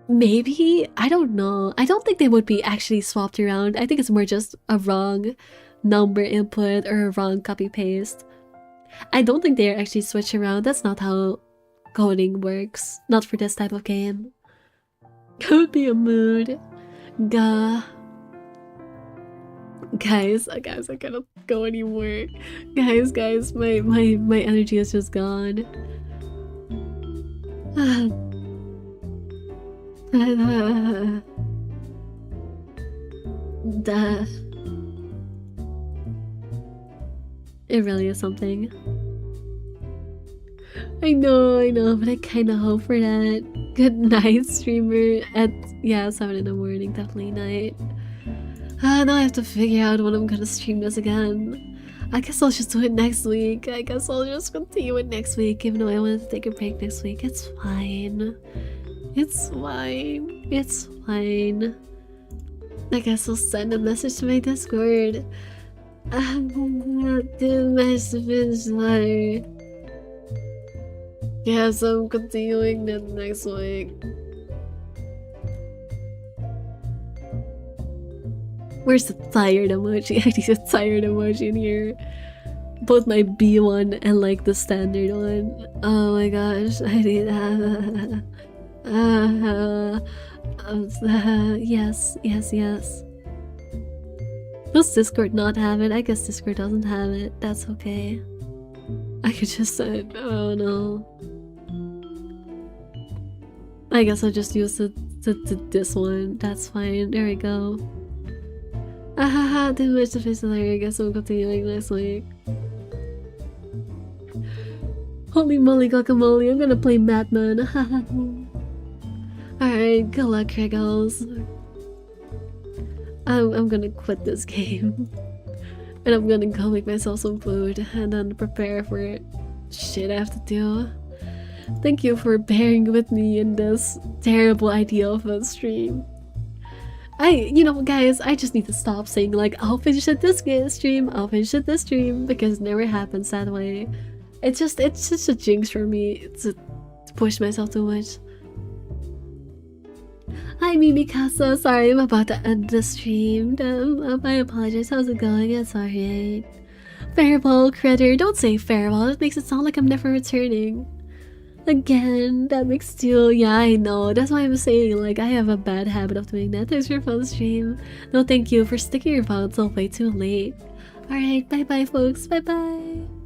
Speaker 1: Maybe? I don't know. I don't think they would be actually swapped around. I think it's more just a wrong number input or a wrong copy paste. I don't think they're actually switch around. That's not how coding works. Not for this type of game. Could be a mood. Gah. Guys, I cannot go anymore. Guys, my energy is just gone. Duh. It really is something. I know, but I kinda hope for that. Good night, streamer. At 7 in the morning, definitely night. Now I have to figure out when I'm gonna stream this again. I guess I'll just do it next week. I guess I'll just continue it next week, even though I wanted to take a break next week. It's fine. It's fine. It's fine. I guess I'll send a message to my Discord. The message. Yes, I'm continuing that next week. Where's the tired emoji? I need a tired emoji in here. Both my B1 and like the standard one. Oh my gosh, I need yes. Does Discord not have it? I guess Discord doesn't have it. That's okay. I could just say, oh no. I guess I'll just use this one. That's fine. There we go. Didn't wish to face the layer. I guess I'm continuing next week. Holy moly guacamole, I'm gonna play Madman. Alright, good luck, Kriggles. I'm gonna quit this game. And I'm gonna go make myself some food and then prepare for shit I have to do. Thank you for bearing with me in this terrible idea of a stream. You know, guys, I just need to stop saying like, I'll finish it this stream, I'll finish it this stream, because it never happens that way. It's just a jinx for me to push myself too much. Hi Mimi Casa, sorry I'm about to end the stream. I apologize, how's it going? It's alright. Farewell, Critter, don't say farewell, it makes it sound like I'm never returning. Again, that makes two. Yeah, I know. That's why I'm saying, like, I have a bad habit of doing that. Thanks for your fun stream. No, thank you for sticking your phone until way too late. Alright, bye-bye, folks. Bye-bye.